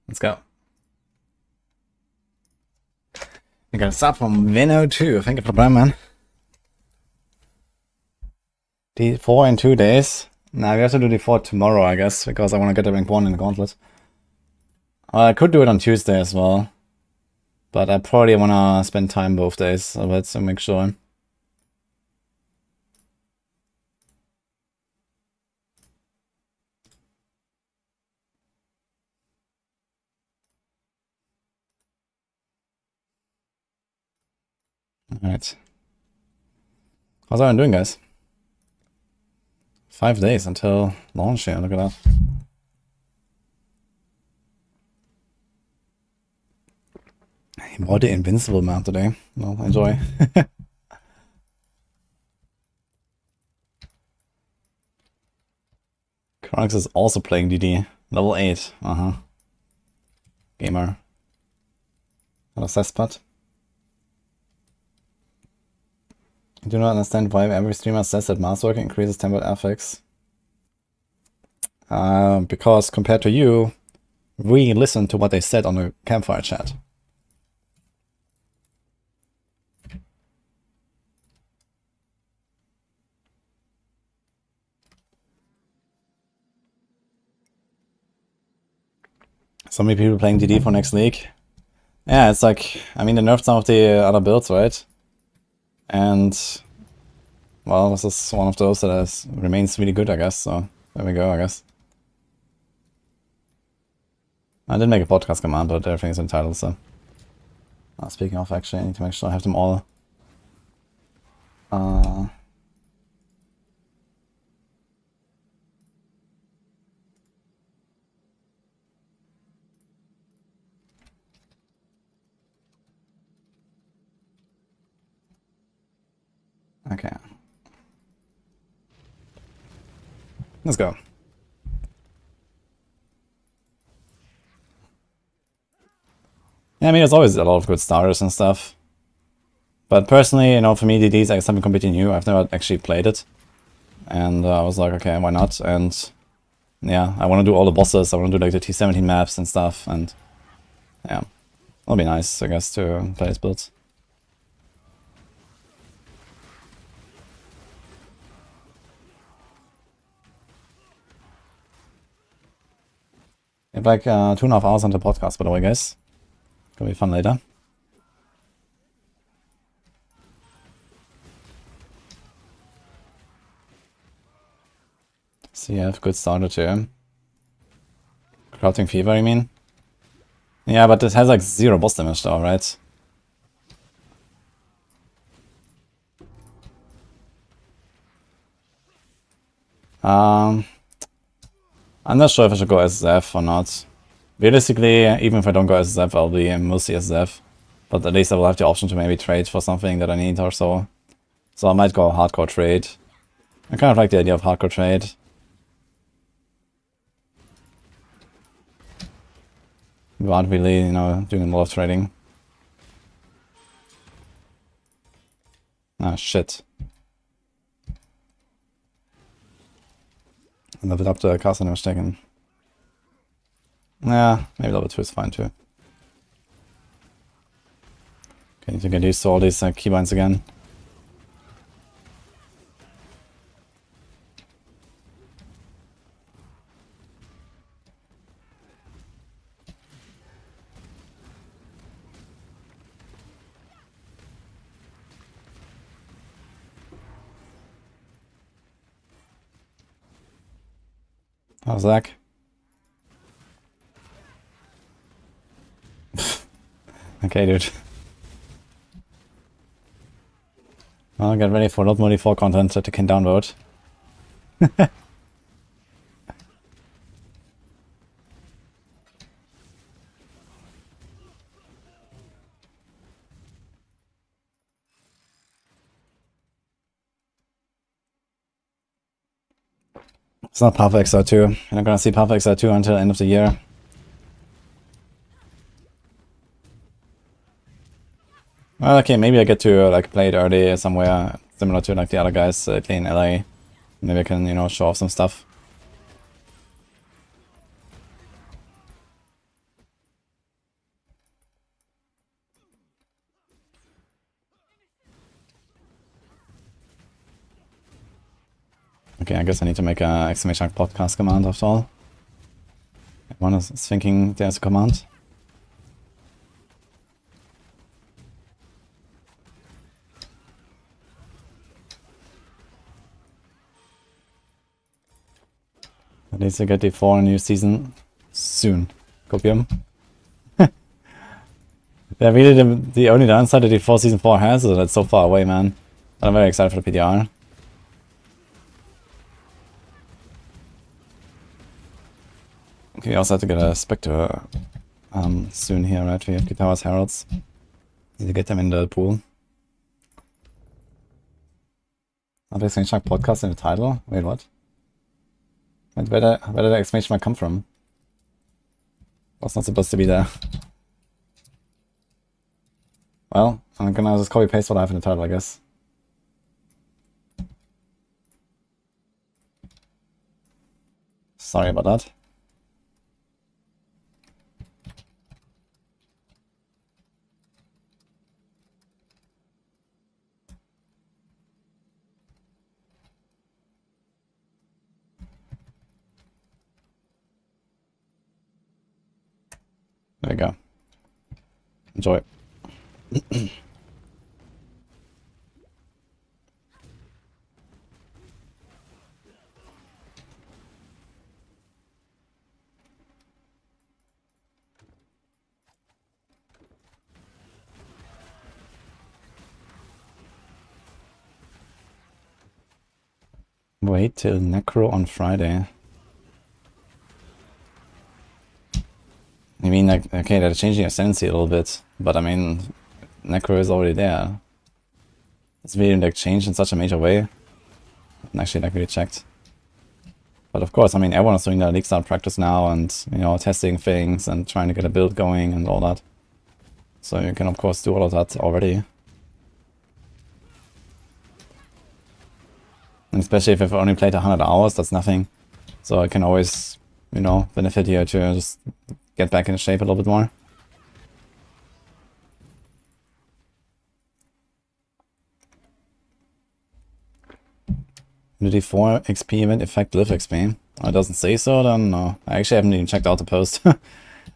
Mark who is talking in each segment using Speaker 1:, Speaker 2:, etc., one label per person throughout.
Speaker 1: Let's go. We got a sub from Vino2. Thank you for the prime, man. D4 in 2 days. Nah, we have to do D4 tomorrow, I guess, because I want to get the rank 1 in the gauntlet. I could do it on Tuesday as well. But I probably want to spend time both days, so let's make sure. Alright. How's everyone doing, guys? 5 days until launch here, look at that. I bought the Invincible map today. Well, enjoy. Chronix is also playing DD. Level 8. Gamer. Got a cesspot. I do not understand why every streamer says that masterwork increases tempered affix. Because compared to you, we listened to what they said on the campfire chat. So many people playing DD for next league. Yeah, it's like, I mean, they nerfed some of the other builds, right? And, well, this is one of those that remains really good, I guess, so there we go, I guess. I didn't make a podcast command, but everything is entitled, so. Speaking of, actually, I need to make sure I have them all. Okay. Let's go. Yeah, I mean, there's always a lot of good starters and stuff. But personally, you know, for me, DD is like something completely new. I've never actually played it. And I was like, okay, why not? And yeah, I want to do all the bosses. I want to do like the T17 maps and stuff. And yeah, it'll be nice, I guess, to play this build. We have like 2.5 hours on the podcast, by the way, guys. Gonna be fun later. So you have good starter too. Crafting Fever, you mean? Yeah, but this has like 0 boss damage though, right? I'm not sure if I should go SSF or not. Realistically, even if I don't go SSF, I'll be mostly SSF. But at least I will have the option to maybe trade for something that I need or so. So I might go hardcore trade. I kind of like the idea of hardcore trade. We aren't really, you know, doing a lot of trading. Ah, shit. I leveled up the castle damage taken. Yeah, maybe level 2 is fine too. Okay, need to get used to all these keybinds again. How's that? Okay, dude. Well, get ready for a lot more D4 content that you can download. It's not Path of XR2. You're not gonna see Path of XR2 until the end of the year. Well, okay, maybe I get to like play it early somewhere similar to like the other guys play in LA. Maybe I can, you know, show off some stuff. Okay, I guess I need to make a exclamation mark podcast command after all. Everyone is thinking there's a command. At least I get D4 in a new season soon. Copium. Yeah, really the only downside that D4 Season 4 has is that it's so far away, man. But I'm very excited for the PDR. Okay, we also have to get a Spectre soon here, right? We have Guitars Heralds. Need to get them in the pool. Are there exclamation mark podcast in the title? Wait, what? Where did the exclamation mark come from? Was not supposed to be there. Well, I'm gonna just copy paste what I have in the title, I guess. Sorry about that. There we go. Enjoy. Wait till Necro on Friday. I mean, like, okay, they're changing Ascendancy a little bit, but I mean, Necro is already there. It's really like changed in such a major way. I haven't actually like really checked. But of course, I mean, everyone is doing their league start practice now and, you know, testing things and trying to get a build going and all that. So you can of course do all of that already. And especially if you've only played 100 hours, that's nothing. So I can always, you know, benefit here to just get back into shape a little bit more. The D4 XP event affect live XP? Oh, it doesn't say so, then no. I actually haven't even checked out the post. Not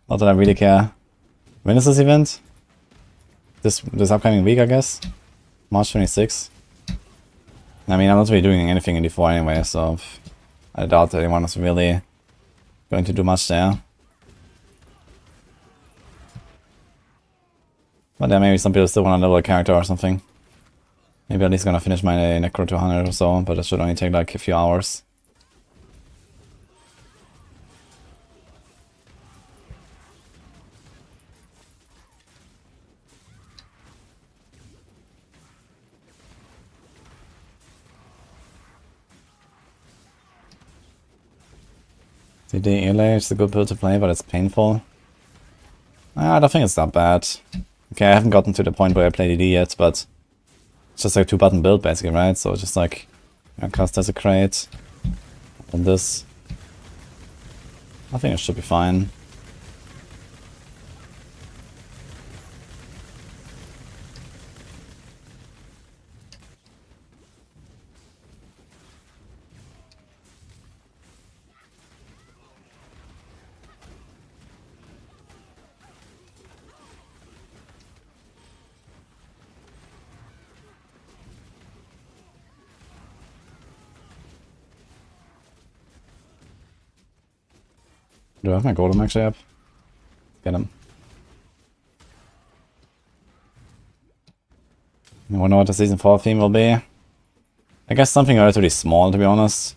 Speaker 1: that I really care. When is this event? This upcoming week, I guess? March 26th. I mean, I'm not really doing anything in D4 anyway, so I doubt that anyone is really going to do much there. But yeah, maybe some people still want to level a character or something. Maybe at least gonna finish my Necro 200 or so, but it should only take like a few hours. DD Elay is a good build to play, but it's painful. I don't think it's that bad. Okay, I haven't gotten to the point where I play DD yet, but it's just like a 2-button build basically, right? So just like, you know, cast Desecrate, and this. I think it should be fine. Do I have my golem actually up? Get him. I wonder what the season 4 theme will be. I guess something relatively small, to be honest.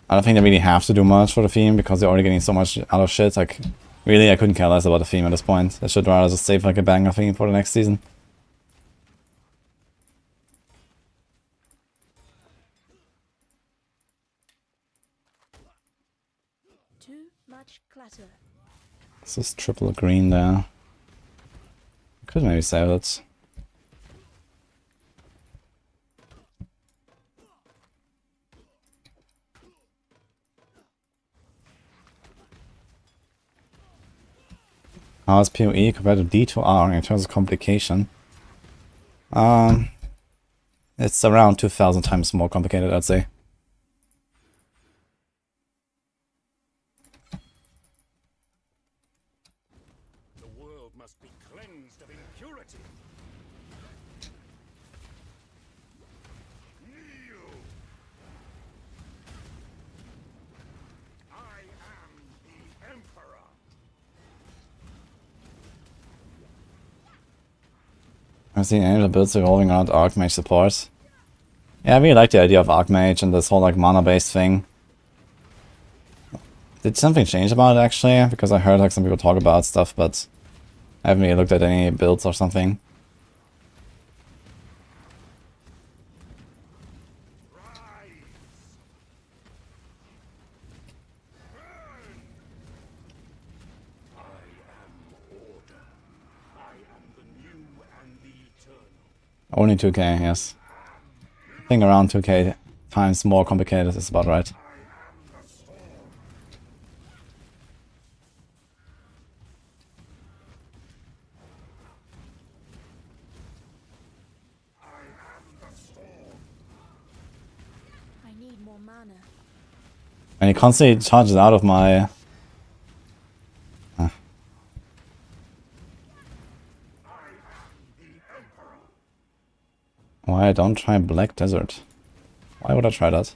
Speaker 1: I don't think they really have to do much for the theme because they're already getting so much other shit. Like, really, I couldn't care less about the theme at this point. I should rather just save like a banger theme for the next season.
Speaker 2: Too much clutter.
Speaker 1: This is triple green there. Could maybe save it. How is PoE compared to D to R in terms of complication? It's around 2,000 times more complicated, I'd say.
Speaker 3: The world must be cleansed of impurity. Kneel. I am the Emperor.
Speaker 1: I've seen any of the builds revolving around Archmage support. Yeah, I really like the idea of Archmage and this whole like mana-based thing. Did something change about it actually? Because I heard like some people talk about stuff, but I haven't really looked at any builds or something. Only 2k, yes. I think around 2k times more complicated is about right.
Speaker 2: I need more mana.
Speaker 1: And he constantly charges out of my... Why I don't try Black Desert? Why would I try that?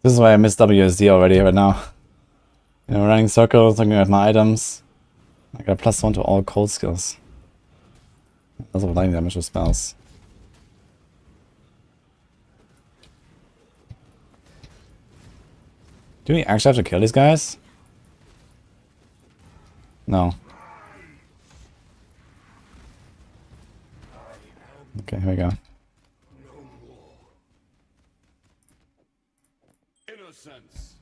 Speaker 1: This is why I miss WSD already right now. You know, running circles, looking at my items. I got +1 to all cold skills. Also lightning damage with spells. Do we actually have to kill these guys? No. Okay, here we go.
Speaker 3: Innocence.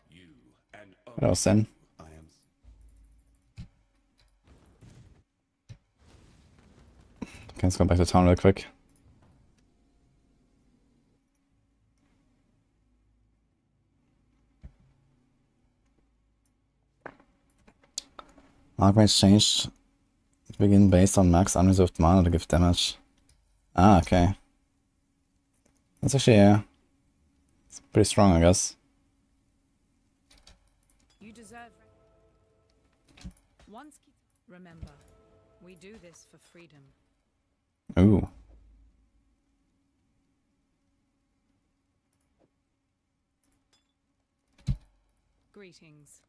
Speaker 3: You and
Speaker 1: That was Sin.
Speaker 3: I am.
Speaker 1: Okay, let's go back to town real quick. Archmage changed to begin based on max unreserved mana to give damage. Ah, okay. That's actually, yeah. It's pretty strong, I guess.
Speaker 4: You deserve once. Remember, we do this for freedom.
Speaker 1: Ooh.
Speaker 4: Greetings.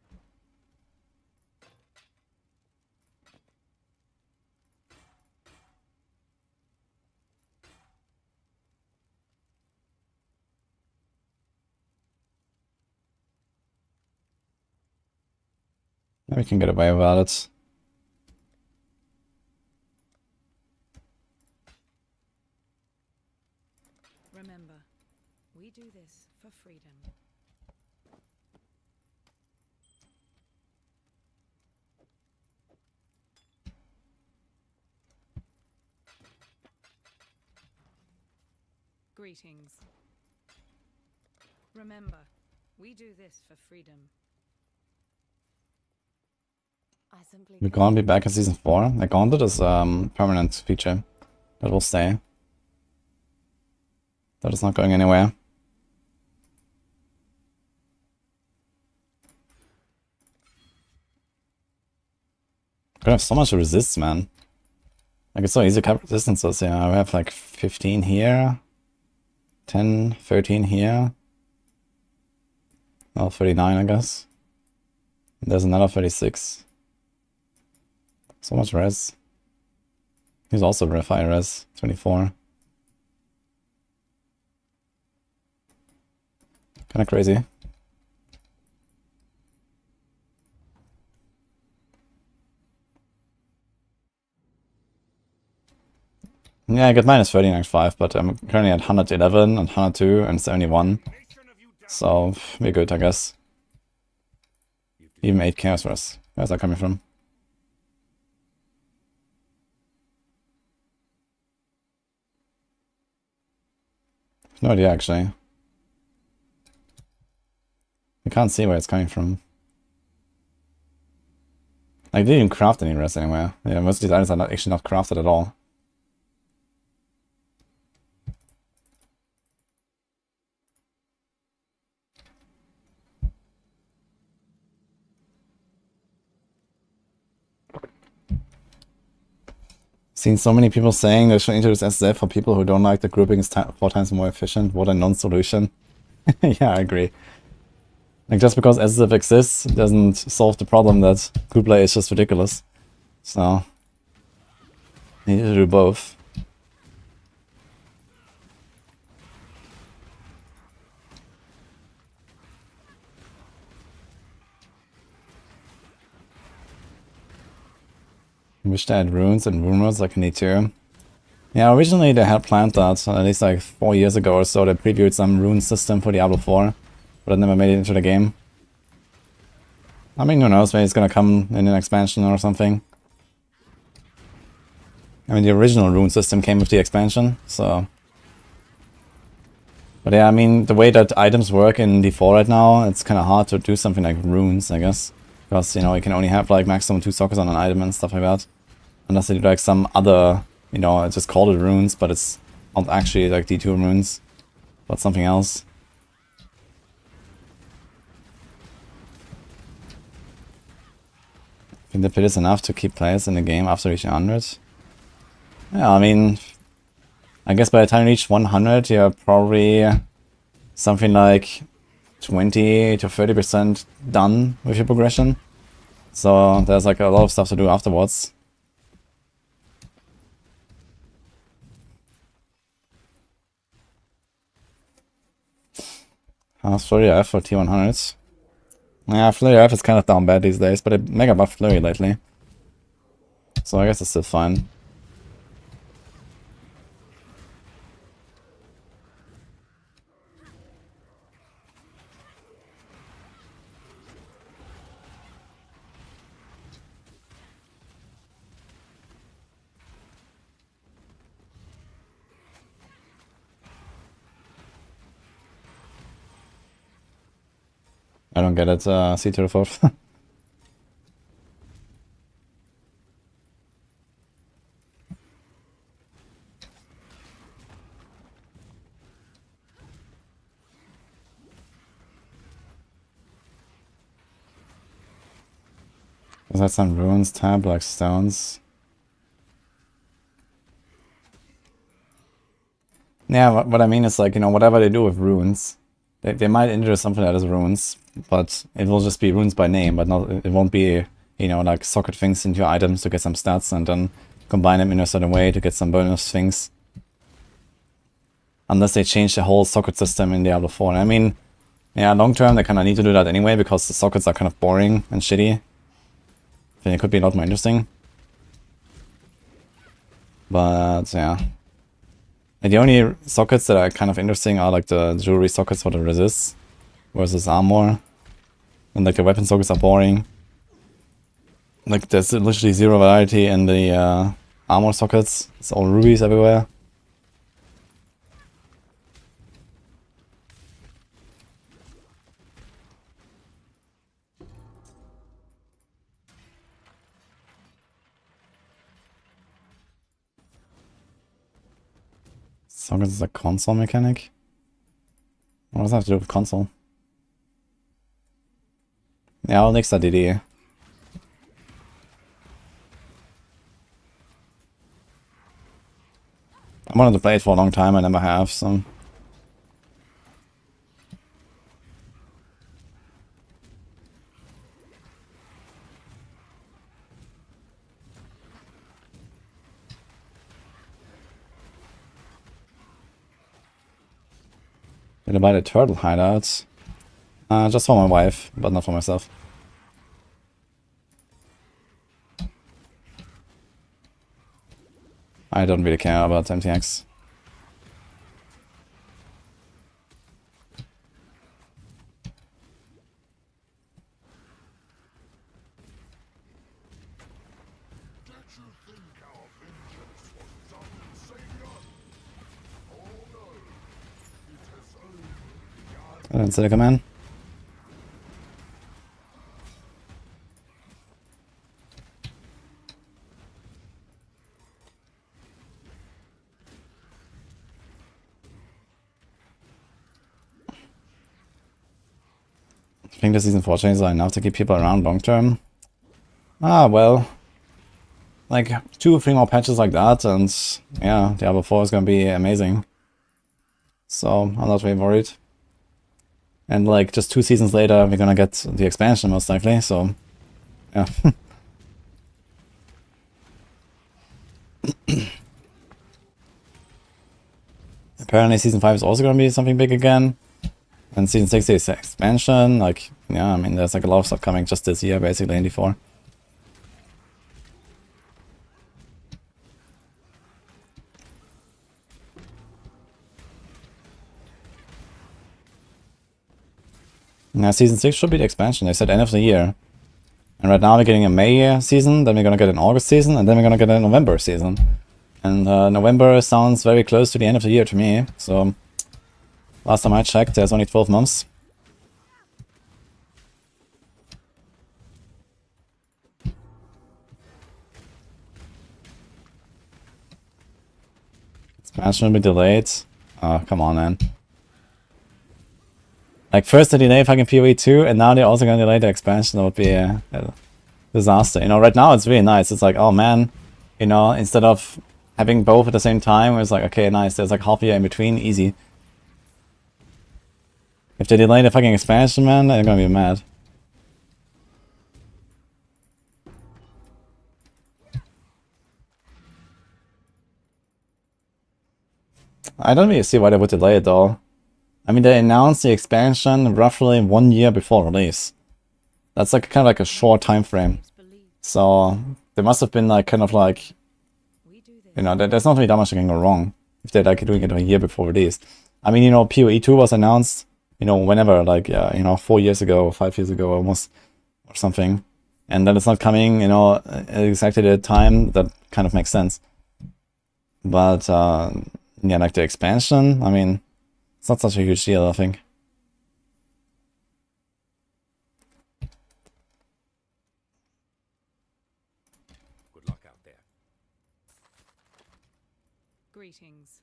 Speaker 1: We can get away without it.
Speaker 4: Remember, we do this for freedom. Greetings. Remember, we do this for freedom.
Speaker 2: I simply
Speaker 1: We're gonna be back in season 4. The gauntlet is permanent feature that will stay. That is not going anywhere. I have so much resists, man. Like it's so easy to cap resistances. Yeah, I have like 15 here, 10, 13 here. Well, 39, I guess. And there's another 36. So much res. He's also high res, 24. Kinda crazy. Yeah, I got minus 30 next 5, but I'm currently at 111 and 102 and 71. So, we're good, I guess. Even 8 chaos for us. Where's that coming from? No idea, actually. I can't see where it's coming from. I didn't even craft any rest anywhere. Yeah, most of these items are not actually not crafted at all. Seen so many people saying they should introduce SZ for people who don't like the grouping is 4 times more efficient. What a non-solution. Yeah, I agree. Like, just because SZ exists doesn't solve the problem that group play is just ridiculous. So, you need to do both. I wish they had runes and rumors like in E2. Yeah, originally they had planned that, at least like 4 years ago or so. They previewed some rune system for Diablo 4, but it never made it into the game. I mean, who knows, maybe it's gonna come in an expansion or something. I mean, the original rune system came with the expansion, so... But yeah, I mean, the way that items work in D4 right now, it's kind of hard to do something like runes, I guess. Because, you know, you can only have like maximum 2 sockets on an item and stuff like that. Unless they do like some other, you know, it's just called it runes, but it's not actually like D2 runes, but something else. I think the pit is enough to keep players in the game after reaching 100. Yeah, I mean, I guess by the time you reach 100, you're probably something like 20 to 30% done with your progression. So there's like a lot of stuff to do afterwards. Flurry F for T100s. Yeah, Flurry F is kind of down bad these days, but it mega buffed Flurry lately. So I guess it's still fine. I don't get it, CET to the 4th. Is that some runes tab, like stones? Yeah, what I mean is like, you know, whatever they do with runes, they might introduce something that is runes, but it will just be runes by name, but not, it won't be, you know, like socket things into your items to get some stats and then combine them in a certain way to get some bonus things. Unless they change the whole socket system in Diablo 4. And I mean, yeah, long term they kind of need to do that anyway because the sockets are kind of boring and shitty. I think it could be a lot more interesting. But yeah. And the only sockets that are kind of interesting are like the jewelry sockets for the resists versus armor. And like the weapon sockets are boring. Like there's literally zero variety in the armor sockets. It's all rubies everywhere. Sockets is a console mechanic? What does that have to do with console? Yeah, I'll nix that DD. I wanted to play it for a long time, I never have, so... Did I buy the turtle hideouts? Just for my wife, but not for myself. I don't really care about MTX. And Silica Man. I think the season 4 changes are enough to keep people around long term. Ah, well. Like 2 or 3 more patches like that, and yeah, Diablo 4 is gonna be amazing. So I'm not really worried. And like just 2 seasons later, we're gonna get the expansion most likely. So yeah. Apparently season 5 is also gonna be something big again. And season 6 is expansion. Like, yeah, I mean, there's like a lot of stuff coming just this year, basically, in D4. Now, season 6 should be the expansion. They said end of the year. And right now we're getting a May season, then we're gonna get an August season, and then we're gonna get a November season. And November sounds very close to the end of the year to me. So, last time I checked, there's only 12 months. Expansion will be delayed. Oh, come on, man. Like, first they delay fucking PoE 2, and now they're also gonna delay the expansion. That would be a disaster. You know, right now it's really nice. It's like, oh man, you know, instead of having both at the same time, it's like, okay, nice. There's like half a year in between, easy. If they delay the fucking expansion, man, they're gonna be mad. I don't really see why they would delay it though. I mean, they announced the expansion roughly 1 year before release. That's like kind of like a short time frame. So there must have been like kind of like, you know, there's not really that much that can go wrong if they're like doing it a year before release. I mean, you know, PoE 2 was announced, you know, whenever, like, yeah, you know, 4 years ago or 5 years ago almost, or something. And then it's not coming, you know, at exactly the time. That kind of makes sense. But, yeah, like the expansion, I mean, it's not such a huge deal, I think.
Speaker 3: Good luck out there.
Speaker 4: Greetings.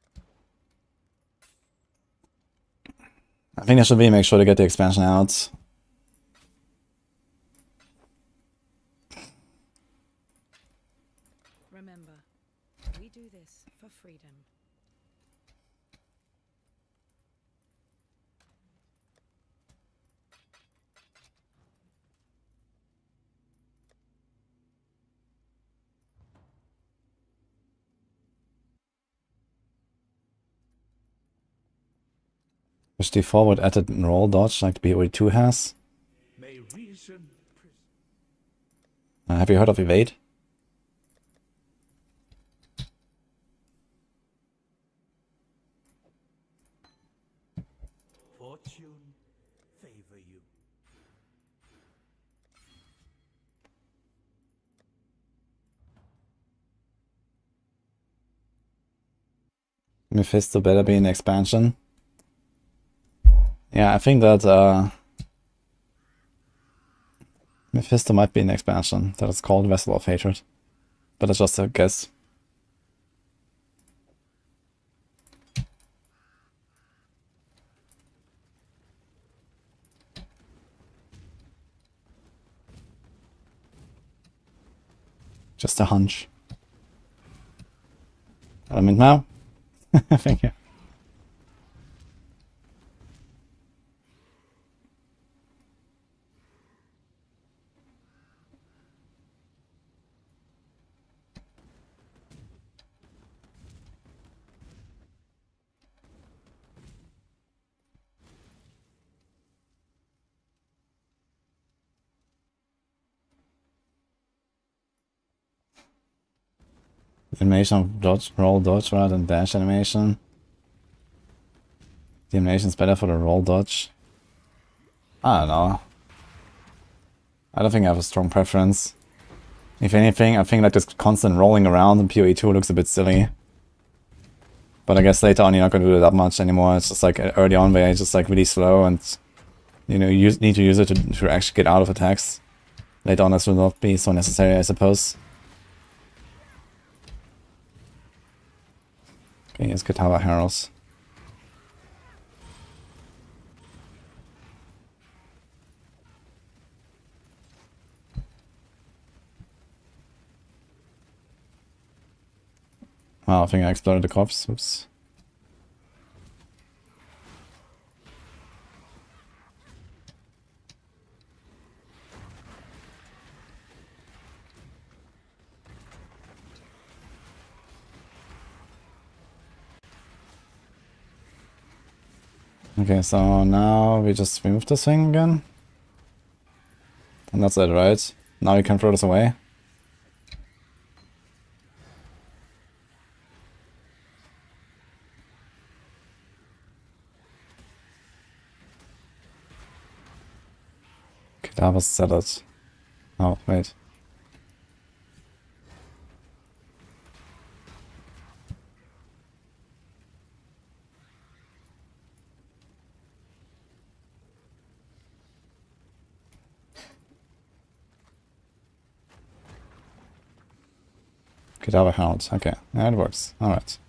Speaker 1: I think they should really make sure to get the expansion out.
Speaker 4: Remember, we do this for freedom.
Speaker 1: Which the forward added roll dodge like the PoE 2 has.
Speaker 3: May reason
Speaker 1: Have you heard of evade?
Speaker 3: fortune favor you.
Speaker 1: Mephisto better be an expansion. Yeah, I think that Mephisto might be an expansion. That is called Vessel of Hatred. But it's just a guess. Just a hunch. Element now? Thank you. Animation of dodge, roll dodge rather than dash animation. The animation is better for the roll dodge. I don't know. I don't think I have a strong preference. If anything, I think like this constant rolling around in PoE 2 looks a bit silly. But I guess later on you're not gonna do it that much anymore. It's just like early on where it's just like really slow and you know you need to use it to actually get out of attacks. Later on this will not be so necessary, I suppose. Okay, here's Katava Heralds. Wow, I think I exploded the corpse. Oops. Okay, so now we just remove this thing again. And that's it, right? Now you can throw this away. Okay, that was settled. Oh, wait. Cadaver Hound. Okay, yeah, it works. Alright.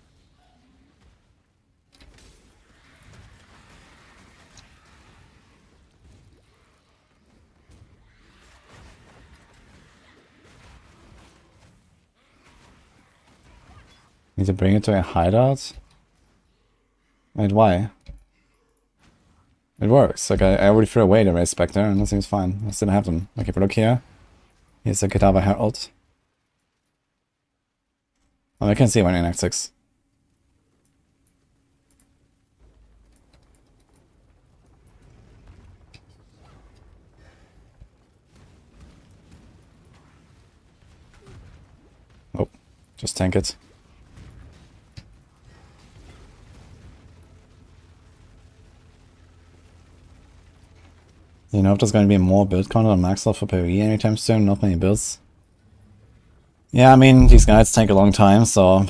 Speaker 1: Need to bring it to a hideout? Wait, why? It works. Like, I already threw away the Ray Spectre and that seems fine. I still have them. Like, if we look here, here's a Cadaver Herald. Oh, I can see one in Act 6. Oh, just tank it. You know if there's going to be more build content on Maxwell for PoE anytime soon? Not many builds. Yeah, I mean, these guides take a long time, so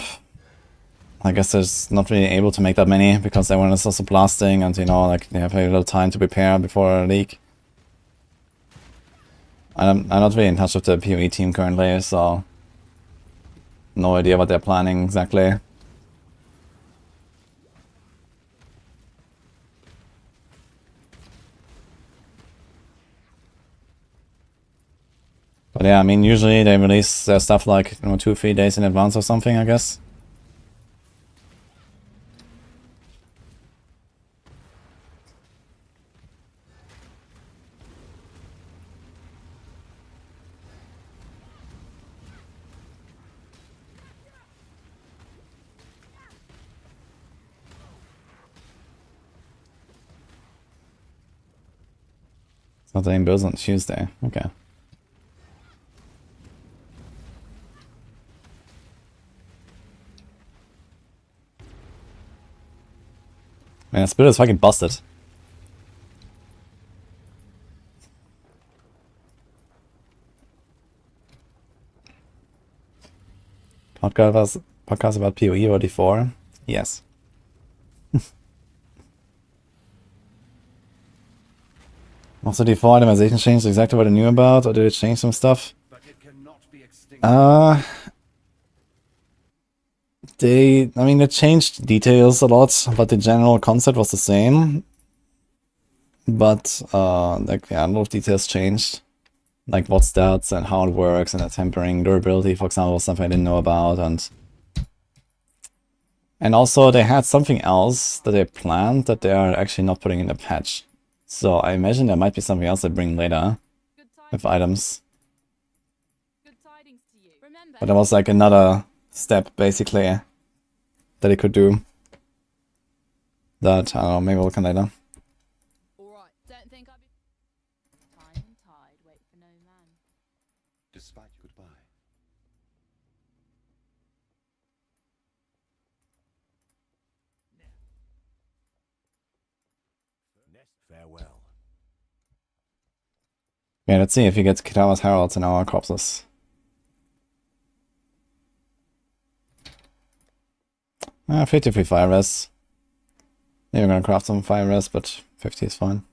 Speaker 1: I guess there's not really able to make that many because everyone is also blasting and, you know, like they have very little time to prepare before a league. I'm not really in touch with the PoE team currently, so no idea what they're planning exactly. But yeah, I mean, usually they release their stuff like, you know, 2-3 days in advance or something, I guess. It's not the builds on Tuesday. Okay. Man, this build is fucking busted. Podcast about PoE or D4? Yes. Also, D4 itemization changed exactly what I knew about, or did it change some stuff? They changed details a lot, but the general concept was the same. But, like, yeah, a lot of details changed. Like what stats and how it works and the tempering, durability, for example, stuff I didn't know about, and also they had something else that they planned that they are actually not putting in the patch. So I imagine there might be something else they bring later with items. But there was like another step basically that it could do. That I don't know, maybe we'll look at later.
Speaker 2: Alright, don't think I'd be time and tide wait for no man.
Speaker 5: Despite goodbye.
Speaker 3: Farewell.
Speaker 1: Yeah, let's see if he gets Kitawa's Heralds in our corpses. Ah, 53 fire res. Yeah, we're gonna craft some fire res, but 50 is fine.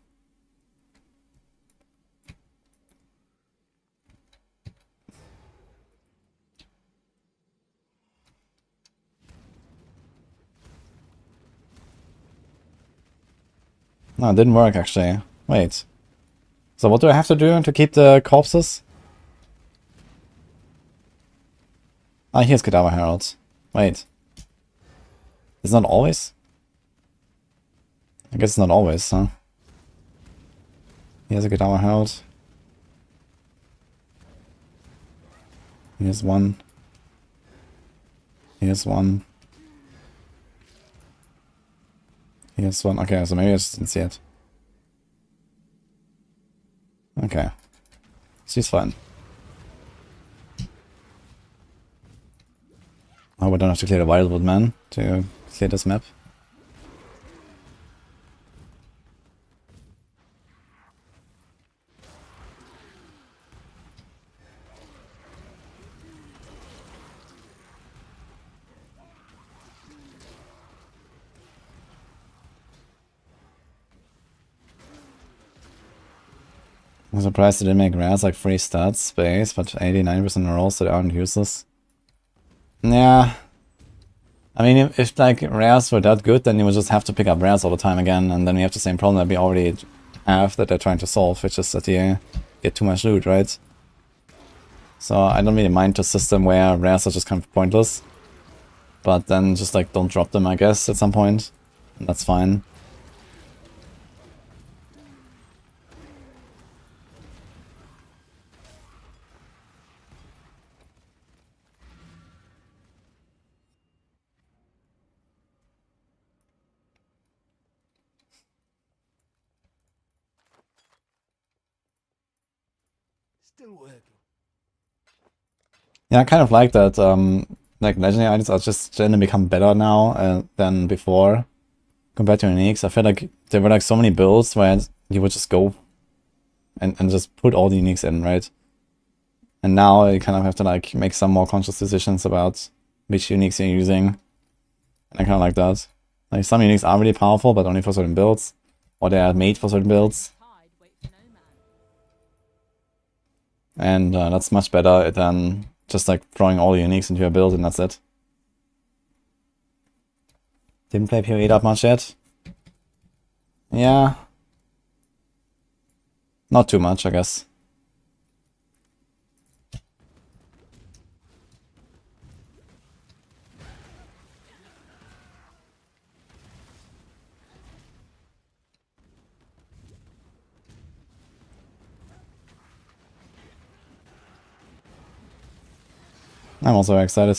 Speaker 1: No, it didn't work actually. Wait. So what do I have to do to keep the corpses? Ah, here's Cadaver Herald. Wait. It's not always? I guess it's not always, huh? Here's a Cadaver Herald. Here's one. Here's one. Here's one. Okay, so maybe I just didn't see it. Okay. She's fine. Oh, we don't have to clear the Wildwood Man to clear this map. I'm surprised they didn't make rares like 3 stats space, but 89% are rolls that aren't useless. Yeah. I mean, if like rares were that good, then you would just have to pick up rares all the time again, and then we have the same problem that we already have that they're trying to solve, which is that you get too much loot, right? So I don't really mind the system where rares are just kind of pointless. But then just like don't drop them, I guess, at some point. And that's fine.
Speaker 3: Still working.
Speaker 1: Yeah, I kind of like that, like legendary items are just generally become better now than before compared to uniques. I feel like there were like so many builds where you would just go and just put all the uniques in, right? And now you kind of have to like make some more conscious decisions about which uniques you're using. And I kind of like that. Like some uniques are really powerful, but only for certain builds. Or they are made for certain builds.
Speaker 2: Tide, wait for no man.
Speaker 1: And that's much better than just like throwing all the uniques into your build and that's it. Didn't play PoE that much yet. Yeah. Not too much, I guess. I'm also very excited.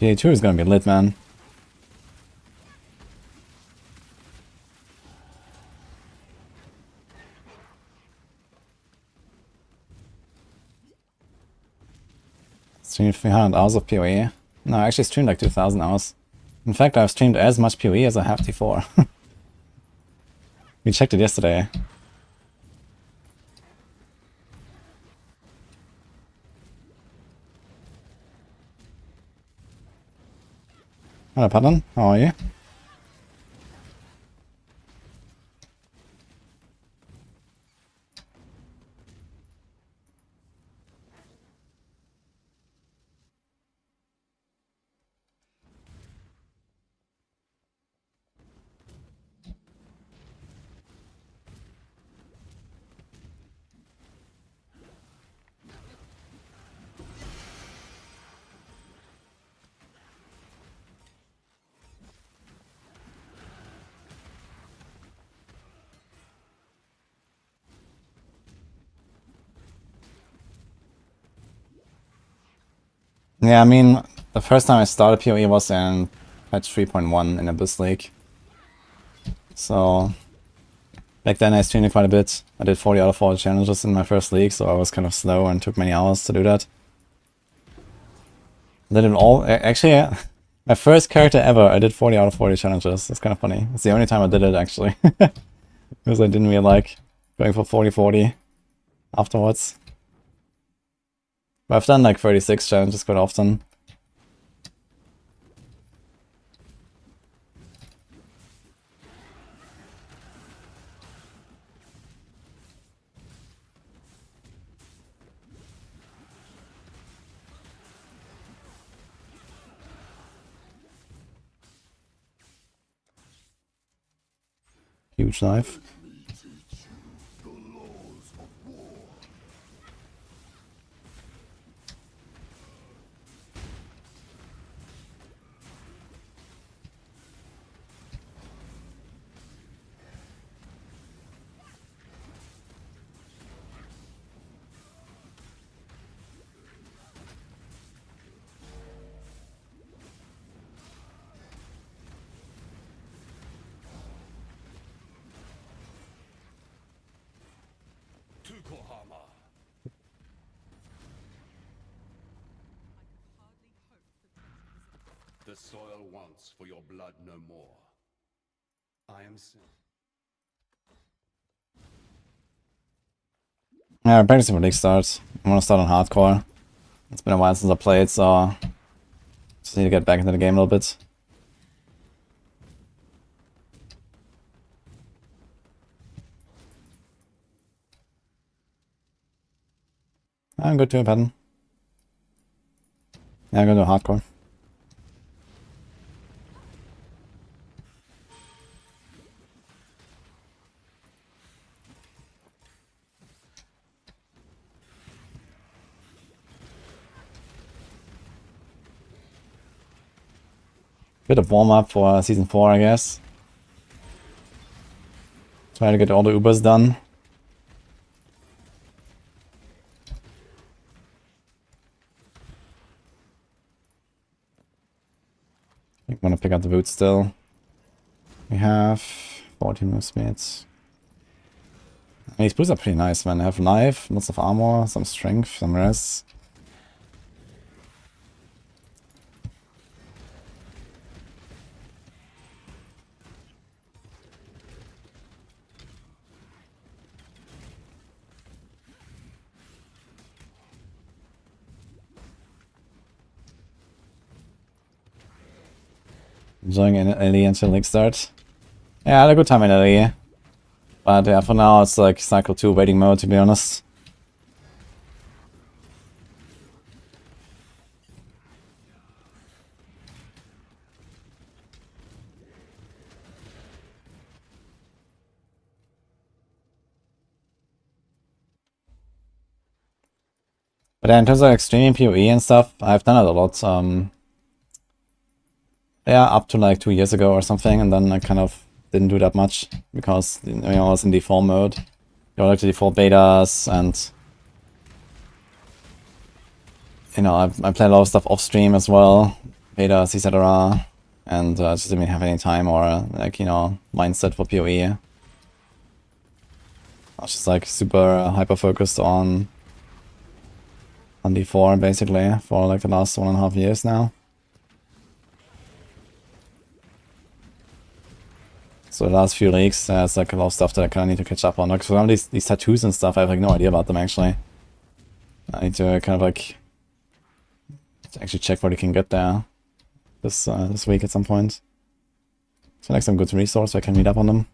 Speaker 1: PA2 is gonna be lit, man. Streamed 300 hours of PoE. No, I actually streamed like 2000 hours. In fact, I've streamed as much PoE as I have before. We checked it yesterday. Hello, Pattern. How are you? Yeah, I mean, the first time I started PoE was in patch 3.1 in Abyss League. So, Back then I streamed quite a bit. I did 40 out of 40 challenges in my first league, so I was kind of slow and took many hours to do that. I did it all. Actually, yeah. My first character ever, I did 40 out of 40 challenges. That's kind of funny. It's the only time I did it, actually. Because I didn't really like going for 40-40 afterwards. But I've done like 36 challenges quite often. Huge knife.
Speaker 3: Tukohama. The soil wants for your blood no more. I am sin.
Speaker 1: Yeah, I'm practicing for league starts. I want to start on hardcore. It's been a while since I played, so just need to get back into the game a little bit. I'm good to a pattern. Yeah, I'm gonna do hardcore. Bit of warm up for season 4, I guess. Try to get all the Ubers done. I want to pick up the boots still. We have 14 move speeds. I mean, these boots are pretty nice, man. They have knife, lots of armor, some strength, some res. Enjoying LE until league start. Yeah, I had a good time in LE. But yeah, for now it's like cycle 2 waiting mode, to be honest. But yeah, in terms of like streaming PoE and stuff, I've done it a lot. Yeah, up to like 2 years ago or something, and then I kind of didn't do that much because I was in default mode. Go like to default betas, and I play a lot of stuff off stream as well, betas, etc. And just didn't have any time or like mindset for PoE. I was just like super hyper focused on D4 basically for like the last 1.5 years now. So the last few leagues, there's like a lot of stuff that I kind of need to catch up on. Like for some of these tattoos and stuff, I have like no idea about them actually. I need to kind of like actually check what you can get there this week at some point. So like some good resource so I can meet up on them.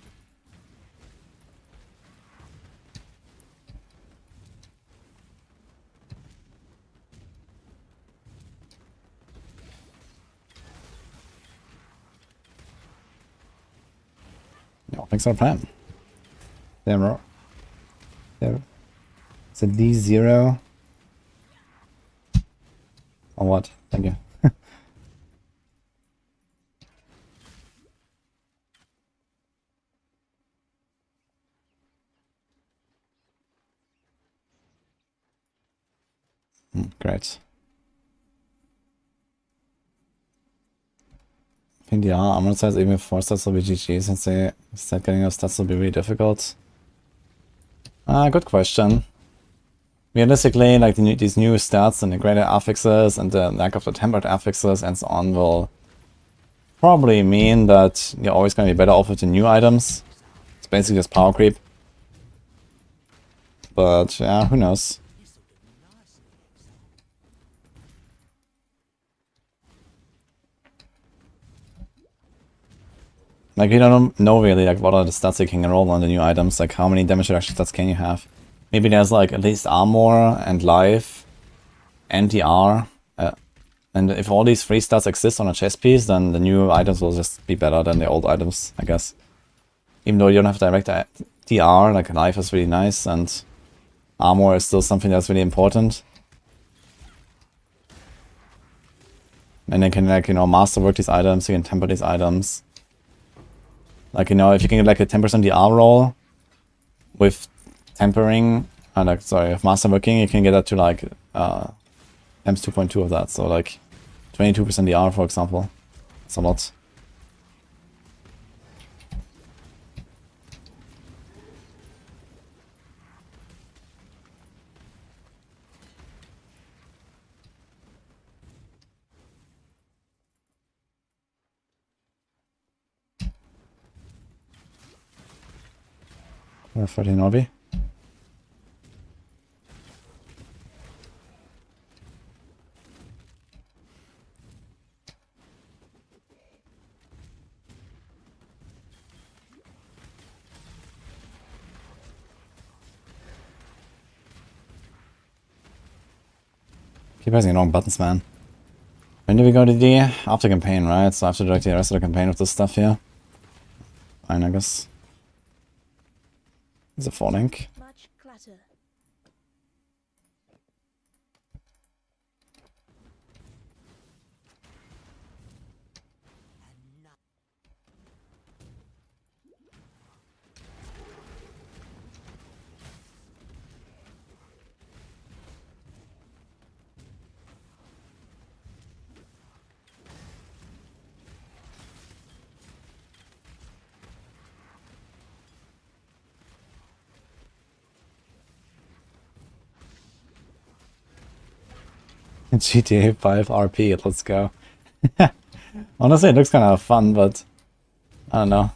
Speaker 1: Ja, thanks for the plan. Damn bro. There. It's a D0. Or what? Thank you. Great. think the armor size even with 4 stats will be GG since they start getting those stats will be really difficult. Good question. Realistically, like these new stats and the greater affixes and the lack of the tempered affixes and so on will probably mean that you're always going to be better off with the new items. It's basically just power creep. But yeah, who knows? Like, we don't know really, like, what are the stats you can roll on the new items, like, how many damage reduction stats can you have? Maybe there's, like, at least armor and life and DR. And if all these free stats exist on a chess piece, then the new items will just be better than the old items, I guess. Even though you don't have direct DR, like, life is really nice, and armor is still something that's really important. And you can, like, you know, masterwork these items, you can temper these items. Like, you know, if you can get like a 10% DR roll with tempering, like, sorry, with masterworking, you can get that to like times 2.2 of that. So like 22% DR, for example. That's a lot. For the Novi. Keep pressing the wrong buttons, man. When do we go to the after campaign, right? So I have to direct the rest of the campaign with this stuff here. Fine, I guess. There's a 4-link.
Speaker 5: Much clatter.
Speaker 1: GTA 5 RP, let's go. Honestly, it looks kind of fun, but I don't know.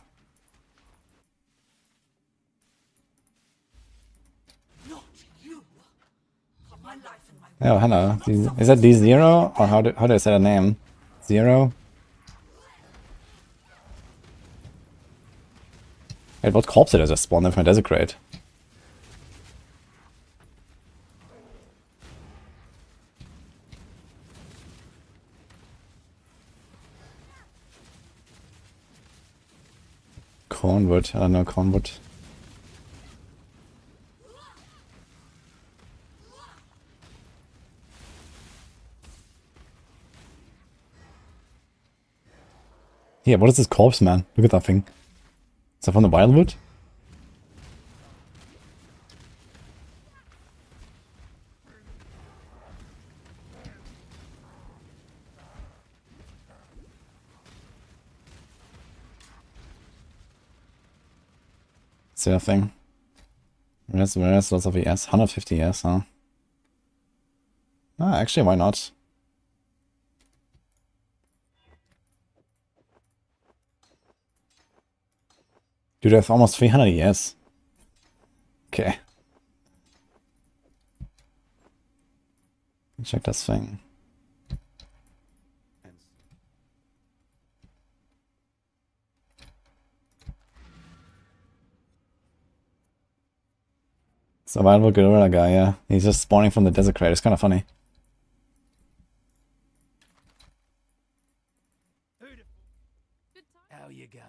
Speaker 1: Oh, hello. Is that D0? Or how do I say the name? 0? Wait, what corpse did I just spawn in from a desecrate? Cornwood. I don't know, Cornwood. Yeah, what is this corpse, man? Look at that thing. Is that from the Wildwood? Is there a thing? Where's lots of ES? 150 ES, huh? Ah, actually, why not? Dude, I have almost 300 ES. Okay. Check this thing. Survival gorilla guy, yeah. He's just spawning from the desecrate. It's kind of funny.
Speaker 6: How you going?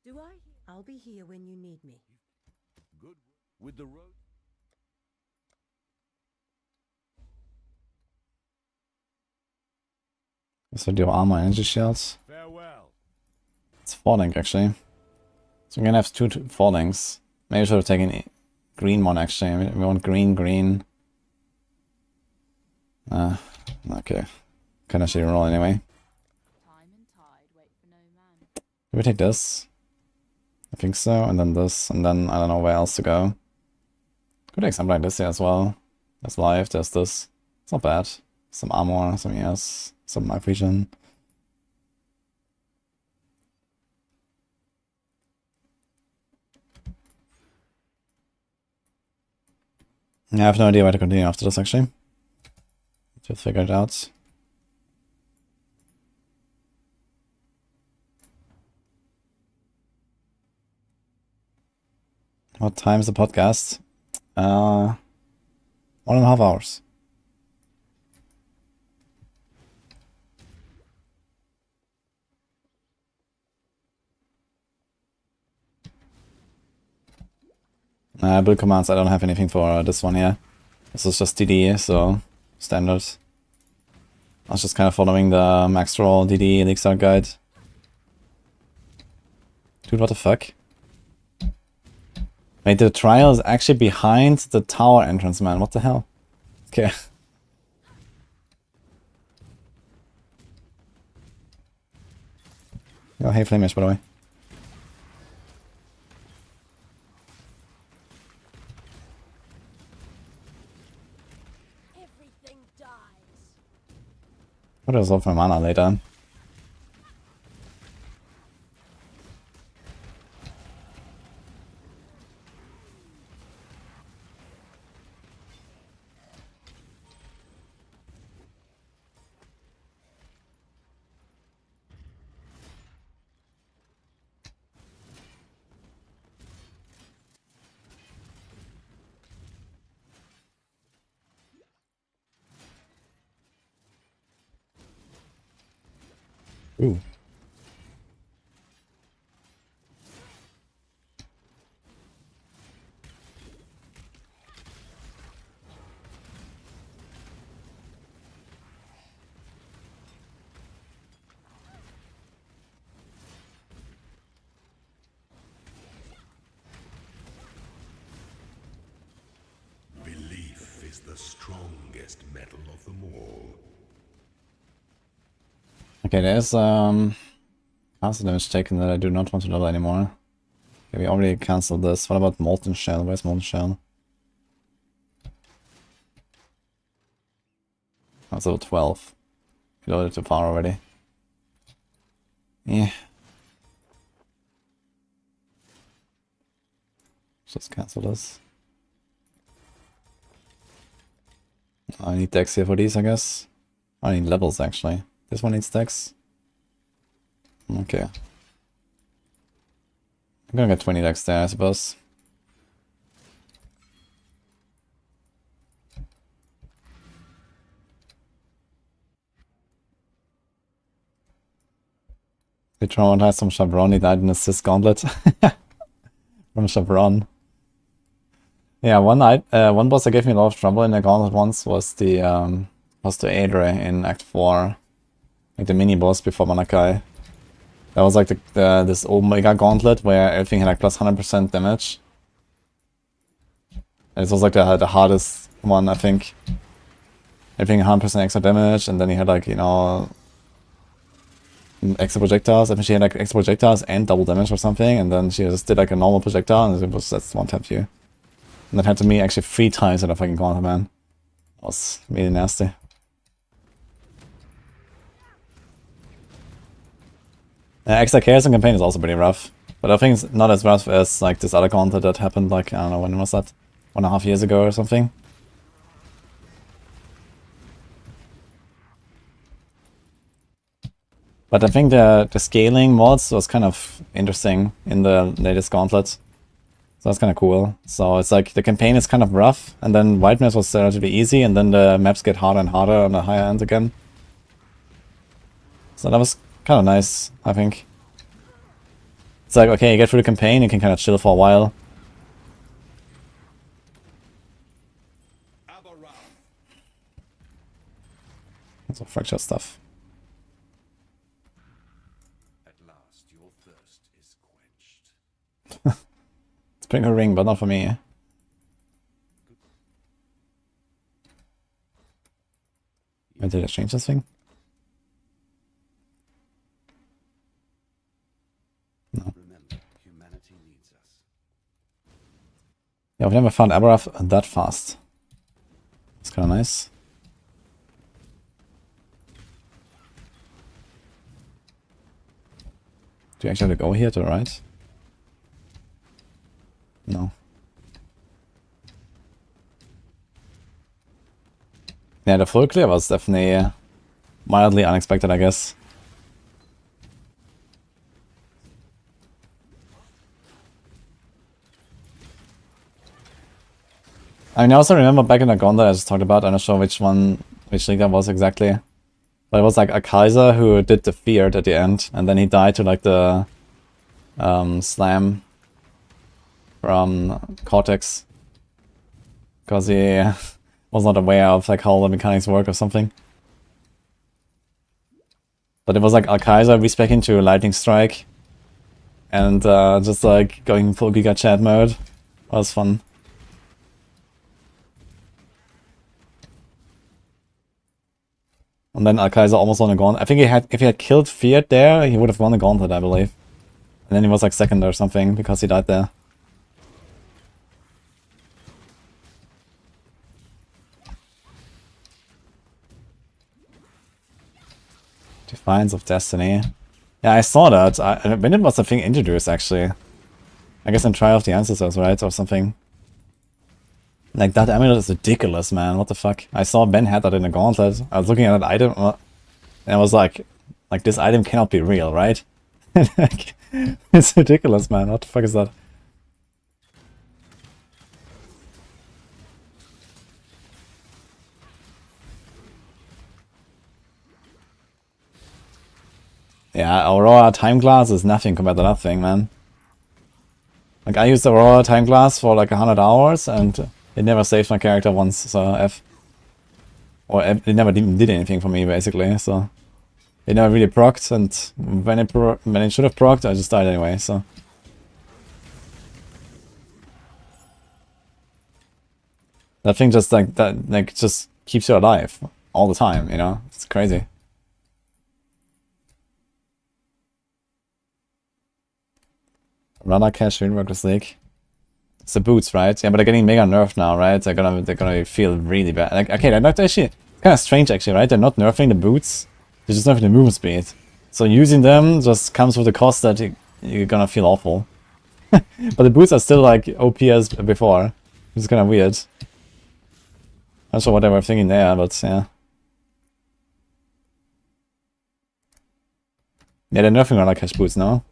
Speaker 4: Do I? I'll be here when you need me.
Speaker 6: Good with the road.
Speaker 1: So do armor energy shields.
Speaker 3: Farewell.
Speaker 1: It's 4-link actually. So we're gonna have 2 4-links. Maybe I should have taken green one actually. We want green, green. Okay. Kinda shitty roll anyway.
Speaker 2: Time and tide wait for no man.
Speaker 1: Do we take this? I think so, and then this, and then I don't know where else to go. Could take something like this here as well. There's life, there's this. It's not bad. Some armor, some ES, some night vision. Yeah, I have no idea where to continue after this actually. To figure it out. What time is the podcast? 1.5 hours. Build commands, I don't have anything for this one here. This is just DD, so standard. I was just kind of following the max roll DD elixir guide. Dude, what the fuck? Wait, the trial is actually behind the tower entrance, man. What the hell? Okay. Oh, hey, Flamish, by the way.
Speaker 2: Everything dies.
Speaker 1: What is off my mana later? Ooh.
Speaker 3: Belief is the strongest metal of them all.
Speaker 1: Okay, there's castle damage taken that I do not want to level anymore. Okay, we already cancelled this. What about Molten Shell? Where's Molten Shell? That's level 12. We loaded too far already. Yeah. Just cancel this. I need decks here for these, I guess. I need levels actually. This one needs decks. Okay. I'm gonna get 20 decks there, I suppose. We traumatized some Chavron, he died in a Cis Gauntlet. From Chavron. Yeah, one boss that gave me a lot of trouble in the Gauntlet once was the Adre in Act 4. Like the mini boss before Manakai. That was like this Omega Gauntlet where everything had like plus 100% damage. And it was like the hardest one, I think. Everything 100% extra damage, and then he had like, you know, extra projectiles. I think she had like extra projectiles and double damage or something, and then she just did like a normal projectile, and it was that's one tap you. And that had to me actually 3 times in a fucking Gauntlet, man. That was really nasty. Extra Chaos and Campaign is also pretty rough. But I think it's not as rough as like this other Gauntlet that happened like, I don't know, when was that? 1.5 years ago or something. But I think the scaling mods was kind of interesting in the latest Gauntlet. So that's kind of cool. So it's like the campaign is kind of rough, and then White Maps was relatively easy, and then the maps get harder and harder on the higher end again. So that was kind of nice, I think. It's like, okay, you get through the campaign, you can kind of chill for a while. Lots of fracture stuff. bring her ring, but not for me. Wait, did I change this thing? No.
Speaker 3: Remember, humanity needs us.
Speaker 1: Yeah, I've never found Aberrath that fast. It's kind of nice. Do you actually have to go here to the right? No. Yeah, the full clear was definitely mildly unexpected, I guess. I mean, I also remember back in the Gauntlet I just talked about, I'm not sure which league that was exactly. But it was like a Kaiser who did the Feared at the end, and then he died to like the slam from Cortex. Because he was not aware of like how the mechanics work or something. But it was like Kaiser respec into Lightning Strike. And just like going full Giga Chat mode. That was fun. And then Kaiser almost won a gauntlet. I think if he had killed Feared there, he would have won the gauntlet, I believe. And then he was like second or something because he died there. Defiance of Destiny. Yeah, I saw that. When it was the thing introduced, actually. I guess in Trial of the Ancestors, right? Or something. Like, that amulet is ridiculous, man. What the fuck? I saw Ben had that in a gauntlet. I was looking at that item, and I was like, this item cannot be real, right? Like, it's ridiculous, man. What the fuck is that? Yeah, Aurora Time Glass is nothing compared to that thing, man. Like, I used Aurora Time Glass for like 100 hours, and it never saved my character once, so F. Or it never even did anything for me, basically, so... It never really procced, and when it should have procced, I just died anyway, so... That thing just just keeps you alive all the time, you know? It's crazy. Runner Cash Windworkers League. It's the boots, right? Yeah, but they're getting mega nerfed now, right? They're gonna feel really bad. Like, okay, they're not actually kind of strange, actually, right? They're not nerfing the boots. They're just nerfing the movement speed. So using them just comes with the cost that you're gonna feel awful. But the boots are still like OP as before. It's kind of weird. Not sure what they were thinking there, but yeah. Yeah, they're nerfing Runner Cash boots now.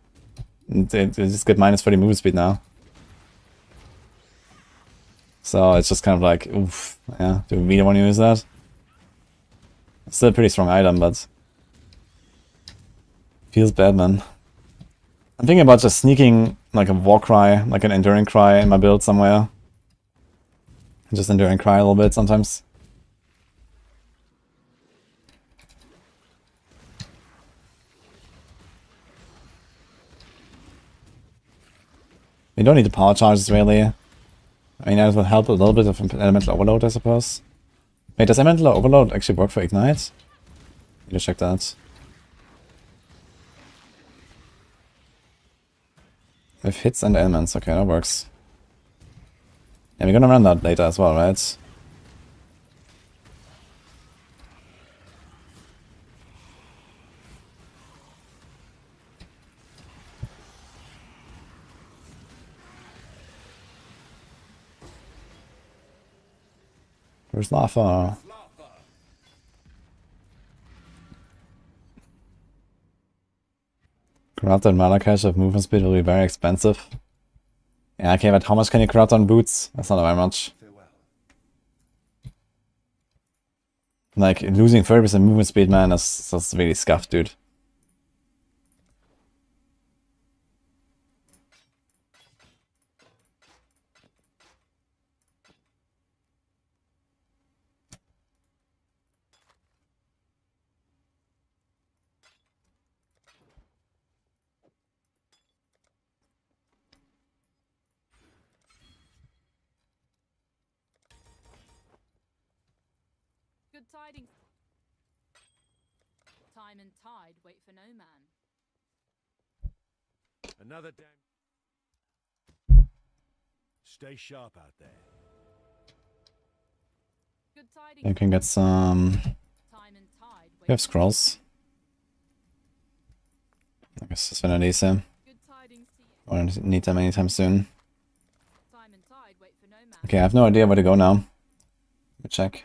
Speaker 1: They just get minus 30 movement speed now. So it's just kind of like, oof, yeah, do we really want to use that? It's still a pretty strong item, but... Feels bad, man. I'm thinking about just sneaking like a war cry, like an enduring cry in my build somewhere. Just enduring cry a little bit sometimes. We don't need the power charges, really. I mean, that will help a little bit of elemental overload, I suppose. Wait, does elemental overload actually work for Ignite? Need to check that. With hits and elements, okay, that works. Yeah, we're gonna run that later as well, right? Where's Lava? Corrupted mana cache of movement speed will be very expensive. Yeah, okay, but how much can you corrupt on boots? That's not very much. Like, losing 30% movement speed, man, that's really scuffed, dude.
Speaker 2: Good tidings. Time and tide wait for no man.
Speaker 5: Another damn. Stay sharp out there.
Speaker 2: Good tidings.
Speaker 1: You can get some...
Speaker 2: Time and tide wait
Speaker 1: We have
Speaker 2: for
Speaker 1: scrolls. I guess it's been easy.
Speaker 2: good tidings to you.
Speaker 1: I won't need them anytime soon.
Speaker 2: Time and tide wait for no man.
Speaker 1: Okay, I have no idea where to go now. Let me check.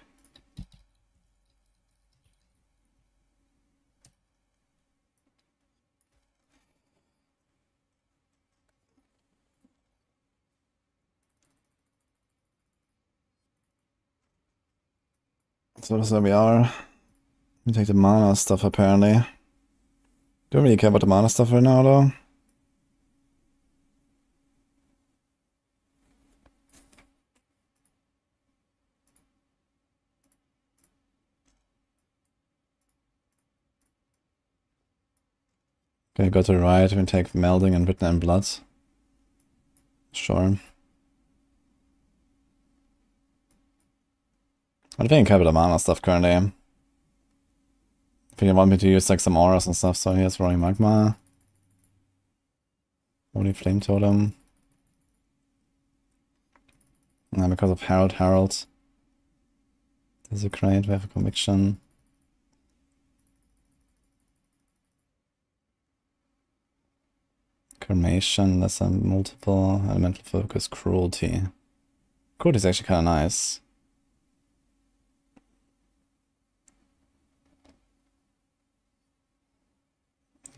Speaker 1: So this is where we are. We take the mana stuff apparently. Don't really care about the mana stuff right now though. Okay, go to the right, we can take Melding and Written in Blood. Sure. I don't think I care about the mana stuff currently. I think I want me to use like some auras and stuff, so here's Roaring Magma. Only Flame Totem. And because of Herald. Desecrate, we have a Conviction. Cremation, that's a multiple. Elemental Focus, Cruelty. Cruelty is actually kind of nice.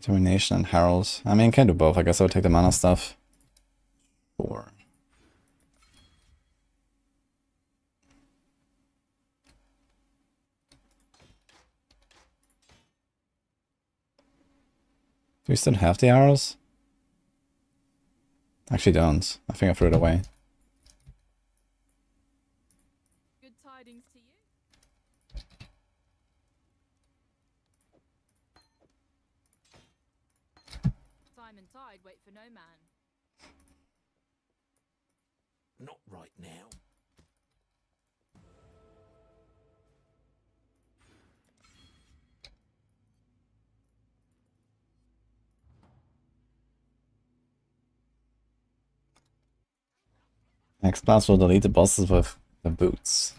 Speaker 1: Determination and Herald. I mean, can do both. I guess I would take the mana stuff. Sure. Do we still have the arrows? Actually don't. I think I threw it away.
Speaker 2: Good tidings to you. Time and tide wait for no man.
Speaker 5: Not right now.
Speaker 1: Hexblast will delete the bosses with the boots.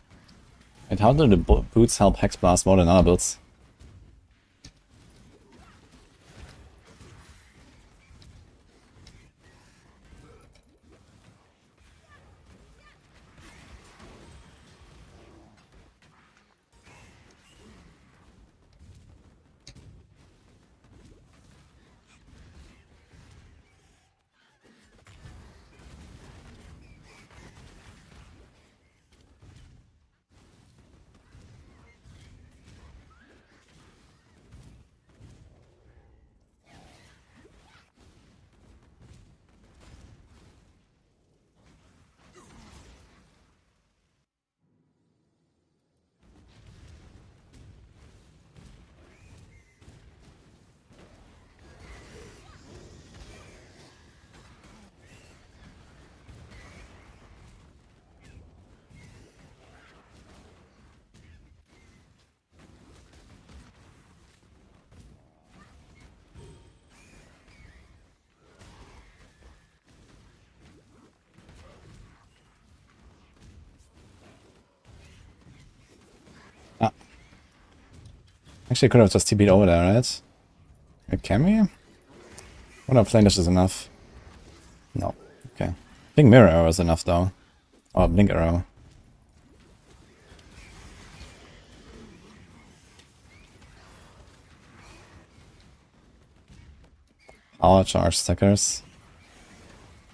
Speaker 1: And how do the boots help Hexblast more than other builds? Ah. Actually, I could have just TP'd over there, right? Can we? What if Flame Dash is enough? No. Okay. I think Mirror Arrow is enough though. Or Blink Arrow. Power Charge stickers.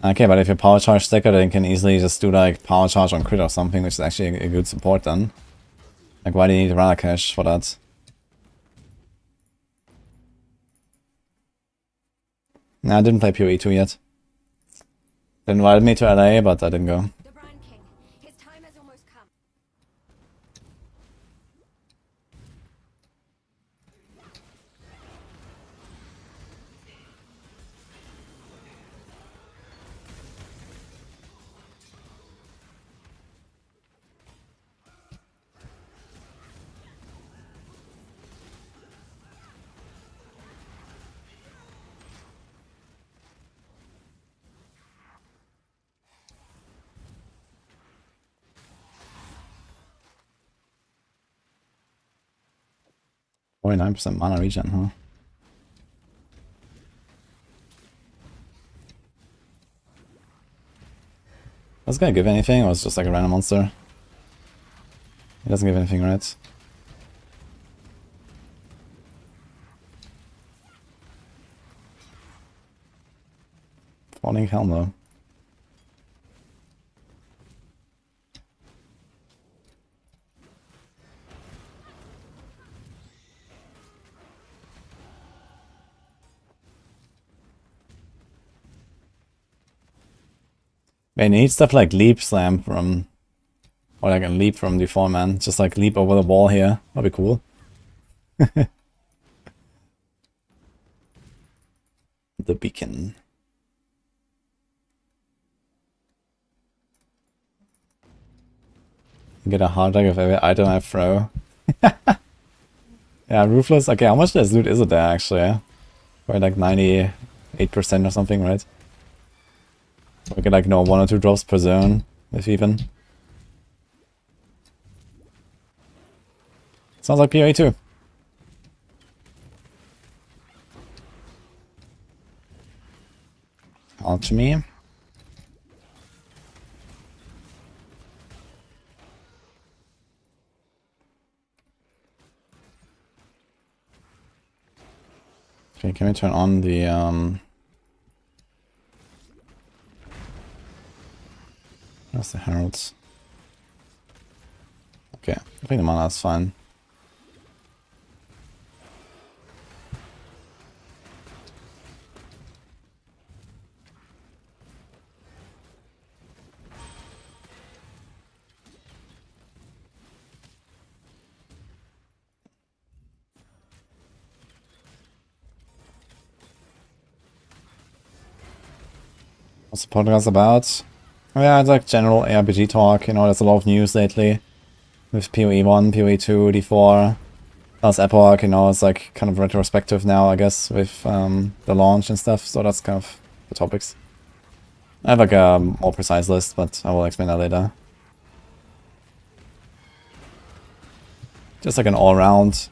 Speaker 1: Okay, but if you Power Charge sticker, then you can easily just do like Power Charge on crit or something, which is actually a good support then. Like, why do you need Rana Cash for that? Nah, I didn't play PoE 2 yet. They invited me to LA, but I didn't go.
Speaker 6: The Brand King. His time has almost come.
Speaker 1: 49% mana regen, huh? Was it gonna give anything, or was it just like a random monster? It doesn't give anything, right? Falling Helm though. They need stuff like leap slam from, or like a leap from before, man. Just like leap over the wall here. That'd be cool. The beacon. Get a heart attack of every item I throw. Yeah, Ruthless. Okay, how much does loot is it there actually? Probably like 98% or something, right? So we get like, no, 1 or 2 drops per zone, if even. Sounds like PoE too. Alchemy. Okay, can we turn on the where's the heralds? Okay, I think the mana is fine. What's the podcast about? Oh, yeah, it's like general ARPG talk, you know, there's a lot of news lately. With PoE 1, PoE 2, D4. Last Epoch, you know, it's like kind of retrospective now, I guess, with the launch and stuff, so that's kind of the topics. I have like a more precise list, but I will explain that later. Just like an all-around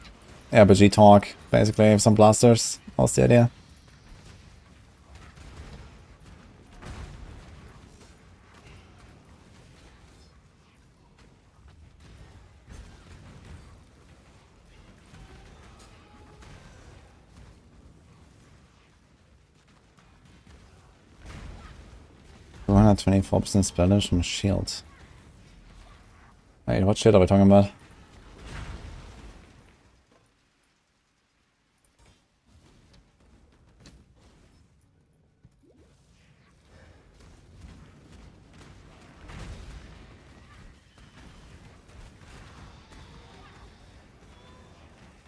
Speaker 1: RPG talk, basically, with some blasters. That's the idea. One 24% spell damage from a shield. Wait, what shit are we talking about?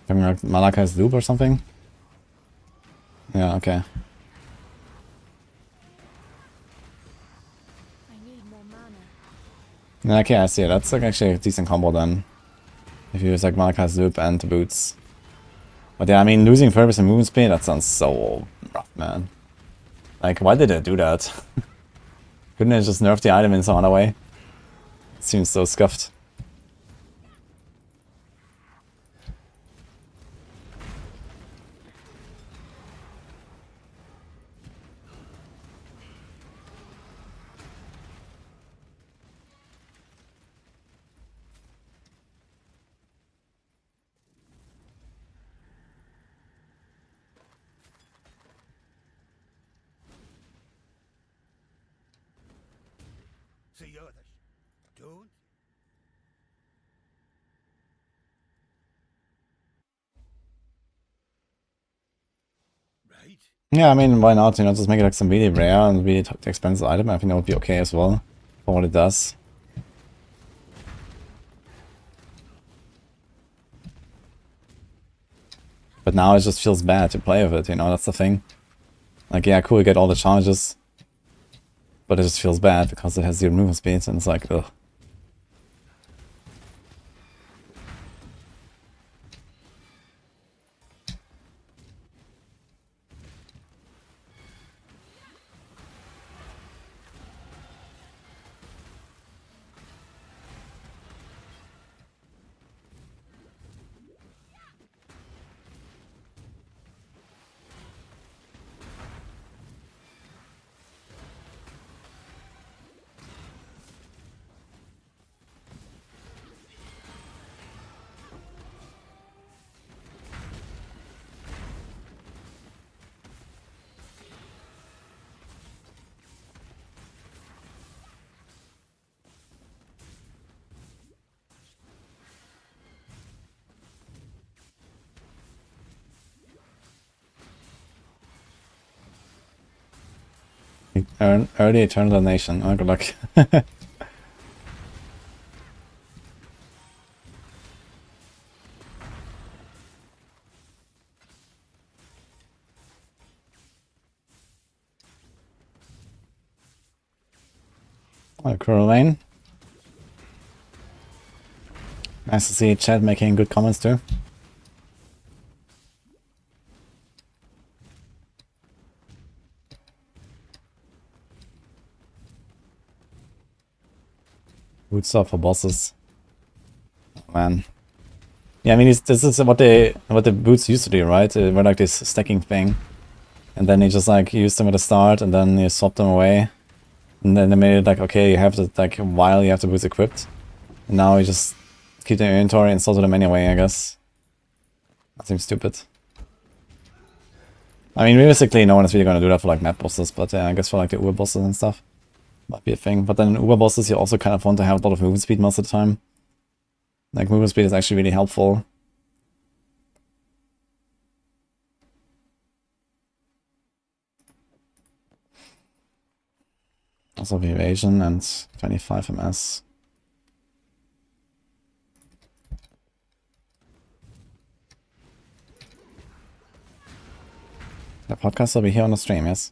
Speaker 1: Talking like Malakai's loop or something? Yeah, okay.
Speaker 4: I need more mana.
Speaker 1: Okay, I see. That's like actually a decent combo then. If you use like Malakai's loop and the boots. But yeah, I mean, losing 30% movement speed, that sounds so rough, man. Like, why did they do that? Couldn't they just nerf the item in some other way? It seems so scuffed.
Speaker 5: See others. Don't. Right?
Speaker 1: Yeah, I mean, why not? You know, just make it like some really rare and really expensive item. I think that would be okay as well, for what it does. But now it just feels bad to play with it, you know, that's the thing. Like, yeah, cool, you get all the charges. But it just feels bad because it has zero movement speed, and it's like, ugh. Early eternal donation. Oh, good luck. Oh, Caroline. Nice to see chat making good comments too. Good stuff for bosses. Oh, man. Yeah, I mean, this is what the boots used to do, right? They were like this stacking thing. And then you just like use them at the start and then you swap them away. And then they made it like, okay, you have to, like, while you have the boots equipped. And now you just keep them in your inventory and sort them anyway, I guess. That seems stupid. I mean, realistically, no one is really going to do that for like map bosses, but I guess for like the Uber bosses and stuff, might be a thing. But then Uber bosses, you also kind of want to have a lot of movement speed most of the time. Like, movement speed is actually really helpful. Also evasion and 25 ms. The podcast will be here on the stream, yes?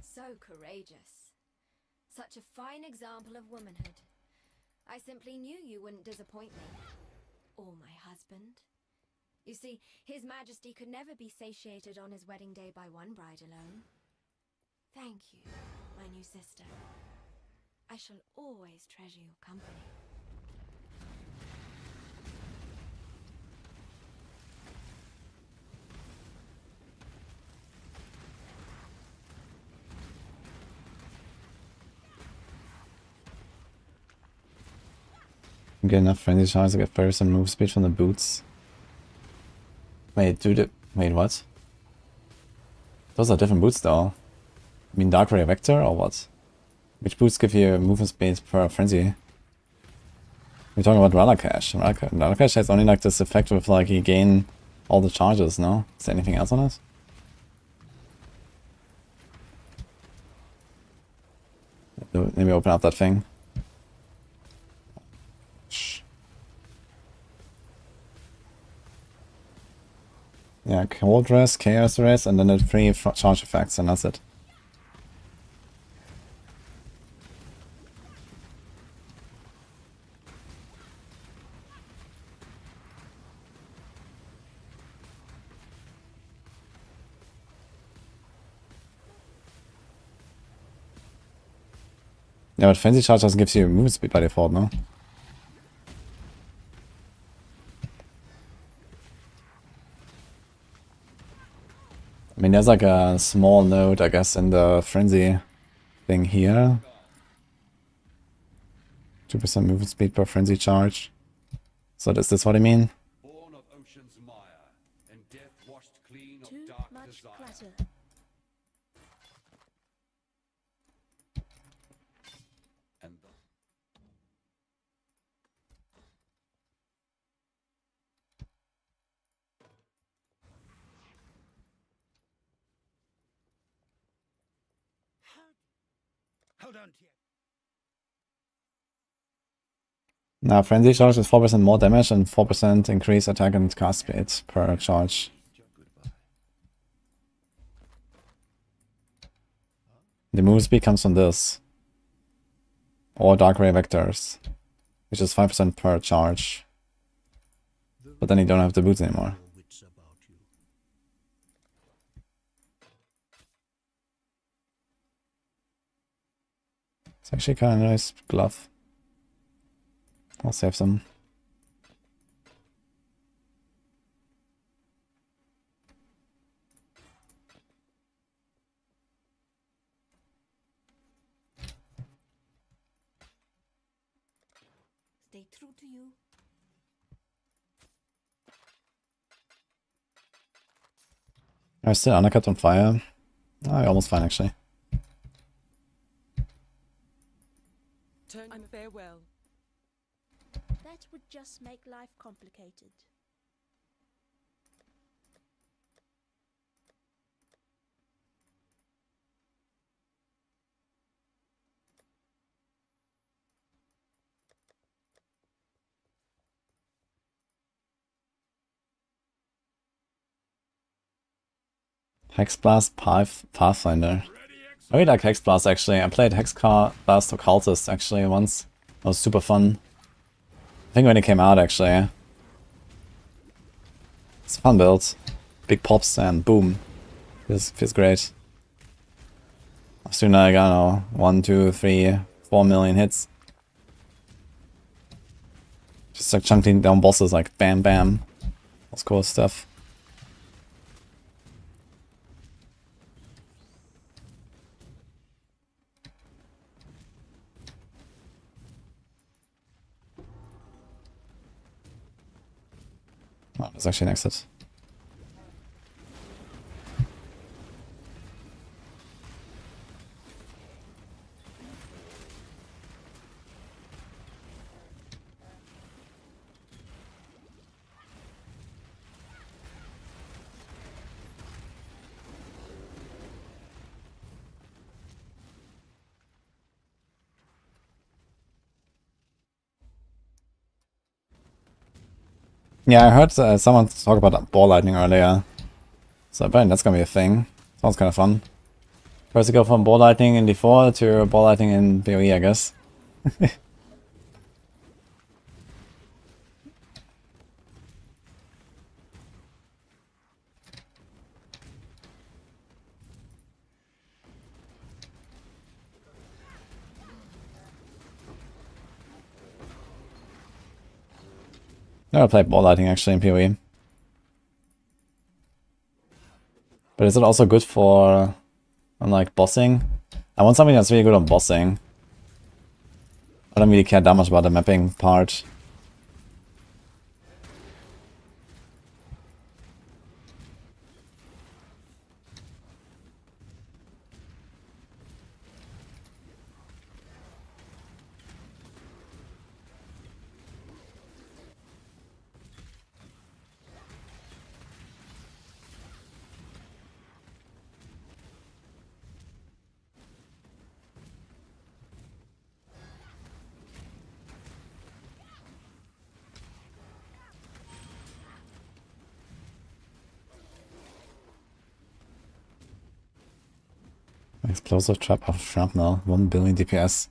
Speaker 6: So courageous. Such a fine example of womanhood. I simply knew you wouldn't disappoint me. Or my husband. You see, His Majesty could never be satiated on his wedding day by one bride alone. Thank you, my new sister. I shall always treasure your company.
Speaker 1: Get enough frenzy charge to get first and move speed from the boots. Wait, wait, what? Those are different boots though. I mean Dark Ray Vector or what? Which boots give you movement speed per frenzy? We're talking about Ralakash. Ralakash has only like this effect with like you gain all the charges, no? Is there anything else on it? Maybe open up that thing. Shh. Yeah, Cold Rest, Chaos Rest, and then the 3 charge effects, and that's it. Yeah, but Frenzy Charge just gives you movement speed by default, no? I mean, there's like a small node, I guess, in the Frenzy thing here. 2% movement speed per Frenzy Charge. So is this what I mean?
Speaker 3: Born of ocean's mire, and death washed clean of
Speaker 7: Too
Speaker 3: dark
Speaker 7: much
Speaker 3: desire.
Speaker 7: clutter.
Speaker 3: And
Speaker 5: Hold on to you.
Speaker 1: Now, Frenzy Charge is 4% more damage and 4% increase attack and cast speed per charge. The move speed comes from this. Or Dark Ray Vectors, which is 5% per charge. But then you don't have the boots anymore. It's actually kind of nice glove. I'll save them.
Speaker 7: Stay true to you.
Speaker 1: I'm still undercut on fire. Oh, almost fine actually.
Speaker 8: Turn and farewell.
Speaker 7: That would just make life complicated.
Speaker 1: Hexblast Pathfinder. I really like Hexblast actually. I played Hexblast Occultist actually once. It was super fun. I think when it came out actually. It's a fun build. Big pops and boom. Feels great. I was doing like, I don't know, 1, 2, 3, 4 million hits. Just like chunking down bosses like bam bam. That's cool stuff. Oh, there's actually an exit. Yeah, I heard someone talk about ball lightning earlier. So apparently that's gonna be a thing. Sounds kind of fun. First to go from ball lightning in D4 to ball lightning in PoE, I guess. Never played ball lightning actually in PoE. But is it also good for like bossing? I want something that's really good on bossing. I don't really care that much about the mapping part. Explosive trap of shrapnel, 1 billion DPS.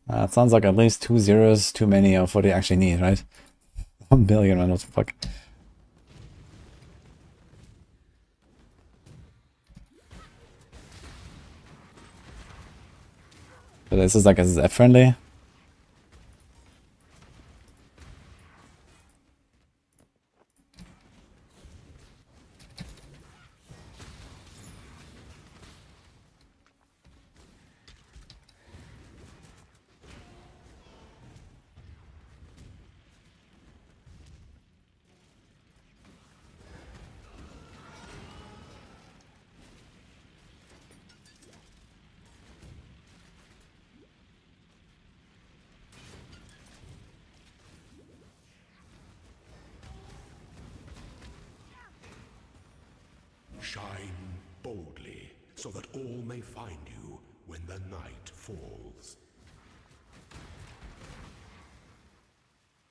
Speaker 1: It sounds like at least 2 zeros too many of what they actually need, right? 1 billion, man, what the fuck? But this is like SSF friendly?
Speaker 3: Shine boldly, so that all may find you when the night falls.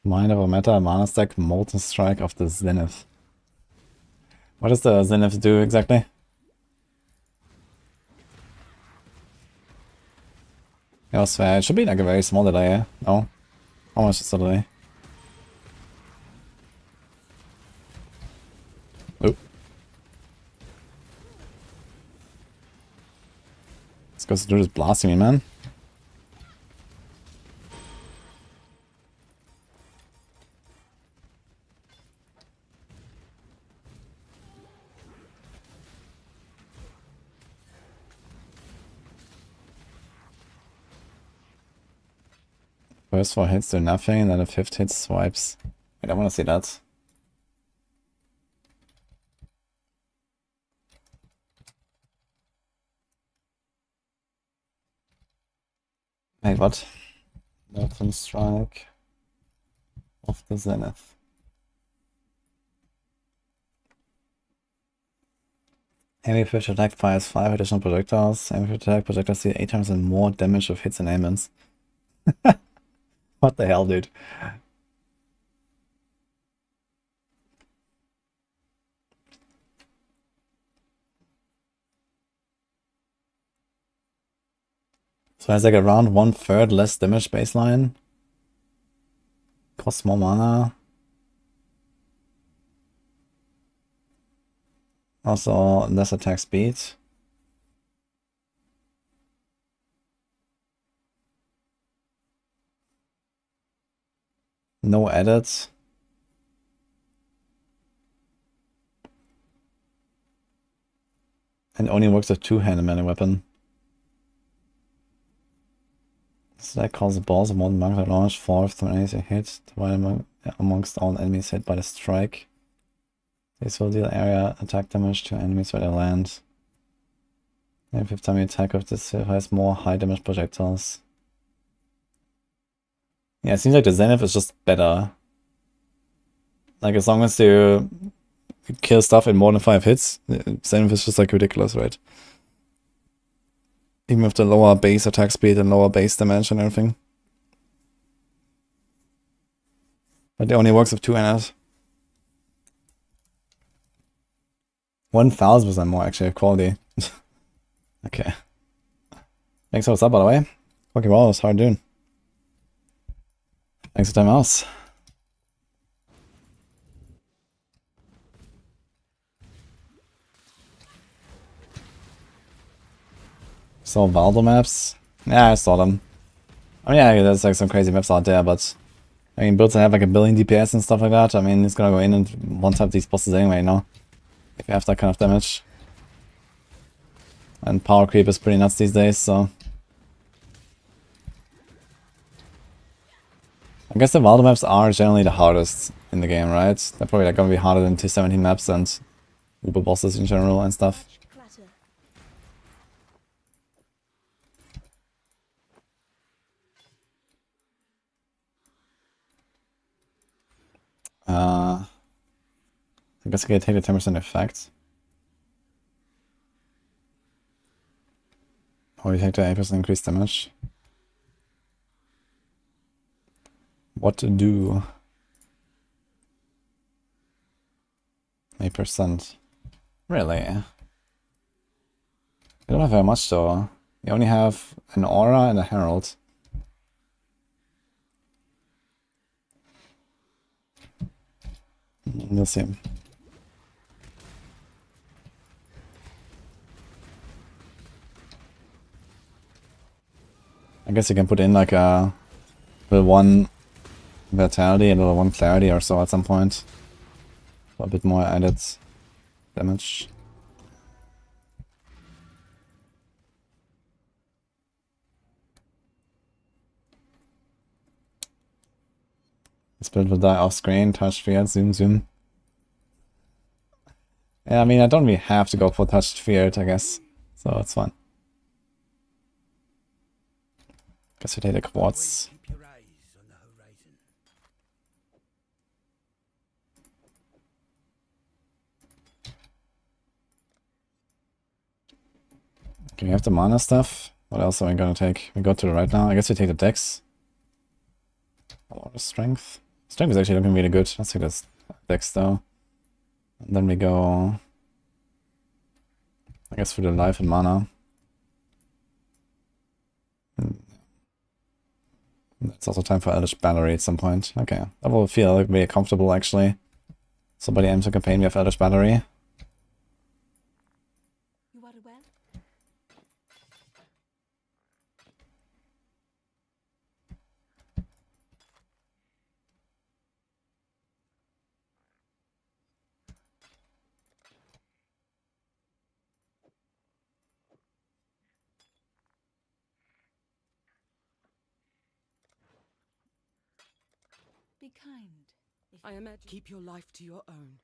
Speaker 1: Mind over matter, mana stack, molten strike of the Zenith. What does the Zenith do exactly? It should be like a very small delay, eh? No? How much is the delay? Oop. This goes to do this blasting me, man. First 4 hits do nothing, and then the 5th hit swipes. Wait, I wanna see that. Wait, what? Molten strike of the Zenith. Heavy fish attack fires 5 additional projectiles. Heavy fish attack projectiles deal 8 times and more damage with hits and aimants. What the hell, dude? So it has like around 1/3 less damage baseline. Costs more mana. Also less attack speed. No edits. And only works with two-handed melee weapon. So that causes balls of molten magma to launch forth when enemies are hit, divided amongst all enemies hit by the strike. This will deal area attack damage to enemies where they land. And every time you attack with this, it has more high damage projectiles. Yeah, it seems like the Zenith is just better. Like, as long as you kill stuff in more than 5 hits, Zenith is just like ridiculous, right? Even with the lower base attack speed and lower base damage and everything. But it only works with 2 NS. 1000% more actually quality. Okay. Thanks for what's up, by the way. Okay, well, it's hard doing. Thanks for time else. So Valdo maps? Yeah, I saw them. I mean, yeah, there's like some crazy maps out there, but I mean, builds that have like a billion DPS and stuff like that. I mean, it's gonna go in and one-tap these bosses anyway, you know? If you have that kind of damage. And power creep is pretty nuts these days, so... I guess the Valdo maps are generally the hardest in the game, right? They're probably like gonna be harder than 217 maps and Uber bosses in general and stuff.
Speaker 7: Clatter.
Speaker 1: I guess I can take the 10% effect. Or you take the 8% increased damage. What to do? 8%. Really? You don't have very much though. You only have an aura and a herald. You'll see. I guess you can put in like a level 1 vitality and level 1 clarity or so at some point. For a bit more added damage. This build will die off screen, touch field, zoom. Yeah, I mean, I don't really have to go for touched field, I guess. So it's fine. Guess we take the quartz.
Speaker 5: Keep your eyes on the horizon.
Speaker 1: Okay, we have the mana stuff. What else are we gonna take? We go to the right now. I guess we take the dex. Or the strength. Strength is actually looking really good. Let's take this dex though. And then we go, I guess, for the life and mana. It's also time for Eldritch Battery at some point. Okay, that will feel like very comfortable actually. So by the end of the campaign we have Eldritch Battery.
Speaker 7: You are well? Be kind.
Speaker 8: I imagine. Keep your life to your own.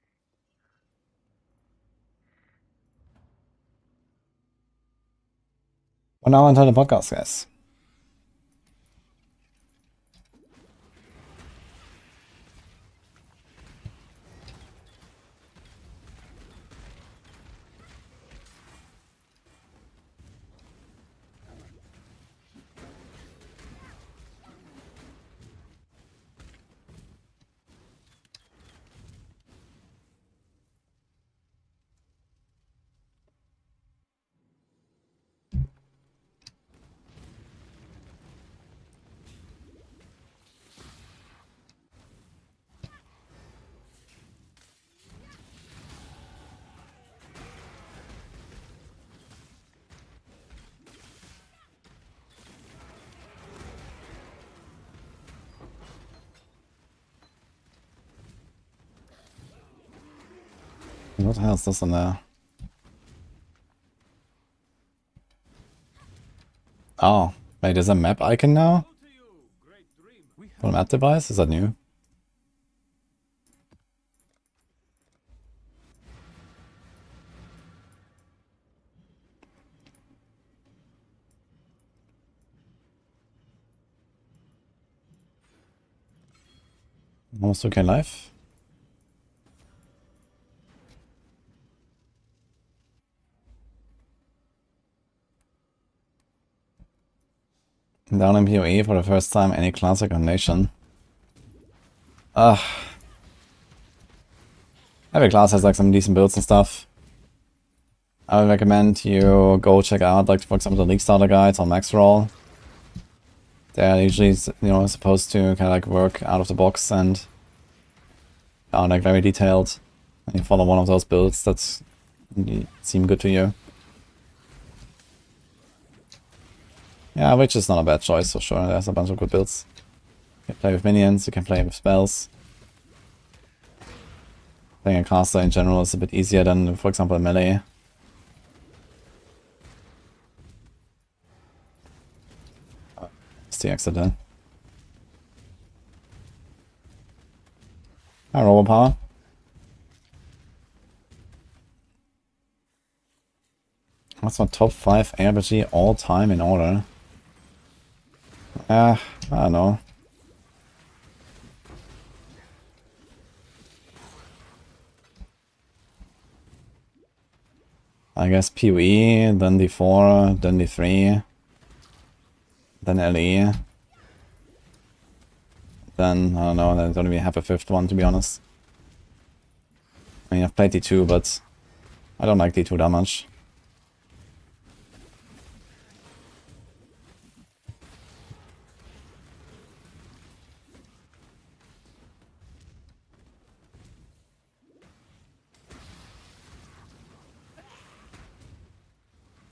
Speaker 1: Well, now onto the podcast, guys. What the hell is this in there? Oh, wait, there's a map icon now? For map device? Is that new? Almost okay live. Down in PoE for the first time, any classic on Nation. Every class has like some decent builds and stuff. I would recommend you go check out, like, for example, the League Starter guides on Max Roll. They're usually, you know, supposed to kind of like work out of the box and are like very detailed. And you follow one of those builds that seem good to you. Yeah, which is not a bad choice for sure. There's a bunch of good builds. You can play with minions, you can play with spells. Playing a caster in general is a bit easier than, for example, a melee. It's the exit there. Hi, Robo Power. What's my top 5 ARPG all time in order? I don't know. I guess PoE, then D4, then D3, then LE. Then, I don't know, I don't even have a 5th one, to be honest. I mean, I've played D2, but I don't like D2 that much.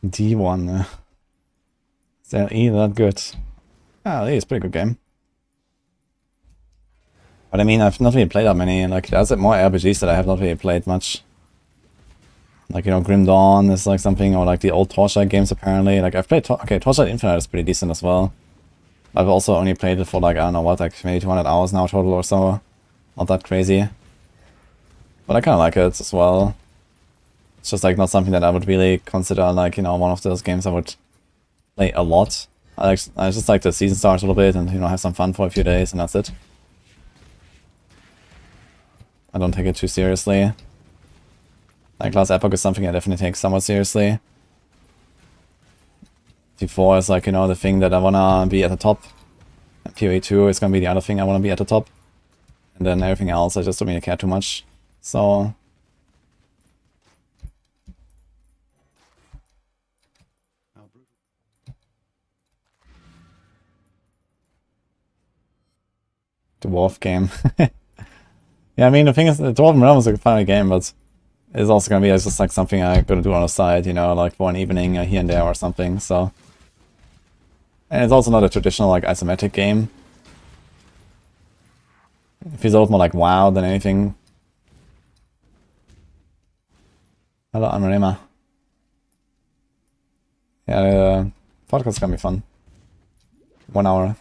Speaker 1: D1. Is LE that good? Ah, LE is a pretty good game. But I mean, I've not really played that many. Like, there's more RPGs that I have not really played much. Like, you know, Grim Dawn is like something, or like the old Torchlight games apparently. Like, I've played, okay, Torchlight Infinite is pretty decent as well. I've also only played it for like, I don't know what, like maybe 200 hours now total or so. Not that crazy. But I kind of like it as well. It's just like not something that I would really consider like, you know, one of those games I would play a lot. I just like the season start a little bit and, you know, have some fun for a few days and that's it. I don't take it too seriously. Like Last Epoch is something I definitely take somewhat seriously. D4 is like, you know, the thing that I wanna be at the top. And PoE 2 is gonna be the other thing I wanna be at the top. And then everything else I just don't really care too much. So... Dwarf game. Yeah, I mean, the thing is, the Dwarven Realm is a fun game, but it's also gonna be just like something I'm gonna do on the side, you know, like for an evening here and there or something, so... And it's also not a traditional, like, isometric game. It feels a lot more like WoW than anything. Hello, I'm Rema. Yeah, the podcast's gonna be fun. 1 hour.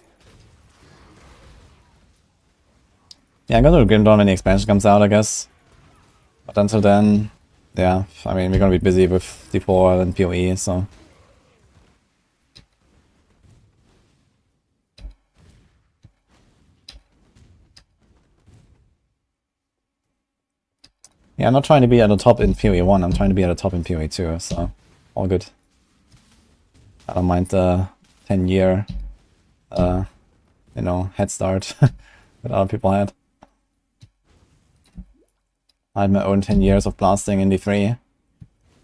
Speaker 1: Yeah, I'm gonna do Grim Dawn when the expansion comes out, I guess. But until then, yeah, I mean, we're gonna be busy with D4 and PoE, so... Yeah, I'm not trying to be at the top in PoE 1, I'm trying to be at the top in PoE 2, so... all good. I don't mind the 10-year, you know, head start that other people had. I had my own 10 years of blasting in D3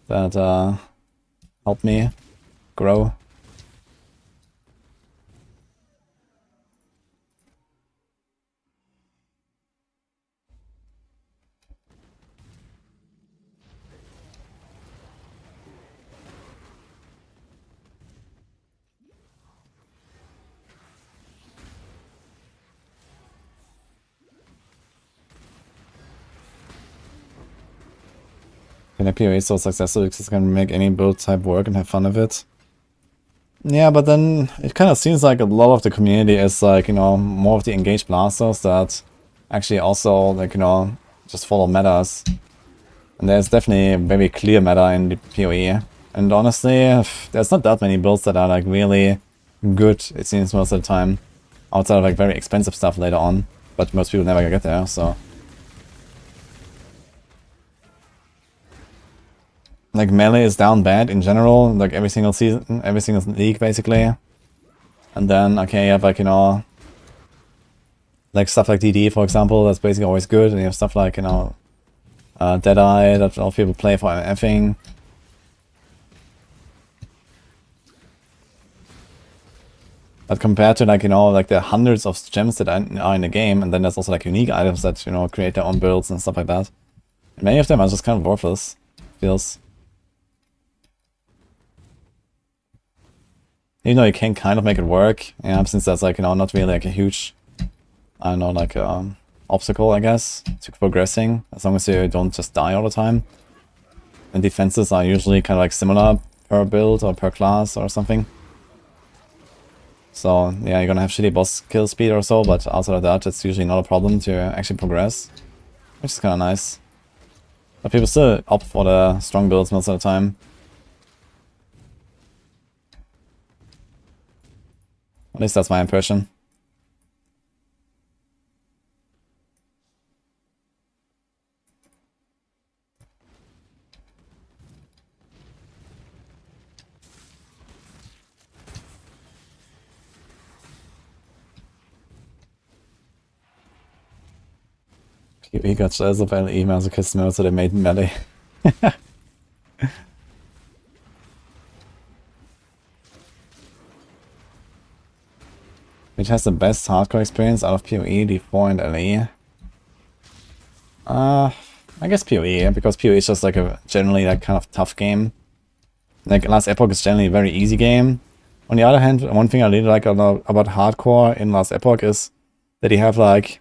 Speaker 1: that helped me grow. When the PoE is so successful because it's gonna make any build type work and have fun with it. Yeah, but then it kind of seems like a lot of the community is like, you know, more of the engaged blasters that actually also, like, you know, just follow metas. And there's definitely a very clear meta in the PoE. And honestly, there's not that many builds that are like really good, it seems, most of the time. Outside of like very expensive stuff later on. But most people never get there, so. Like melee is down bad in general, like every single season, every single league basically. And then, okay, you have like, you know, like stuff like DD for example, that's basically always good. And you have stuff like, you know, Deadeye that a lot of people play for MFing. But compared to like, you know, like the hundreds of gems that are in the game, and then there's also like unique items that, you know, create their own builds and stuff like that. And many of them are just kind of worthless, feels. Even though you can kind of make it work, yeah, since that's like, you know, not really like a huge, I don't know, like obstacle, I guess, to progressing, as long as you don't just die all the time. And defenses are usually kind of like similar per build or per class or something. So yeah, you're gonna have shitty boss kill speed or so, but outside of that, it's usually not a problem to actually progress, which is kind of nice. But people still opt for the strong builds most of the time. At least that's my impression. He got shares of emails of customers, so they made melee. Which has the best hardcore experience out of PoE, D4 and LE? I guess PoE, because PoE is just like a generally like kind of tough game. Like Last Epoch is generally a very easy game. On the other hand, one thing I really like about hardcore in Last Epoch is that you have like,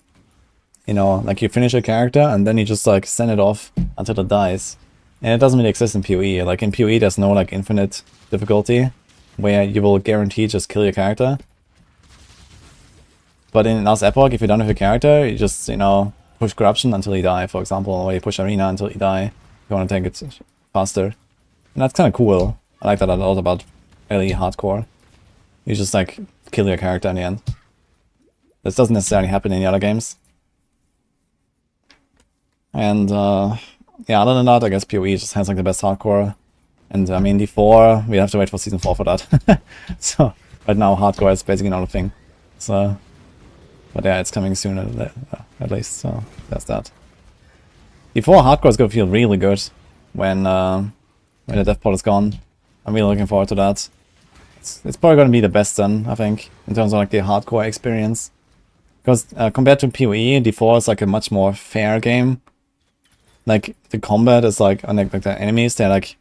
Speaker 1: you know, like you finish a character and then you just like send it off until it dies. And it doesn't really exist in PoE. Like in PoE there's no like infinite difficulty where you will guarantee just kill your character. But in Last Epoch, if you're done with your character, you just, you know, push Corruption until you die, for example, or you push Arena until you die. If you want to take it faster. And that's kind of cool. I like that a lot about LE hardcore. You just like kill your character in the end. This doesn't necessarily happen in the other games. And yeah, other than that, I guess PoE just has like the best hardcore. And I mean, D4, we have to wait for Season 4 for that. So, right now hardcore is basically not a thing. So, but yeah, it's coming soon at least, so that's that. D4 hardcore is gonna feel really good when the death pot is gone. I'm really looking forward to that. It's probably gonna be the best then, I think, in terms of like the hardcore experience. Because compared to PoE, D4 is like a much more fair game. Like the combat is like the enemies, they're like,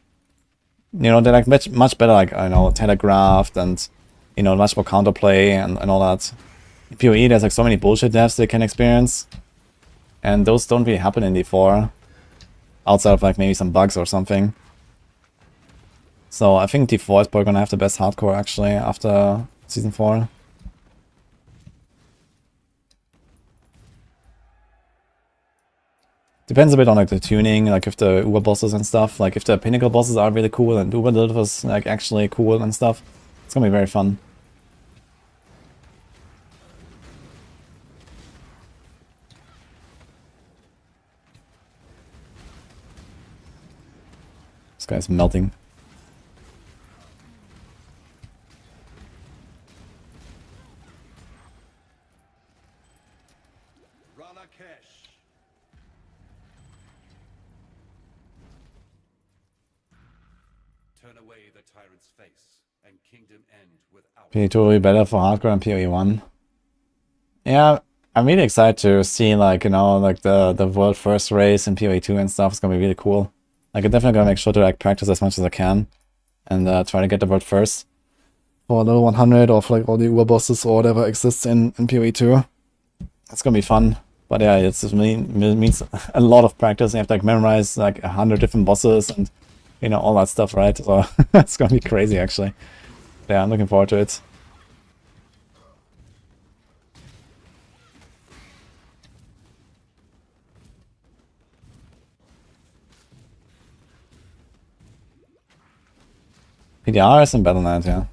Speaker 1: you know, they're like much better, like, I know, telegraphed and, you know, much more counterplay and all that. In PoE there's like so many bullshit deaths they can experience. And those don't really happen in D4. Outside of like maybe some bugs or something. So I think D4 is probably gonna have the best hardcore actually after Season 4. Depends a bit on like the tuning, like if the Uber bosses and stuff, like if the Pinnacle bosses are really cool and Uber delivers like actually cool and stuff, it's gonna be very fun. This guy's melting.
Speaker 3: Turn away the tyrant's face, and kingdom end without.
Speaker 1: PoE will be better for hardcore and PoE 1. Yeah, I'm really excited to see like, you know, like the world first race in PoE 2 and stuff. It's gonna be really cool. Like I'm definitely gonna make sure to like practice as much as I can and try to get the world first for level 100 or for like all the Uber bosses or whatever exists in PoE 2. It's gonna be fun. But yeah, it means a lot of practice. You have to like memorize like 100 different bosses and you know all that stuff, right? So it's gonna be crazy actually. Yeah, I'm looking forward to it. PDR is in Battle.net, yeah.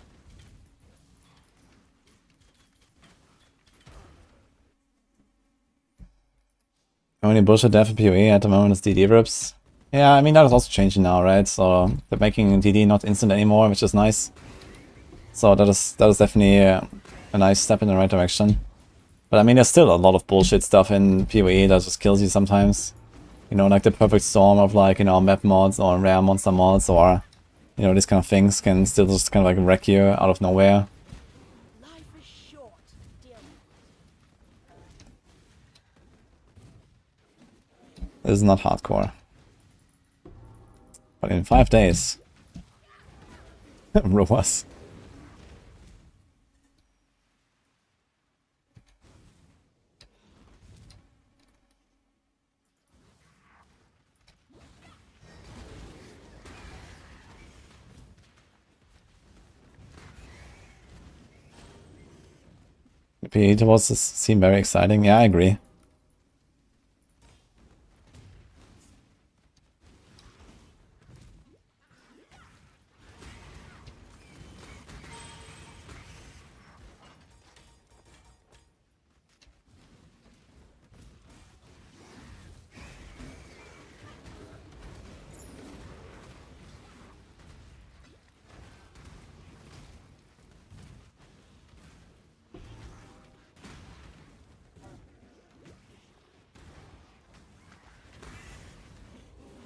Speaker 1: Only bullshit dev in PoE at the moment is DD rips. Yeah, I mean that is also changing now, right? So they're making DD not instant anymore, which is nice. So that is definitely a nice step in the right direction. But I mean, there's still a lot of bullshit stuff in PoE that just kills you sometimes. You know, like the perfect storm of like, you know, map mods or rare monster mods or, you know, these kind of things can still just kind of like wreck you out of nowhere.
Speaker 2: Life is short, dear.
Speaker 1: This is not hardcore. But in 5 days. Robots. The PE towards seem very exciting. Yeah, I agree.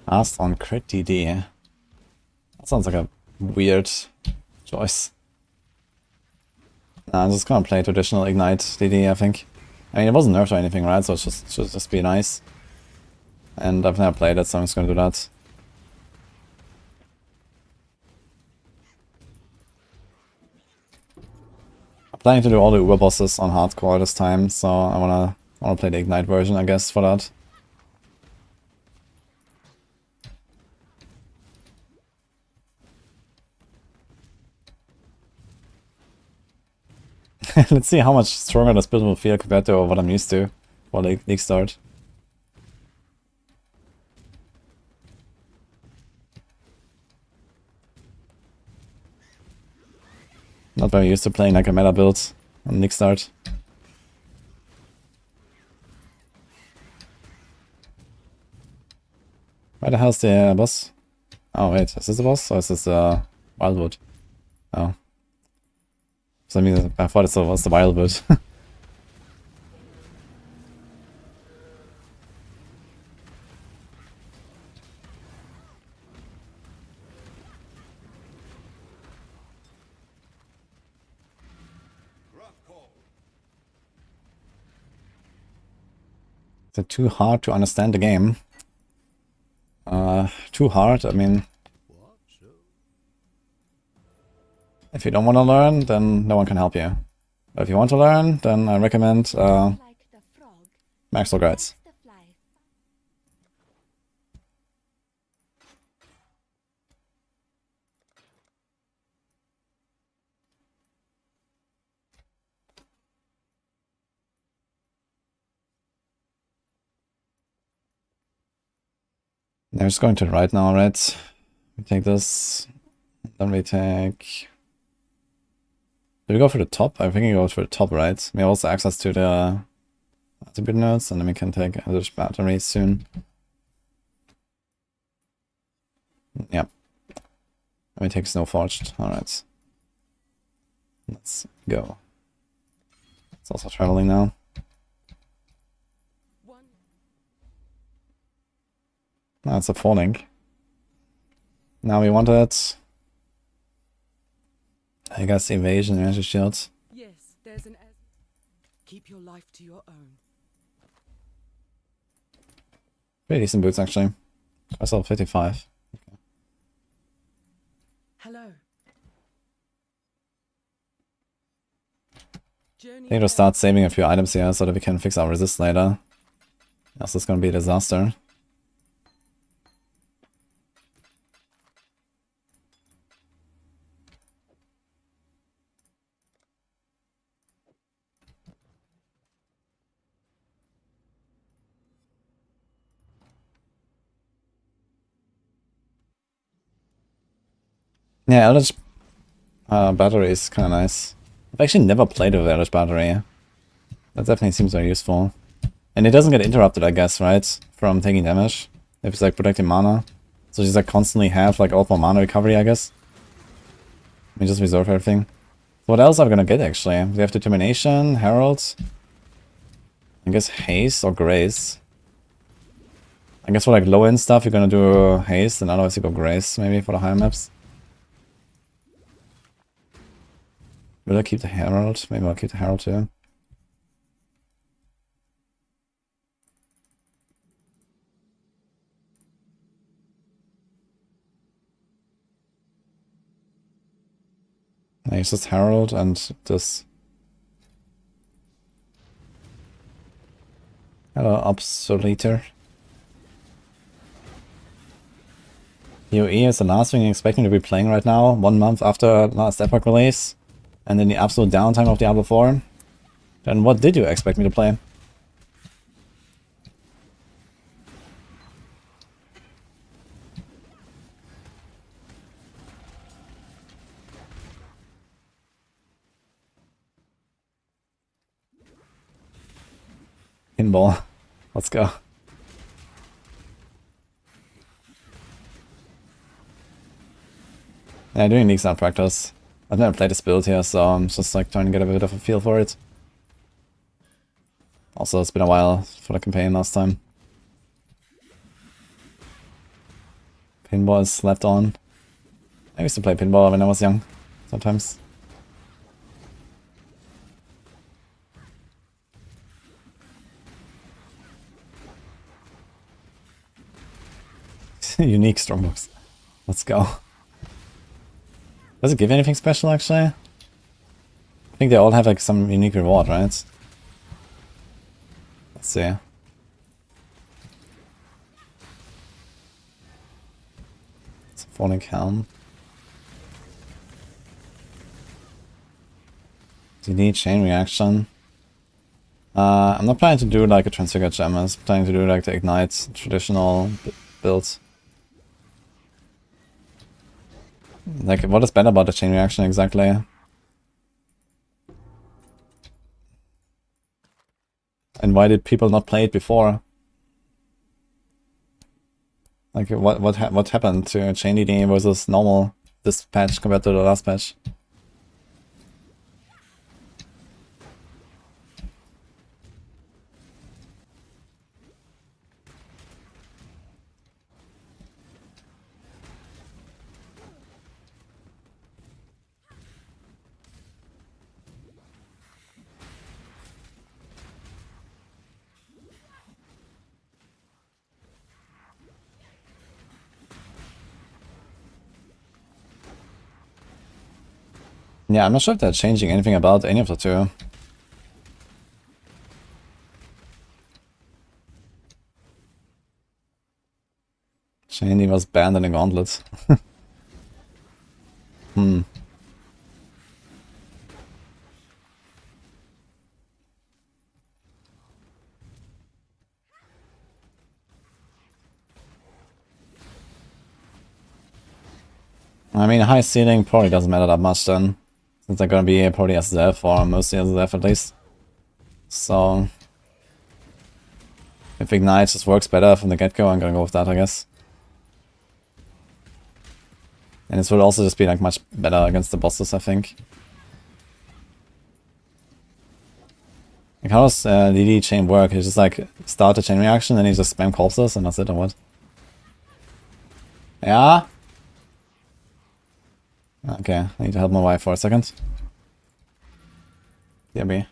Speaker 1: Asked on crit DD. That sounds like a weird choice. Nah, I'm just gonna play traditional Ignite DD, I think. I mean, it wasn't nerfed or anything, right? So it should just be nice. And I've never played it, so I'm just gonna do that. I'm planning to do all the Uber bosses on hardcore this time, so I wanna play the Ignite version, I guess, for that. Let's see how much stronger this build will feel compared to what I'm used to for League start. Not very used to playing like a meta build on League start. Where the hell's the boss? Oh wait, is this the boss or is this Wildwood? Oh. So I mean, I thought it was the Wildwood. Is it too hard to understand the game? Too hard, I mean... If you don't want to learn, then no one can help you. But if you want to learn, then I recommend Maxwell Guides. They're just going to the right now, right? We take this, then we take... Do we go for the top? I think we go for the top, right? We have also access to the attribute nodes, and then we can take other batteries soon. Yep. And we take Snowforged, alright. Let's go. It's also traveling now. Now it's a falling. Now we want it. I guess evasion, magic shields.
Speaker 8: Yes, there's an. Keep your life to your own.
Speaker 1: Pretty decent boots actually. I saw 55. Okay.
Speaker 8: Hello.
Speaker 1: I need to start saving a few items here so that we can fix our resist later. This is gonna be a disaster. Yeah, Eldritch Battery is kinda nice. I've actually never played with Eldritch Battery. That definitely seems very useful. And it doesn't get interrupted, I guess, right? From taking damage. If it's like protecting mana. So just like constantly have like all mana recovery, I guess. Let me just reserve everything. What else are we gonna get actually? We have Determination, Herald. I guess Haste or Grace. I guess for like low end stuff you're gonna do Haste, and otherwise you go Grace maybe for the higher maps. Will I keep the Herald? Maybe I'll keep the Herald too. I use this Herald and this. Hello, Obsoleter. PoE is the last thing you're expecting to be playing right now, 1 month after last Epoch release, and in the absolute downtime of Diablo 4. Then what did you expect me to play? Pinball. Let's go. Yeah, doing League's not practice. I've never played this build here, so I'm just like trying to get a bit of a feel for it. Also, it's been a while for the campaign last time. Pinball is slept on. I used to play pinball when I was young, sometimes. Unique Strongbox. Let's go. Does it give anything special actually? I think they all have like some unique reward, right? Let's see. It's a falling helm. Do you need chain reaction? I'm not planning to do like a transfigured gem, I'm planning to do like the ignite traditional build. Like, what is bad about the chain reaction exactly? And why did people not play it before? Like, what happened to chain DD versus normal this patch compared to the last patch? Yeah, I'm not sure if they're changing anything about any of the two. Chainy was banned in the gauntlet. Hmm. I mean, high ceiling probably doesn't matter that much then. Since they're gonna be probably SZF or mostly SZF at least. So if Ignite just works better from the get-go, I'm gonna go with that, I guess. And this will also just be like much better against the bosses, I think. Like, how does DD chain work? You just like start a chain reaction and you just spam corpses and that's it, or what? Yeah? Okay, I need to help my wife for a second. Yeah, me.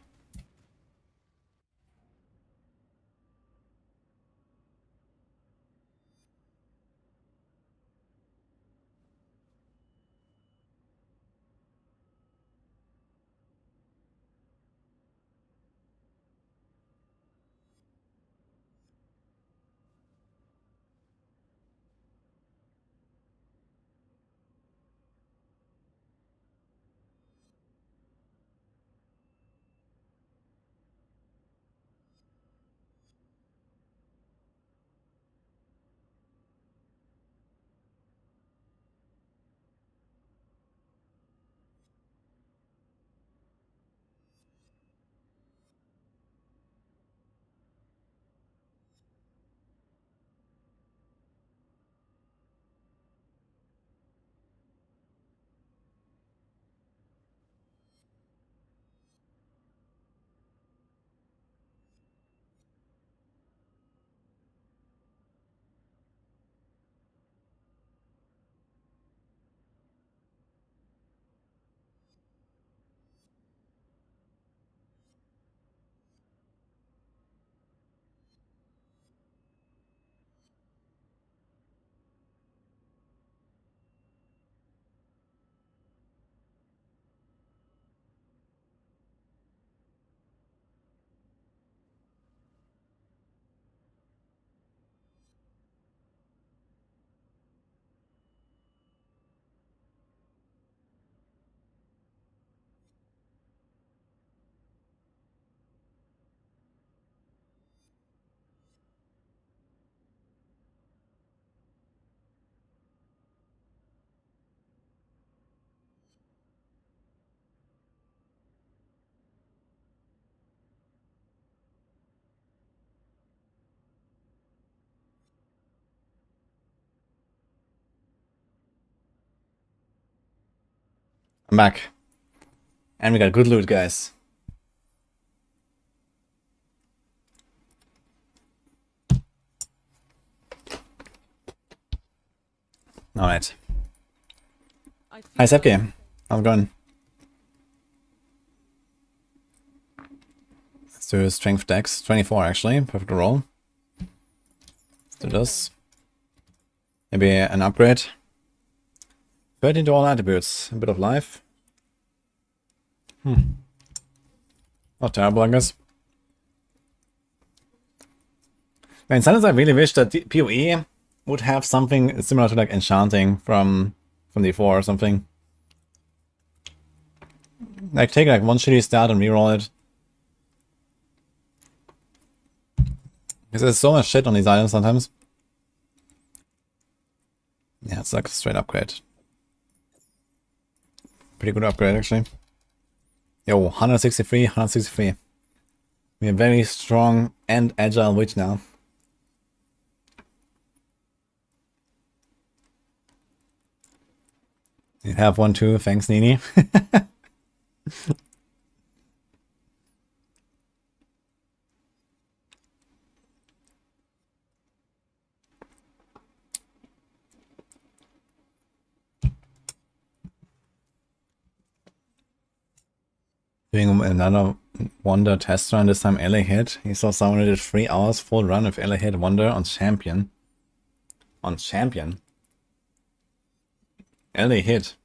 Speaker 1: I'm back. And we got good loot, guys. Alright.
Speaker 8: I feel
Speaker 1: Hi, Sepke. How's it going? Let's do strength dex. 24, actually. Perfect roll. Let's do this. Maybe an upgrade. 13 to all attributes. A bit of life. Not terrible, I guess. Man, sometimes I really wish that the PoE would have something similar to like enchanting from D4 or something. Like take like one shitty stat and reroll it. Because there's so much shit on these items sometimes. Yeah, it's like a straight upgrade. Pretty good upgrade actually. Yo, 163, 163. We're a very strong and agile witch now. You have one too, thanks Nini. Doing another Wonder test run, this time LA hit. He saw someone who did 3 hours full run with LA hit Wonder on Champion. On Champion? LA hit.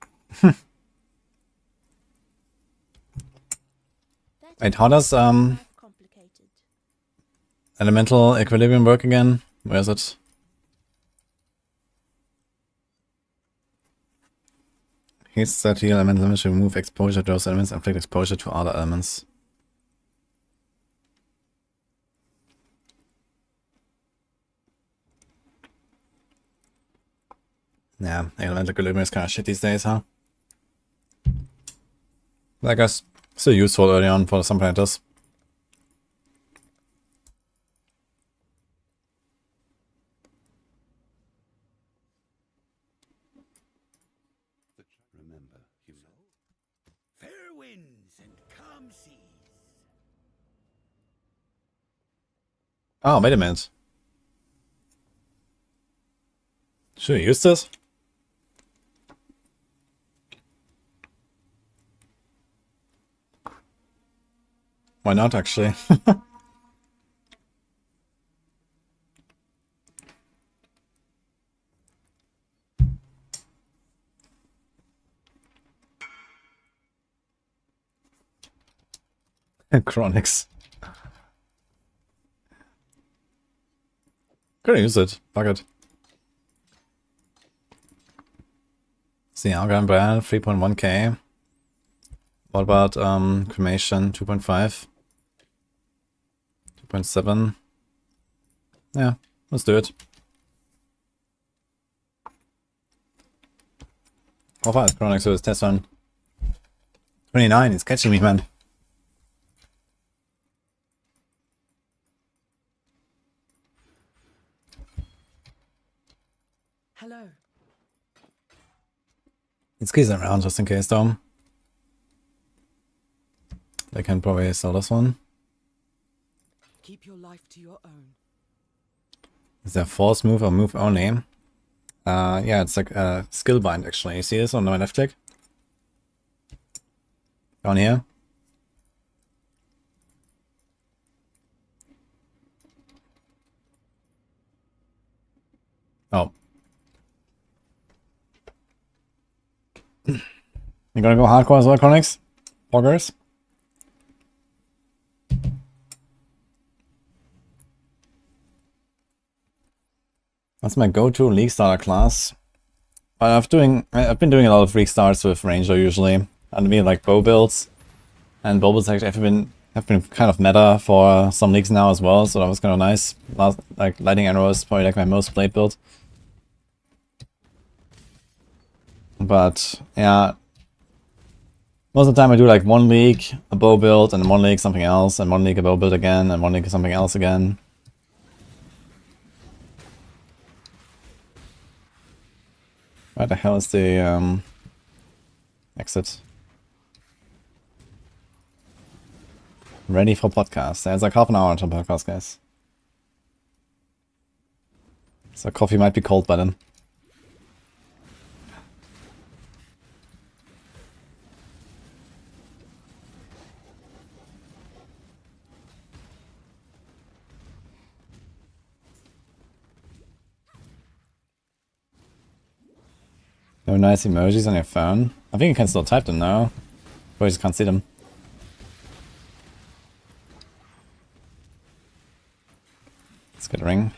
Speaker 1: Wait, how does elemental equilibrium work again? Where is it? Hits that heal elemental elements remove exposure to those elements and inflict exposure to other elements. Yeah, elemental equilibrium is kind of shit these days, huh? But I guess still useful early on for some planters.
Speaker 5: Remember, fair winds and calm seas.
Speaker 1: Oh, wait a minute. Should I use this? Why not, actually? Chronics. Could use it. Fuck it. See, Argon Brand, 3.1k. What about cremation, 2.5? 2.7. Yeah, let's do it. How far is Chronic Service test run? 29, it's catching me, man.
Speaker 8: Hello.
Speaker 1: Let's squeeze them around just in case, though. They can probably sell this one.
Speaker 8: Keep your life to your own.
Speaker 1: Is there force move or move only? Yeah, it's like a skill bind actually. You see this on my left click? Down here. Oh. You gonna go hardcore as well, Chronix? Poggers? That's my go-to League starter class. I've been doing a lot of League starts with Ranger usually. I mean like bow builds. And bow builds actually have been kind of meta for some leagues now as well, so that was kind of nice. Like Lightning Arrow is probably like my most played build. But yeah, most of the time I do like one league, a bow build, and one league something else, and one league a bow build again, and one league something else again. Where the hell is the exit? Ready for podcast. Yeah, it's like half an hour until podcast, guys. So coffee might be cold by then. No nice emojis on your phone. I think you can still type them now, but you just can't see them. Let's get a ring.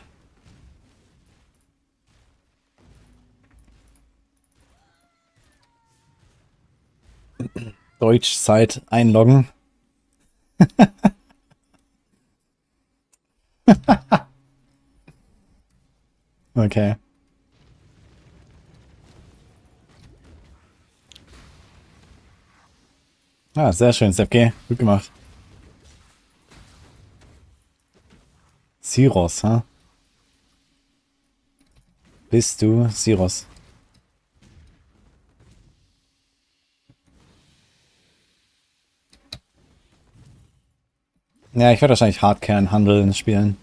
Speaker 1: Deutsch-Site einloggen. Okay. Ah, sehr schön, Sepke. Gut gemacht. Siros, ha? Bist du Siros? Ja, ich werde wahrscheinlich Hardkern-Handeln spielen.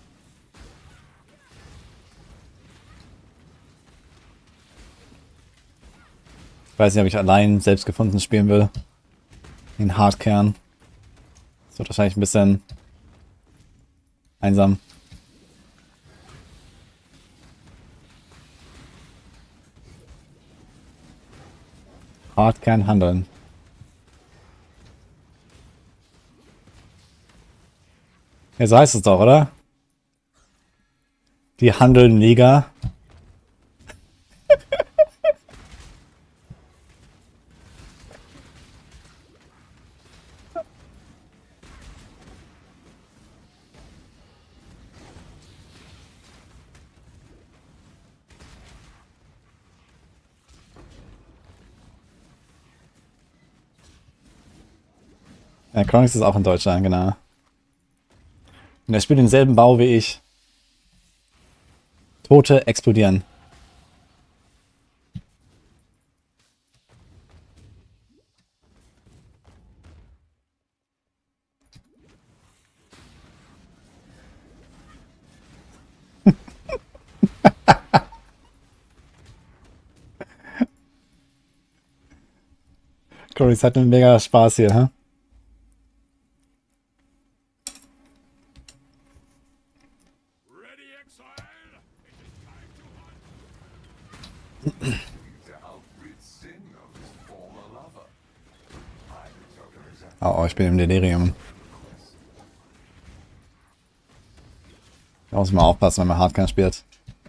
Speaker 1: Ich weiß nicht, ob ich allein selbst gefunden spielen will. In Hardkern. Das wird wahrscheinlich ein bisschen einsam. Hardkern handeln. Ja, so heißt es doch, oder? Die Handeln-Liga. Ja, Chronix ist auch in Deutschland, genau. Und er spielt denselben Bau wie ich. Tote explodieren. Chronix hat einen mega Spaß hier, ha?
Speaker 3: Ready, exile?
Speaker 1: Oh, ich bin im Delirium. Da muss man aufpassen, wenn man Hardcore spielt.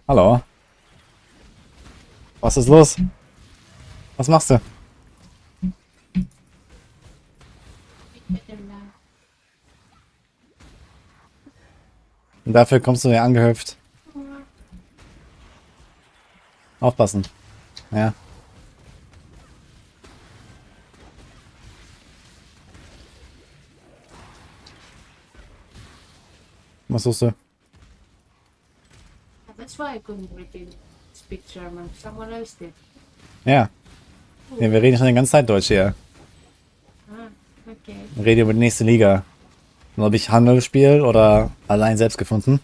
Speaker 1: Hallo? Was ist los? Was machst du? Und dafür kommst du hier angehüpft. Aufpassen. Ja. Was suchst du?
Speaker 9: That's why I couldn't really speak German. Someone else did.
Speaker 1: Ja. Ja, wir reden schon die ganze Zeit Deutsch hier.
Speaker 9: Ah, okay.
Speaker 1: Wir reden über die nächste Liga. Und ob ich Handel spiele oder allein selbst gefunden.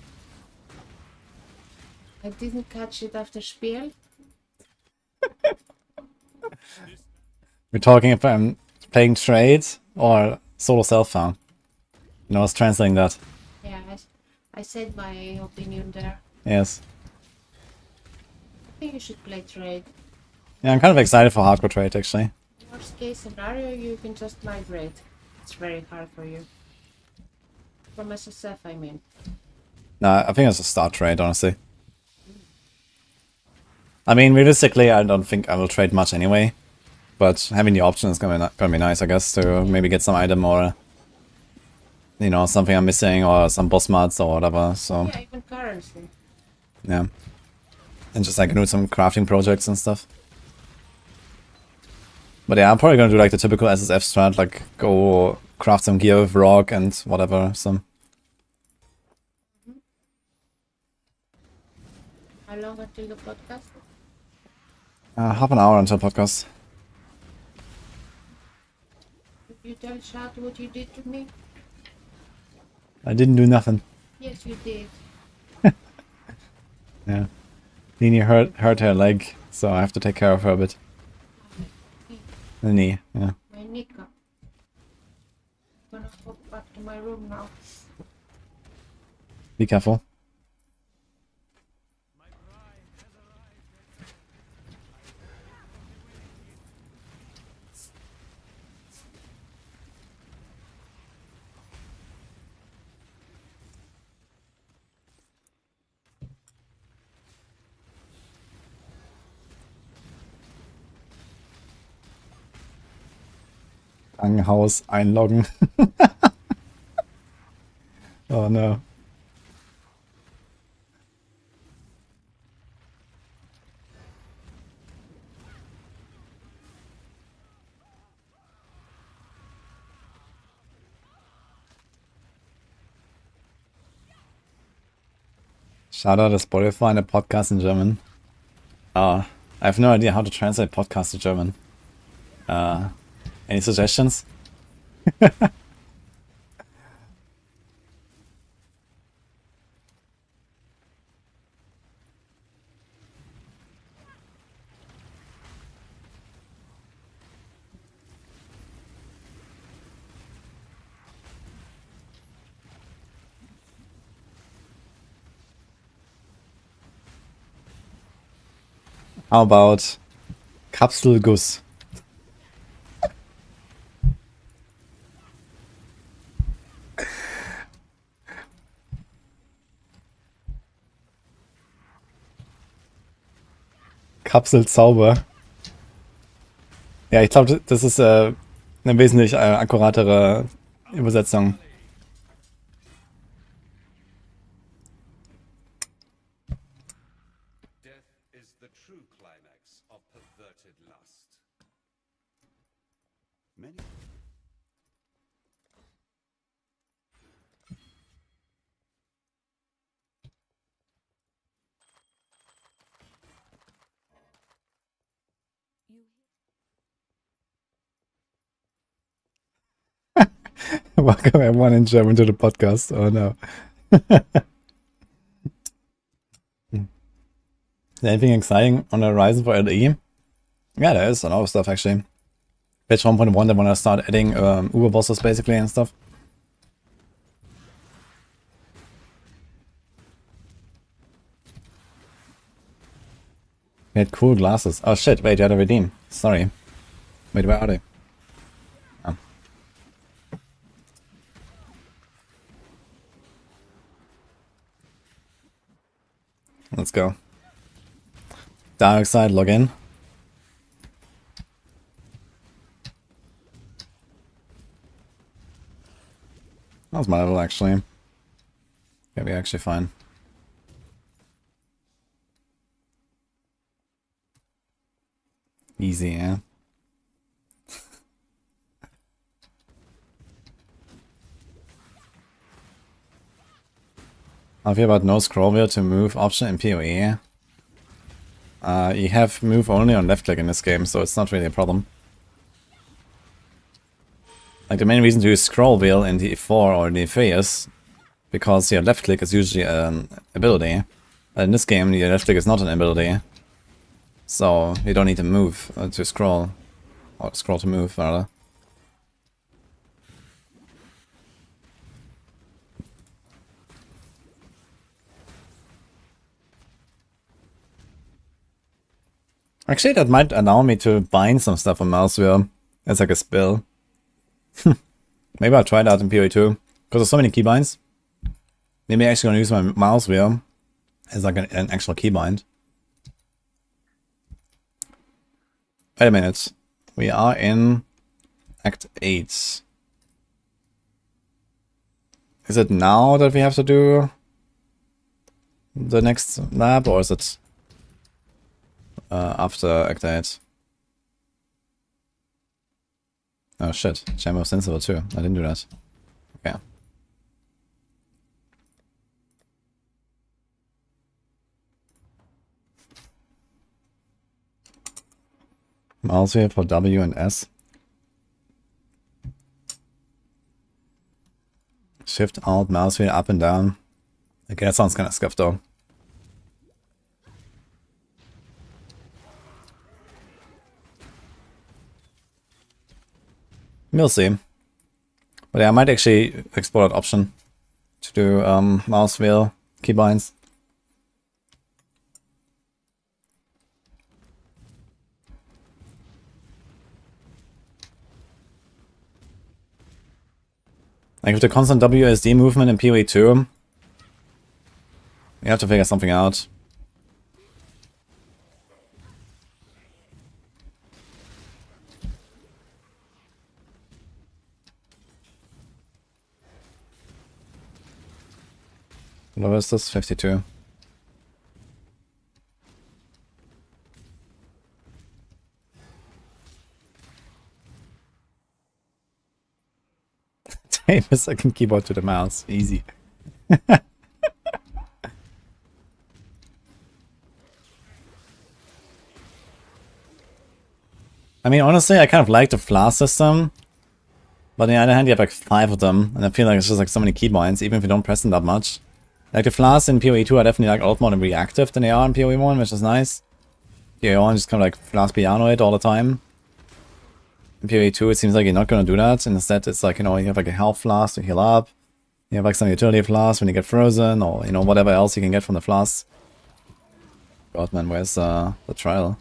Speaker 9: I didn't catch it after Spiel.
Speaker 1: We're talking if I'm playing trade or solo self-found. And I was translating that.
Speaker 9: Yeah, I said my opinion there.
Speaker 1: Yes.
Speaker 9: I think you should play trade.
Speaker 1: Yeah, I'm kind of excited for hardcore trade actually.
Speaker 9: Worst case scenario, you can just migrate. It's very hard for you. From SSF, I mean.
Speaker 1: Nah, I think it's a start trade, honestly. I mean, realistically, I don't think I will trade much anyway. But having the option is gonna be nice, I guess, to maybe get some item or, you know, something I'm missing or some boss mods or whatever. So
Speaker 9: Yeah, even currency.
Speaker 1: yeah, and just like do some crafting projects and stuff. But yeah, I'm probably gonna do like the typical SSF strat, like go craft some gear with rock and whatever. Some.
Speaker 9: How long until the podcast?
Speaker 1: Half an hour until podcast.
Speaker 9: Did you tell chat what you did to me?
Speaker 1: I didn't do nothing.
Speaker 9: Yes, you did.
Speaker 1: Yeah. Nini hurt her leg, so I have to take care of her a bit. The knee, yeah.
Speaker 9: My Nika. Gonna go back to my room now.
Speaker 1: Be careful. Krankenhaus einloggen. Oh no. Shout out to Spotify and a podcast in German. I have no idea how to translate podcast to German. Any suggestions? How about Kapselguss? Kapselzauber. Ja, ich glaube, das ist eine wesentlich akkuratere Übersetzung.
Speaker 5: Death is the true climax of perverted lust. Many
Speaker 1: Welcome everyone in German to the podcast. Oh no. Anything exciting on the horizon for LE? Yeah, there is a lot of stuff actually. Patch 1.1, they want to start adding Uber bosses basically and stuff. We had cool glasses. Oh shit, wait, you had to redeem. Sorry. Wait, where are they? Oh. Let's go. Dark side, log in. That was my level actually. Yeah, we're actually fine. Easy, yeah. I've heard about no scroll wheel to move option in PoE. You have move only on left click in this game, so it's not really a problem. Like the main reason to use scroll wheel in the 4 or the 3 is because your left click is usually an ability. In this game, your left click is not an ability. So you don't need to move to scroll. Or scroll to move, rather. Actually, that might allow me to bind some stuff on mouse wheel as like a spell. Maybe I'll try that in PoE 2. Because there's so many keybinds. Maybe I'm actually gonna use my mouse wheel as like an actual keybind. Wait a minute. We are in Act 8. Is it now that we have to do the next lab, or is it after Act 8? Oh shit, Chamber of Sensible too. I didn't do that. Okay. Mouse wheel for W and S. Shift, Alt, mouse wheel, up and down. Okay, that sounds kind of scuffed though. We'll see. But yeah, I might actually explore that option to do mouse wheel keybinds. Like with the constant WSD movement in PoE 2, you have to figure something out. What is this? 52. Tape a second keyboard to the mouse. Easy. I mean, honestly, I kind of like the flask system. But on the other hand, you have like 5 of them. And I feel like it's just like so many keybinds, even if you don't press them that much. Like the flasks in PoE 2 are definitely like a lot more reactive than they are in PoE 1, which is nice. PoE 1 just kind of like flask piano it all the time. In PoE 2 it seems like you're not gonna do that. Instead it's like, you know, you have like a health flask to heal up. You have like some utility flask when you get frozen, or, you know, whatever else you can get from the flask. God man, where's the trial?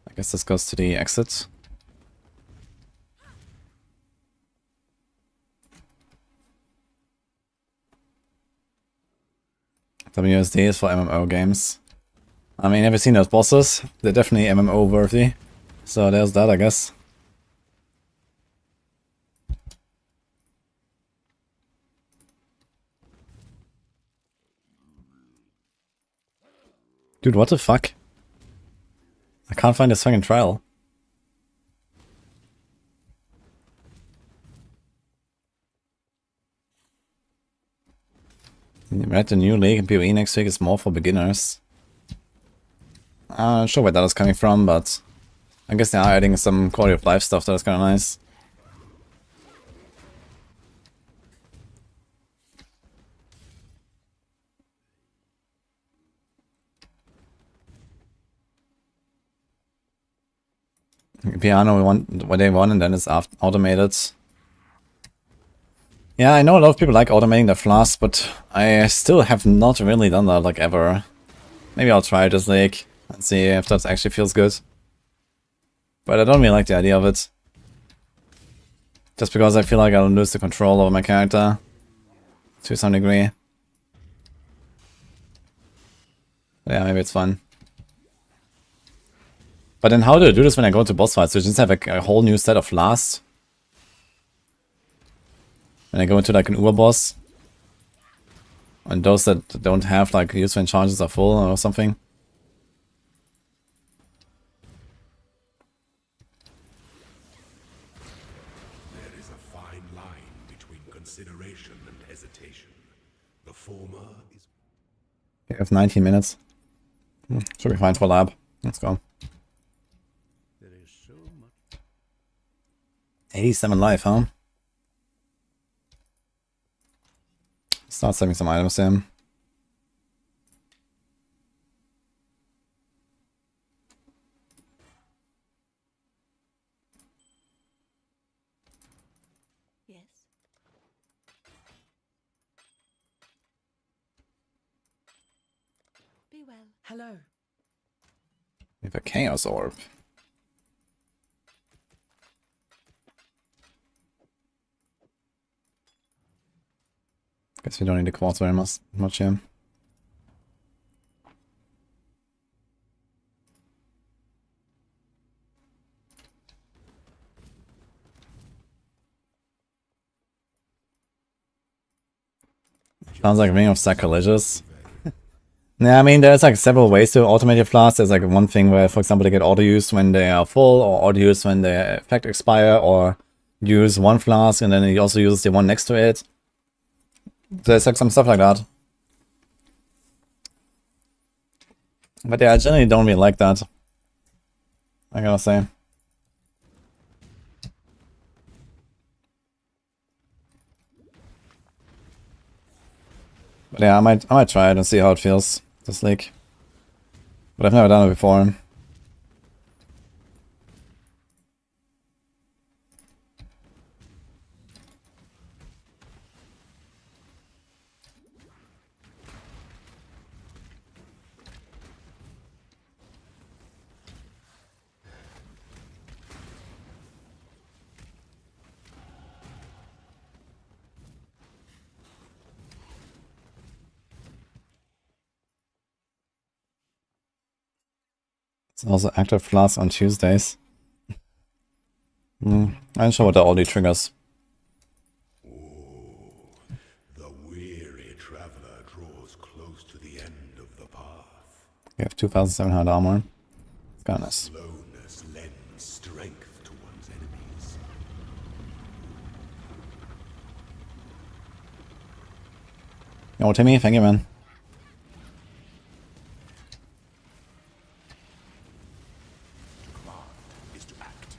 Speaker 1: I guess this goes to the exit. WSD is for MMO games. I mean, have you seen those bosses? They're definitely MMO worthy. So there's that, I guess. Dude, what the fuck? I can't find this fucking trial. Read the new league in PoE next week is more for beginners. I'm not sure where that is coming from, but I guess they are adding some quality of life stuff that is kind of nice. Piano what they want, and then it's automated. Yeah, I know a lot of people like automating their flasks, but I still have not really done that like ever. Maybe I'll try this league and see if that actually feels good. But I don't really like the idea of it. Just because I feel like I'll lose the control over my character to some degree. But yeah, maybe it's fun. But then how do I do this when I go to boss fights? So I just have a whole new set of flasks. When I go into like an Uber boss. And those that don't have like use when charges are full or something.
Speaker 3: There is a fine line between consideration and hesitation. The former is...
Speaker 1: Okay, I have 19 minutes. Should be fine for lab. Let's go. 87 life, huh? Start saving some items in.
Speaker 7: Yes. Be well.
Speaker 8: Hello.
Speaker 1: We have a chaos orb. Guess we don't need the quartz very much here. Sounds like Ring of Sacrilegious. Yeah, I mean, there's like several ways to automate your flasks. There's like one thing where, for example, they get auto-used when they are full, or auto-used when their effect expire, or use one flask and then it also uses the one next to it. There's like some stuff like that. But yeah, I generally don't really like that. I gotta say. But yeah, I might try it and see how it feels, this league. But I've never done it before. It's also active class on Tuesdays. I'm not sure what the all triggers.
Speaker 3: The weary traveler draws close to the end of the path.
Speaker 1: You have 2,700 armor. It's kinda nice.
Speaker 3: Slowness lends strength to one's enemies.
Speaker 1: Yo, Timmy, thank you, man.
Speaker 3: Is to act.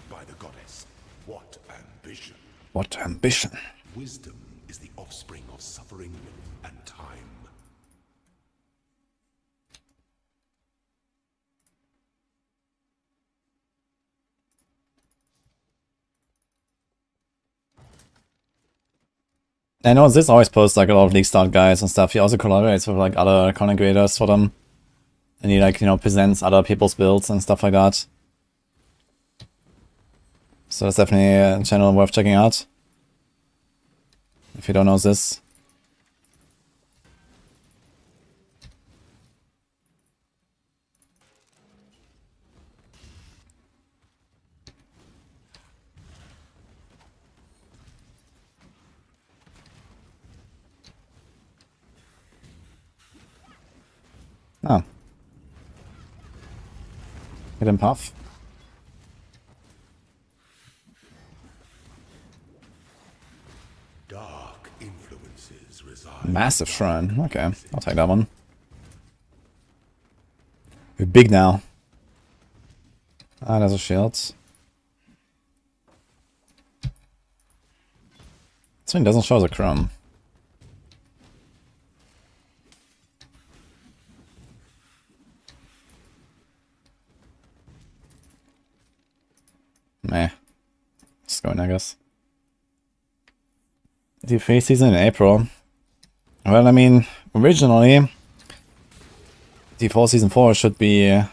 Speaker 3: By the goddess, what ambition!
Speaker 1: What ambition.
Speaker 3: Wisdom is the offspring of suffering and time.
Speaker 1: I know this always posts like a lot of League Start guys and stuff. He also collaborates with like other content creators for them. And he like, you know, presents other people's builds and stuff like that. So it's definitely a channel worth checking out. If you don't know this. Oh. Hidden Path.
Speaker 3: Dark influences reside.
Speaker 1: Massive Shrine. Okay, I'll take that one. We're big now. Ah, there's a shield. This one doesn't show the chrome. Meh. Just going, I guess. D3 season in April. Well, I mean, originally, D4 season 4 should be in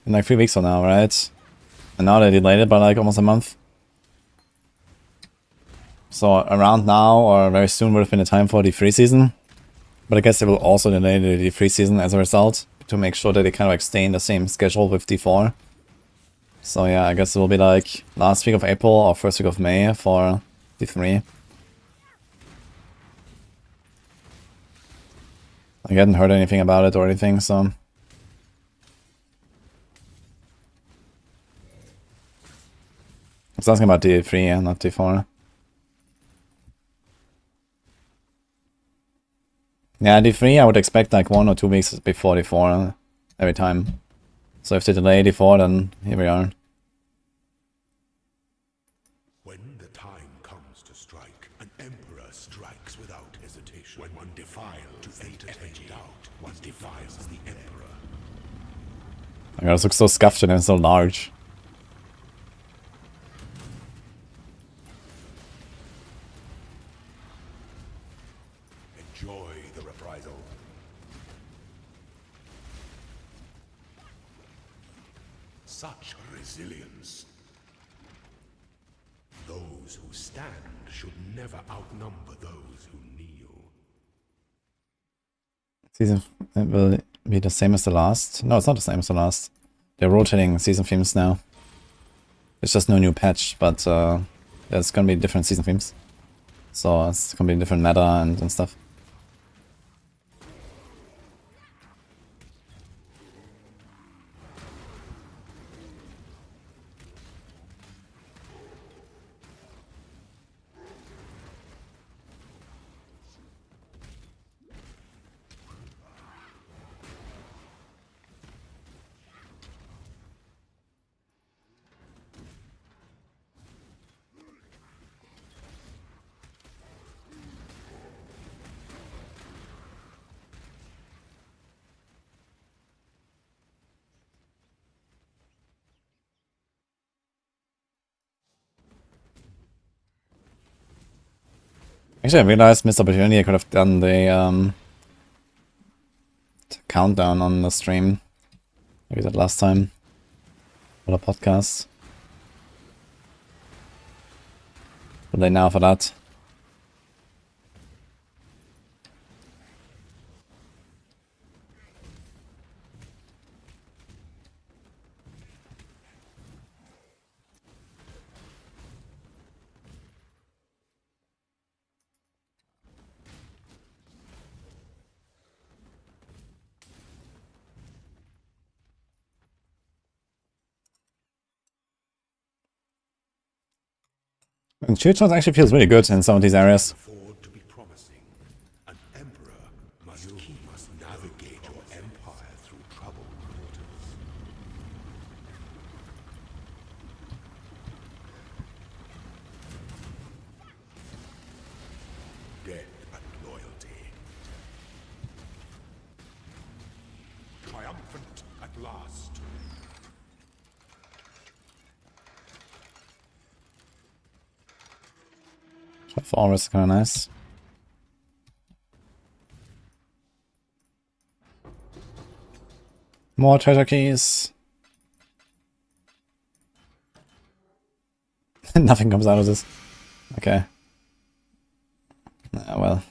Speaker 1: like 3 weeks from now, right? And now they delayed it by like almost a month. So around now or very soon would have been the time for the D3 season. But I guess they will also delay the D3 season as a result to make sure that they kind of like stay in the same schedule with D4. So yeah, I guess it will be like last week of April or first week of May for D3. I hadn't heard anything about it or anything, so... I was asking about D3, yeah, not D4. Yeah, D3 I would expect like 1 or 2 weeks before D4 every time. So if they delay D4, then here we are.
Speaker 3: When the time comes to strike, an emperor strikes without hesitation. When one defiles to entertain doubt, one defiles the emperor.
Speaker 1: My god, this looks so scuffed and so large.
Speaker 3: Enjoy the reprisal. Such resilience. Those who stand should never outnumber those who kneel.
Speaker 1: Season will be the same as the last. No, it's not the same as the last. They're rotating season themes now. It's just no new patch, but there's gonna be different season themes. So it's gonna be different meta and stuff. Actually, I realized missed opportunity. I could have done the countdown on the stream. Maybe that last time for the podcast. But they now for that. And shield shots actually feels really good in some of these areas.
Speaker 3: Afford to be promising. An emperor must navigate your empire through troubled waters. Death and loyalty. Triumphant at last.
Speaker 1: Forest is kind of nice. More treasure keys. Nothing comes out of this. Okay. Well.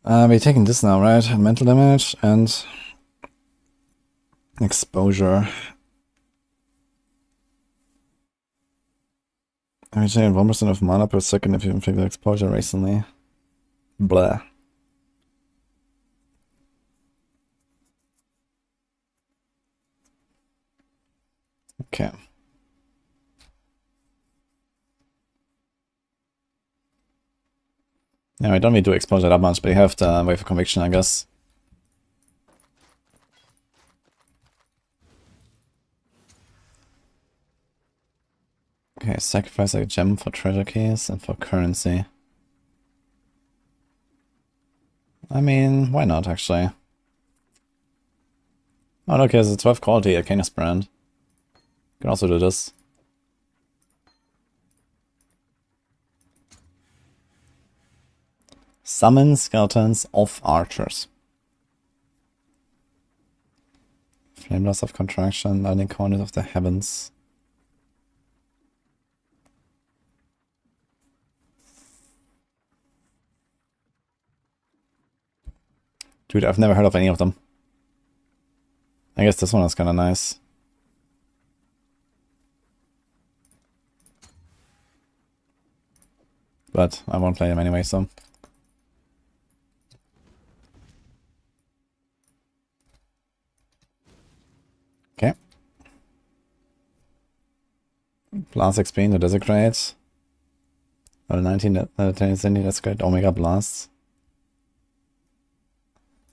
Speaker 1: We're taking this now, right? And mental damage and exposure. I retain 1% of mana per second if you inflict exposure recently. Blah. Okay. Yeah, I don't need to exposure that much, but you have the wave of conviction, I guess. Okay, sacrifice a gem for treasure keys and for currency. I mean, why not, actually? Oh, look, there's a 12 quality Arcanist brand. Can also do this. Summon skeletons of archers. Flame loss of contraction, lightning corners of the heavens. Dude, I've never heard of any of them. I guess this one is kind of nice. But I won't play them anyway, so. Okay. Blast XP into Desecrate. Level 19, 10, that's great. Omega Blasts.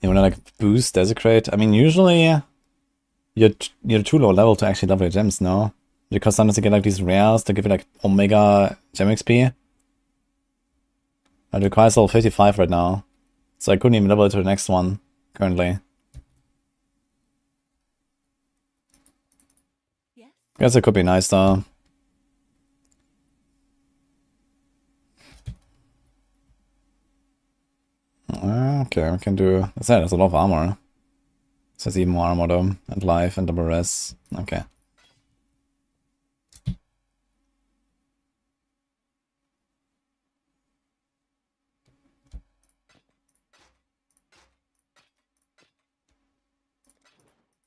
Speaker 1: You wanna like boost Desecrate? I mean, usually you're too low level to actually level your gems, no? Because sometimes you get like these rares to give you like Omega Gem XP. It requires level 55 right now. So I couldn't even level it to the next one currently.
Speaker 7: Yes?
Speaker 1: Guess it could be nice though. Okay, we can do... There's a lot of armor. So it's even more armor though. And life and double res. Okay.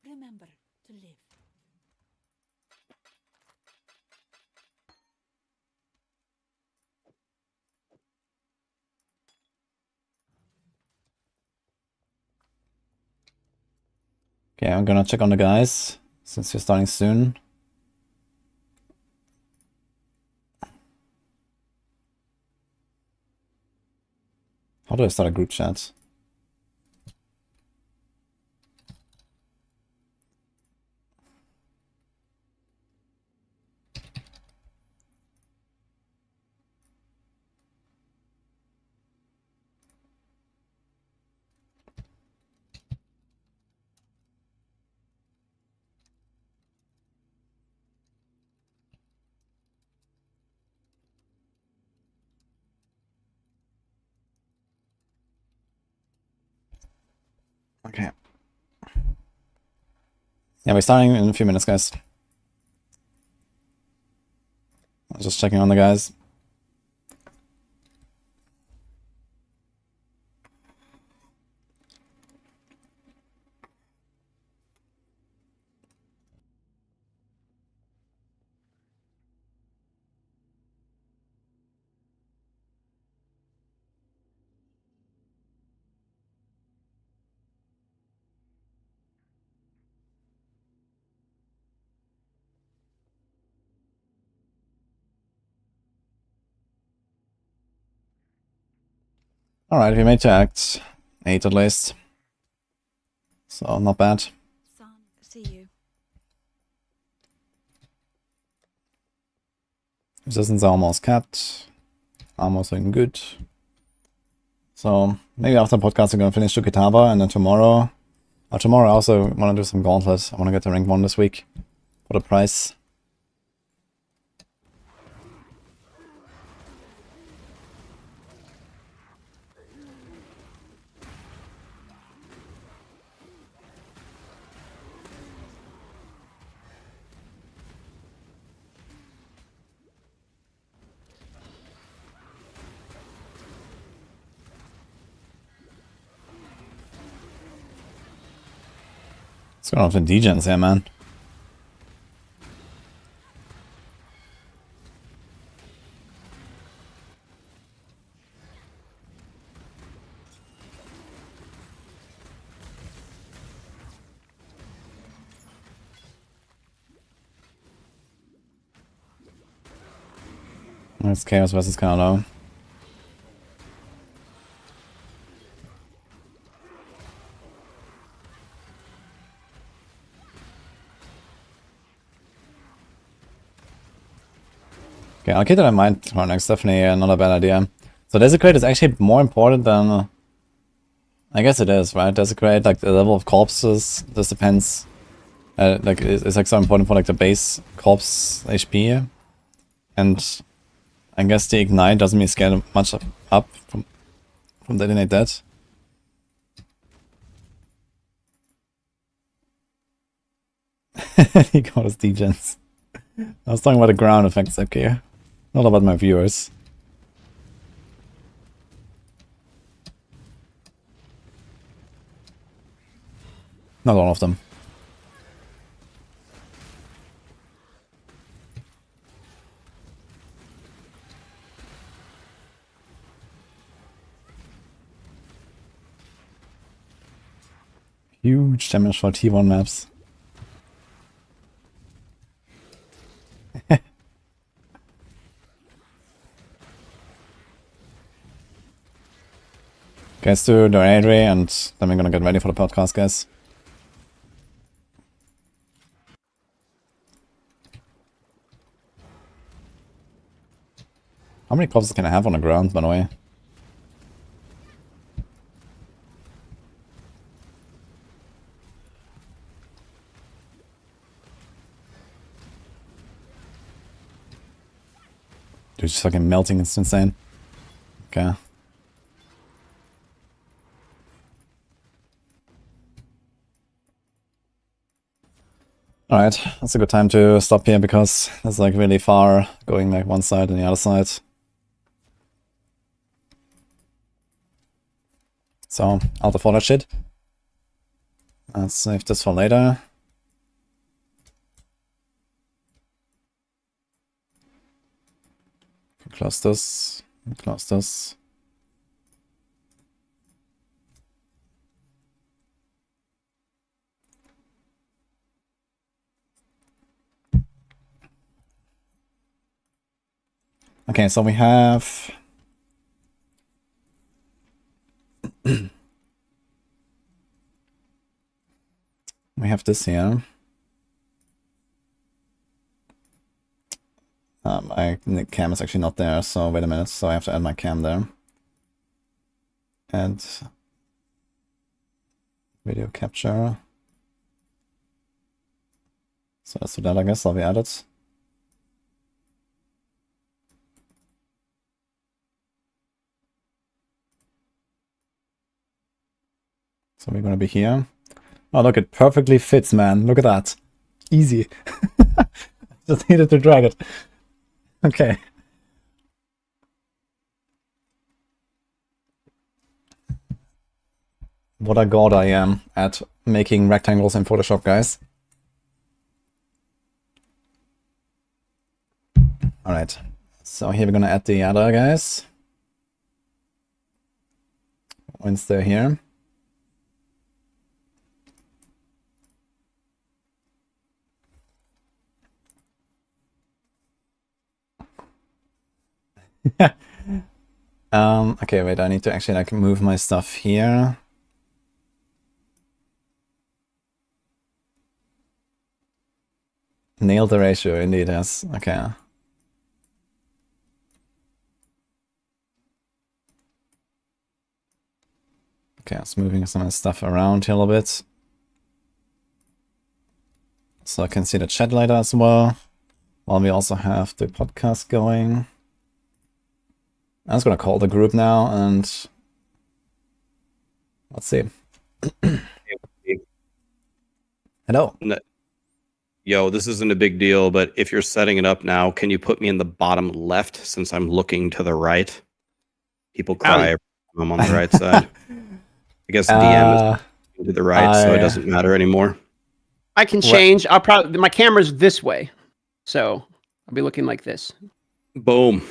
Speaker 7: Remember to live.
Speaker 1: Okay, I'm gonna check on the guys, since we're starting soon. How do I start a group chat? Okay. Yeah, we're starting in a few minutes, guys. I'm just checking on the guys. Alright, we made 2 acts. 8 at least. So, not bad.
Speaker 4: Son, see you.
Speaker 1: Resistance are almost capped. Armor's looking good. So, maybe after the podcast I'm gonna finish Tukitaba, and then tomorrow... tomorrow I also wanna do some Gauntlet. I wanna get to rank 1 this week. For the price. What's going on with the degens here, man? It's Chaos versus Carlo. Okay, I'll keep that in mind for next. Definitely not a bad idea. So Desecrate is actually more important than... I guess it is, right? Desecrate, like the level of corpses, this depends. Like it's like so important for like the base corpse HP. And I guess the Ignite doesn't mean scale much up from Detonate that. He got his degens. I was talking about the ground effects, okay. Not about my viewers. Not all of them. Huge damage for T1 maps. Guys, do the raid ray, and then we're gonna get ready for the podcast, guys. How many corpses can I have on the ground, by the way? Dude, just fucking melting, it's insane. Okay. Alright, that's a good time to stop here because it's like really far going like one side and the other side. So, out of all that shit. Let's save this for later. Close this. Close this. Okay, so we have... we have this here. The cam is actually not there, so wait a minute, so I have to add my cam there. Add video capture. So let's do that, I guess, I'll be added. So we're gonna be here. Oh, look, it perfectly fits, man. Look at that. Easy. Just needed to drag it. Okay. What a god I am at making rectangles in Photoshop, guys. Alright. So here we're gonna add the other guys. Once they're here. Okay, wait, I need to actually like move my stuff here. Nailed the ratio, indeed, yes. Okay. Okay, I was moving some of the stuff around here a little bit. So I can see the chat later as well. While we also have the podcast going. I'm just gonna call the group now and let's see. Hello.
Speaker 10: Yo, this isn't a big deal, but if you're setting it up now, can you put me in the bottom left since I'm looking to the right? People cry every time I'm on the right side. I guess DM is to the right, so it doesn't matter anymore.
Speaker 11: I can change. I'll probably my camera's this way, so I'll be looking like this.
Speaker 10: Boom.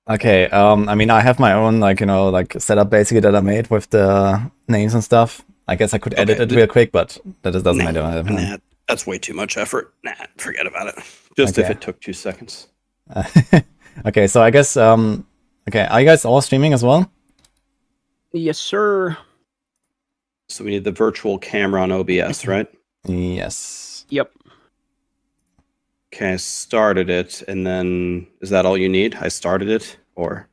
Speaker 1: Okay, I mean, I have my own, like, you know, like setup basically that I made with the names and stuff. I guess I could edit it real quick, but that just doesn't matter.
Speaker 10: Nah, that's way too much effort. Nah, forget about it. Just if it took 2 seconds.
Speaker 1: Okay, so I guess, okay, are you guys all streaming as well?
Speaker 11: Yes, sir.
Speaker 10: So we need the virtual camera on OBS, right?
Speaker 1: Yes.
Speaker 11: Yep.
Speaker 10: Okay, I started it, and then is that all you need? I started it, or?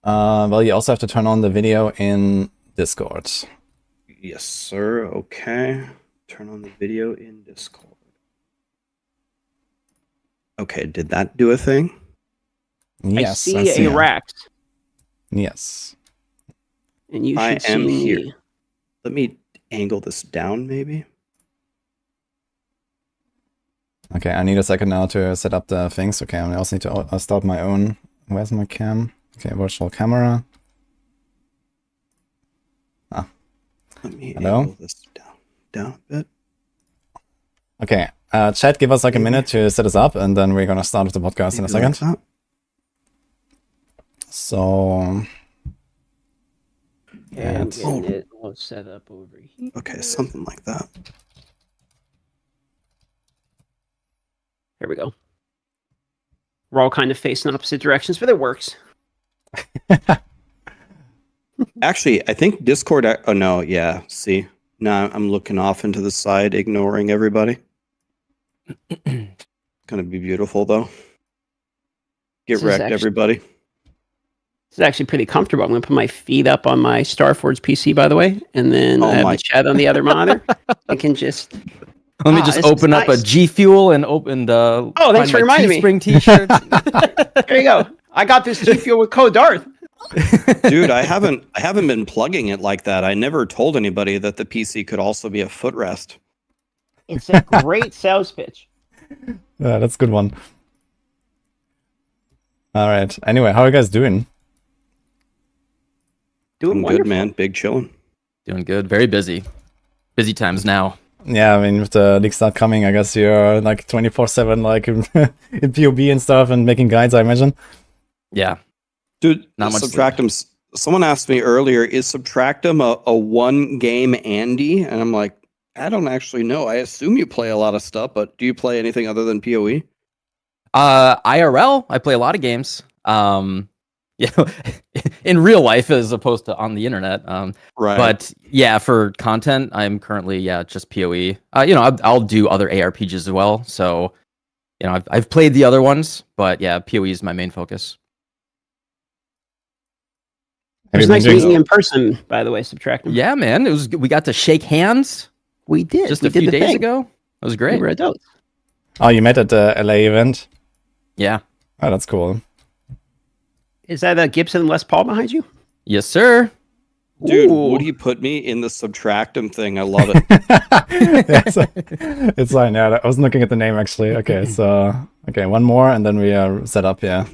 Speaker 1: Well, you also have to turn on the video in Discord.
Speaker 10: Yes, sir. Okay. Turn on the video in Discord. Okay, did that do a thing?
Speaker 1: Yes,
Speaker 11: I see a Rax.
Speaker 1: Yes.
Speaker 11: And you should
Speaker 10: I am
Speaker 11: see
Speaker 10: here.
Speaker 11: me.
Speaker 10: Let me angle this down, maybe.
Speaker 1: Okay, I need a second now to set up the things. Okay, I also need to start my own. Where's my cam? Okay, virtual camera. Ah.
Speaker 10: Let me
Speaker 1: Hello?
Speaker 10: angle this down a bit.
Speaker 1: Okay, chat, give us like a minute to set us up, and then we're gonna start with the podcast in a second.
Speaker 10: Like
Speaker 1: So...
Speaker 11: And getting it all set up over here.
Speaker 10: Okay, something like that.
Speaker 11: There we go. We're all kind of facing opposite directions, but it works.
Speaker 10: Actually, I think Discord... Oh, no, yeah, see. No, I'm looking off into the side, ignoring everybody. It's going to be beautiful, though. Get wrecked, everybody.
Speaker 11: This is actually pretty comfortable. I'm going to put my feet up on my Starforge PC, by the way, and then I have the chat on the other monitor. I can just...
Speaker 12: Let me just open up a G Fuel and open the...
Speaker 11: Oh, thanks for reminding me.
Speaker 12: Teespring t-shirt.
Speaker 11: There you go. I got this G Fuel with code Darth.
Speaker 10: Dude, I haven't been plugging it like that. I never told anybody that the PC could also be a footrest.
Speaker 11: It's a great sales pitch.
Speaker 1: Yeah, that's a good one. All right. Anyway, how are you guys doing?
Speaker 11: Doing
Speaker 10: good, man. Big chilling.
Speaker 12: Doing good. Very busy. Busy times now.
Speaker 1: Yeah, I mean, with the league start coming, I guess you're like 24/7, like in POB and stuff, and making guides, I imagine.
Speaker 12: Yeah.
Speaker 10: Dude,
Speaker 12: not much
Speaker 10: Subtractem. Someone asked me earlier, is Subtractem a one-game Andy? And I'm like, I don't actually know. I assume you play a lot of stuff, but do you play anything other than PoE?
Speaker 12: IRL, I play a lot of games. Yeah, in real life as opposed to on the internet.
Speaker 10: Right.
Speaker 12: But yeah, for content, I'm currently just PoE. You know, I'll do other ARPGs as well. So, you know, I've played the other ones, but yeah, PoE is my main focus.
Speaker 11: It was nice meeting you in person, by the way, Subtractem.
Speaker 12: Yeah, man, it was. We got to shake hands.
Speaker 11: We did
Speaker 12: just a few days ago. It was great.
Speaker 11: We were adults.
Speaker 1: Oh, you met at the LA event?
Speaker 12: Yeah.
Speaker 1: Oh, that's cool.
Speaker 11: Is that a Gibson Les Paul behind you?
Speaker 12: Yes, sir.
Speaker 10: Dude,
Speaker 11: Ooh.
Speaker 10: would he put me in the Subtractem thing? I love it.
Speaker 1: Yeah, so, it's fine. Yeah, I was looking at the name actually. Okay, so okay, one more, and then we are set up. Yeah.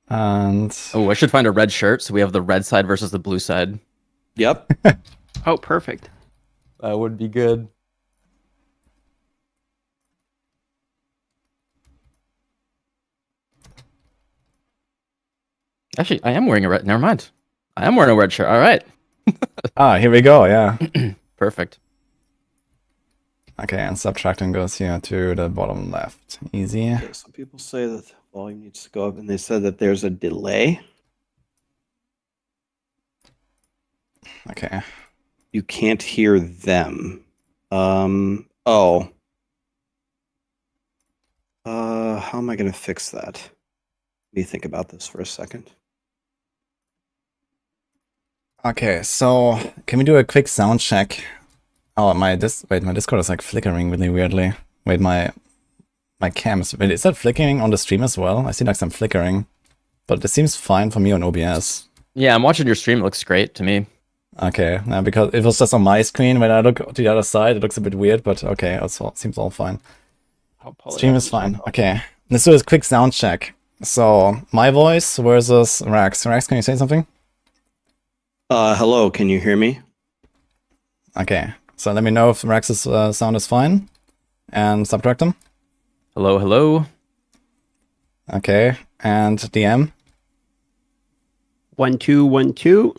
Speaker 1: And
Speaker 12: Oh, I should find a red shirt so we have the red side versus the blue side.
Speaker 10: Yep.
Speaker 11: Oh, perfect.
Speaker 12: That would be good. Actually, I am wearing a red. Never mind. I am wearing a red shirt. All right.
Speaker 1: here we go. Yeah.
Speaker 12: Perfect.
Speaker 1: Okay, and Subtractem goes here to the bottom left. Easy.
Speaker 10: Okay, some people say that the volume needs to go up, and they said that there's a delay.
Speaker 1: Okay.
Speaker 10: You can't hear them. How am I going to fix that? Let me think about this for a second.
Speaker 1: Okay, so can we do a quick sound check? Oh, my Discord is like flickering really weirdly. Wait, my cam is... Wait, is that flickering on the stream as well? I see like some flickering. But it seems fine for me on OBS.
Speaker 12: Yeah, I'm watching your stream. It looks great to me.
Speaker 1: Okay, now because it was just on my screen. When I look to the other side, it looks a bit weird, but okay, it seems all fine. Stream is fine. Okay, let's do a quick sound check. So, my voice versus Rax. Rax, can you say something?
Speaker 10: Hello, can you hear me?
Speaker 1: Okay, so let me know if Rax's sound is fine. And Subtractem.
Speaker 12: Hello, hello.
Speaker 1: Okay, and DM.
Speaker 11: 1 2 1 2.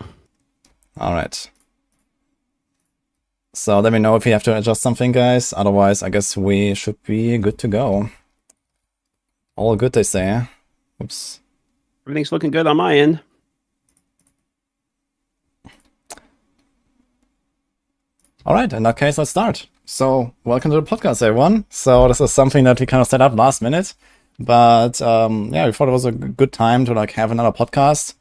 Speaker 1: All right. So let me know if you have to adjust something, guys. Otherwise, I guess we should be good to go. All good, they say. Oops.
Speaker 11: Everything's looking good on my end.
Speaker 1: All right, in that case, let's start. So, welcome to the podcast, everyone. So, this is something that we kind of set up last minute, but yeah, we thought it was a good time to like have another podcast.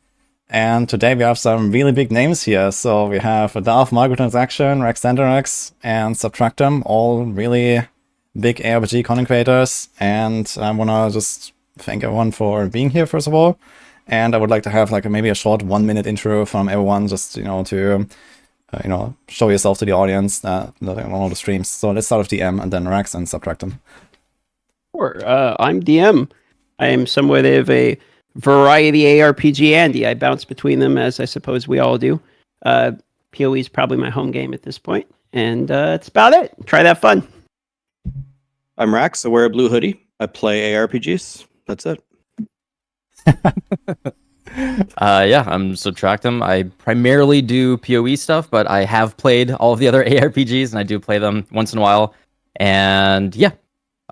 Speaker 1: And today we have some really big names here. So we have a Darth Microtransaction, Raxxanterax, and Subtractem, all really big ARPG content creators. And I wanna just thank everyone for being here, first of all. And I would like to have like maybe a short 1-minute intro from everyone, just to show yourself to the audience on all the streams. So let's start with DM and then Rax and Subtractem.
Speaker 11: Sure. I'm DM. I am somewhat of a variety ARPG Andy. I bounce between them, as I suppose we all do. PoE is probably my home game at this point, and it's about it. Try that fun.
Speaker 10: I'm Rax. I wear a blue hoodie. I play ARPGs. That's it.
Speaker 12: Yeah, I'm Subtractem. I primarily do PoE stuff, but I have played all of the other ARPGs, and I do play them once in a while. And yeah,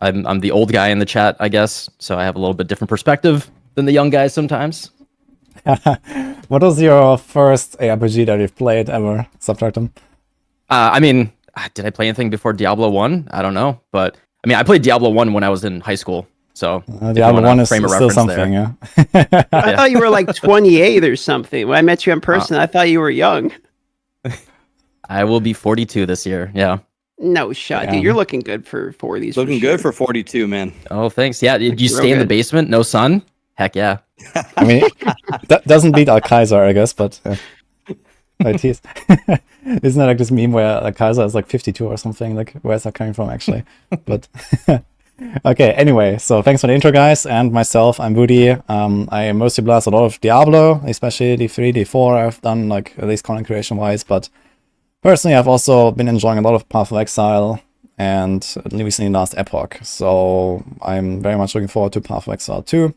Speaker 12: I'm the old guy in the chat, I guess, so I have a little bit different perspective than the young guys sometimes.
Speaker 1: What was your first ARPG that you've played ever, Subtractem?
Speaker 12: I mean, did I play anything before Diablo 1? I don't know, but I mean, I played Diablo 1 when I was in high school, so
Speaker 1: Diablo 1 is still something,
Speaker 12: there.
Speaker 1: yeah.
Speaker 11: I thought you were like 28 or something. When I met you in person, I thought you were young.
Speaker 12: I will be 42 this year, yeah.
Speaker 11: No shot, dude. You're looking good for 40s.
Speaker 10: Looking good for 42, man.
Speaker 12: Oh, thanks. Yeah, did you stay in the basement? No sun? Heck yeah.
Speaker 1: I mean, that doesn't beat Al-Kaiser, I guess, but... Right, isn't that like this meme where Al-Kaiser is like 52 or something? Like, where's that coming from, actually? But... Okay, anyway, so thanks for the intro, guys, and myself, I'm Woody. I mostly blast a lot of Diablo, especially D3, D4. I've done, like, at least content creation-wise, but personally, I've also been enjoying a lot of Path of Exile and recently Last Epoch, so I'm very much looking forward to Path of Exile 2.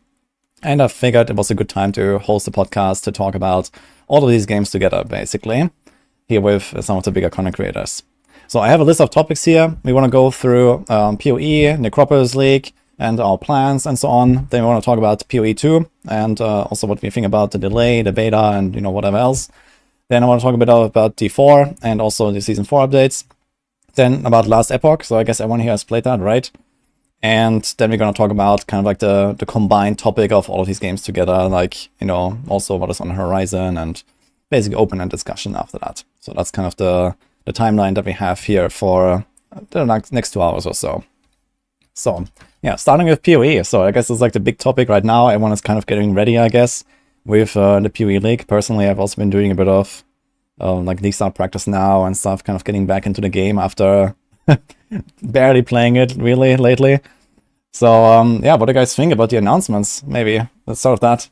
Speaker 1: And I figured it was a good time to host a podcast to talk about all of these games together, basically, here with some of the bigger content creators. So I have a list of topics here. We want to go through PoE, Necropolis League, and our plans and so on. Then we want to talk about PoE 2, and also what we think about the delay, the beta, and whatever else. Then I want to talk a bit about D4, and also the Season 4 updates. Then about Last Epoch, so I guess everyone here has played that, right? And then we're going to talk about kind of like the combined topic of all of these games together, like, also what is on the horizon, and basically open a discussion after that. So that's kind of the timeline that we have here for the next 2 hours or so. So, yeah, starting with PoE. So I guess it's like the big topic right now. Everyone is kind of getting ready, I guess, with the PoE League. Personally, I've also been doing a bit of like league start practice now and stuff, kind of getting back into the game after barely playing it really lately. So yeah, what do you guys think about the announcements? Maybe let's start with that.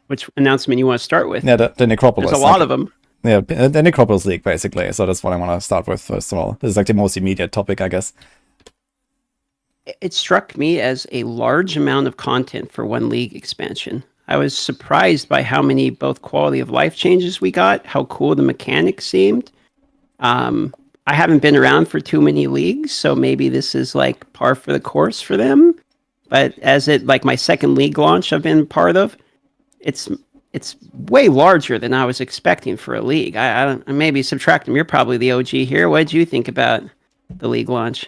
Speaker 11: Which announcement you want to start with?
Speaker 1: Yeah, the Necropolis.
Speaker 11: There's a lot of them.
Speaker 1: Yeah, the Necropolis League, basically. So that's what I want to start with first of all. This is like the most immediate topic, I guess.
Speaker 11: It struck me as a large amount of content for one league expansion. I was surprised by how many both quality of life changes we got, how cool the mechanics seemed. I haven't been around for too many leagues, so maybe this is like par for the course for them. But as it like my second league launch I've been part of, it's way larger than I was expecting for a league. I don't, maybe Subtractem, you're probably the OG here. What did you think about the league launch?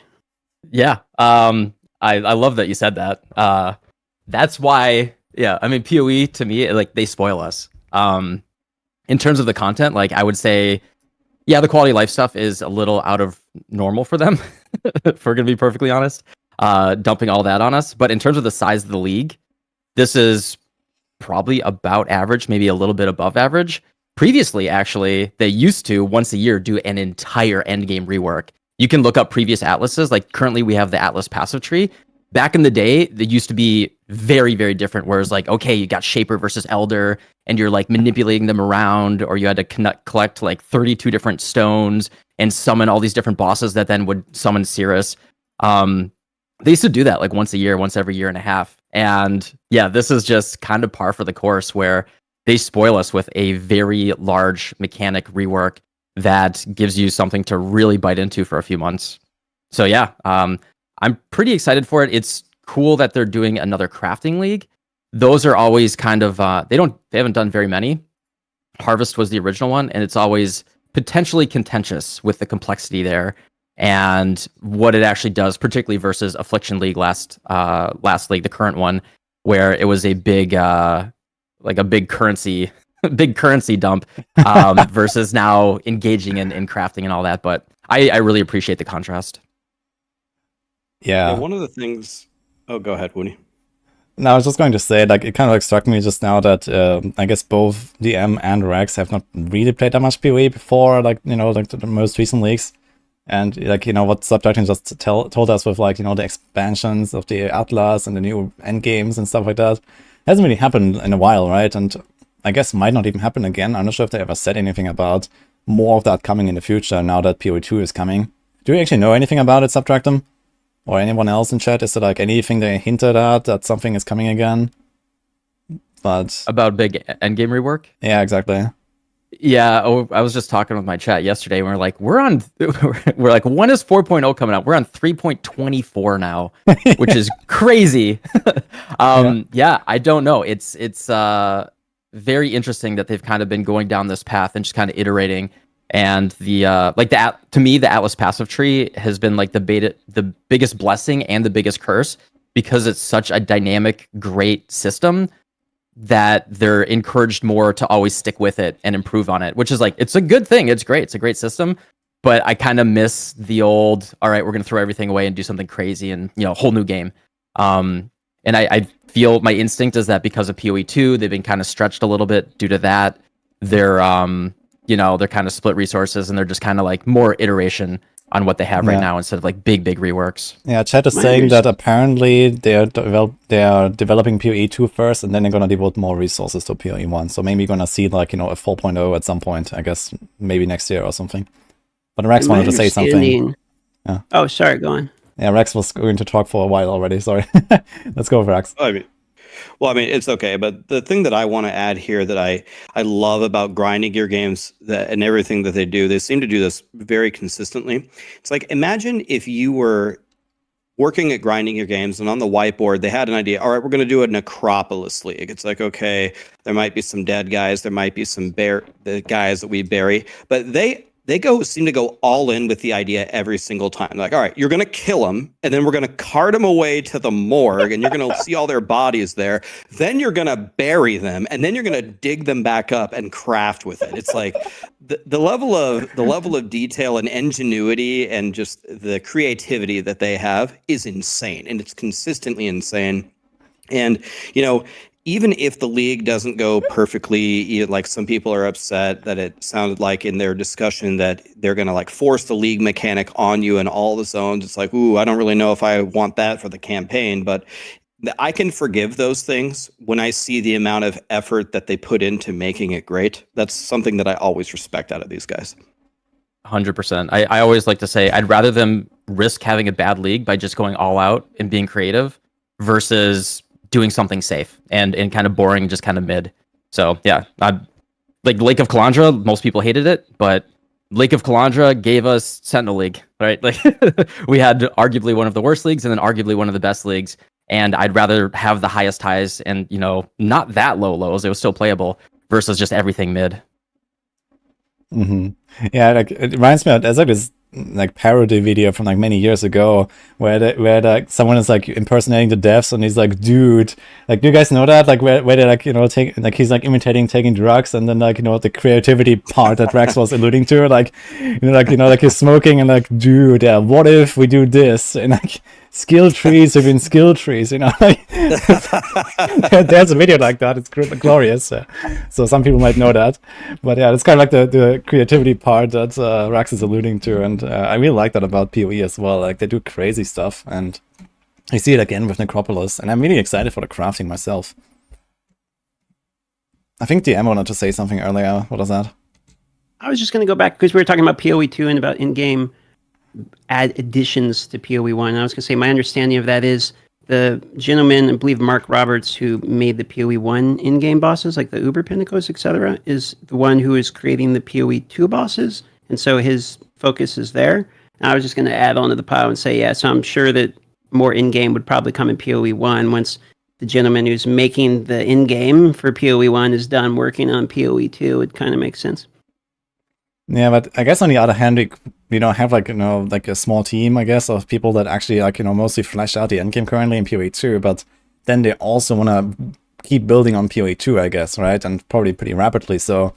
Speaker 12: Yeah, I love that you said that. That's why, yeah, I mean, PoE to me, like, they spoil us. In terms of the content, like, I would say, yeah, the quality of life stuff is a little out of normal for them, if we're gonna be perfectly honest, dumping all that on us. But in terms of the size of the league, this is probably about average, maybe a little bit above average. Previously, actually, they used to once a year do an entire endgame rework. You can look up previous atlases. Like currently we have the Atlas passive tree. Back in the day, they used to be very, very different. Whereas like, okay, you got Shaper versus Elder and you're like manipulating them around, or you had to collect like 32 different stones and summon all these different bosses that then would summon Cirrus. They used to do that like once a year, once every year and a half. And yeah, this is just kind of par for the course where they spoil us with a very large mechanic rework that gives you something to really bite into for a few months. So yeah, I'm pretty excited for it. It's cool that they're doing another crafting league. Those are always kind of they haven't done very many. Harvest was the original one, and it's always potentially contentious with the complexity there and what it actually does, particularly versus Affliction League last league, the current one, where it was a big like a big currency dump versus now engaging in crafting and all that. But I really appreciate the contrast.
Speaker 1: Yeah.
Speaker 10: One of the things. Oh, go ahead, Woody.
Speaker 1: No, I was just going to say, like, it kind of like struck me just now that I guess both DM and Rax have not really played that much PoE before, like, you know, like the most recent leagues. And like, you know, what Subtractem just told us with, like, you know, the expansions of the Atlas and the new endgames and stuff like that, hasn't really happened in a while, right? And I guess might not even happen again. I'm not sure if they ever said anything about more of that coming in the future now that PoE 2 is coming. Do you actually know anything about it, Subtractem? Or anyone else in chat? Is there like anything they hinted at that something is coming again? But
Speaker 12: about big endgame rework?
Speaker 1: Yeah, exactly.
Speaker 12: Yeah, I was just talking with my chat yesterday. And we're like, we're like, when is 4.0 coming out? We're on 3.24 now, which is crazy. Yeah, I don't know. It's very interesting that they've kind of been going down this path and just kind of iterating. And to me, the Atlas passive tree has been like the biggest blessing and the biggest curse, because it's such a dynamic, great system that they're encouraged more to always stick with it and improve on it, which is like, it's a good thing. It's great. It's a great system. But I kind of miss the old, all right, we're going to throw everything away and do something crazy and, you know, whole new game. And I feel my instinct is that because of PoE 2, they've been kind of stretched a little bit due to that. They're, you know, they're kind of split resources and they're just kind of like more iteration on what they have right now instead of like big reworks.
Speaker 1: Yeah, chat is saying that apparently they're developing PoE 2 first, and then they're gonna devote more resources to PoE 1. So maybe you're gonna see like, you know, a 4.0 at some point. I guess maybe next year or something. But Rex wanted to say something. Yeah.
Speaker 11: Oh, sorry, go on.
Speaker 1: Yeah, Rex was going to talk for a while already. Sorry. Let's go, Rex.
Speaker 10: Well, I mean, it's okay, but the thing that I want to add here that I love about grinding gear games and everything that they do, they seem to do this very consistently. It's like, imagine if you were working at grinding gear games and on the whiteboard, they had an idea, all right, we're going to do a Necropolis League. It's like, okay, there might be some dead guys, there might be some the guys that we bury, but they seem to go all in with the idea every single time. Like, all right, you're going to kill them, and then we're going to cart them away to the morgue, and you're going to see all their bodies there. Then you're going to bury them, and then you're going to dig them back up and craft with it. It's like the level of detail and ingenuity and just the creativity that they have is insane, and it's consistently insane. And, you know, even if the league doesn't go perfectly, like some people are upset that it sounded like in their discussion that they're going to like force the league mechanic on you in all the zones. It's like, ooh, I don't really know if I want that for the campaign, but I can forgive those things when I see the amount of effort that they put into making it great. That's something that I always respect out of these guys.
Speaker 12: 100%. I always like to say I'd rather them risk having a bad league by just going all out and being creative versus doing something safe and kind of boring, just kind of mid. So yeah, like Lake of Kalandra, most people hated it, but Lake of Kalandra gave us Sentinel League, right? Like we had arguably one of the worst leagues and then arguably one of the best leagues. And I'd rather have the highest highs and, you know, not that low lows. It was still playable versus just everything mid.
Speaker 1: Yeah, like it reminds me of there's like this like parody video from like many years ago where like someone is like impersonating the devs and he's like, dude, like, do you guys know that, like where they like, you know, take like he's like imitating taking drugs, and then like, you know, the creativity part that Rax was alluding to, like, like he's smoking and like, dude, yeah, what if we do this, and like skill trees within skill trees, you know, like, there's a video like that. It's glorious. So some people might know that, but yeah, it's kind of like the creativity part that Rax is alluding to, and I really like that about PoE as well. Like they do crazy stuff, and I see it again with Necropolis, and I'm really excited for the crafting myself. I think DM wanted to say something earlier. What was that?
Speaker 11: I was just going to go back because we were talking about PoE 2 and about in-game additions to PoE 1. I was going to say my understanding of that is the gentleman, I believe Mark Roberts, who made the PoE 1 in-game bosses, like the Uber Pinnacles, etc., is the one who is creating the PoE 2 bosses, and so his focus is there. And I was just going to add on to the pile and say, yeah, so I'm sure that more in-game would probably come in PoE 1 once the gentleman who's making the in-game for PoE 1 is done working on PoE 2. It kind of makes sense.
Speaker 1: Yeah, but I guess on the other hand, we don't have like, you know, like a small team, I guess, of people that actually like, you know, mostly flesh out the endgame currently in PoE 2, but then they also want to keep building on PoE 2, I guess, right? And probably pretty rapidly. So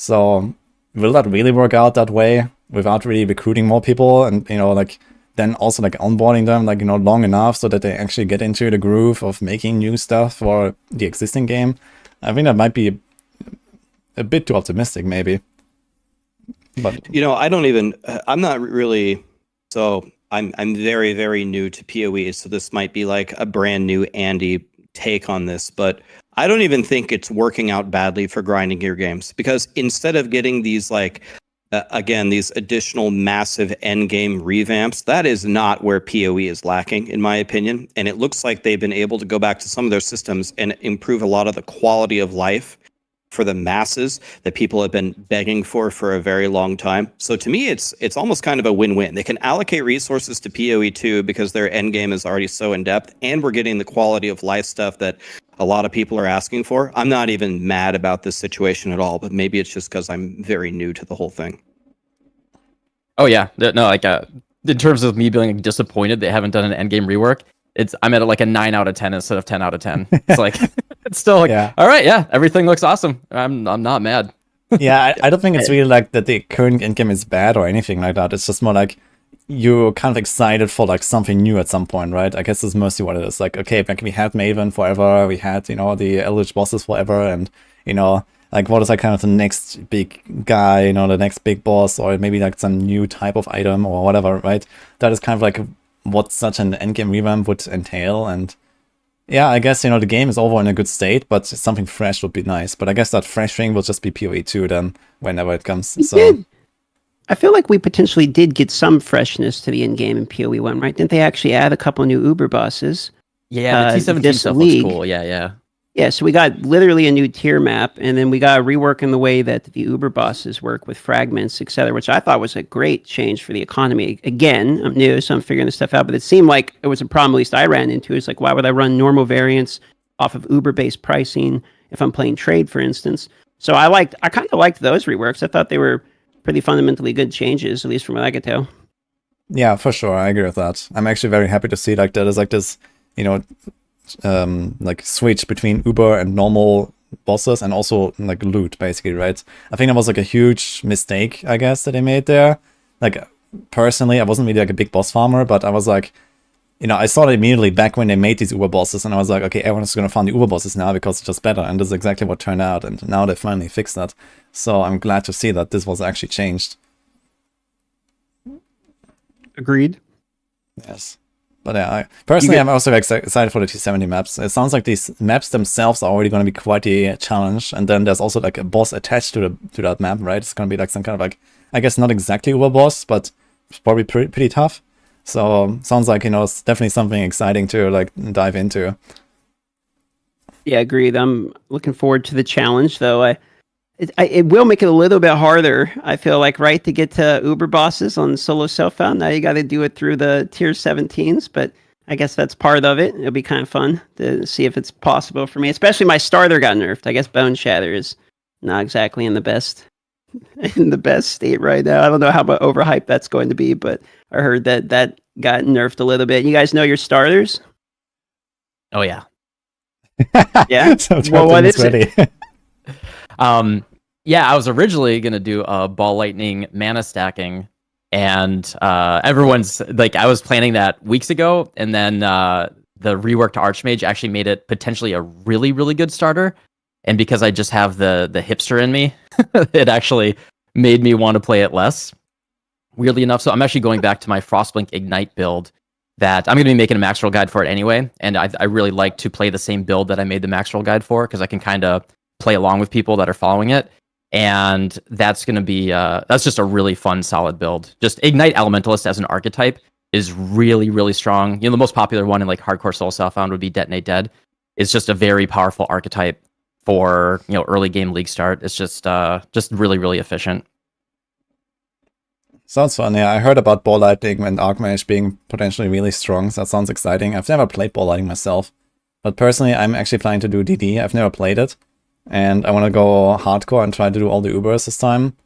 Speaker 1: will that really work out that way without really recruiting more people and, you know, like then also like onboarding them, like, you know, long enough so that they actually get into the groove of making new stuff for the existing game? I think that might be a bit too optimistic, maybe. But
Speaker 10: you know, I'm not really, so I'm very, very new to PoE, so this might be like a brand new Andy take on this, but I don't even think it's working out badly for grinding gear games, because instead of getting these like, again, these additional massive end game revamps, that is not where PoE is lacking, in my opinion. And it looks like they've been able to go back to some of their systems and improve a lot of the quality of life for the masses that people have been begging for a very long time. So to me, it's almost kind of a win-win. They can allocate resources to PoE 2 because their end game is already so in depth, and we're getting the quality of life stuff that a lot of people are asking for. I'm not even mad about this situation at all, but maybe it's just because I'm very new to the whole thing.
Speaker 12: Oh yeah, no, like in terms of me being disappointed they haven't done an endgame rework, I'm at like a 9 out of 10 instead of 10 out of 10. It's like it's still like, yeah. All right, yeah, everything looks awesome. I'm not mad.
Speaker 1: Yeah, I don't think it's really like that the current endgame is bad or anything like that. It's just more like you're kind of excited for like something new at some point, right? I guess that's mostly what it is. Like, okay, like we had Maven forever, we had, you know, the Eldritch bosses forever, and, you know, like what is like kind of the next big guy, you know, the next big boss, or maybe like some new type of item or whatever, right? That is kind of like what such an endgame revamp would entail. And yeah, I guess, you know, the game is overall in a good state, but something fresh would be nice. But I guess that fresh thing will just be PoE 2 then, whenever it comes.
Speaker 11: I feel like we potentially did get some freshness to the in-game in PoE 1, right? Didn't they actually add a couple new Uber bosses?
Speaker 12: Yeah, the T17 stuff looks cool. Yeah.
Speaker 11: Yeah, so we got literally a new tier map, and then we got a rework in the way that the Uber bosses work with fragments, etc., which I thought was a great change for the economy. Again, I'm new, so I'm figuring this stuff out, but it seemed like it was a problem at least I ran into. It's like, why would I run normal variants off of Uber-based pricing if I'm playing trade, for instance? So I kind of liked those reworks. I thought they were pretty fundamentally good changes, at least from what I could tell.
Speaker 1: Yeah, for sure. I agree with that. I'm actually very happy to see like that is like this, you know, like switch between Uber and normal bosses, and also like loot, basically, right? I think that was like a huge mistake, I guess, that they made there. Like personally, I wasn't really like a big boss farmer, but I was like, you know, I saw it immediately back when they made these Uber bosses, and I was like, okay, everyone's going to farm the Uber bosses now because it's just better, and this is exactly what turned out, and now they finally fixed that. So I'm glad to see that this was actually changed.
Speaker 11: Agreed.
Speaker 1: Yes. But yeah, personally, I'm also excited for the T70 maps. It sounds like these maps themselves are already going to be quite a challenge, and then there's also like a boss attached to that map, right? It's going to be like some kind of like, I guess not exactly Uber boss, but it's probably pretty tough. So sounds like, you know, it's definitely something exciting to like dive into.
Speaker 11: Yeah, agreed. I'm looking forward to the challenge, though. It will make it a little bit harder, I feel like, right, to get to Uber bosses on solo self-found. Now you got to do it through the tier 17s, but I guess that's part of it. It'll be kind of fun to see if it's possible for me. Especially my starter got nerfed. I guess Bone Shatter is not exactly in the best state right now. I don't know how overhyped that's going to be, but I heard that got nerfed a little bit. You guys know your starters?
Speaker 12: Oh yeah.
Speaker 11: Yeah.
Speaker 1: So
Speaker 11: well, what is it?
Speaker 12: Yeah, I was originally gonna do a ball lightning mana stacking, and everyone's like, I was planning that weeks ago, and then the reworked Archmage actually made it potentially a really, really good starter. And because I just have the hipster in me, it actually made me want to play it less. Weirdly enough, so I'm actually going back to my Frostblink Ignite build that I'm going to be making a max roll guide for it anyway. And I really like to play the same build that I made the max roll guide for, because I can kind of play along with people that are following it. And that's going to be, that's just a really fun, solid build. Just Ignite Elementalist as an archetype is really, really strong. You know, the most popular one in like hardcore Soul Self-Found would be Detonate Dead. It's just a very powerful archetype for, you know, early game league start. It's just really, really efficient.
Speaker 1: Sounds fun, yeah. I heard about Ball Lightning and Archmage being potentially really strong, so that sounds exciting. I've never played Ball Lightning myself, but personally I'm actually planning to do DD. I've never played it, and I want to go hardcore and try to do all the Ubers this time.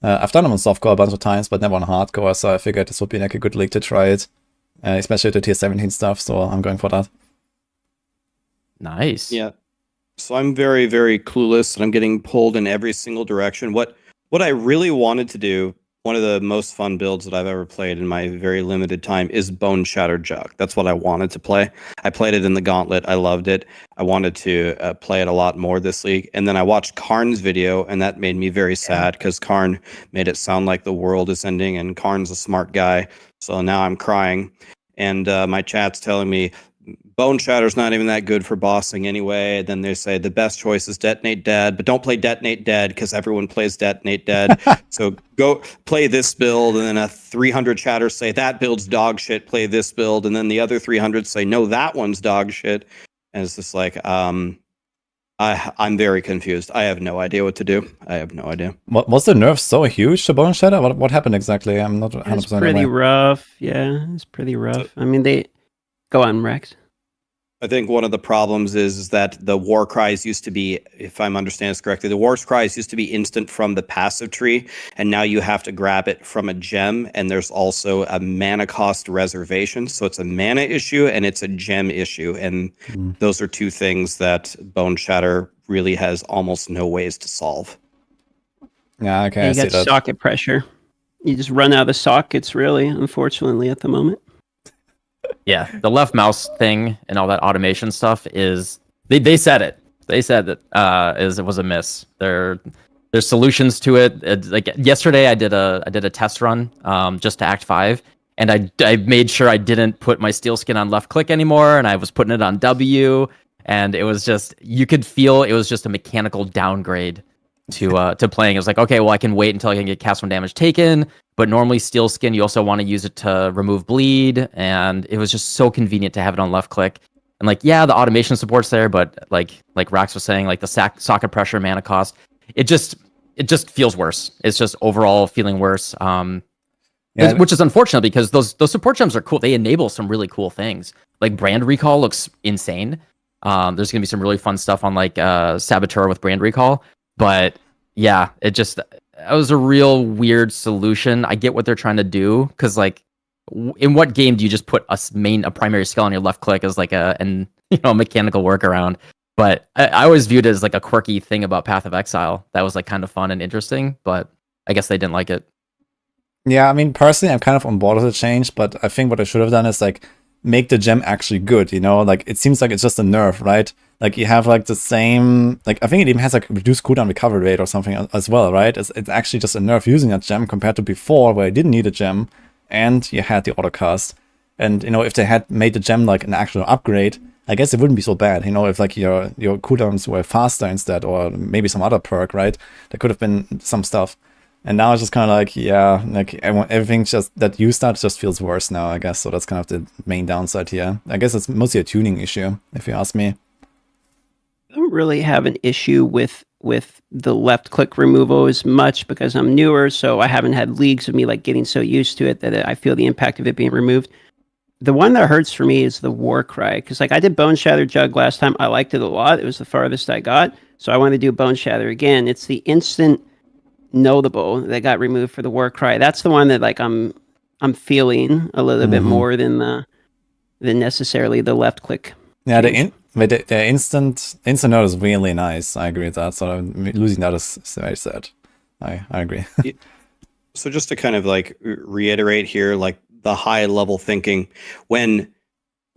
Speaker 1: I've done them on softcore a bunch of times, but never on hardcore, so I figured this would be like a good league to try it, especially the tier 17 stuff, so I'm going for that.
Speaker 12: Nice.
Speaker 10: Yeah. So I'm very, very clueless, and I'm getting pulled in every single direction. What I really wanted to do, one of the most fun builds that I've ever played in my very limited time, is Bone Shatter Jug. That's what I wanted to play. I played it in the Gauntlet. I loved it. I wanted to play it a lot more this league. And then I watched Karn's video, and that made me very sad, because Karn made it sound like the world is ending, and Karn's a smart guy. So now I'm crying. And my chat's telling me, Bone Shatter's not even that good for bossing anyway. Then they say the best choice is Detonate Dead, but don't play Detonate Dead because everyone plays Detonate Dead. So go play this build, and then 300 chatters say that build's dog shit, play this build, and then the other 300 say no, that one's dog shit. And it's just like, I'm very confused. I have no idea what to do. I have no idea.
Speaker 1: Was the nerf so huge to Bone Shatter? What happened exactly? I'm not 100%
Speaker 11: It's pretty rough. Yeah, it's pretty rough. I mean, go on, Rex.
Speaker 10: I think one of the problems is that the war cries used to be, if I'm understanding this correctly, the war cries used to be instant from the passive tree, and now you have to grab it from a gem, and there's also a mana cost reservation. So it's a mana issue and it's a gem issue, and those are two things that Bone Shatter really has almost no ways to solve.
Speaker 1: Yeah, okay.
Speaker 11: You got socket pressure. You just run out of sockets, really, unfortunately, at the moment.
Speaker 12: Yeah, the left mouse thing and all that automation stuff is they said it. They said that it was a miss. There's solutions to it. Like yesterday, I did a test run just to Act 5, and I made sure I didn't put my steel skin on left click anymore, and I was putting it on W, and it was just, you could feel it was just a mechanical downgrade to playing. It was like, okay, well, I can wait until I can get cast when damage taken, but normally steel skin, you also want to use it to remove bleed, and it was just so convenient to have it on left click. And like, yeah, the automation support's there, but like Rax was saying, like the socket pressure, mana cost, it just feels worse. It's just overall feeling worse. Yeah, which is unfortunate, because those support gems are cool. They enable some really cool things. Like brand recall looks insane. There's gonna be some really fun stuff on like Saboteur with brand recall. But yeah, it was a real weird solution. I get what they're trying to do, because like, in what game do you just put a primary skill on your left click as like a mechanical workaround? But I always viewed it as like a quirky thing about Path of Exile that was like kind of fun and interesting, but I guess they didn't like it.
Speaker 1: Yeah, I mean, personally, I'm kind of on board with the change, but I think what I should have done is like make the gem actually good, you know? Like, it seems like it's just a nerf, right? Like, you have, like, the same... Like, I think it even has, like, reduced cooldown recovery rate or something as well, right? It's actually just a nerf using that gem compared to before, where you didn't need a gem, and you had the autocast. And, you know, if they had made the gem, like, an actual upgrade, I guess it wouldn't be so bad, you know, if, like, your cooldowns were faster instead, or maybe some other perk, right? There could have been some stuff. And now it's just kind of like, yeah, like everything just that you start just feels worse now, I guess. So that's kind of the main downside here. I guess it's mostly a tuning issue, if you ask me.
Speaker 11: I don't really have an issue with the left click removal as much because I'm newer, so I haven't had leagues of me like getting so used to it that I feel the impact of it being removed. The one that hurts for me is the war cry, because like I did Bone Shatter Jug last time. I liked it a lot. It was the farthest I got, so I want to do Bone Shatter again. It's the instant notable that got removed for the war cry. That's the one that like I'm feeling a little bit more than necessarily the left click.
Speaker 1: Yeah, the instant note is really nice. I agree with that. So losing that is very sad. I agree.
Speaker 10: So just to kind of like reiterate here, like the high level thinking, when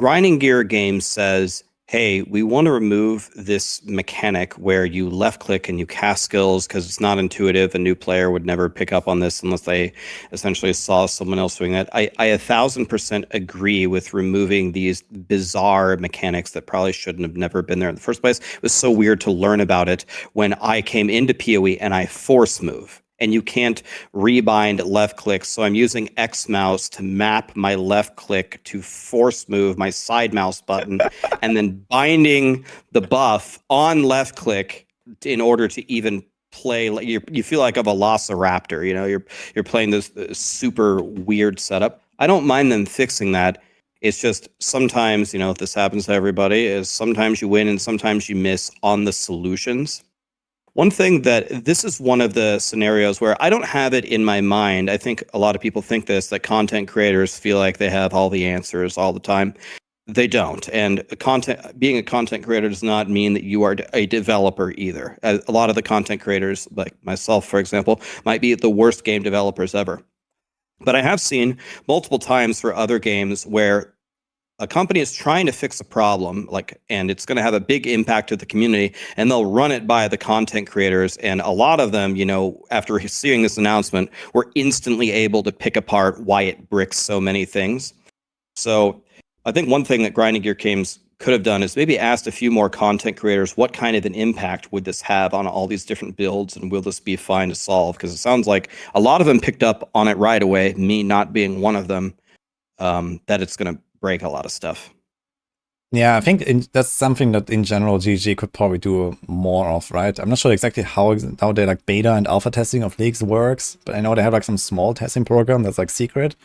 Speaker 10: Grinding Gear Games says, hey, we want to remove this mechanic where you left click and you cast skills because it's not intuitive. A new player would never pick up on this unless they essentially saw someone else doing that. I 1,000% agree with removing these bizarre mechanics that probably shouldn't have never been there in the first place. It was so weird to learn about it when I came into PoE and I force move. And you can't rebind left click. So I'm using X mouse to map my left click to force move my side mouse button and then binding the buff on left click in order to even play. Like you feel like a velociraptor, you know, you're playing this super weird setup. I don't mind them fixing that. It's just sometimes, you know, if this happens to everybody, is sometimes you win and sometimes you miss on the solutions. One thing that this is one of the scenarios where I don't have it in my mind. I think a lot of people think this, that content creators feel like they have all the answers all the time. They don't. And being a content creator does not mean that you are a developer either. A lot of the content creators, like myself, for example, might be the worst game developers ever. But I have seen multiple times for other games where a company is trying to fix a problem, and it's going to have a big impact to the community, and they'll run it by the content creators. And a lot of them, you know, after seeing this announcement, were instantly able to pick apart why it bricks so many things. So I think one thing that Grinding Gear Games could have done is maybe asked a few more content creators, what kind of an impact would this have on all these different builds, and will this be fine to solve? Because it sounds like a lot of them picked up on it right away, me not being one of them, that it's going to break a lot of stuff.
Speaker 1: Yeah, I think that's something that in general GG could probably do more of, right? I'm not sure exactly how they like beta and alpha testing of leagues works, but I know they have like some small testing program that's like secret.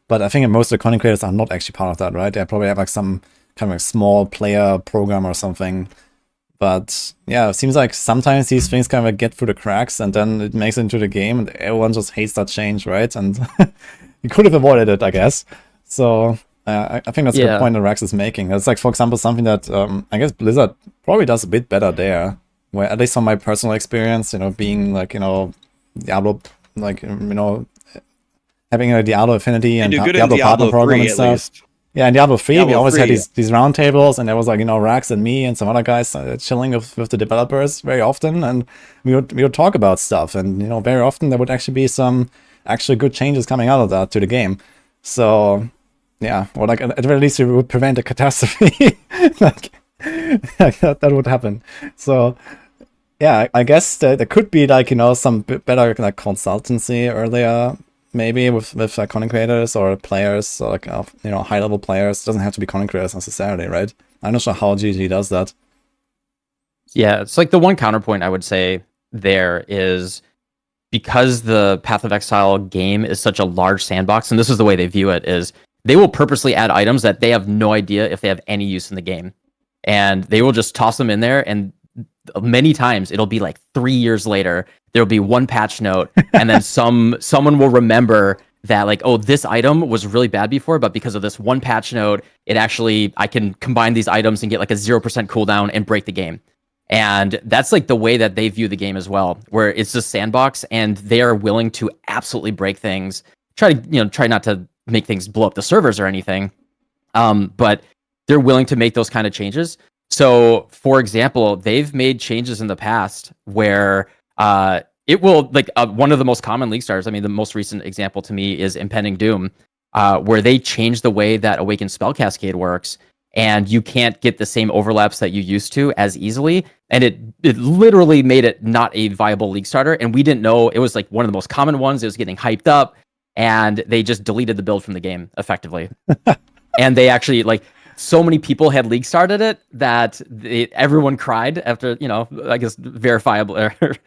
Speaker 1: But I think most of the content creators are not actually part of that, right? They probably have like some kind of like small player program or something. But yeah, it seems like sometimes these things kind of get through the cracks and then it makes it into the game and everyone just hates that change, right? And you could have avoided it, I guess. So I think that's a good point that Rax is making. It's like, for example, something that I guess Blizzard probably does a bit better there. Where at least from my personal experience, you know, being like, you know, Diablo, like, you know, having a Diablo affinity and Diablo partner program and stuff. Least. Yeah, in Diablo 3, we always had these round tables, and there was like, you know, Rax and me and some other guys chilling with the developers very often, and we would talk about stuff, and, you know, very often there would actually be some actually good changes coming out of that to the game. So yeah, or like at the very least, it would prevent a catastrophe. like that would happen. So yeah, I guess there could be like, you know, some better like consultancy earlier, maybe with content creators or players, or like you know, high level players. It doesn't have to be content creators necessarily, right? I'm not sure how GG does that.
Speaker 12: Yeah, it's like the one counterpoint I would say there is, because the Path of Exile game is such a large sandbox, and this is the way they view it, is they will purposely add items that they have no idea if they have any use in the game. And they will just toss them in there, and many times it'll be like 3 years later, there'll be one patch note, and then someone will remember that like, oh, this item was really bad before, but because of this one patch note, I can combine these items and get like a 0% cooldown and break the game. And that's like the way that they view the game as well, where it's just sandbox and they are willing to absolutely break things, try not to make things blow up the servers or anything, But they're willing to make those kind of changes. So, for example, they've made changes in the past where it will, like, one of the most common League starters, I mean, the most recent example to me is Impending Doom, where they changed the way that Awakened Spell Cascade works, and you can't get the same overlaps that you used to as easily. And it literally made it not a viable League starter. And we didn't know, it was like one of the most common ones. It was getting hyped up, and they just deleted the build from the game effectively. And they actually, like, so many people had League started it that everyone cried after, you know, I guess verifiably,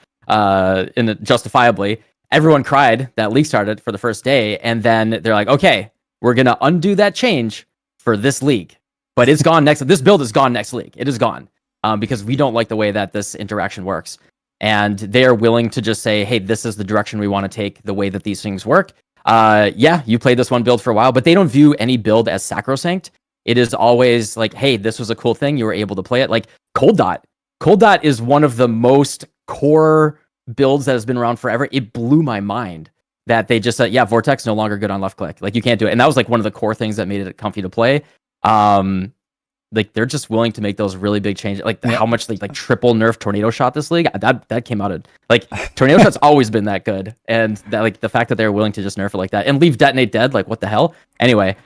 Speaker 12: justifiably, everyone cried that League started for the first day. And then they're like, okay, we're going to undo that change for this league. But it's gone next. This build is gone next league. It is gone because we don't like the way that this interaction works. And they are willing to just say, hey, this is the direction we want to take, the way that these things work. Yeah, you played this one build for a while, but they don't view any build as sacrosanct. It is always like, hey, this was a cool thing. You were able to play it. Like Cold Dot. Cold Dot is one of the most core builds that has been around forever. It blew my mind that they just said, yeah, Vortex no longer good on left click. Like you can't do it. And that was like one of the core things that made it comfy to play. Like they're just willing to make those really big changes. Like how much like triple nerf Tornado Shot this league. That came out of like Tornado Shot's always been that good. And that like the fact that they're willing to just nerf it like that and leave Detonate dead, like what the hell? Anyway,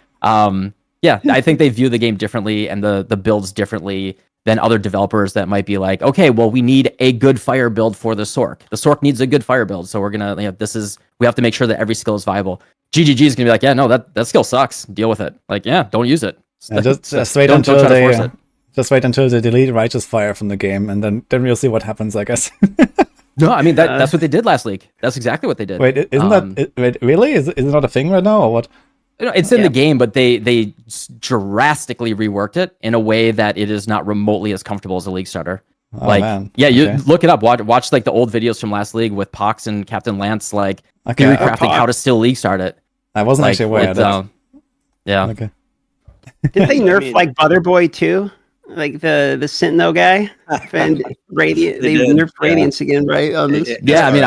Speaker 12: yeah, I think they view the game differently and the builds differently than other developers that might be like, okay, well, we need a good fire build for the Sorc. The Sorc needs a good fire build, so we're gonna, you know, we have to make sure that every skill is viable. GGG is gonna be like, yeah, no, that skill sucks. Deal with it. Like, yeah, don't use it.
Speaker 1: Just wait until they just wait until they delete Righteous Fire from the game, and then we'll see what happens, I guess.
Speaker 12: No, I mean that's what they did last week. That's exactly what they did.
Speaker 1: Wait, isn't wait, really? Is it not a thing right now, or what?
Speaker 12: It's in the game, but they drastically reworked it in a way that it is not remotely as comfortable as a league starter.
Speaker 1: Oh,
Speaker 12: like,
Speaker 1: man.
Speaker 12: yeah, you look it up. Watch like the old videos from last league with Pox and Captain Lance, like theory crafting how to still league start it.
Speaker 1: I wasn't actually aware of that.
Speaker 12: Yeah.
Speaker 1: Okay.
Speaker 11: Did they nerf like Butterboy too? Like the Sentinel guy? And Radiant, they nerfed Radiance again, right? On this?
Speaker 12: Yeah, I mean,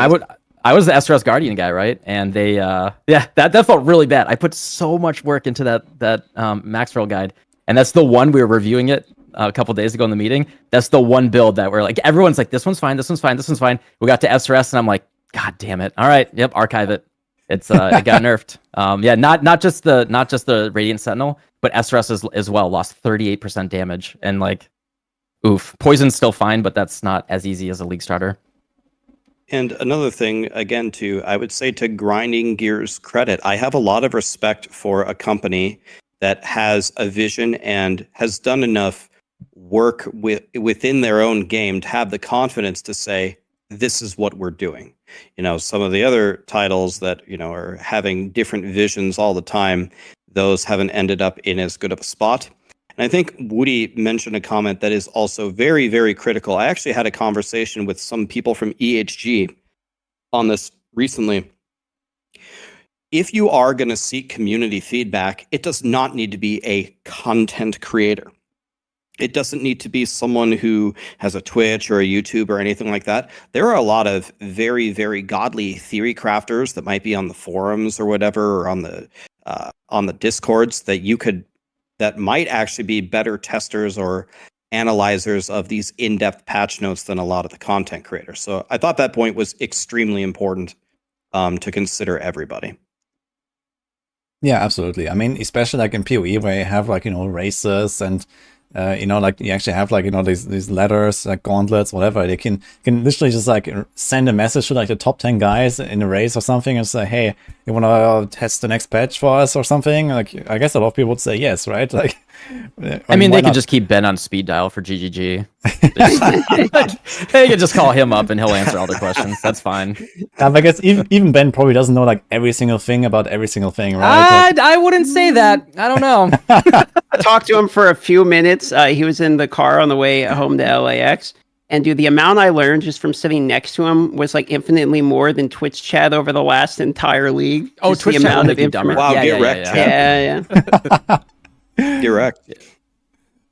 Speaker 12: I was the SRS Guardian guy, right? And they, that felt really bad. I put so much work into that Maxwell guide, and that's the one we were reviewing it a couple days ago in the meeting. That's the one build that we're like, everyone's like, this one's fine, this one's fine, this one's fine. We got to SRS, and I'm like, God damn it! All right, yep, archive it. It's it got nerfed. Yeah, not just the Radiant Sentinel, but SRS as well lost 38% damage, and like, oof. Poison's still fine, but that's not as easy as a league starter.
Speaker 10: And another thing, again, I would say to Grinding Gear's credit, I have a lot of respect for a company that has a vision and has done enough work within their own game to have the confidence to say, this is what we're doing. You know, some of the other titles that, you know, are having different visions all the time, those haven't ended up in as good of a spot. And I think Woody mentioned a comment that is also very, very critical. I actually had a conversation with some people from EHG on this recently. If you are going to seek community feedback, it does not need to be a content creator. It doesn't need to be someone who has a Twitch or a YouTube or anything like that. There are a lot of very, very godly theory crafters that might be on the forums or whatever, or on the Discords that might actually be better testers or analyzers of these in-depth patch notes than a lot of the content creators. So I thought that point was extremely important to consider everybody.
Speaker 1: Yeah, absolutely. I mean, especially like in PoE where you have like, you know, races and you know, like you actually have like, you know, these letters, like gauntlets, whatever. They can literally just like send a message to like the top 10 guys in a race or something and say, hey, you want to test the next patch for us or something? Like, I guess a lot of people would say yes, right? Like,
Speaker 12: I mean, they could just keep Ben on speed dial for GGG. They could just call him up and he'll answer all their questions. That's fine.
Speaker 1: I guess even Ben probably doesn't know like every single thing about every single thing, right?
Speaker 12: I wouldn't say that. I don't know.
Speaker 11: I talked to him for a few minutes. He was in the car on the way home to LAX. And dude, the amount I learned just from sitting next to him was like infinitely more than Twitch chat over the last entire league.
Speaker 12: Oh,
Speaker 11: just
Speaker 12: Twitch
Speaker 11: the
Speaker 12: chat
Speaker 11: amount
Speaker 12: will
Speaker 11: of
Speaker 12: make you dumber.
Speaker 10: Wow,
Speaker 12: Yeah,
Speaker 10: get wrecked.
Speaker 11: Yeah.
Speaker 10: Direct.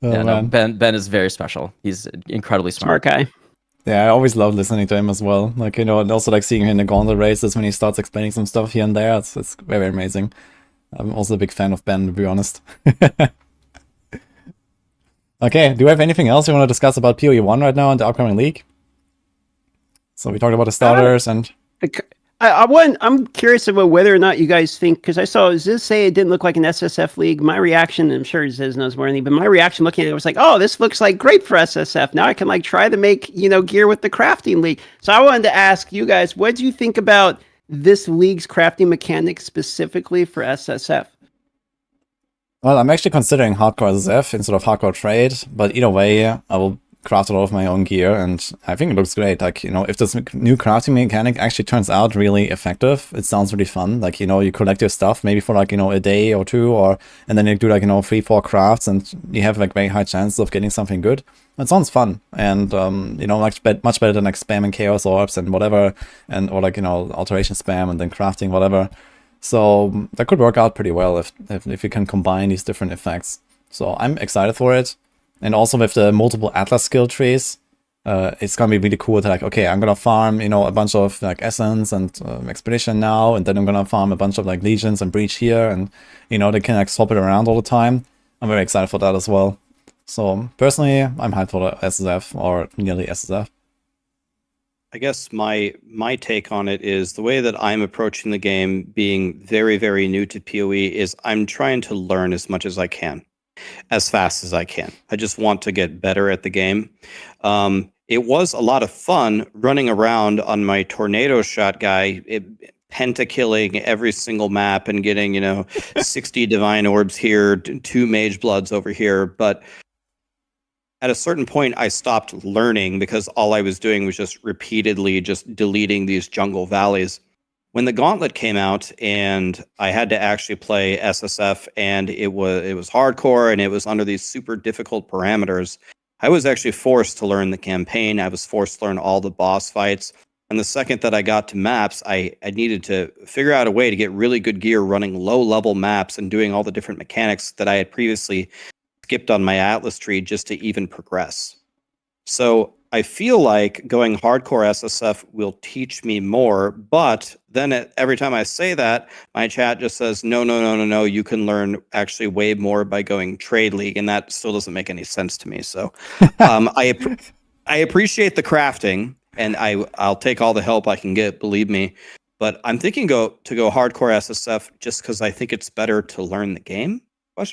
Speaker 1: Oh,
Speaker 12: yeah, no,
Speaker 1: man.
Speaker 12: Ben is very special. He's incredibly
Speaker 11: Smart
Speaker 12: smart.
Speaker 11: guy.
Speaker 1: Yeah, I always love listening to him as well. Like, you know, and also like seeing him in the gauntlet races when he starts explaining some stuff here and there. It's very amazing. I'm also a big fan of Ben, to be honest. Okay, do we have anything else you want to discuss about PoE 1 right now in the upcoming league? So we talked about the starters and...
Speaker 11: I'm curious about whether or not you guys think, because I saw, does this say it didn't look like an SSF league? My reaction, I'm sure Ziz knows more than me, but my reaction looking at it was like, oh, this looks like great for SSF. Now I can like try to make, gear with the crafting league. So I wanted to ask you guys, what do you think about this league's crafting mechanics specifically for SSF?
Speaker 1: Well, I'm actually considering hardcore SSF instead of hardcore trade, but either way, I will craft a lot of my own gear, and I think it looks great. Like, if this new crafting mechanic actually turns out really effective, it sounds really fun. Like, you collect your stuff maybe for like, a day or two, and then you do like, 3-4 crafts, and you have like very high chances of getting something good. It sounds fun, and much better than like spamming chaos orbs and whatever, or like, alteration spam and then crafting whatever. So that could work out pretty well if you can combine these different effects. So I'm excited for it. And also with the multiple Atlas skill trees, it's gonna be really cool to like, okay, I'm gonna farm, a bunch of like Essence and Expedition now, and then I'm gonna farm a bunch of like Legions and Breach here, and they can like swap it around all the time. I'm very excited for that as well. So personally, I'm hyped for the SSF, or nearly SSF.
Speaker 10: I guess my take on it is the way that I'm approaching the game, being very, very new to PoE, is I'm trying to learn as much as I can, as fast as I can. I just want to get better at the game. It was a lot of fun running around on my tornado shot guy, pentakilling every single map and getting, 60 divine orbs here, 2 mage bloods over here. But at a certain point, I stopped learning because all I was doing was just repeatedly just deleting these jungle valleys. When the Gauntlet came out and I had to actually play SSF, and it was hardcore and it was under these super difficult parameters, I was actually forced to learn the campaign. I was forced to learn all the boss fights. And the second that I got to maps, I needed to figure out a way to get really good gear running low-level maps and doing all the different mechanics that I had previously skipped on my Atlas tree just to even progress. So I feel like going hardcore SSF will teach me more, but then every time I say that, my chat just says, no, you can learn actually way more by going trade league, and that still doesn't make any sense to me. So I appreciate the crafting, and I'll take all the help I can get, believe me, but I'm thinking to go hardcore SSF just because I think it's better to learn the game? ? I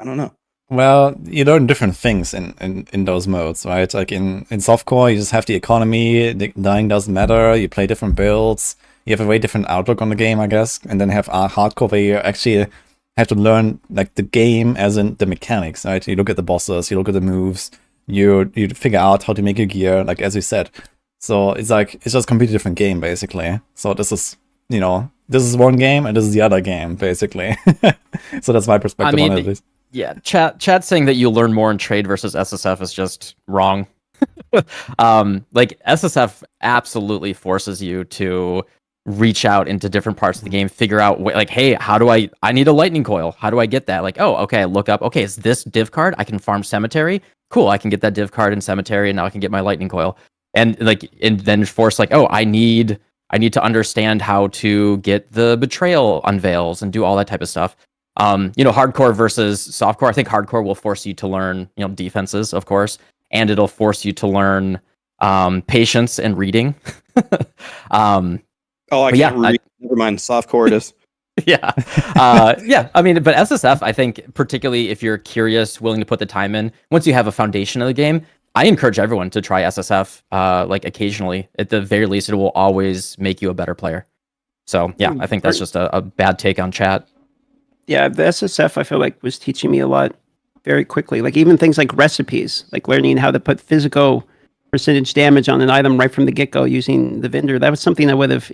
Speaker 10: don't know.
Speaker 1: Well, you learn different things in those modes, right? Like in softcore, you just have the economy, the dying doesn't matter, you play different builds, you have a very different outlook on the game, I guess, and then have hardcore where you actually have to learn like the game as in the mechanics, right? You look at the bosses, you look at the moves, you figure out how to make your gear, like as you said. So it's just a completely different game, basically. So this is, this is one game and this is the other game, basically. So that's my perspective on it, at least.
Speaker 12: Yeah, chat saying that you learn more in trade versus SSF is just wrong. Like SSF absolutely forces you to reach out into different parts of the game, figure out like, hey, how do I need a lightning coil? How do I get that? Like, oh, okay, I look up, okay, is this div card? I can farm cemetery. Cool, I can get that div card in cemetery, and now I can get my lightning coil. And then force like, oh, I need to understand how to get the betrayal unveils and do all that type of stuff. Hardcore versus softcore. I think hardcore will force you to learn, defenses, of course, and it'll force you to learn patience and reading.
Speaker 10: I can't read. Never mind. Softcore it is.
Speaker 12: Yeah. I mean, but SSF, I think, particularly if you're curious, willing to put the time in, once you have a foundation of the game, I encourage everyone to try SSF, like occasionally. At the very least, it will always make you a better player. So yeah, I think that's just a bad take on chat.
Speaker 11: Yeah, the SSF I feel like was teaching me a lot very quickly. Like even things like recipes, like learning how to put physical percentage damage on an item right from the get-go using the vendor. That was something I would have,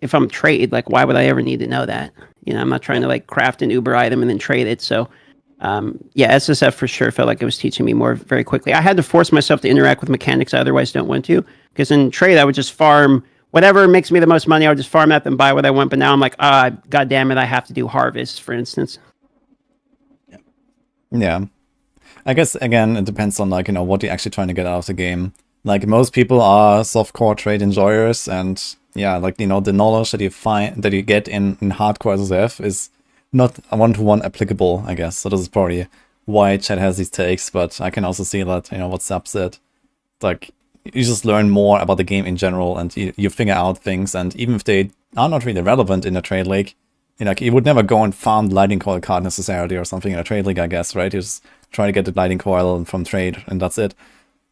Speaker 11: if I'm trade, like why would I ever need to know that? I'm not trying to like craft an Uber item and then trade it. So SSF for sure felt like it was teaching me more very quickly. I had to force myself to interact with mechanics I otherwise don't want to, because in trade I would just farm whatever makes me the most money. I would just farm that and buy what I want. But now I'm like, god damn it, I have to do harvests, for instance.
Speaker 1: Yeah. I guess, again, it depends on, like, what you're actually trying to get out of the game. Like, most people are softcore trade enjoyers, and, yeah, like, the knowledge that you get in hardcore SSF is not a one-to-one applicable, I guess. So this is probably why chat has these takes, but I can also see that, you know, what Sub said. Like, you just learn more about the game in general, and you figure out things, and even if they are not really relevant in a trade league, you know, like, you would never go and farm the Lightning Coil card necessarily or something in a trade league, I guess, right? You just try to get the Lightning Coil from trade, and that's it.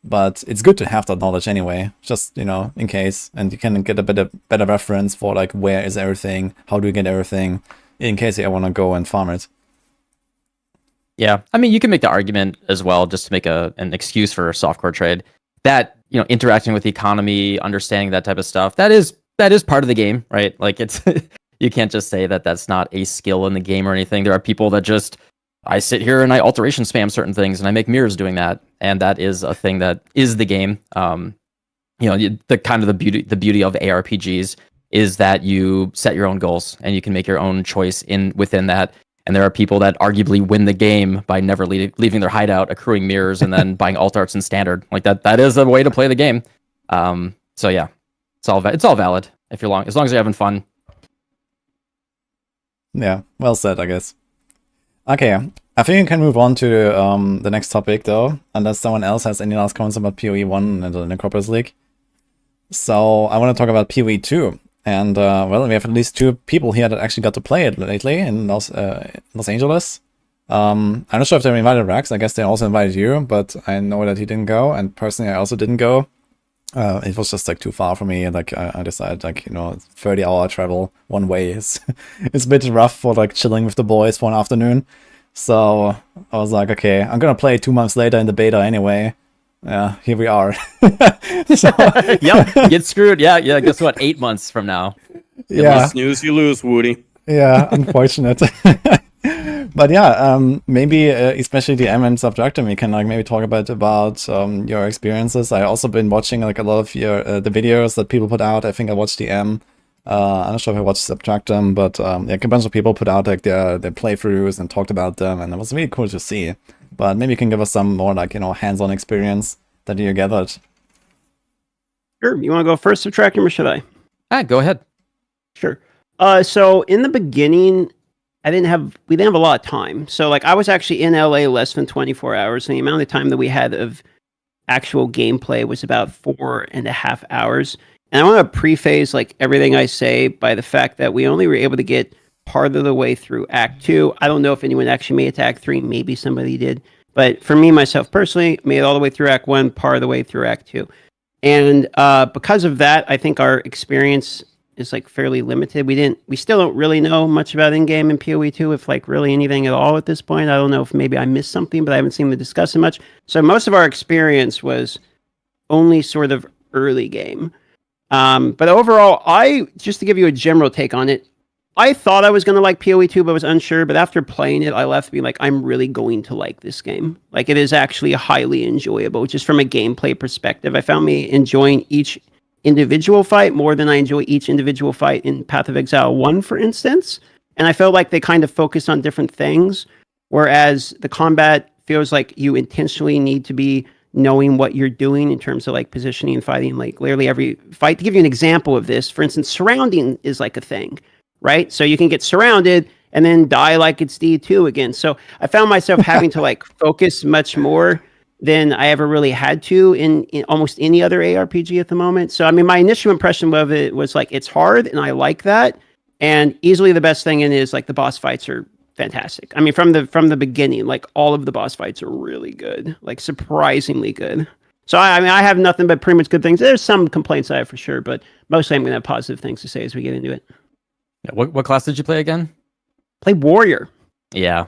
Speaker 1: But it's good to have that knowledge anyway, just, you know, in case, and you can get a better reference for, like, where is everything, how do you get everything, in case you want to go and farm it.
Speaker 12: Yeah, I mean, you can make the argument as well, just to make an excuse for a softcore trade, that, you know, interacting with the economy, understanding that type of stuff, that is part of the game, right? Like, it's you can't just say that that's not a skill in the game or anything. There are people that just, I sit here and I alteration spam certain things, and I make mirrors doing that, and that is a thing that is the game. You know, the kind of the beauty of ARPGs is that you set your own goals and you can make your own choice within that. And there are people that arguably win the game by never leaving their hideout, accruing mirrors, and then buying alt arts in standard. Like that is a way to play the game. So yeah, it's all valid as long as you're having fun.
Speaker 1: Yeah, well said, I guess. Okay, I think we can move on to the next topic, though, unless someone else has any last comments about PoE 1 and the Necropolis League. So I want to talk about PoE 2. And, well, we have at least 2 people here that actually got to play it lately in Los Angeles. I'm not sure if they invited Rax. I guess they also invited you, but I know that he didn't go. And personally, I also didn't go. It was just, like, too far for me. And, like, I decided, like, you know, 30-hour travel one way is it's a bit rough for, like, chilling with the boys for an afternoon. So I was like, okay, I'm gonna play 2 months later in the beta anyway. Yeah, here we are.
Speaker 12: Yep, get screwed. Yeah. Guess what? 8 months from now.
Speaker 1: Yeah.
Speaker 10: You snooze, you lose, Woody.
Speaker 1: Yeah, unfortunate. But yeah, maybe especially the M and Subtractem, we can like maybe talk about your experiences. I also been watching like a lot of your the videos that people put out. I think I watched the M. I'm not sure if I watched Subtractem, but yeah, a bunch of people put out like their playthroughs and talked about them, and it was really cool to see. But maybe you can give us some more like, you know, hands-on experience that you gathered.
Speaker 11: Sure. You want to go first, Subtractem, or should I?
Speaker 12: Go ahead.
Speaker 11: Sure. So in the beginning, we didn't have a lot of time. So like I was actually in LA less than 24 hours, and the amount of time that we had of actual gameplay was about 4.5 hours. And I want to preface like everything I say by the fact that we only were able to get part of the way through Act 2. I don't know if anyone actually made it to Act 3. Maybe somebody did. But for me, myself personally, made it all the way through Act 1, part of the way through Act 2. And because of that, I think our experience is like fairly limited. We still don't really know much about Endgame and PoE 2, if like really anything at all at this point. I don't know if maybe I missed something, but I haven't seen them discuss it much. So most of our experience was only sort of early game. But overall, just to give you a general take on it, I thought I was going to like PoE 2, but was unsure. But after playing it, I left being like, I'm really going to like this game. Like, it is actually highly enjoyable, just from a gameplay perspective. I found me enjoying each individual fight more than I enjoy each individual fight in Path of Exile 1, for instance. And I felt like they kind of focused on different things, whereas the combat feels like you intentionally need to be knowing what you're doing in terms of like positioning and fighting, like literally every fight. To give you an example of this, for instance, surrounding is like a thing, right? So you can get surrounded and then die like it's D2 again. So I found myself having to like focus much more than I ever really had to in almost any other ARPG at the moment. So I mean, my initial impression of it was like, it's hard and I like that. And easily the best thing in it is like the boss fights are fantastic. I mean, from the beginning, like all of the boss fights are really good, like surprisingly good. So I mean, I have nothing but pretty much good things. There's some complaints I have for sure, but mostly I'm going to have positive things to say as we get into it.
Speaker 12: Yeah, what class did you play again?
Speaker 11: Play warrior.
Speaker 12: Yeah.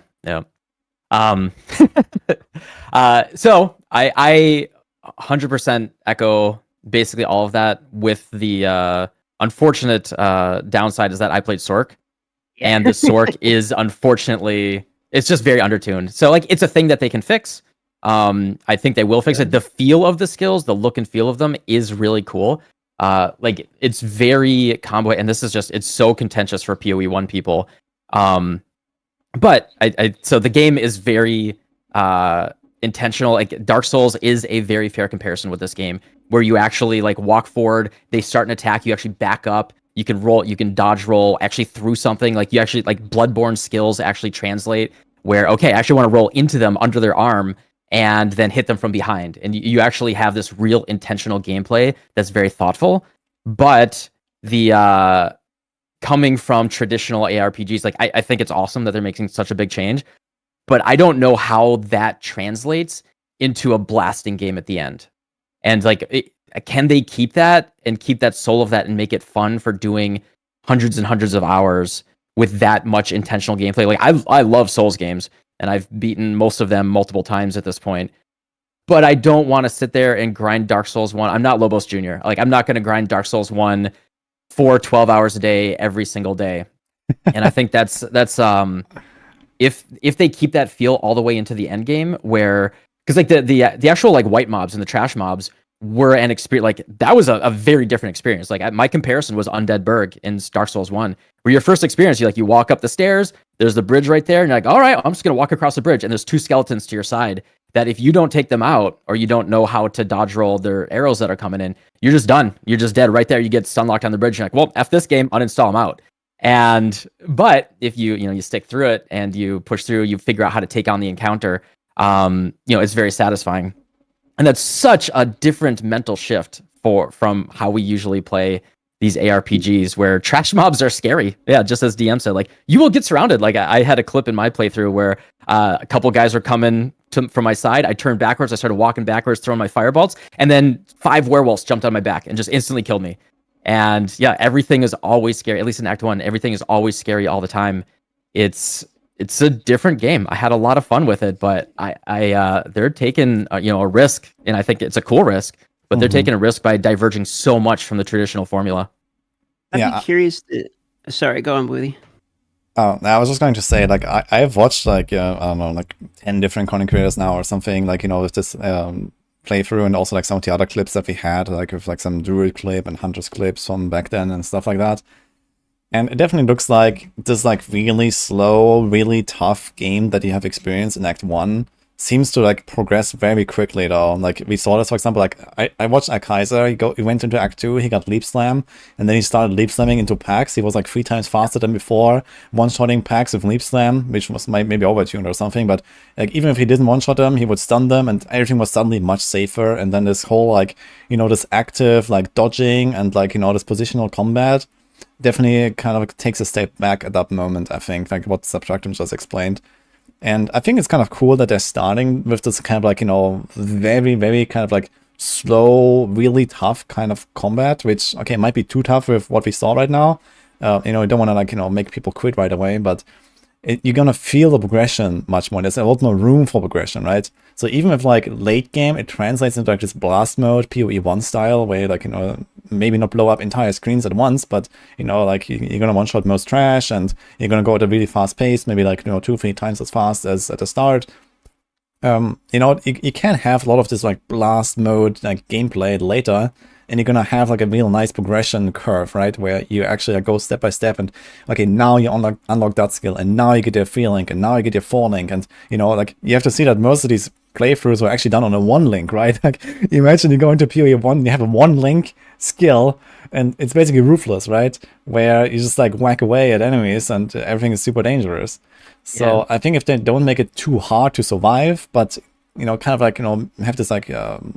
Speaker 12: So I 100% echo basically all of that, with the unfortunate downside is that I played Sorc. And the Sorc is unfortunately, it's just very undertuned. So like, it's a thing that they can fix. I think they will fix it. The feel of the skills, the look and feel of them is really cool. Like it's very combo, and this is just, it's so contentious for PoE 1 people. But so the game is very intentional. Like Dark Souls is a very fair comparison with this game, where you actually like walk forward, they start an attack, you actually back up. You can roll, you can dodge roll actually through something. Like you actually, like Bloodborne skills actually translate, where, okay, I actually want to roll into them under their arm and then hit them from behind. And you actually have this real intentional gameplay that's very thoughtful. But the coming from traditional ARPGs, like I think it's awesome that they're making such a big change, but I don't know how that translates into a blasting game at the end. And like, can they keep that and keep that soul of that and make it fun for doing hundreds and hundreds of hours with that much intentional gameplay? Like I love Souls games, and I've beaten most of them multiple times at this point. But I don't want to sit there and grind Dark Souls 1. I'm not Lobos Jr. Like, I'm not going to grind Dark Souls 1 for 12 hours a day every single day. And I think that's if they keep that feel all the way into the end game, where, because like the actual like white mobs and the trash mobs were an experience, like that was a very different experience. Like my comparison was Undead Burg in Dark Souls 1, where your first experience, you walk up the stairs, there's the bridge right there, and you're like, all right, I'm just gonna walk across the bridge, and there's two skeletons to your side that if you don't take them out, or you don't know how to dodge roll their arrows that are coming in, you're just done. You're just dead right there. You get stun locked on the bridge. You're like, well, F this game, uninstall them out. But if you stick through it and you push through, you figure out how to take on the encounter. It's very satisfying. And that's such a different mental shift from how we usually play these ARPGs, where trash mobs are scary. Yeah, just as DM said, like you will get surrounded. Like I had a clip in my playthrough where a couple guys were coming from my side. I turned backwards. I started walking backwards, throwing my firebolts, and then 5 werewolves jumped on my back and just instantly killed me. And yeah, everything is always scary. At least in Act 1, everything is always scary all the time. It's a different game. I had a lot of fun with it, but they're taking a risk, and I think it's a cool risk. But they're taking a risk by diverging so much from the traditional formula.
Speaker 11: I'd be curious. Sorry, go on, Woody.
Speaker 1: Oh, I was just going to say, like, I've watched, like, I don't know, like 10 different content creators now or something, like, with this playthrough, and also, like, some of the other clips that we had, like, with, like, some Druid clip and Hunters clips from back then and stuff like that. And it definitely looks like this, like, really slow, really tough game that you have experienced in Act 1 seems to, like, progress very quickly, though. Like, we saw this, for example, like, I watched Kaiser, he went into Act 2, he got Leap Slam, and then he started Leap Slamming into packs. He was, like, 3 times faster than before, one-shotting packs with Leap Slam, which was maybe overtuned or something, but, like, even if he didn't one-shot them, he would stun them, and everything was suddenly much safer, and then this whole, like, this active, like, dodging, and, like, this positional combat definitely kind of takes a step back at that moment, I think, like what Subtractem just explained. And I think it's kind of cool that they're starting with this kind of like, very, very kind of like slow, really tough kind of combat, which, okay, might be too tough with what we saw right now. You don't want to like, make people quit right away, but you're going to feel the progression much more. There's a lot more room for progression, right? So even if like late game, it translates into like this blast mode, PoE 1 style, where like, maybe not blow up entire screens at once, but, like you're going to one-shot most trash, and you're going to go at a really fast pace, maybe like, 2-3 times as fast as at the start. You can have a lot of this like blast mode like gameplay later, and you're gonna have like a real nice progression curve, right? Where you actually like, go step by step, and okay, now you unlock that skill, and now you get your 3 link, and now you get your 4 link, and like you have to see that most of these playthroughs were actually done on a 1 link, right? Like imagine you go into PoE 1, you have a 1 link skill, and it's basically ruthless, right? Where you just like whack away at enemies, and everything is super dangerous. So yeah. I think if they don't make it too hard to survive, but kind of like, have this like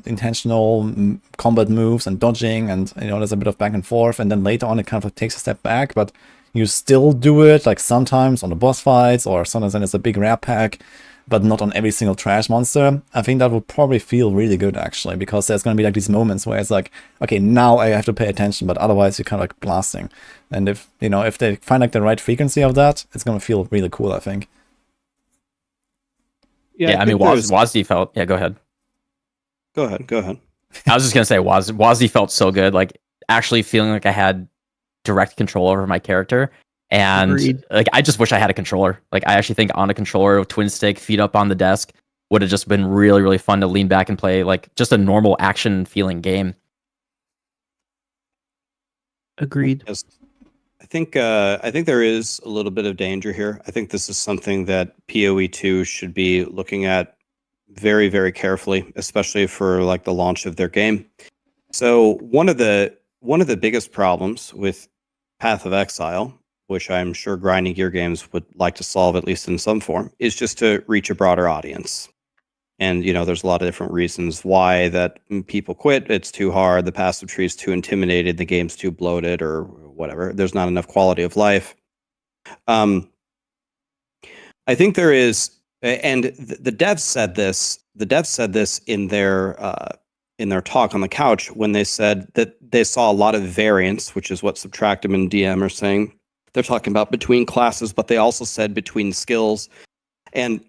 Speaker 1: intentional combat moves and dodging, and, there's a bit of back and forth, and then later on it kind of takes a step back, but you still do it like sometimes on the boss fights, or sometimes when it's a big rare pack, but not on every single trash monster. I think that would probably feel really good, actually, because there's going to be like these moments where it's like, okay, now I have to pay attention, but otherwise you're kind of like blasting. And if, if they find like the right frequency of that, it's going to feel really cool, I think.
Speaker 12: Yeah, I mean, Wazzy felt... Yeah, go ahead.
Speaker 10: Go ahead.
Speaker 12: I was just going to say, Wazzy felt so good, like, actually feeling like I had direct control over my character. And, like, I just wish I had a controller. Like, I actually think on a controller, twin stick, feet up on the desk, would have just been really, really fun to lean back and play, like, just a normal action-feeling game.
Speaker 11: Agreed.
Speaker 10: Yes. I think there is a little bit of danger here. I think this is something that PoE 2 should be looking at very, very carefully, especially for like the launch of their game. So one of the biggest problems with Path of Exile which I'm sure grinding gear games would like to solve at least in some form, is just to reach a broader audience. And there's a lot of different reasons why that people quit. It's too hard. The passive tree is too intimidated. The game's too bloated, or whatever. There's not enough quality of life. I think there is, and the devs said this. The devs said this in their talk on the couch when they said that they saw a lot of variance, which is what Subtractem and DM are saying. They're talking about between classes, but they also said between skills. And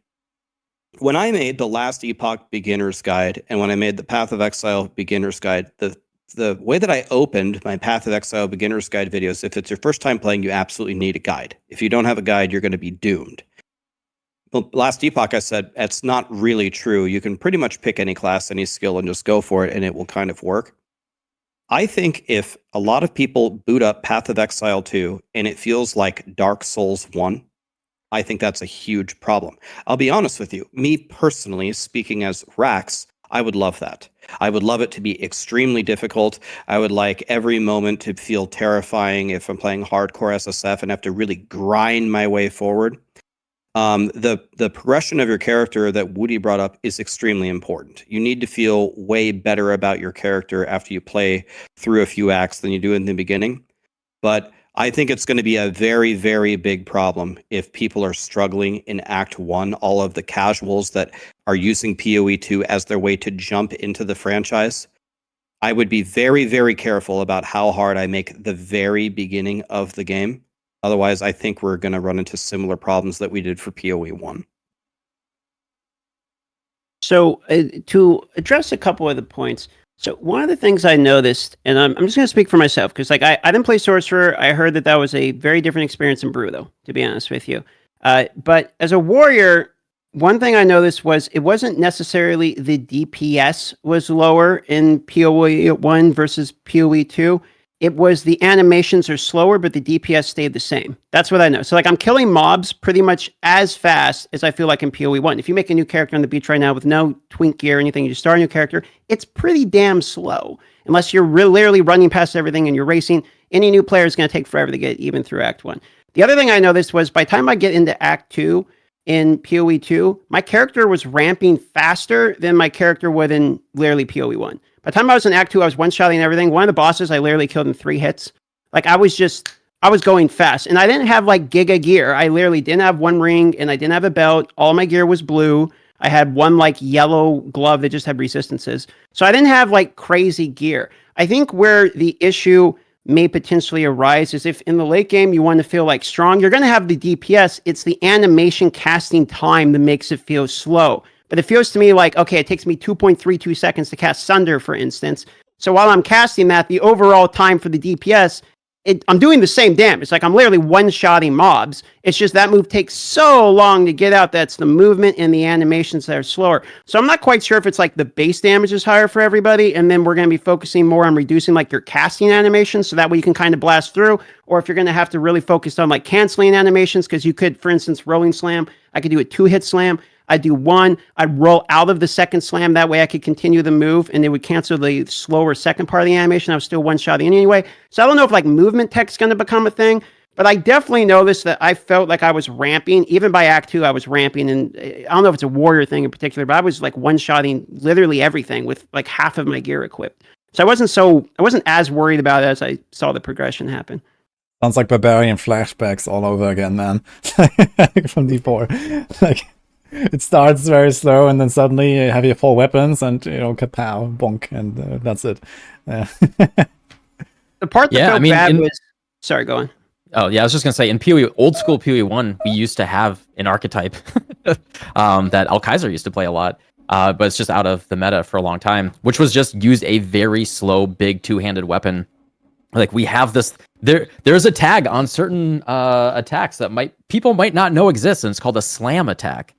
Speaker 10: when I made the Last Epoch Beginner's Guide and when I made the Path of Exile Beginner's Guide, the way that I opened my Path of Exile Beginner's Guide videos, if it's your first time playing, you absolutely need a guide. If you don't have a guide, you're going to be doomed. Well, Last Epoch, I said, that's not really true. You can pretty much pick any class, any skill, and just go for it, and it will kind of work. I think if a lot of people boot up Path of Exile 2 and it feels like Dark Souls 1, I think that's a huge problem. I'll be honest with you. Me personally, speaking as Rax, I would love that. I would love it to be extremely difficult. I would like every moment to feel terrifying if I'm playing hardcore SSF and have to really grind my way forward. The progression of your character that Woody brought up is extremely important. You need to feel way better about your character after you play through a few acts than you do in the beginning. But I think it's going to be a very, very big problem if people are struggling in Act 1, all of the casuals that are using PoE 2 as their way to jump into the franchise. I would be very, very careful about how hard I make the very beginning of the game. Otherwise, I think we're going to run into similar problems that we did for PoE 1.
Speaker 11: So to address a couple of the points, so one of the things I noticed, and I'm just going to speak for myself, because like I didn't play Sorcerer. I heard that was a very different experience in Brew, though, to be honest with you. But as a warrior, one thing I noticed was it wasn't necessarily the DPS was lower in PoE 1 versus PoE 2. It was the animations are slower, but the DPS stayed the same. That's what I know. So like I'm killing mobs pretty much as fast as I feel like in PoE 1. If you make a new character on the beach right now with no twink gear or anything, you start a new character, it's pretty damn slow. Unless you're literally running past everything and you're racing, any new player is going to take forever to get even through Act 1. The other thing I noticed was by the time I get into Act 2 in PoE 2, my character was ramping faster than my character would in literally PoE 1. By the time I was in Act 2, I was one-shotting everything. One of the bosses, I literally killed in 3 hits. Like, I was going fast. And I didn't have, like, giga gear. I literally didn't have one ring, and I didn't have a belt. All my gear was blue. I had one, like, yellow glove that just had resistances. So I didn't have, like, crazy gear. I think where the issue may potentially arise is if in the late game you want to feel, like, strong, you're going to have the DPS. It's the animation casting time that makes it feel slow. But it feels to me like, okay, it takes me 2.32 seconds to cast Sunder, for instance. So while I'm casting that, the overall time for the DPS, I'm doing the same damage. Like I'm literally one-shotting mobs. It's just that move takes so long to get out. That's the movement and the animations that are slower. So I'm not quite sure if it's like the base damage is higher for everybody, and then we're going to be focusing more on reducing like your casting animations, so that way you can kind of blast through. Or if you're going to have to really focus on like canceling animations, because you could, for instance, rolling slam. I could do a 2-hit slam. I'd do one, I'd roll out of the second slam, that way I could continue the move, and it would cancel the slower second part of the animation. I was still one-shotting anyway. So I don't know if like movement tech's going to become a thing, but I definitely noticed that I felt like I was ramping. Even by Act 2, I was ramping, and I don't know if it's a warrior thing in particular, but I was like one-shotting literally everything with like half of my gear equipped. So I wasn't as worried about it as I saw the progression happen.
Speaker 1: Sounds like Barbarian flashbacks all over again, man. From D4. Like, it starts very slow, and then suddenly you have your full weapons, and kapow, bonk, and that's it.
Speaker 11: The part that felt bad was... Sorry, go on.
Speaker 12: Oh yeah, I was just gonna say in PoE, old school PoE 1, we used to have an archetype that Alkaiser used to play a lot, but it's just out of the meta for a long time, which was just use a very slow, big two-handed weapon. Like we have this. There's a tag on certain attacks that people might not know exists, and it's called a slam attack.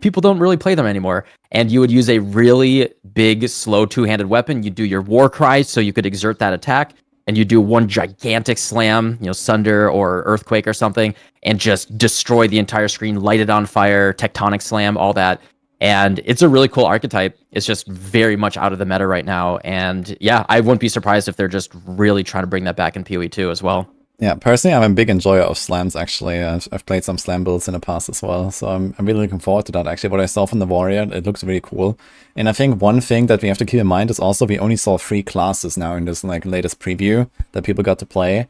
Speaker 12: People don't really play them anymore. And you would use a really big, slow two-handed weapon. You do your war cry so you could exert that attack, and you do one gigantic slam, Sunder or Earthquake or something, and just destroy the entire screen, light it on fire, tectonic slam, all that. And it's a really cool archetype. It's just very much out of the meta right now. And yeah, I wouldn't be surprised if they're just really trying to bring that back in PoE 2 as well.
Speaker 1: Yeah, personally, I'm a big enjoyer of slams, actually. I've played some slam builds in the past as well, so I'm really looking forward to that. Actually, what I saw from the Warrior, it looks really cool. And I think one thing that we have to keep in mind is also we only saw 3 classes now in this like latest preview that people got to play.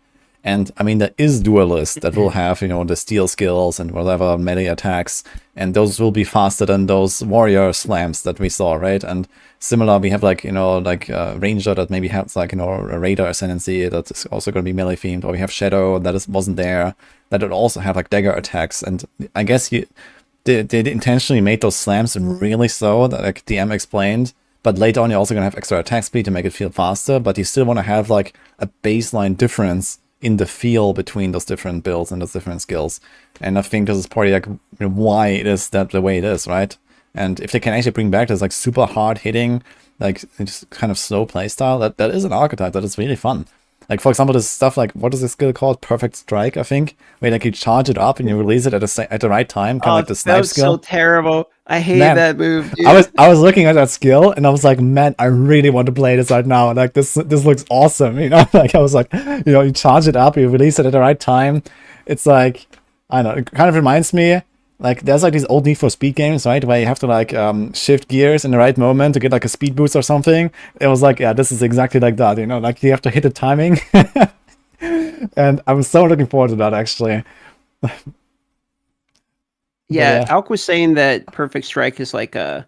Speaker 1: And I mean, there is duelists that will have, you know, the steel skills and whatever melee attacks, and those will be faster than those warrior slams that we saw, right? And similar, we have like, you know, like ranger that maybe has like, you know, a radar ascendancy that is also going to be melee themed, or we have shadow that wasn't there, that would also have like dagger attacks. And I guess they intentionally made those slams really slow, that like DM explained. But later on, you're also going to have extra attack speed to make it feel faster, but you still want to have like a baseline difference in the feel between those different builds and those different skills. And I think this is probably like, you know, why it is that the way it is, right? And if they can actually bring back this like super hard hitting, like just kind of slow playstyle, that is an archetype that is really fun. Like, for example, this stuff like, what is this skill called? Perfect Strike, I think, where like you charge it up and you release it at the right time, kind of like the snipe skill.
Speaker 11: That was so terrible. I hate that move, dude.
Speaker 1: I was looking at that skill and I was like, man, I really want to play this right now. Like this looks awesome, you know. Like I was like, you know, you charge it up, you release it at the right time. It's like, I don't know, it kind of reminds me, like there's like these old Need for Speed games, right, where you have to like shift gears in the right moment to get like a speed boost or something. It was like, yeah, this is exactly like that, you know, like you have to hit the timing. And I'm so looking forward to that, actually.
Speaker 11: Yeah, Alk was saying that Perfect Strike is like a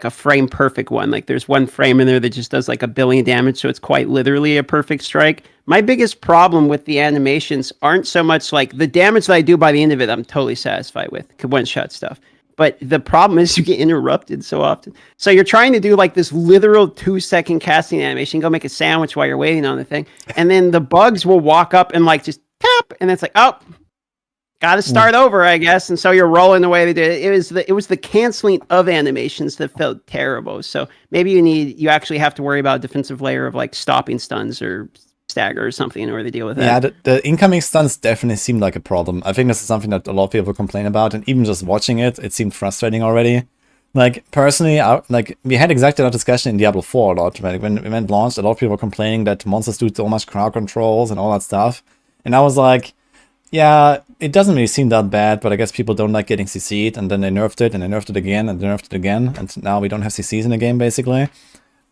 Speaker 11: frame perfect one. Like there's one frame in there that just does like 1 billion damage, so it's quite literally a perfect strike. My biggest problem with the animations aren't so much like the damage that I do by the end of it, I'm totally satisfied with. One-shot stuff. But the problem is you get interrupted so often. So you're trying to do like this literal 2-second casting animation, go make a sandwich while you're waiting on the thing. And then the bugs will walk up and like just tap, and it's like, oh, got to start over, I guess. And so you're rolling the way they did it. It was the canceling of animations that felt terrible. So maybe you actually have to worry about a defensive layer of like stopping stuns or stagger or something in order to deal with that.
Speaker 1: Yeah, the incoming stuns definitely seemed like a problem. I think this is something that a lot of people complain about, and even just watching it seemed frustrating already. Like, personally, we had exactly that discussion in Diablo 4 a lot. Right? When the event launched, a lot of people were complaining that monsters do so much crowd controls and all that stuff. And I was like, yeah, it doesn't really seem that bad, but I guess people don't like getting CC'd, and then they nerfed it, and they nerfed it again, and they nerfed it again, and now we don't have CCs in the game, basically.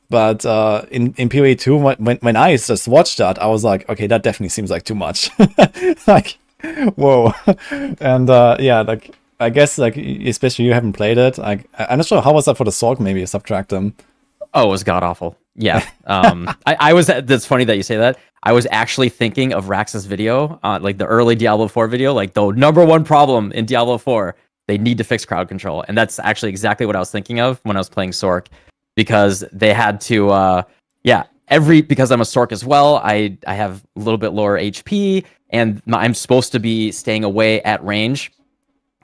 Speaker 1: But in PoE 2, when I just watched that, I was like, okay, that definitely seems like too much. Like, whoa. And yeah, like, I guess, like, especially you haven't played it. I'm not sure, how was that for the Sorc, maybe, Subtractem?
Speaker 12: Oh, it was god-awful. Yeah. I was, that's funny that you say that. I was actually thinking of Rax's video, like the early Diablo 4 video, like the #1 problem in Diablo 4, they need to fix crowd control. And that's actually exactly what I was thinking of when I was playing Sorc, because they had to, because I'm a Sorc as well, I have a little bit lower HP, and I'm supposed to be staying away at range.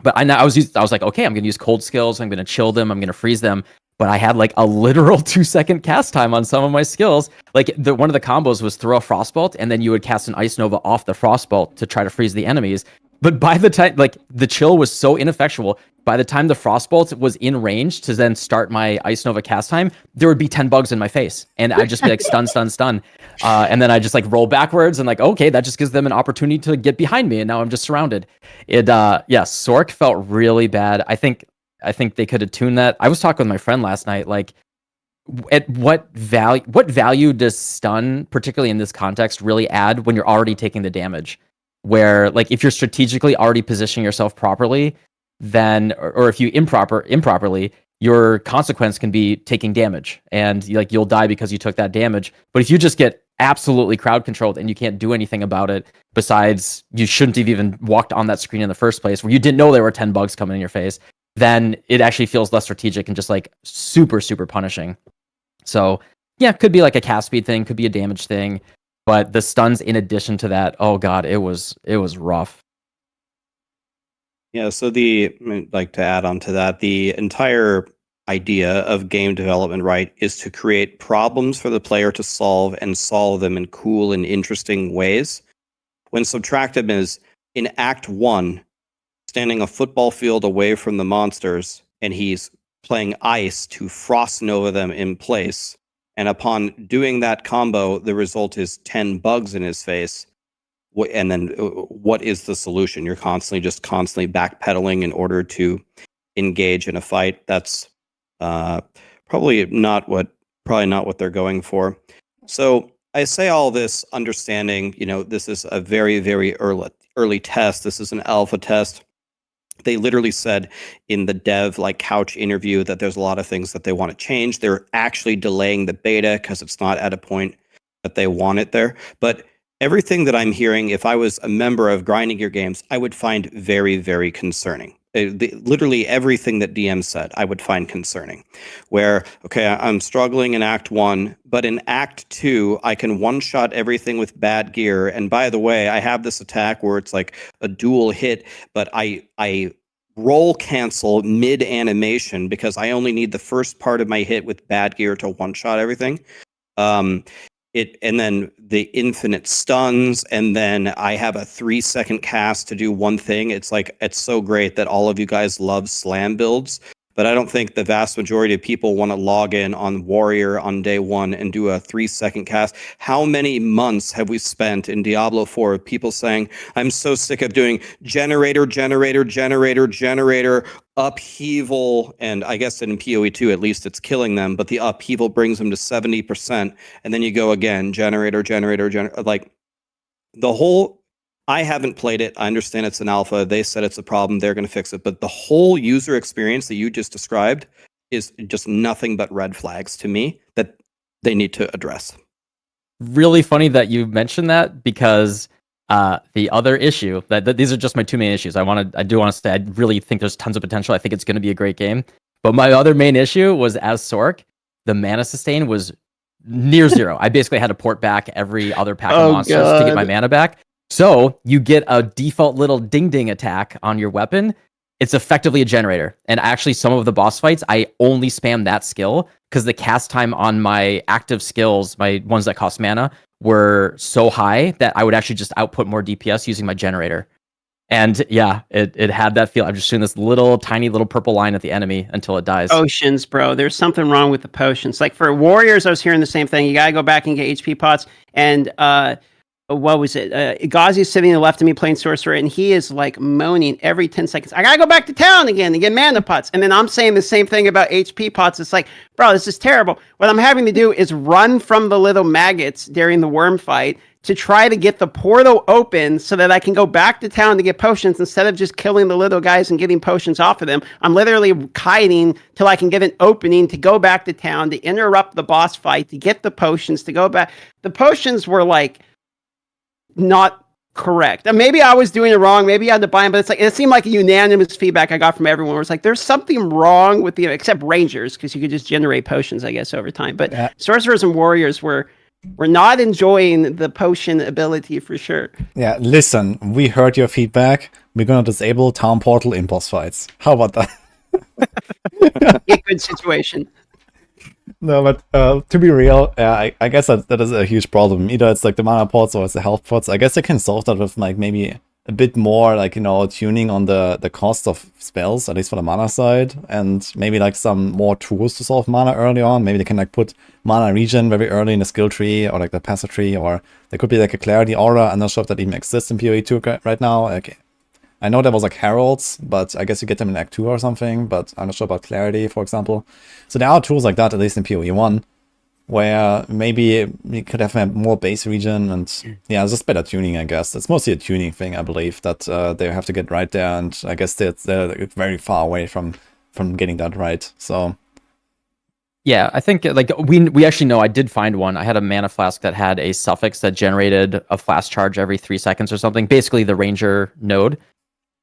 Speaker 12: But I was like, okay, I'm going to use cold skills, I'm going to chill them, I'm going to freeze them. But I had like a literal 2-second cast time on some of my skills. Like one of the combos was throw a frostbolt, and then you would cast an ice nova off the frostbolt to try to freeze the enemies. But by the time, like, the chill was so ineffectual, by the time the frostbolt was in range to then start my ice nova cast time, there would be 10 bugs in my face, and I'd just be like stun, stun, stun, and then I just like roll backwards and like, okay, that just gives them an opportunity to get behind me, and now I'm just surrounded. Sorc felt really bad. I think they could have tuned that. I was talking with my friend last night, like, at what value does stun, particularly in this context, really add when you're already taking the damage? Where, like, if you're strategically already positioning yourself properly, then, or if you improperly, your consequence can be taking damage, and like you'll die because you took that damage. But if you just get absolutely crowd controlled and you can't do anything about it, besides you shouldn't have even walked on that screen in the first place, where you didn't know there were 10 bugs coming in your face, then it actually feels less strategic and just like super, super punishing. So yeah, could be like a cast speed thing, could be a damage thing, but the stuns in addition to that, oh god, it was rough.
Speaker 10: Yeah, so like to add on to that, the entire idea of game development, right, is to create problems for the player to solve and solve them in cool and interesting ways. When Subtractem is in Act 1, standing a football field away from the monsters, and he's playing ice to frost nova them in place, and upon doing that combo, the result is 10 bugs in his face. and then what is the solution? You're constantly backpedaling in order to engage in a fight. That's probably not what they're going for. So I say all this understanding, this is a very, very early test. This is an alpha test. They literally said in the dev couch interview that there's a lot of things that they want to change. They're actually delaying the beta because it's not at a point that they want it there. But everything that I'm hearing, if I was a member of Grinding Gear Games, I would find very, very concerning. Literally everything that DM said, I would find concerning. Where, okay, I'm struggling in Act 1, but in Act 2, I can one-shot everything with bad gear. And by the way, I have this attack where it's like a dual hit, but I roll cancel mid-animation because I only need the first part of my hit with bad gear to one-shot everything. And then the infinite stuns, and then I have a 3-second cast to do one thing. It's so great that all of you guys love slam builds, but I don't think the vast majority of people want to log in on Warrior on day 1 and do a 3-second cast. How many months have we spent in Diablo 4 of people saying, I'm so sick of doing generator, upheaval, and I guess in PoE 2 at least it's killing them, but the upheaval brings them to 70%, and then you go again, generator, the whole. I haven't played it. I understand it's an alpha. They said it's a problem. They're going to fix it. But the whole user experience that you just described is just nothing but red flags to me that they need to address.
Speaker 12: Really funny that you mentioned that, because the other issue that these are just my two main issues. I do want to say I really think there's tons of potential. I think it's going to be a great game. But my other main issue was, as Sorc, the mana sustain was near zero. I basically had to port back every other pack of monsters to get my mana back. So you get a default little ding ding attack on your weapon. It's effectively a generator. And actually, some of the boss fights, I only spam that skill because the cast time on my active skills, my ones that cost mana, were so high that I would actually just output more DPS using my generator. And yeah, it had that feel. I'm just shooting this tiny little purple line at the enemy until it dies.
Speaker 11: Potions, bro. There's something wrong with the potions. Like for warriors, I was hearing the same thing. You gotta go back and get HP pots. And what was it? Ghazi's sitting to the left of me playing Sorcerer, and he is like moaning every 10 seconds. I gotta go back to town again to get mana pots. And then I'm saying the same thing about HP pots. It's like, bro, this is terrible. What I'm having to do is run from the little maggots during the worm fight to try to get the portal open so that I can go back to town to get potions instead of just killing the little guys and getting potions off of them. I'm literally kiting till I can get an opening to go back to town, to interrupt the boss fight, to get the potions, to go back. The potions were like not correct. And maybe I was doing it wrong. Maybe I had to buy them, but it seemed like a unanimous feedback I got from everyone. It was like, there's something wrong with except Rangers, because you could just generate potions, I guess, over time. But Sorcerers and Warriors were not enjoying the potion ability for sure.
Speaker 1: Yeah, listen, we heard your feedback. We're gonna disable town portal in boss fights. How about that?
Speaker 11: A good situation.
Speaker 1: No, but to be real, I guess that is a huge problem. Either it's like the mana pots or it's the health pots. I guess they can solve that with like maybe a bit more tuning on the cost of spells, at least for the mana side, and maybe like some more tools to solve mana early on. Maybe they can like put mana regen very early in the skill tree or like the passive tree, or there could be like a clarity aura. I'm not sure if that even exists in PoE 2 right now. Okay. I know there was like heralds, but I guess you get them in Act 2 or something, but I'm not sure about clarity, for example. So there are tools like that, at least in PoE 1, where maybe you could have more base region, and yeah, it's just better tuning, I guess. It's mostly a tuning thing, I believe, that they have to get right there, and I guess they're very far away from getting that right, so...
Speaker 12: Yeah, I think like we actually know I did find one. I had a mana flask that had a suffix that generated a flask charge every 3 seconds or something, basically the ranger node.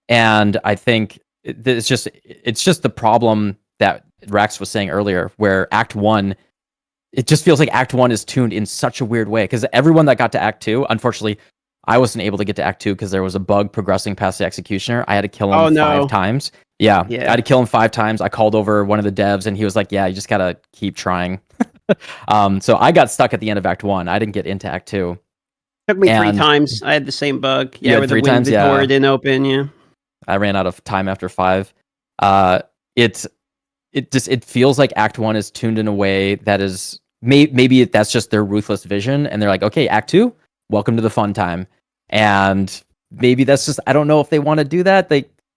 Speaker 12: And I think it's just the problem that Rax was saying earlier, where Act 1, it just feels like Act 1 is tuned in such a weird way. Because everyone that got to Act 2, unfortunately, I wasn't able to get to Act 2 because there was a bug progressing past the Executioner. I had to kill him 5 times. Yeah, I had to kill him 5 times. I called over one of the devs, and he was like, yeah, you just got to keep trying. So I got stuck at the end of Act 1. I didn't get into Act 2.
Speaker 11: Took me 3 times. I had the same bug. Yeah, where the door didn't open, yeah.
Speaker 12: I ran out of time after 5. It feels like Act 1 is tuned in a way that is maybe that's just their ruthless vision, and they're like, okay, Act 2, welcome to the fun time. And maybe that's just, I don't know if they want to do that.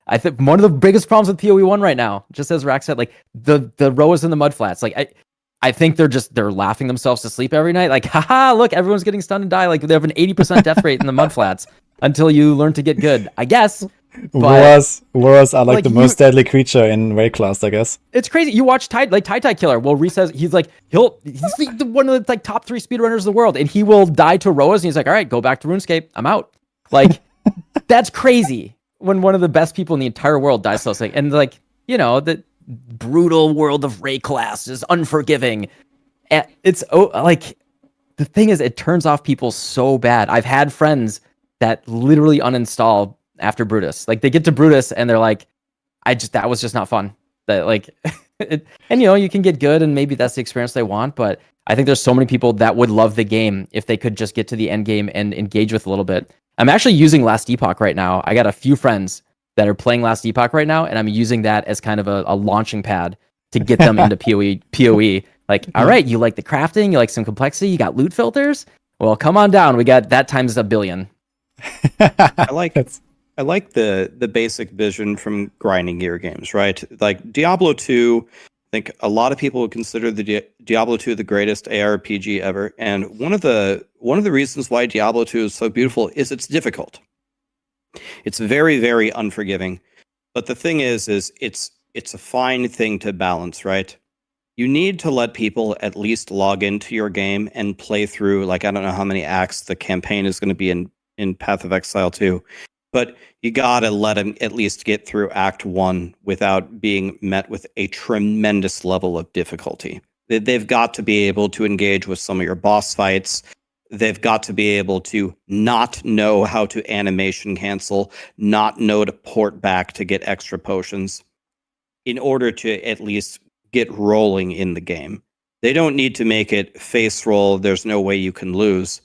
Speaker 12: I think one of the biggest problems with PoE1 right now, just as Rax said, like the Roas and the Mudflats, like I think they're laughing themselves to sleep every night. Like, haha, look, everyone's getting stunned and die. Like they have an 80% death rate in the Mudflats until you learn to get good, I guess.
Speaker 1: Loras are like the
Speaker 12: like,
Speaker 1: most deadly creature in Raid class, I guess.
Speaker 12: It's crazy. You watch Tai Killer. Well, Reese says he's one of the like top 3 speedrunners of the world, and he will die to Roas, and he's like, all right, go back to RuneScape. I'm out. Like, that's crazy. When one of the best people in the entire world dies so sick, and like, the brutal world of Raid class is unforgiving. And it's like, the thing is, it turns off people so bad. I've had friends that literally uninstall after Brutus. Like they get to Brutus and they're like, that was just not fun. That like, and you can get good and maybe that's the experience they want. But I think there's so many people that would love the game if they could just get to the end game and engage with a little bit. I'm actually using Last Epoch right now. I got a few friends that are playing Last Epoch right now, and I'm using that as kind of a launching pad to get them into PoE. Like, all right, you like the crafting, you like some complexity, you got loot filters? Well, come on down. We got that times 1 billion.
Speaker 10: I like the basic vision from grinding gear games, right? Like Diablo 2, I think a lot of people would consider the Diablo 2 the greatest ARPG ever. And one of the reasons why Diablo 2 is so beautiful is it's difficult. It's very, very unforgiving. But the thing is it's a fine thing to balance, right? You need to let people at least log into your game and play through, like, I don't know how many acts the campaign is going to be in Path of Exile 2. But you gotta let them at least get through Act 1 without being met with a tremendous level of difficulty. They've got to be able to engage with some of your boss fights. They've got to be able to not know how to animation cancel, not know to port back to get extra potions in order to at least get rolling in the game. They don't need to make it face roll. There's no way you can lose.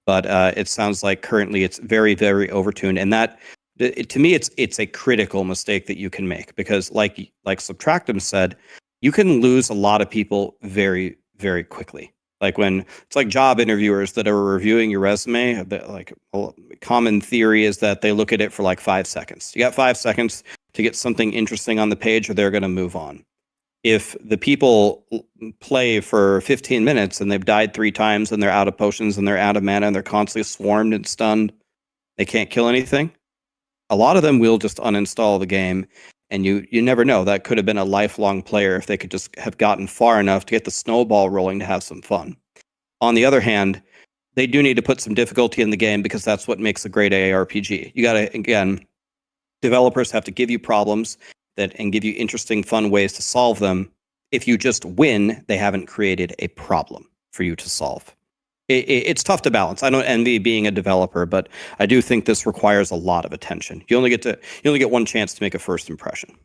Speaker 10: But it sounds like currently it's very, very overtuned, and that to me it's a critical mistake that you can make because, like Subtractem said, you can lose a lot of people very, very quickly. Like when it's like job interviewers that are reviewing your resume, like a common theory is that they look at it for like 5 seconds. You got 5 seconds to get something interesting on the page, or they're going to move on. If the people play for 15 minutes and they've died 3 times and they're out of potions and they're out of mana and they're constantly swarmed and stunned, they can't kill anything, a lot of them will just uninstall the game. And you never know. That could have been a lifelong player if they could just have gotten far enough to get the snowball rolling to have some fun. On the other hand, they do need to put some difficulty in the game because that's what makes a great ARPG. You got to, again, developers have to give you problems and give you interesting, fun ways to solve them. If you just win, they haven't created a problem for you to solve. It's tough to balance. I don't envy being a developer, but I do think this requires a lot of attention. You only get one chance to make a first impression.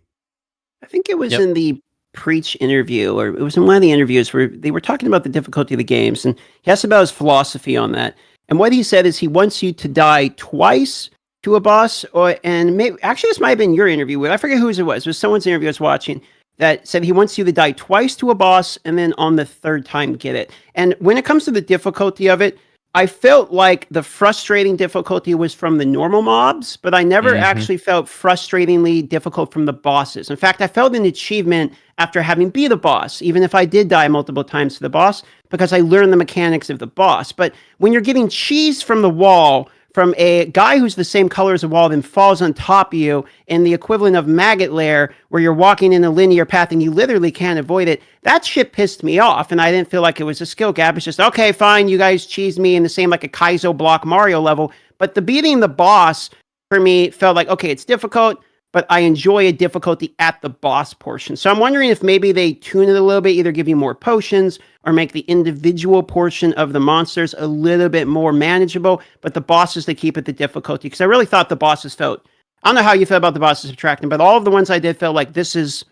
Speaker 11: I think it was in the Preach interview, or it was in one of the interviews where they were talking about the difficulty of the games, and he asked about his philosophy on that. And what he said is he wants you to die twice to a boss, and maybe actually this might have been your interview. I forget whose it was. It was someone's interview I was watching that said he wants you to die twice to a boss and then on the 3rd time get it. And when it comes to the difficulty of it, I felt like the frustrating difficulty was from the normal mobs, but I never actually felt frustratingly difficult from the bosses. In fact, I felt an achievement after having beat a boss, even if I did die multiple times to the boss, because I learned the mechanics of the boss. But when you're getting cheese from the wall, from a guy who's the same color as the wall, then falls on top of you in the equivalent of Maggot Lair, where you're walking in a linear path and you literally can't avoid it, that shit pissed me off, and I didn't feel like it was a skill gap. It's just, okay, fine, you guys cheesed me in the same like a Kaizo block Mario level, but the beating the boss, for me, felt like, okay, it's difficult, but I enjoy a difficulty at the boss portion. So I'm wondering if maybe they tune it a little bit, either give you more potions or make the individual portion of the monsters a little bit more manageable, but the bosses, they keep it the difficulty. Because I really thought the bosses felt, I don't know how you feel about the bosses Subtractem, but all of the ones I did felt like this is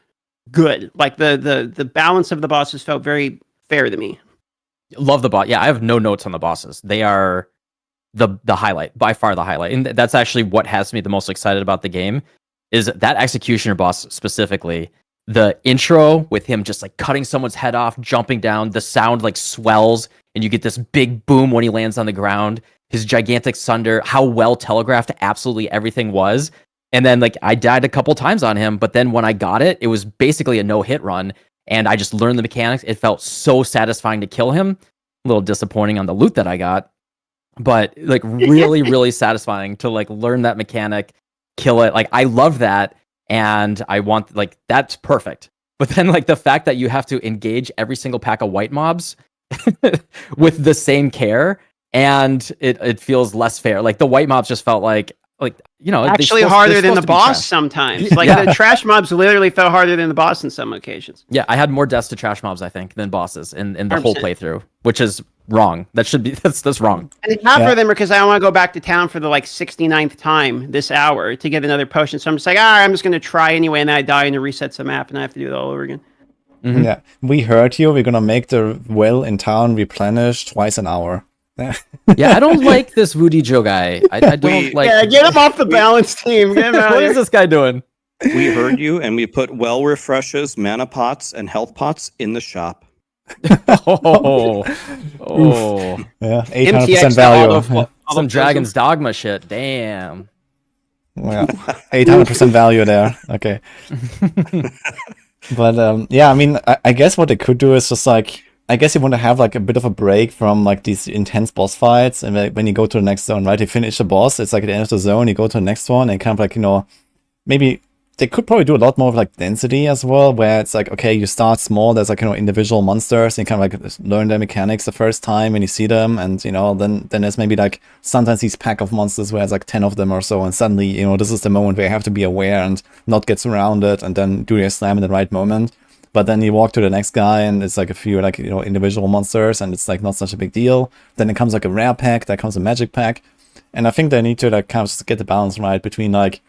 Speaker 11: good. Like the balance of the bosses felt very fair to me.
Speaker 12: Love the boss. Yeah, I have no notes on the bosses. They are the highlight, by far the highlight. And that's actually what has me the most excited about the game. Is that Executioner boss specifically, the intro with him just like cutting someone's head off, jumping down, the sound like swells, and you get this big boom when he lands on the ground. his gigantic sunder, how well telegraphed absolutely everything was. And then like I died a couple times on him, but then when I got it, it was basically a no-hit run, and I just learned the mechanics. It felt so satisfying to kill him. A little disappointing on the loot that I got, but like really, really satisfying to like learn that mechanic, kill it. Like I love that, and I want like that's perfect. But then like the fact that you have to engage every single pack of white mobs with the same care, and it feels less fair. Like the white mobs just felt like you know,
Speaker 11: actually harder than the boss sometimes. Like the trash mobs literally felt harder than the boss in some occasions.
Speaker 12: Yeah, I had more deaths to trash mobs, I think, than bosses in the
Speaker 11: 100%.
Speaker 12: whole playthrough, which is wrong. That should be that's wrong.
Speaker 11: And it's not for them because I want to go back to town for the like 69th time this hour to get another potion. So I'm just like, I'm just going to try anyway, and then I die and it resets the map, and I have to do it all over again.
Speaker 1: Mm-hmm. Yeah, we heard you. We're gonna make the well in town replenish twice an hour.
Speaker 12: Yeah, I don't like this wudijo guy. I don't like.
Speaker 11: Yeah, get him off the balance team. Get him out
Speaker 12: What is this guy doing?
Speaker 10: We heard you, and we put well refreshes, mana pots, and health pots in the shop.
Speaker 12: Oh,
Speaker 1: yeah, 800%
Speaker 11: MTX
Speaker 1: value.
Speaker 12: Some Dragon's Dogma shit. Damn.
Speaker 1: Well, 800% value there. Okay. But yeah, I mean, I guess what they could do is just like, I guess you want to have like a bit of a break from like these intense boss fights, and like, when you go to the next zone, right? You finish the boss, it's like at the end of the zone, you go to the next one, and kind of like, you know, maybe they could probably do a lot more of like density as well, where it's like, okay, you start small, there's like, you know, individual monsters, and you kind of like learn their mechanics the first time when you see them, and you know, then there's maybe like sometimes these pack of monsters where it's like 10 of them or so, and suddenly, you know, this is the moment where you have to be aware and not get surrounded, and then do your slam in the right moment. But then you walk to the next guy, and it's like a few like, you know, individual monsters, and it's like not such a big deal. Then it comes like a rare pack, that comes a magic pack, and I think they need to like kind of just get the balance right between like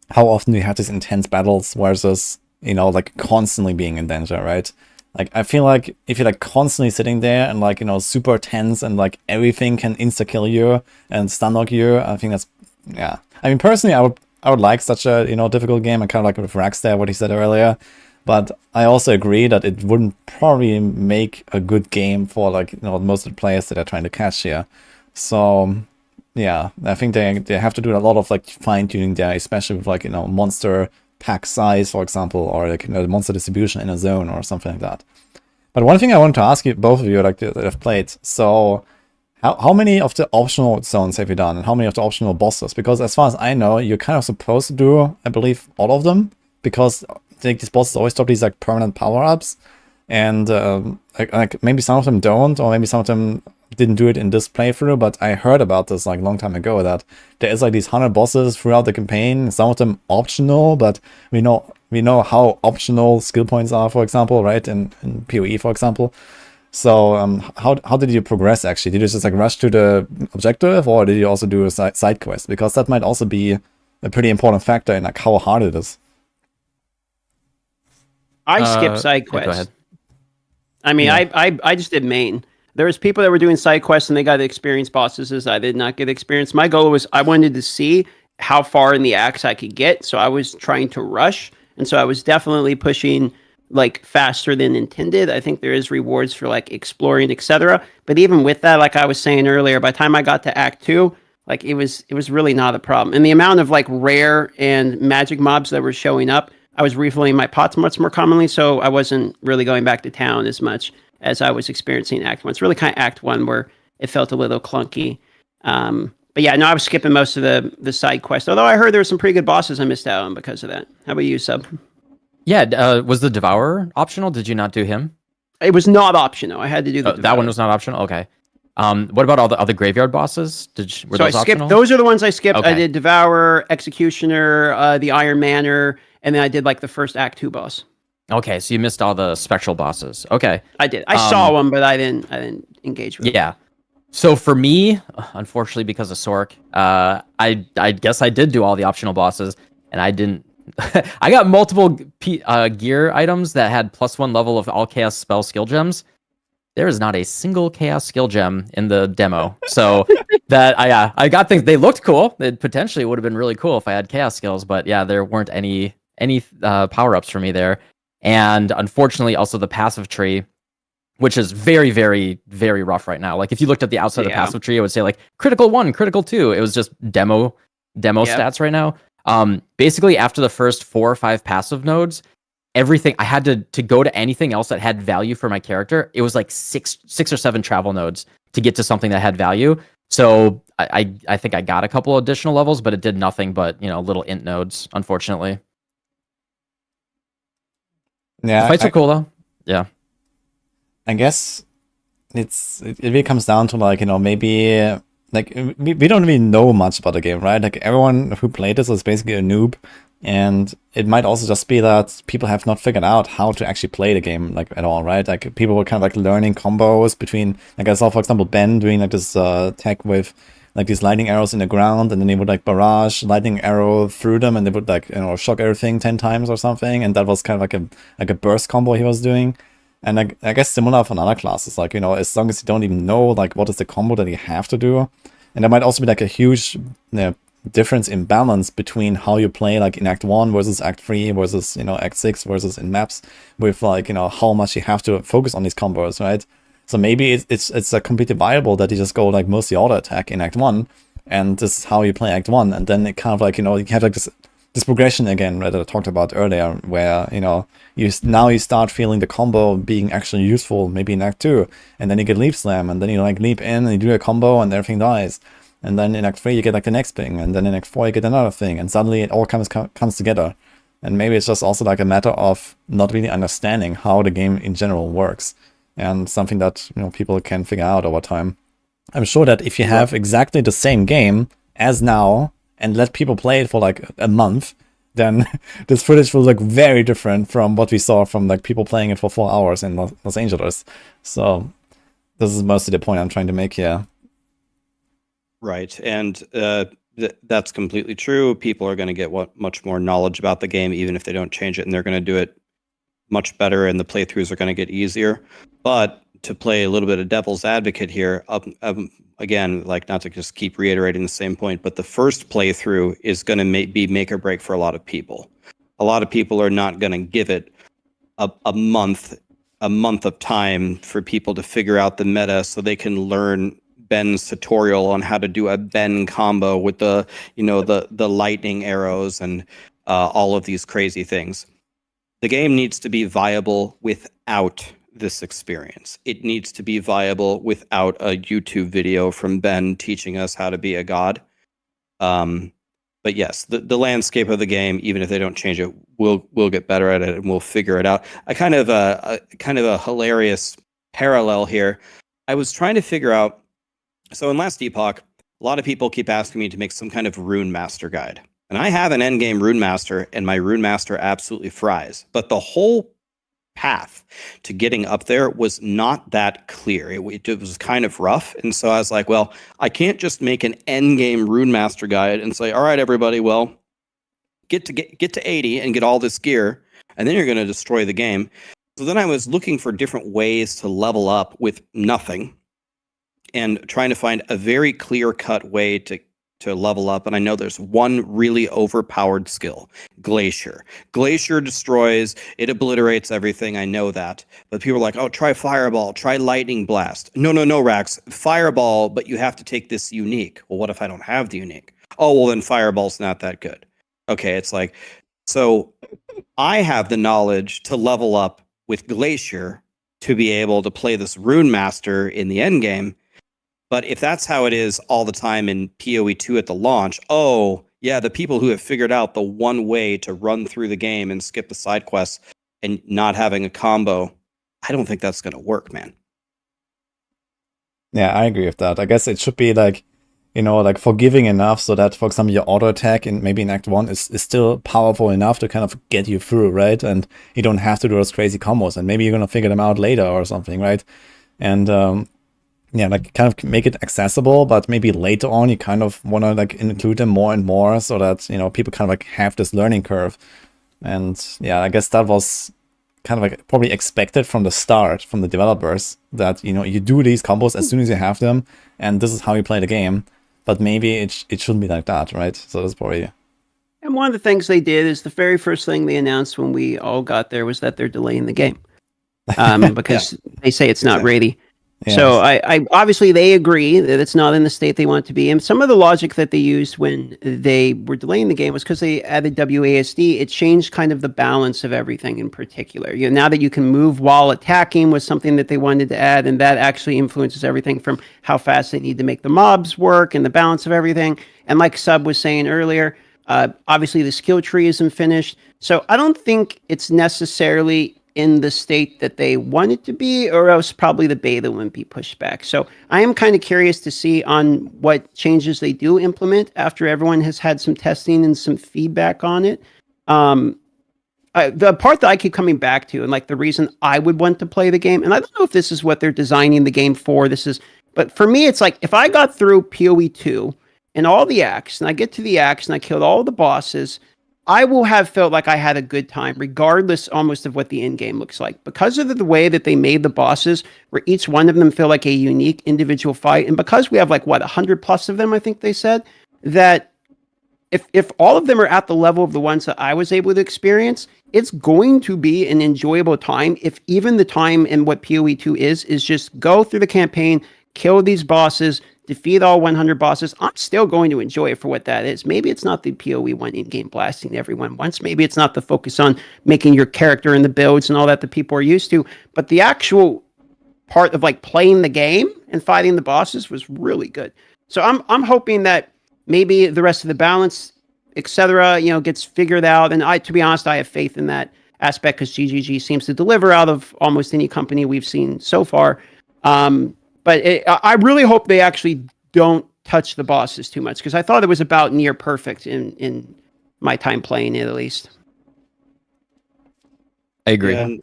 Speaker 1: how often you have these intense battles versus, you know, like constantly being in danger, right? Like I feel like if you're like constantly sitting there and like, you know, super tense and like everything can insta kill you and stun lock you, I think that's, yeah. I mean, personally, I would like such a, you know, difficult game. I kind of like with Rax there, what he said earlier. But I also agree that it wouldn't probably make a good game for like, you know, most of the players that are trying to catch here. So yeah, I think they have to do a lot of like fine tuning there, especially with like, you know, monster pack size, for example, or like, you know, monster distribution in a zone or something like that. But one thing I want to ask you, both of you, like that have played, so how many of the optional zones have you done, and how many of the optional bosses? Because as far as I know, you're kind of supposed to do, I believe, all of them, because like these bosses always drop these like permanent power-ups, and like maybe some of them don't, or maybe some of them didn't do it in this playthrough, but I heard about this like a long time ago, that there is like these 100 bosses throughout the campaign, some of them optional, but we know how optional skill points are, for example, right, in PoE, for example. So how did you progress actually? Did you just like rush to the objective, or did you also do a side quest? Because that might also be a pretty important factor in like how hard it is.
Speaker 11: I skipped side
Speaker 12: Go
Speaker 11: quests.
Speaker 12: ahead.
Speaker 11: I mean, yeah. I just did main. There was people that were doing side quests and they got experience bosses as I did not get experience. My goal was I wanted to see how far in the axe I could get, so I was trying to rush, and so I was definitely pushing like faster than intended. I think there is rewards for like exploring, etc. But even with that, like I was saying earlier, by the time I got to Act 2, like it was really not a problem. And the amount of like rare and magic mobs that were showing up, I was refilling my pots much more commonly, so I wasn't really going back to town as much as I was experiencing Act 1. It's really kind of Act 1 where it felt a little clunky. But yeah, no, I was skipping most of the side quests, although I heard there were some pretty good bosses I missed out on because of that. How about you, Sub?
Speaker 12: Yeah, was the Devourer optional? Did you not do him?
Speaker 11: It was not optional. I had to do the
Speaker 12: that one was not optional? Okay. What about all the other graveyard bosses? Were those optional?
Speaker 11: Those are the ones I skipped.
Speaker 12: Okay.
Speaker 11: I did Devourer, Executioner, the Iron Manor, and then I did like the first Act 2 boss.
Speaker 12: Okay, so you missed all the spectral bosses. Okay.
Speaker 11: I did. I saw one, but I didn't engage with it.
Speaker 12: Yeah. So for me, unfortunately, because of Sorc, I guess I did do all the optional bosses, and I didn't. I got multiple gear items that had +1 level of all chaos spell skill gems. There is not a single chaos skill gem in the demo. So that I got things. They looked cool. It potentially would have been really cool if I had chaos skills, but yeah, there weren't any power ups for me there. And unfortunately, also the passive tree which is very, very, very rough right now. Like if you looked at the outside of the
Speaker 11: Yeah.
Speaker 12: passive tree, it would say like critical 1, critical 2. It was just demo
Speaker 11: Yep.
Speaker 12: stats right now. Basically after the first 4 or 5 passive nodes, everything I had to go to anything else that had value for my character. It was like six or 7 travel nodes to get to something that had value. So I think I got a couple additional levels, but it did nothing but, you know, little int nodes, unfortunately.
Speaker 1: Yeah,
Speaker 12: The fights are cool though. Yeah.
Speaker 1: I guess it really comes down to like, you know, maybe like we don't really know much about the game, right? Like everyone who played this is basically a noob, and it might also just be that people have not figured out how to actually play the game like at all, right? Like people were kind of like learning combos between, like I saw for example Ben doing like this tech with like these lightning arrows in the ground, and then they would like barrage lightning arrow through them, and they would like, you know, shock everything 10 times or something, and that was kind of like a burst combo he was doing. And I guess similar for another classes, like, you know, as long as you don't even know like what is the combo that you have to do, and there might also be like a huge difference in balance between how you play like in Act 1 versus Act 3 versus, you know, Act 6 versus in maps, with like, you know, how much you have to focus on these combos, right? So maybe it's completely viable that you just go like mostly auto attack in Act 1, and this is how you play Act 1, and then it kind of like, you know, you have like this progression again that I talked about earlier, where, you know, you start feeling the combo being actually useful maybe in Act 2, and then you get leap slam, and then you like leap in and you do a combo and everything dies, and then in Act 3 you get like the next thing, and then in Act 4 you get another thing, and suddenly it all comes together. And maybe it's just also like a matter of not really understanding how the game in general works, and something that, you know, people can figure out over time. I'm sure that if you have exactly the same game as now and let people play it for like a month, then this footage will look very different from what we saw from like people playing it for 4 hours in Los Angeles. So this is mostly the point I'm trying to make here.
Speaker 10: Right, and that's completely true. People are going to get much more knowledge about the game, even if they don't change it, and they're going to do it much better, and the playthroughs are going to get easier. But to play a little bit of devil's advocate here, again, like not to just keep reiterating the same point, but the first playthrough is going to be make or break for a lot of people. A lot of people are not going to give it a month of time for people to figure out the meta so they can learn Ben's tutorial on how to do a Ben combo with the, you know, the lightning arrows and all of these crazy things. The game needs to be viable without this experience. It needs to be viable without a YouTube video from Ben teaching us how to be a god. But yes, the landscape of the game, even if they don't change it, we'll get better at it and we'll figure it out. A kind of a hilarious parallel here. I was trying to figure out. So in Last Epoch, a lot of people keep asking me to make some kind of rune master guide. And I have an endgame rune master, and my rune master absolutely fries. But the whole path to getting up there was not that clear. It was kind of rough. And so I was like, well, I can't just make an endgame rune master guide and say, all right, everybody, well, get to 80 and get all this gear, and then you're going to destroy the game. So then I was looking for different ways to level up with nothing, and trying to find a very clear-cut way to level up. And I know there's one really overpowered skill, Glacier. Glacier destroys, it obliterates everything, I know that. But people are like, oh, try Fireball, try Lightning Blast. No, Rax, Fireball, but you have to take this unique. Well, what if I don't have the unique? Oh, well, then Fireball's not that good. Okay, it's like, so I have the knowledge to level up with Glacier to be able to play this Rune Master in the endgame. But if that's how it is all the time in PoE 2 at the launch, oh, yeah, the people who have figured out the one way to run through the game and skip the side quests and not having a combo, I don't think that's going to work, man.
Speaker 1: Yeah, I agree with that. I guess it should be like, you know, like forgiving enough so that, for example, your auto attack in maybe in Act 1 is still powerful enough to kind of get you through, right? And you don't have to do those crazy combos, and maybe you're going to figure them out later or something, right? And yeah, like kind of make it accessible, but maybe later on you kind of want to like include them more and more so that, you know, people kind of like have this learning curve. And yeah, I guess that was kind of like probably expected from the start from the developers, that, you know, you do these combos as soon as you have them, and this is how you play the game. But maybe it shouldn't be like that, right? So that's probably.
Speaker 11: And one of the things they did is the very first thing they announced when we all got there was that they're delaying the game. because they say it's not
Speaker 10: Exactly.
Speaker 11: ready.
Speaker 1: Yes.
Speaker 11: So I obviously they agree that it's not in the state they want it to be. And some of the logic that they used when they were delaying the game was because they added WASD. It changed kind of the balance of everything in particular. You know, now that you can move while attacking was something that they wanted to add, and that actually influences everything from how fast they need to make the mobs work and the balance of everything. And like Sub was saying earlier, obviously the skill tree isn't finished. So I don't think it's necessarily in the state that they want it to be, or else probably the beta wouldn't be pushed back. So I am kind of curious to see on what changes they do implement after everyone has had some testing and some feedback on it. The part that I keep coming back to, and like the reason I would want to play the game, and I don't know if this is what they're designing the game for, but for me, it's like if I got through PoE 2 and all the acts, and I get to the acts and I killed all the bosses, I will have felt like I had a good time, regardless almost of what the end game looks like. Because of the way that they made the bosses, where each one of them feel like a unique individual fight, and because we have like, 100 plus of them, I think they said, that if all of them are at the level of the ones that I was able to experience, it's going to be an enjoyable time. If even the time in what PoE 2 is just go through the campaign, kill these bosses, defeat all 100 bosses, I'm still going to enjoy it for what that is. Maybe it's not the PoE 1 in-game blasting everyone once. Maybe it's not the focus on making your character and the builds and all that people are used to. But the actual part of like playing the game and fighting the bosses was really good. So I'm hoping that maybe the rest of the balance, etc., gets figured out. And to be honest, I have faith in that aspect because GGG seems to deliver out of almost any company we've seen so far. But I really hope they actually don't touch the bosses too much, because I thought it was about near perfect in my time playing it, at least.
Speaker 12: I agree.
Speaker 10: And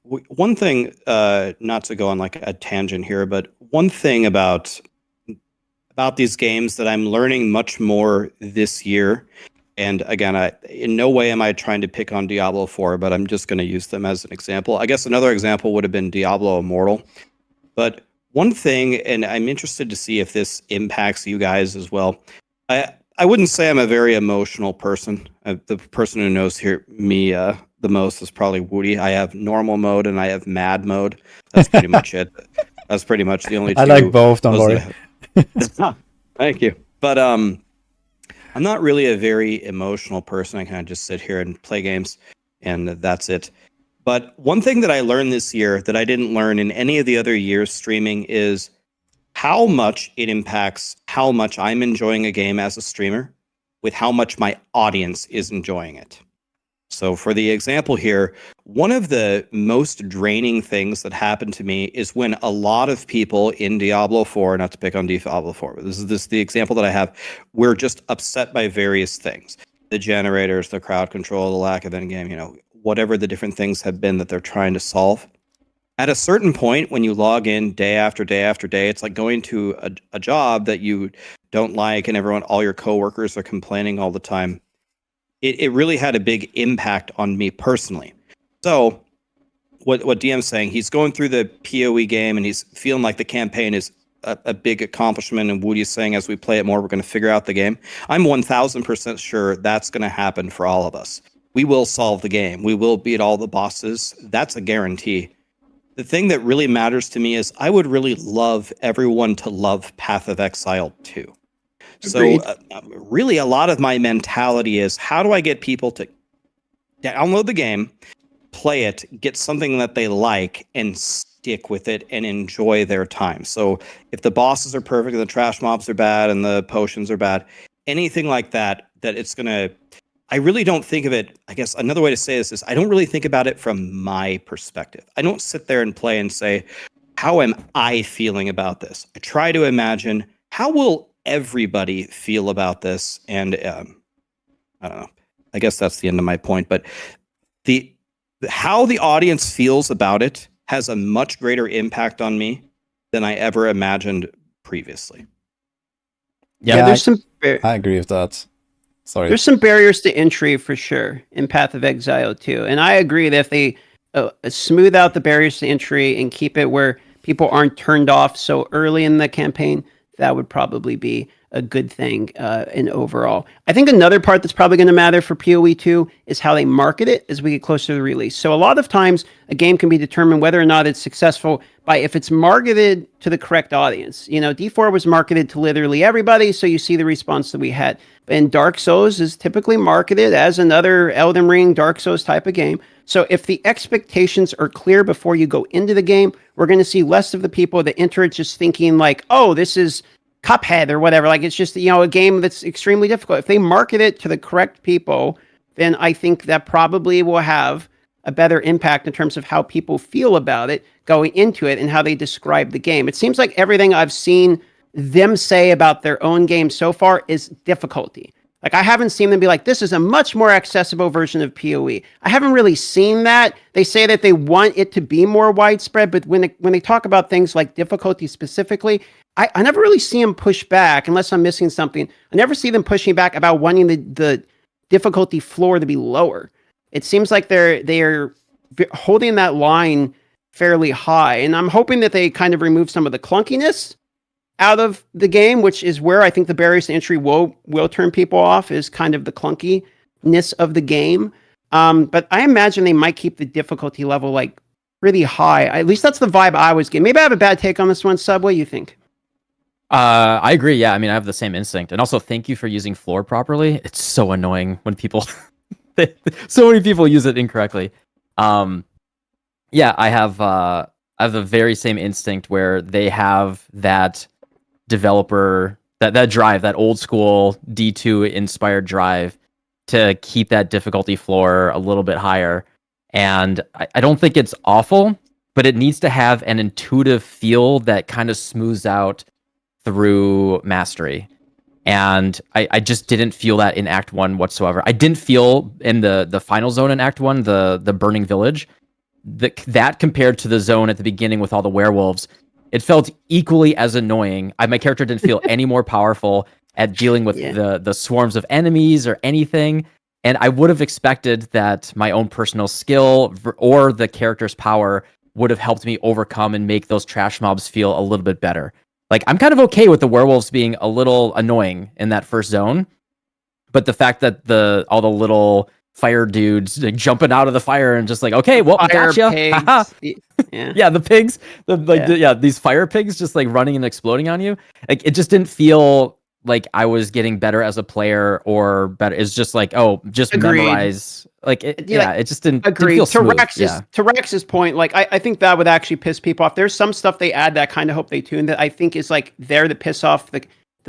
Speaker 10: one thing, not to go on like a tangent here, but one thing about these games that I'm learning much more this year, and again, in no way am I trying to pick on Diablo 4, but I'm just going to use them as an example. I guess another example would have been Diablo Immortal. But one thing, and I'm interested to see if this impacts you guys as well. I wouldn't say I'm a very emotional person. The person who knows me the most is probably Woody. I have normal mode and I have mad mode. That's pretty much it. That's pretty much the only two.
Speaker 1: I like both, don't worry.
Speaker 10: Thank you. But I'm not really a very emotional person. I kind of just sit here and play games, and that's it. But one thing that I learned this year that I didn't learn in any of the other years streaming is how much it impacts how much I'm enjoying a game as a streamer with how much my audience is enjoying it. So for the example here, one of the most draining things that happened to me is when a lot of people in Diablo 4, not to pick on Diablo 4, but this is the example that I have, we're just upset by various things. The generators, the crowd control, the lack of endgame, whatever the different things have been that they're trying to solve. At a certain point, when you log in day after day after day, it's like going to a job that you don't like and all your coworkers are complaining all the time. It really had a big impact on me personally. So what DM's saying, he's going through the PoE game and he's feeling like the campaign is a big accomplishment, and Woody's saying as we play it more, we're going to figure out the game. I'm 1000% sure that's going to happen for all of us. We will solve the game. We will beat all the bosses. That's a guarantee. The thing that really matters to me is I would really love everyone to love Path of Exile 2.
Speaker 11: Agreed.
Speaker 10: So really a lot of my mentality is how do I get people to download the game, play it, get something that they like, and stick with it and enjoy their time. So if the bosses are perfect and the trash mobs are bad and the potions are bad, anything like that it's going to... I really don't think of it, I guess another way to say this is I don't really think about it from my perspective. I don't sit there and play and say, how am I feeling about this? I try to imagine, how will everybody feel about this? And I don't know. I guess that's the end of my point. But how the audience feels about it has a much greater impact on me than I ever imagined previously.
Speaker 11: Yeah, there's
Speaker 1: I agree with that. Sorry.
Speaker 11: There's some barriers to entry for sure in Path of Exile 2. And I agree that if they smooth out the barriers to entry and keep it where people aren't turned off so early in the campaign, that would probably be a good thing in overall. I think another part that's probably going to matter for PoE 2 is how they market it as we get closer to the release. So a lot of times a game can be determined whether or not it's successful by if it's marketed to the correct audience. You know, D4 was marketed to literally everybody, so you see the response that we had. And Dark Souls is typically marketed as another Elden Ring, Dark Souls type of game. So if the expectations are clear before you go into the game, we're going to see less of the people that enter it just thinking like, oh, this is Cuphead or whatever. Like, it's just, you know, a game that's extremely difficult. If they market it to the correct people, then I think that probably will have a better impact in terms of how people feel about it going into it and how they describe the game. It seems like everything I've seen them say about their own game so far is difficulty. Like, I haven't seen them be like, this is a much more accessible version of PoE. I haven't really seen that. They say that they want it to be more widespread, but when they talk about things like difficulty specifically, I never really see them push back, unless I'm missing something. I never see them pushing back about wanting the difficulty floor to be lower. It seems like they're holding that line fairly high, and I'm hoping that they kind of remove some of the clunkiness out of the game, which is where I think the barriers to entry will turn people off, is kind of the clunkiness of the game. But I imagine they might keep the difficulty level like pretty high. At least that's the vibe I was getting. Maybe I have a bad take on this one, Sub. What do you think?
Speaker 12: I agree. Yeah, I mean, I have the same instinct. And also, thank you for using floor properly. It's so annoying when people, so many people use it incorrectly. Yeah, I have the very same instinct where they have that developer, that drive, that old school D2 inspired drive to keep that difficulty floor a little bit higher. And I don't think it's awful, but it needs to have an intuitive feel that kind of smooths out through mastery. And I just didn't feel that in Act 1 whatsoever. I didn't feel in the final zone in Act 1, the Burning Village, that compared to the zone at the beginning with all the werewolves, it felt equally as annoying. My character didn't feel any more powerful at dealing with the swarms of enemies or anything. And I would have expected that my own personal skill or the character's power would have helped me overcome and make those trash mobs feel a little bit better. Like, I'm kind of okay with the werewolves being a little annoying in that first zone, but the fact that all the little fire dudes like, jumping out of the fire and just like, okay, well,
Speaker 11: Fire
Speaker 12: gotcha.
Speaker 11: pigs.
Speaker 12: Yeah, the pigs, these fire pigs just like running and exploding on you. Like, it just didn't feel like I was getting better as a player or better. It's just like, oh, just
Speaker 11: Agreed.
Speaker 12: memorize. Like, it just didn't
Speaker 11: Agree.
Speaker 12: feel smooth.
Speaker 11: To Rex's point, like I think that would actually piss people off. There's some stuff they add that I kind of hope they tune that I think is like there to piss off the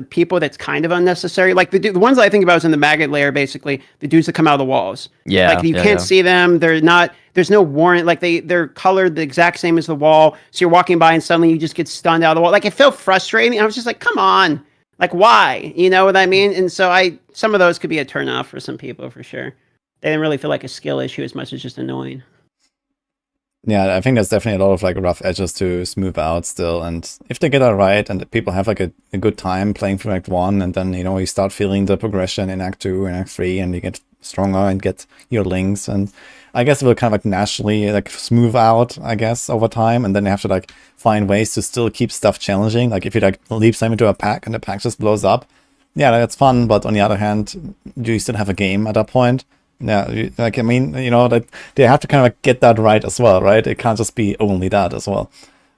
Speaker 11: people that's kind of unnecessary. Like the ones that I think about is in the maggot layer, basically the dudes that come out of the walls.
Speaker 12: Yeah,
Speaker 11: like you can't see them. They're not. There's no warrant. Like they're colored the exact same as the wall. So you're walking by and suddenly you just get stunned out of the wall. Like, it felt frustrating. I was just like, come on. Like, why? You know what I mean? And so some of those could be a turn off for some people for sure. They didn't really feel like a skill issue as much as just annoying.
Speaker 1: Yeah, I think there's definitely a lot of like rough edges to smooth out still. And if they get it right and people have like a good time playing through Act 1, and then, you know, you start feeling the progression in Act 2 and Act 3, and you get stronger and get your links, and I guess it will kind of like naturally like smooth out, I guess, over time. And then you have to like find ways to still keep stuff challenging. Like if you like leap them into a pack and the pack just blows up, yeah, that's fun. But on the other hand, do you still have a game at that point? Yeah, like, I mean, you know, that they have to kind of like get that right as well, right? It can't just be only that as well.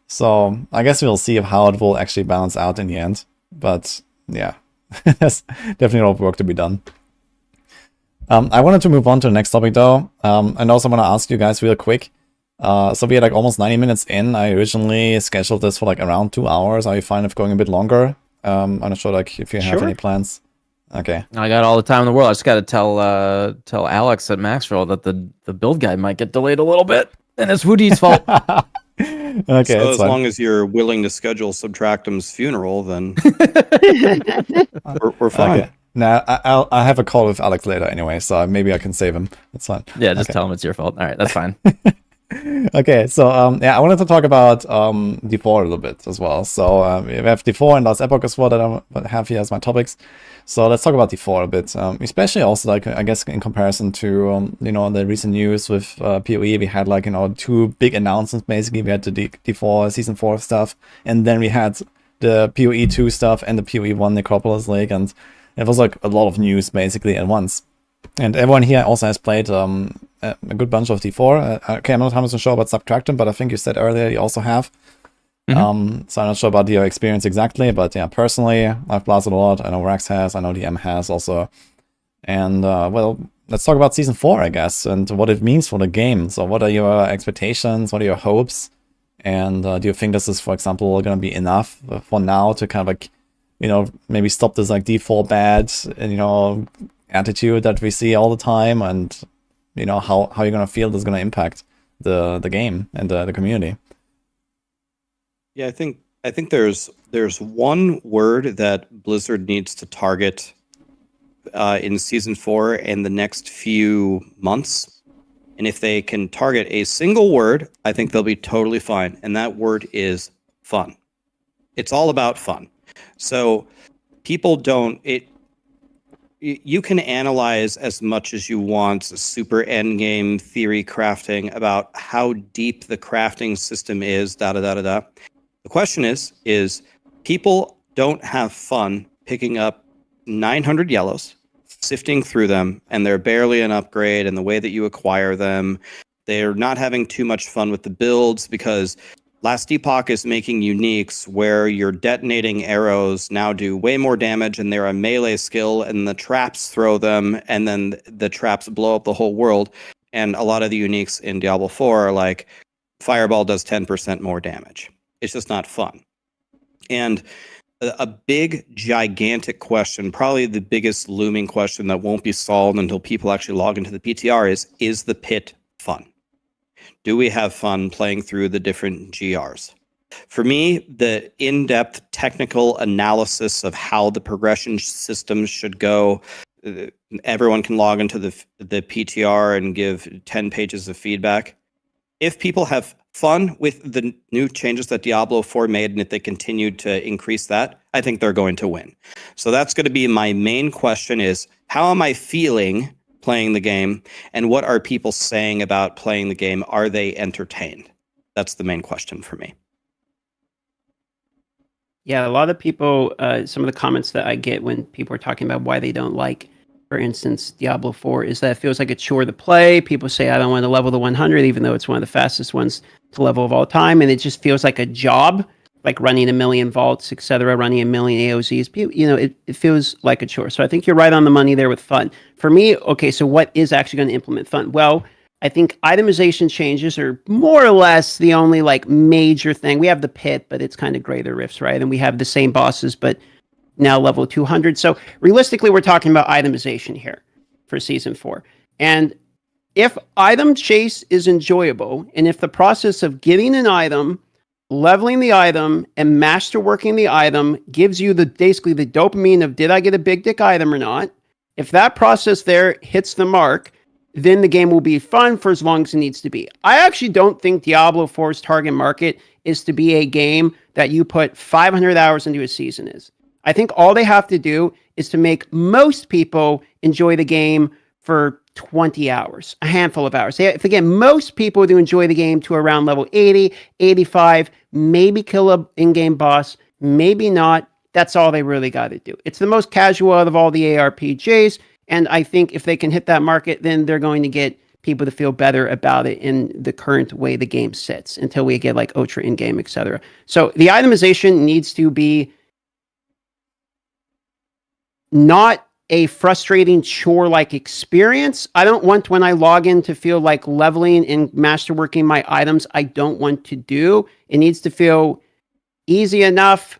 Speaker 1: So I guess we'll see how it will actually balance out in the end. But yeah, there's definitely a lot of work to be done. I wanted to move on to the next topic though, and also want to ask you guys real quick. So we are like almost 90 minutes in. I originally scheduled this for like around 2 hours. Are you fine with going a bit longer? I'm not sure like if you have any plans. Okay.
Speaker 12: I got all the time in the world. I just got to tell Alex at Maxwell that the build guide might get delayed a little bit, and it's Woody's fault.
Speaker 1: Okay.
Speaker 10: So as
Speaker 1: fine.
Speaker 10: long as you're willing to schedule Subtractem's funeral, then we're fine.
Speaker 1: Okay. Now I have a call with Alex later anyway, so maybe I can save him. That's fine.
Speaker 12: Yeah, just tell him it's your fault. All right, that's fine.
Speaker 1: Okay, so yeah, I wanted to talk about D4 a little bit as well. So we have D4 and Last Epoch as well that I have here as my topics. So let's talk about D4 a bit, especially also like I guess in comparison to you know, the recent news with PoE. We had like, you know, two big announcements basically. We had the D4 season 4 stuff, and then we had the PoE 2 stuff and the PoE 1 Necropolis League, and it was like a lot of news basically at once. And everyone here also has played a good bunch of D4. Okay, I'm not 100% sure about Subtractem, but I think you said earlier you also have. So I'm not sure about your experience exactly, but yeah, personally, I've blasted a lot. I know Rax has, I know DM has also. And well, let's talk about Season 4, I guess, and what it means for the game. So what are your expectations? What are your hopes? And do you think this is, for example, going to be enough for now to kind of like, you know, maybe stop this like D4 bad, and, you know, attitude that we see all the time, and, you know, how you're going to feel this is going to impact the game and the community?
Speaker 10: Yeah, I think there's one word that Blizzard needs to target in Season 4 and the next few months. And if they can target a single word, I think they'll be totally fine. And that word is fun. It's all about fun. So people you can analyze as much as you want super endgame theory crafting about how deep the crafting system is, The question is people don't have fun picking up 900 yellows, sifting through them, and they're barely an upgrade, and the way that you acquire them, they're not having too much fun with the builds, because Last Epoch is making uniques where your detonating arrows now do way more damage, and they're a melee skill, and the traps throw them, and then the traps blow up the whole world. And a lot of the uniques in Diablo 4 are like, Fireball does 10% more damage. It's just not fun. And a big, gigantic question, probably the biggest looming question that won't be solved until people actually log into the PTR is the pit fun? Do we have fun playing through the different GRs? For me, the in-depth technical analysis of how the progression systems should go, everyone can log into the PTR and give 10 pages of feedback. If people have fun with the new changes that Diablo 4 made, and if they continue to increase that, I think they're going to win. So that's going to be my main question is, how am I feeling playing the game, and what are people saying about playing the game? Are they entertained? That's the main question for me.
Speaker 11: Yeah, a lot of people, some of the comments that I get when people are talking about why they don't like, for instance, Diablo 4, is that it feels like a chore to play. People say, I don't want to level to 100, even though it's one of the fastest ones to level of all time. And it just feels like a job, like running 1 million vaults, etc., running 1 million AOZs. You know, it feels like a chore. So I think you're right on the money there with fun. For me, okay, so what is actually going to implement fun? Well, I think itemization changes are more or less the only like major thing. We have the pit, but it's kind of greater rifts, right? And we have the same bosses, but now level 200. So realistically, we're talking about itemization here for Season 4. And if item chase is enjoyable, and if the process of getting an item, leveling the item, and masterworking the item gives you basically the dopamine of, did I get a big dick item or not? If that process there hits the mark, then the game will be fun for as long as it needs to be. I actually don't think Diablo 4's target market is to be a game that you put 500 hours into a season is. I think all they have to do is to make most people enjoy the game for 20 hours, a handful of hours. If they get most people to enjoy the game to around level 80, 85, maybe kill a in-game boss, maybe not. That's all they really got to do. It's the most casual out of all the ARPGs. And I think if they can hit that market, then they're going to get people to feel better about it in the current way the game sits until we get like ultra in-game, etc. So the itemization needs to be not a frustrating chore-like experience. I don't want when I log in to feel like leveling and masterworking my items I don't want to do. It needs to feel easy enough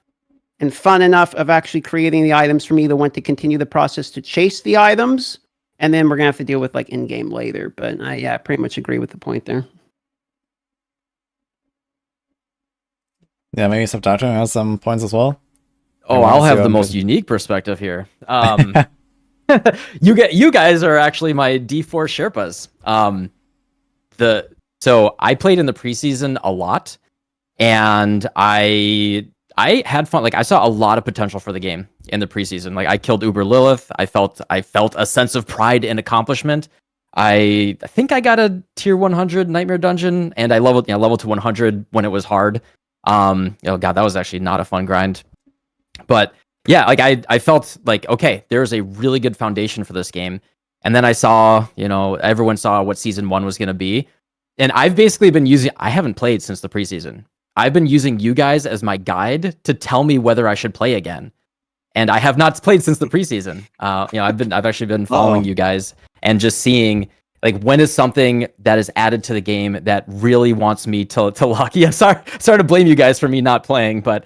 Speaker 11: and fun enough of actually creating the items for me to want to continue the process to chase the items. And then we're going to have to deal with like in-game later. But I pretty much agree with the point there.
Speaker 1: Yeah, maybe Subtractem has some points as well.
Speaker 12: Oh, I'll have the most unique perspective here. You guys are actually my D4 Sherpas. So I played in the preseason a lot, and I had fun. Like, I saw a lot of potential for the game in the preseason. Like, I killed Uber Lilith. I felt a sense of pride and accomplishment. I think I got a tier 100 Nightmare Dungeon, and I leveled to 100 when it was hard. God, that was actually not a fun grind. But yeah, like I felt like, okay, there's a really good foundation for this game. And then I saw, everyone saw what season 1 was going to be. And I've basically been I haven't played since the preseason. I've been using you guys as my guide to tell me whether I should play again. And I have not played since the preseason. I've actually been following you guys and just seeing like when is something that is added to the game that really wants me to lock. Yeah, sorry to blame you guys for me not playing, but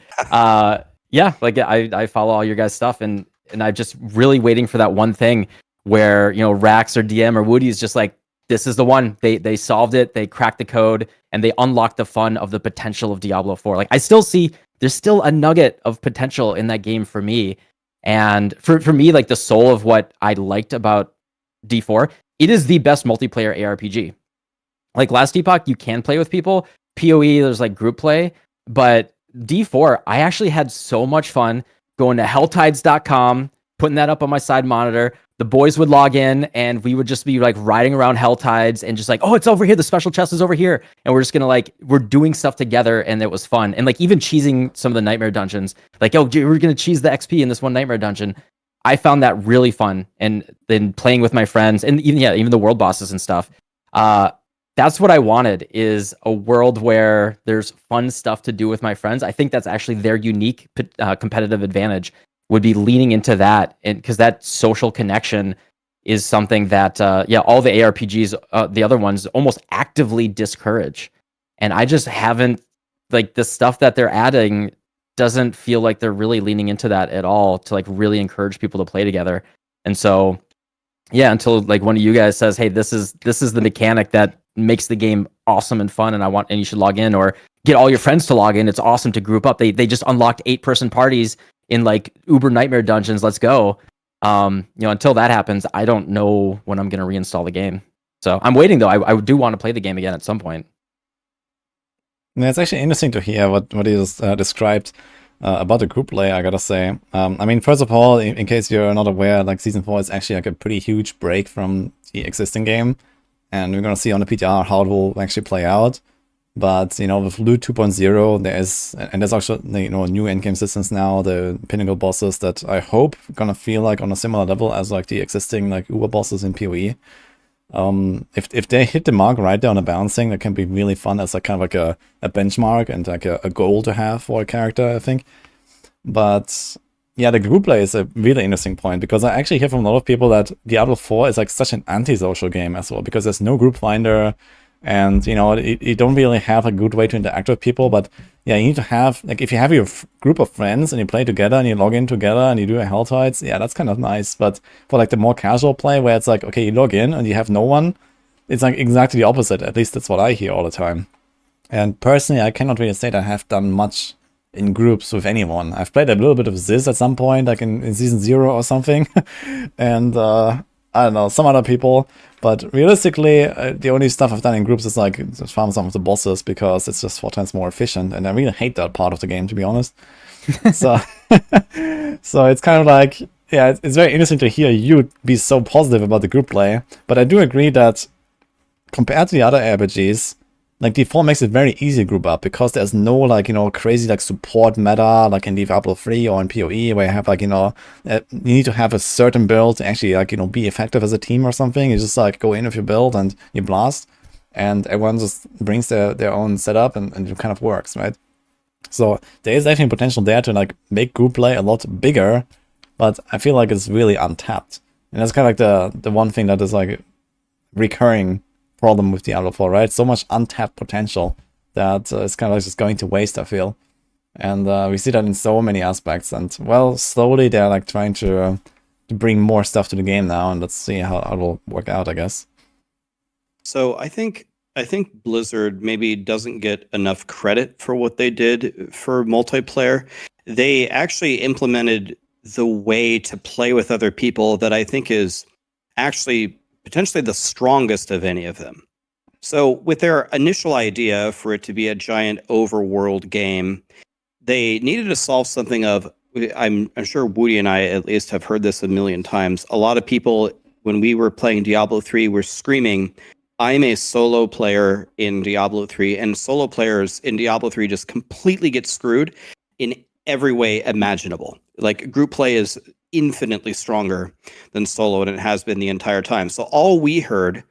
Speaker 12: yeah, like I follow all your guys' stuff and I'm just really waiting for that one thing where Rax or DM or Woody is just like, this is the one. They solved it. They cracked the code and they unlocked the fun of the potential of Diablo 4. Like I still see there's still a nugget of potential in that game for me. And for me, like the soul of what I liked about D4, it is the best multiplayer ARPG. Like Last Epoch, you can play with people. PoE, there's like group play. But D4, I actually had so much fun going to helltides.com, putting that up on my side monitor. The boys would log in and we would just be like riding around Helltides and just like, oh, it's over here. The special chest is over here. And we're just going to we're doing stuff together and it was fun. And like even cheesing some of the nightmare dungeons, like, oh, we're going to cheese the XP in this one nightmare dungeon. I found that really fun. And then playing with my friends and even the world bosses and stuff. That's what I wanted, is a world where there's fun stuff to do with my friends. I think that's actually their unique competitive advantage, would be leaning into that, and because that social connection is something that all the ARPGs, the other ones, almost actively discourage. And I just haven't, like, the stuff that they're adding doesn't feel like they're really leaning into that at all to like really encourage people to play together. And so yeah, until like one of you guys says, hey, this is the mechanic that makes the game awesome and fun, and you should log in, or get all your friends to log in. It's awesome to group up. They just unlocked 8-person parties in like Uber Nightmare dungeons. Let's go. Until that happens, I don't know when I'm going to reinstall the game. So I'm waiting though. I do want to play the game again at some point.
Speaker 1: Yeah, it's actually interesting to hear what he just described about the group play, I gotta say. I mean, first of all, in case you're not aware, like Season 4 is actually like a pretty huge break from the existing game. And we're gonna see on the PTR how it will actually play out. But, with Loot 2.0, there's also, new endgame systems now, the pinnacle bosses that I hope gonna feel like on a similar level as like the existing like Uber bosses in PoE. If they hit the mark right there on the balancing, that can be really fun as like kind of like a benchmark and like a goal to have for a character, I think. But yeah, the group play is a really interesting point, because I actually hear from a lot of people that Diablo 4 is like such an antisocial game as well, because there's no group finder. And, you don't really have a good way to interact with people. But yeah, you need to have, like, if you have your group of friends and you play together and you log in together and you do a Helltides, yeah, that's kind of nice. But for like the more casual play where it's like, okay, you log in and you have no one, it's like exactly the opposite. At least that's what I hear all the time. And personally, I cannot really say that I have done much in groups with anyone. I've played a little bit of Ziz at some point, like in Season 0 or something. And, I don't know, some other people, but realistically, the only stuff I've done in groups is like just farm some of the bosses, because it's just 4 times more efficient, and I really hate that part of the game, to be honest. So, so it's kind of like, yeah, it's very interesting to hear you be so positive about the group play, but I do agree that compared to the other RPGs, like D4 makes it very easy to group up, because there's no like, crazy like support meta like in Diablo 3 or in PoE, where you have like, you need to have a certain build to actually like, be effective as a team or something. You just like go in with your build and you blast, and everyone just brings their own setup and it kind of works, right? So there is definitely potential there to like make group play a lot bigger, but I feel like it's really untapped. And that's kind of like the one thing that is like recurring problem with Diablo 4, right? So much untapped potential that it's kind of like just going to waste, I feel. And we see that in so many aspects. And well, slowly they're like trying to bring more stuff to the game now, and let's see how it will work out, I guess.
Speaker 10: So I think Blizzard maybe doesn't get enough credit for what they did for multiplayer. They actually implemented the way to play with other people that I think is actually potentially the strongest of any of them. So with their initial idea for it to be a giant overworld game, they needed to solve something of, I'm sure Woody and I at least have heard this a million times. A lot of people, when we were playing Diablo 3, were screaming, I'm a solo player in Diablo 3, and solo players in Diablo 3 just completely get screwed in every way imaginable. Like group play is infinitely stronger than solo, and it has been the entire time. So all we heard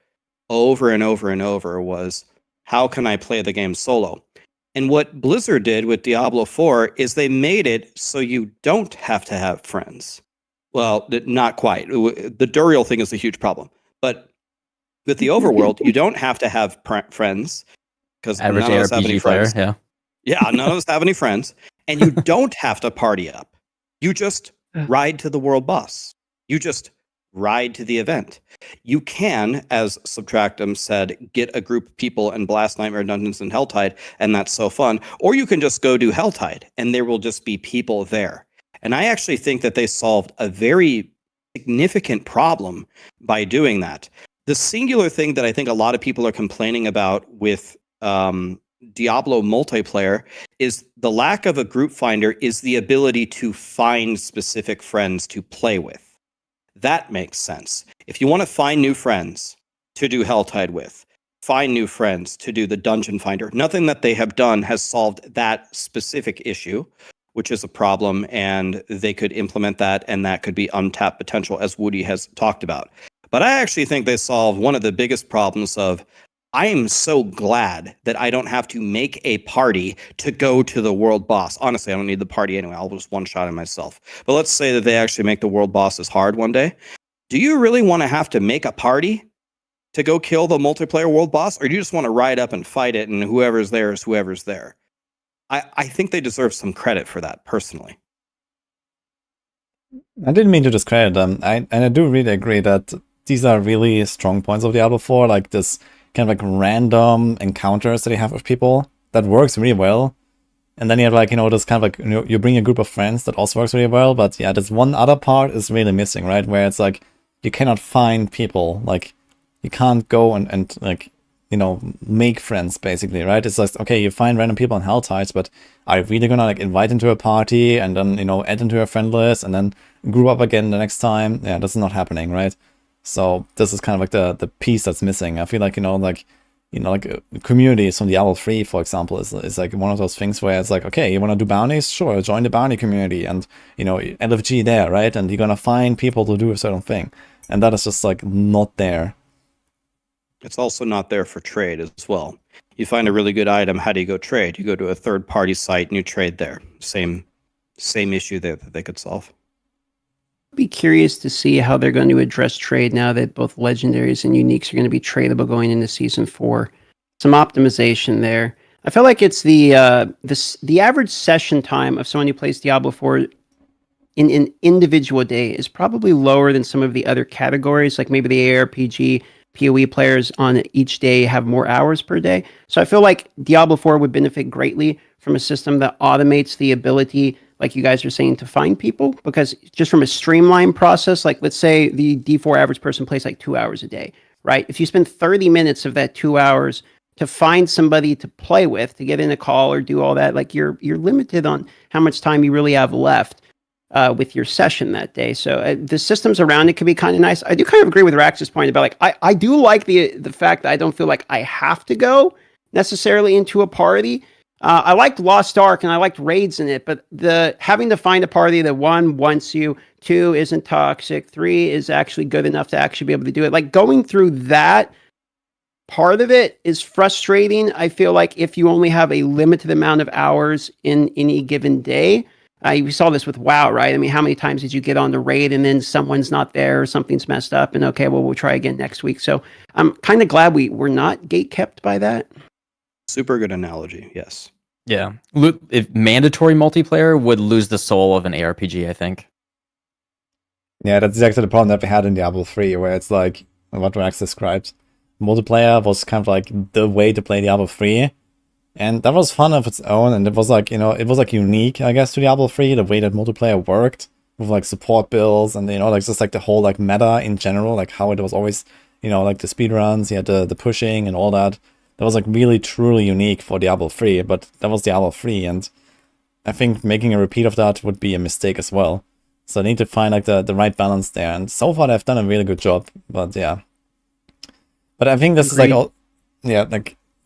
Speaker 10: over and over and over was, how can I play the game solo? And what Blizzard did with Diablo 4 is they made it so you don't have to have friends. Well, not quite. The Duriel thing is a huge problem. But with the overworld, you don't have to have friends, because none
Speaker 12: Average
Speaker 10: of us have any
Speaker 12: ARPG player,
Speaker 10: friends.
Speaker 12: yeah.
Speaker 10: Yeah, none of us have any friends. And you don't have to party up. You just ride to the world boss. You just ride to the event. You can, as Subtractem said, get a group of people and blast Nightmare Dungeons and Helltide, and that's so fun. Or you can just go do Helltide, and there will just be people there. And I actually think that they solved a very significant problem by doing that. The singular thing that I think a lot of people are complaining about with Diablo multiplayer is the lack of a group finder is the ability to find specific friends to play with. That makes sense. If you want to find new friends to do Helltide with, find new friends to do the dungeon finder, nothing that they have done has solved that specific issue, which is a problem, and they could implement that, and that could be untapped potential, as Woody has talked about. But I actually think they solved one of the biggest problems of, I am so glad that I don't have to make a party to go to the world boss. Honestly, I don't need the party anyway. I'll just one-shot it myself. But let's say that they actually make the world bosses hard one day. Do you really want to have to make a party to go kill the multiplayer world boss? Or do you just want to ride up and fight it, and whoever's there is whoever's there? I think they deserve some credit for that, personally.
Speaker 1: I didn't mean to discredit them. I do really agree that these are really strong points of Diablo 4, like this kind of like random encounters that you have with people that works really well. And then you have like, this kind of like, you bring a group of friends that also works really well. But yeah, this one other part is really missing, right? Where it's like, you cannot find people, like you can't go and like, make friends basically, right? It's like, okay, you find random people in Helltides, but are you really gonna like invite into a party and then, add into a friend list and then group up again the next time? Yeah, that's not happening, right? So this is kind of like the piece that's missing. I feel like, communities from Diablo 3, for example, is like one of those things where it's like, okay, you want to do bounties? Sure, join the bounty community and, LFG there, right? And you're going to find people to do a certain thing. And that is just like not there.
Speaker 10: It's also not there for trade as well. You find a really good item, how do you go trade? You go to a third-party site and you trade there. Same issue there that they could solve.
Speaker 11: Be curious to see how they're going to address trade now that both legendaries and uniques are going to be tradable going into season 4. Some optimization there. I feel like it's the average session time of someone who plays Diablo 4 in an individual day is probably lower than some of the other categories, like maybe the ARPG, PoE players on each day have more hours per day. So I feel like Diablo 4 would benefit greatly from a system that automates the ability, like you guys are saying, to find people, because just from a streamlined process, like let's say the D4 average person plays like 2 hours a day, right? If you spend 30 minutes of that 2 hours to find somebody to play with, to get in a call or do all that, like you're limited on how much time you really have left with your session that day. So the systems around it could be kind of nice. I do kind of agree with Rax's point about like, I do like the fact that I don't feel like I have to go necessarily into a party. I liked Lost Ark and I liked raids in it, but the having to find a party that 1 wants you, 2 isn't toxic, 3 is actually good enough to actually be able to do it. Like going through that part of it is frustrating. I feel like if you only have a limited amount of hours in any given day, we saw this with WoW, right? I mean, how many times did you get on the raid and then someone's not there or something's messed up and okay, well, we'll try again next week. So I'm kind of glad we're not gate kept by that.
Speaker 10: Super good analogy, yes.
Speaker 12: Yeah. If mandatory multiplayer would lose the soul of an ARPG, I think.
Speaker 1: Yeah, that's exactly the problem that we had in Diablo 3, where it's like what Rax described. Multiplayer was kind of like the way to play Diablo 3. And that was fun of its own, and it was like, it was like unique, I guess, to Diablo 3, the way that multiplayer worked, with like support builds, and like just like the whole like meta in general, like how it was always, like the speedruns, you had the pushing and all that. That was like really truly unique for Diablo 3, but that was Diablo 3, and I think making a repeat of that would be a mistake as well. So I need to find like the right balance there, and so far they've done a really good job, but yeah. But I think this is like,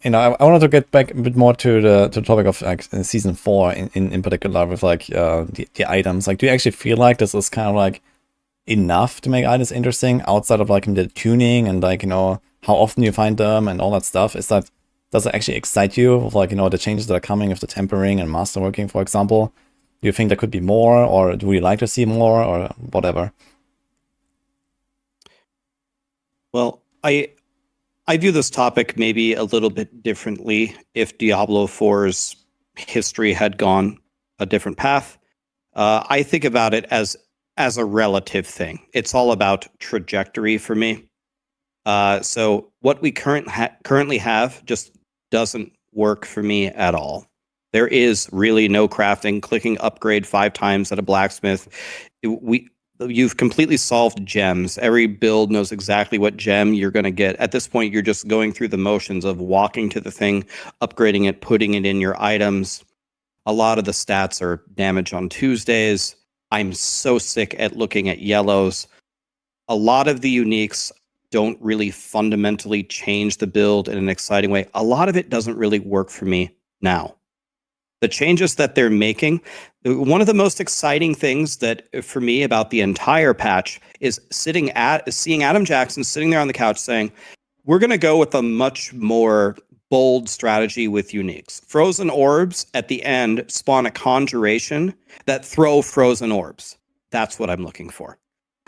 Speaker 1: I wanted to get back a bit more to the topic of like season 4 in particular with like the items. Like, do you actually feel like this is kind of like enough to make items interesting outside of like the tuning and like how often you find them and all that stuff? Does it actually excite you with like the changes that are coming with the tempering and masterworking, for example? Do you think there could be more, or do we like to see more, or whatever?
Speaker 10: Well, I view this topic maybe a little bit differently if Diablo 4's history had gone a different path. I think about it as a relative thing. It's all about trajectory for me. So what we currently have just doesn't work for me at all. There is really no crafting. Clicking upgrade 5 times at a blacksmith. You've completely solved gems. Every build knows exactly what gem you're going to get. At this point, you're just going through the motions of walking to the thing, upgrading it, putting it in your items. A lot of the stats are damage on Tuesdays. I'm so sick at looking at yellows. A lot of the uniques don't really fundamentally change the build in an exciting way. A lot of it doesn't really work for me now. The changes that they're making, one of the most exciting things that for me about the entire patch is seeing Adam Jackson sitting there on the couch saying, we're going to go with a much more bold strategy with uniques. Frozen orbs at the end spawn a conjuration that throw frozen orbs. That's what I'm looking for.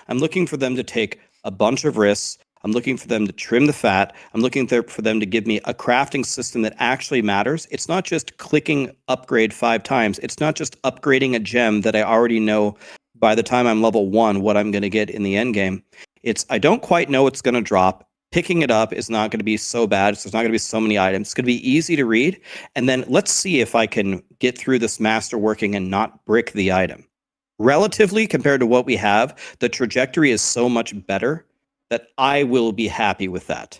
Speaker 10: I'm looking for them to take a bunch of risks. I'm looking for them to trim the fat. I'm looking for them to give me a crafting system that actually matters. It's not just clicking upgrade 5 times. It's not just upgrading a gem that I already know by the time I'm level 1 what I'm going to get in the end game. It's I don't quite know what's going to drop. Picking it up is not going to be so bad. So there's not going to be so many items. It's going to be easy to read. And then let's see if I can get through this masterworking and not brick the item. Relatively, compared to what we have, the trajectory is so much better that I will be happy with that.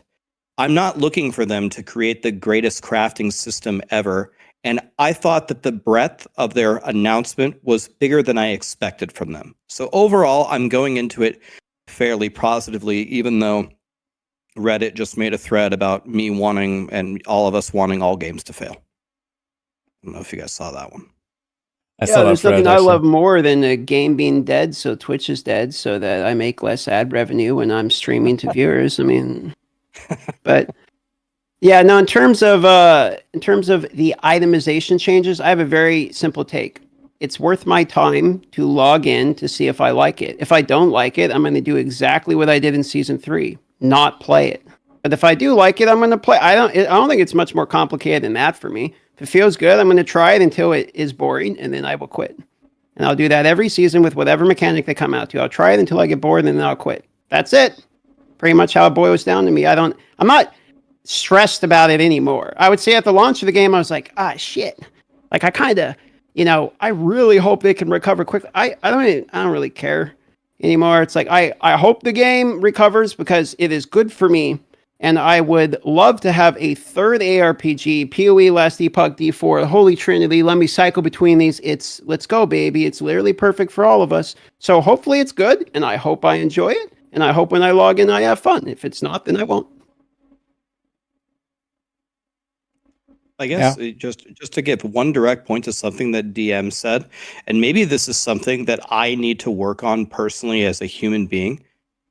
Speaker 10: I'm not looking for them to create the greatest crafting system ever, and I thought that the breadth of their announcement was bigger than I expected from them. So overall, I'm going into it fairly positively, even though Reddit just made a thread about me wanting, and all of us wanting, all games to fail. I don't know if you guys saw that one.
Speaker 11: There's nothing I love more than a game being dead, so Twitch is dead, so that I make less ad revenue when I'm streaming to viewers. I mean, but yeah, no. In terms of the itemization changes, I have a very simple take. It's worth my time to log in to see if I like it. If I don't like it, I'm going to do exactly what I did in season 3, not play it. But if I do like it, I'm going to play. I don't think it's much more complicated than that for me. If it feels good, I'm going to try it until it is boring, and then I will quit. And I'll do that every season with whatever mechanic they come out to. I'll try it until I get bored, and then I'll quit. That's it. Pretty much how it boils down to me. I'm not stressed about it anymore. I would say at the launch of the game, I was like, shit. Like, I kind of, I really hope they can recover quickly. I don't really care anymore. It's like, I hope the game recovers because it is good for me. And I would love to have a third ARPG, PoE, Last Epoch, D4, Holy Trinity. Let me cycle between these. Let's go, baby. It's literally perfect for all of us. So hopefully it's good, and I hope I enjoy it. And I hope when I log in, I have fun. If it's not, then I won't.
Speaker 10: I guess just to give one direct point to something that DM said, and maybe this is something that I need to work on personally as a human being,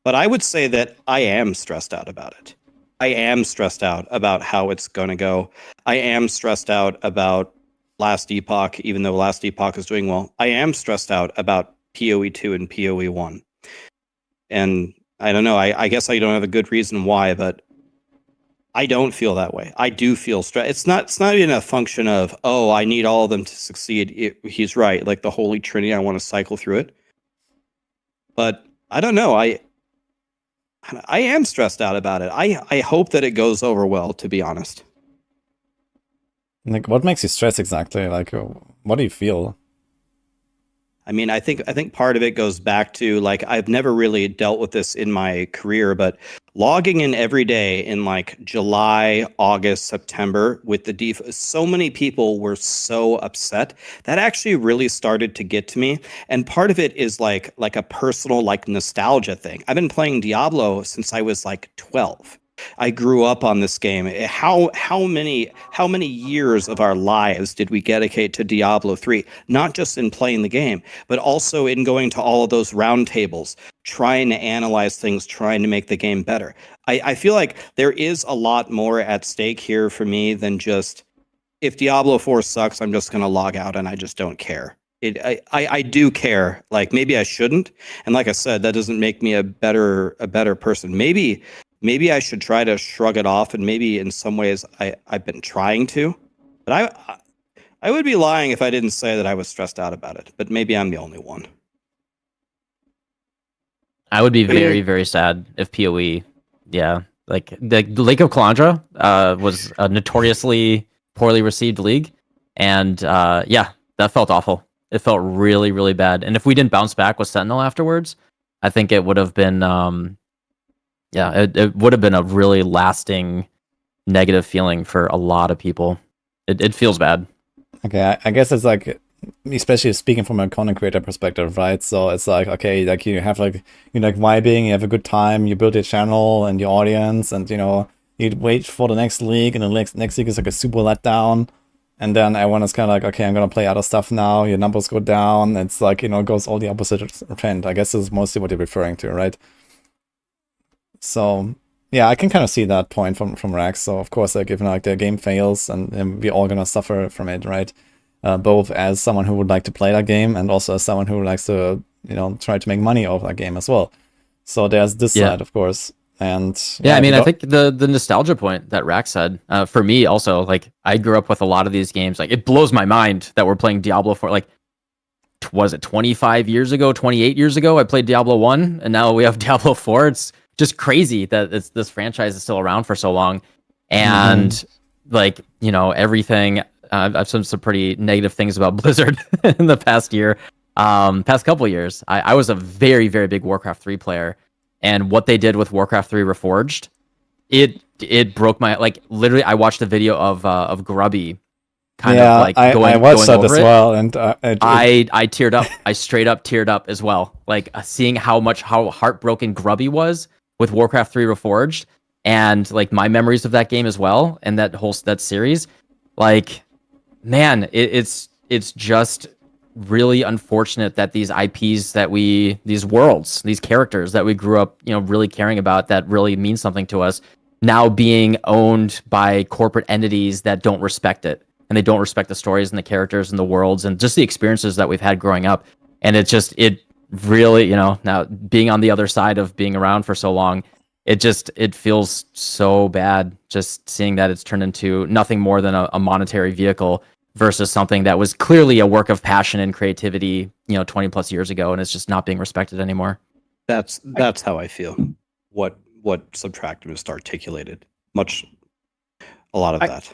Speaker 10: but I would say that I am stressed out about it. I am stressed out about how it's going to go. I am stressed out about Last Epoch, even though Last Epoch is doing well. I am stressed out about PoE 2 and PoE 1. And I don't know, I guess I don't have a good reason why, but I don't feel that way. I do feel stressed. It's not even a function of, I need all of them to succeed. He's right. Like the Holy Trinity, I want to cycle through it. But I don't know. I am stressed out about it. I hope that it goes over well, to be honest.
Speaker 1: Like, what makes you stress exactly? Like, what do you feel?
Speaker 10: I mean, I think part of it goes back to, like, I've never really dealt with this in my career, but logging in every day in like July, August, September with the so many people were so upset. That actually really started to get to me. And part of it is like a personal, like, nostalgia thing. I've been playing Diablo since I was like 12. I grew up on this game. How many years of our lives did we dedicate to Diablo 3? Not just in playing the game, but also in going to all of those round tables, trying to analyze things, trying to make the game better. I feel like there is a lot more at stake here for me than just, if Diablo 4 sucks, I'm just going to log out and I just don't care. I do care. Like, maybe I shouldn't, and like I said, that doesn't make me a better person. Maybe I should try to shrug it off, and maybe in some ways I've been trying to, but I would be lying if I didn't say that I was stressed out about it. But maybe I'm the only one.
Speaker 12: I would be very, very sad if PoE, like the Lake of Calandra was a notoriously poorly received league, and that felt awful. It felt really, really bad. And if we didn't bounce back with Sentinel afterwards, I think it would have been, it would have been a really lasting negative feeling for a lot of people. It feels bad.
Speaker 1: Okay, I guess it's like, especially speaking from a content creator perspective, right? So it's like, okay, like you have like, you're like vibing, you have a good time, you build your channel and your audience, and you wait for the next league, and the next league is like a super letdown. And then everyone is kind of like, okay, I'm going to play other stuff now. Your numbers go down. It's like, it goes all the opposite trend. I guess this is mostly what you're referring to, right? So, yeah, I can kind of see that point from Rax. So, of course, like, if the game fails, and we're all going to suffer from it, right? Both as someone who would like to play that game, and also as someone who likes to, try to make money off that game as well. So there's this side, of course. And
Speaker 12: I mean, I think the nostalgia point that Rax said, for me also, like, I grew up with a lot of these games. Like, it blows my mind that we're playing Diablo 4. Like, was it 25 years ago, 28 years ago, I played Diablo 1, and now we have Diablo 4. It's just crazy that this franchise is still around for so long. And, everything, I've said some pretty negative things about Blizzard in the past couple years. I was a very, very big Warcraft 3 player. And what they did with Warcraft 3 Reforged, it broke my, like, literally I watched a video of Grubby kind of like
Speaker 1: I watched that as well, and
Speaker 12: I teared up. I straight up teared up as well. Like, seeing how heartbroken Grubby was with Warcraft 3 Reforged, and like my memories of that game as well, and that series. Like, man, it's just really unfortunate that these IPs these worlds, these characters that we grew up, really caring about, that really mean something to us, now being owned by corporate entities that don't respect it, and they don't respect the stories and the characters and the worlds and just the experiences that we've had growing up. And it really, now being on the other side of being around for so long, it feels so bad just seeing that it's turned into nothing more than a monetary vehicle versus something that was clearly a work of passion and creativity, 20 plus years ago, and it's just not being respected anymore.
Speaker 10: That's how I feel. What Subtractem just articulated. A lot of that.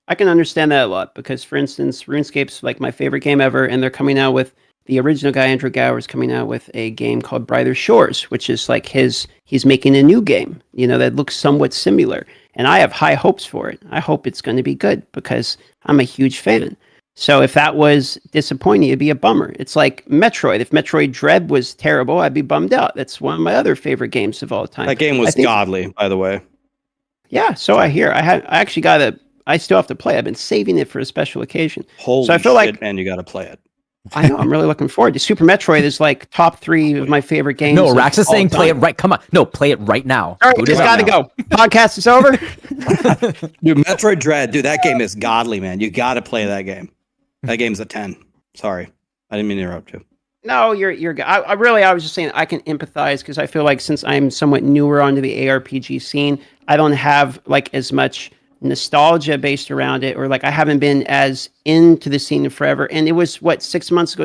Speaker 11: I can understand that a lot, because, for instance, RuneScape's like my favorite game ever, and they're coming out with, the original guy, Andrew Gower, is coming out with a game called Brighter Shores, which is like he's making a new game, that looks somewhat similar. And I have high hopes for it. I hope it's going to be good, because I'm a huge fan. So if that was disappointing, it'd be a bummer. It's like Metroid. If Metroid Dread was terrible, I'd be bummed out. That's one of my other favorite games of all time.
Speaker 10: That game was godly, by the way.
Speaker 11: Yeah, so I hear. I still have to play. I've been saving it for a special occasion.
Speaker 10: Holy
Speaker 11: so I feel
Speaker 10: shit,
Speaker 11: like,
Speaker 10: man, you got to play it.
Speaker 11: I know. I'm really looking forward to Super Metroid. Is like top 3 of my favorite games.
Speaker 12: No, Rax is saying play it right. Come on, no, play it right now.
Speaker 11: All right, it's got to go. Podcast is over.
Speaker 10: Dude, Metroid Dread, dude, that game is godly, man. You got to play that game. That game's a 10. Sorry, I didn't mean to interrupt you.
Speaker 11: No, you're good. I was just saying I can empathize, because I feel like since I'm somewhat newer onto the ARPG scene, I don't have like as much nostalgia based around it, or like I haven't been as into the scene in forever. And it was 7 months ago,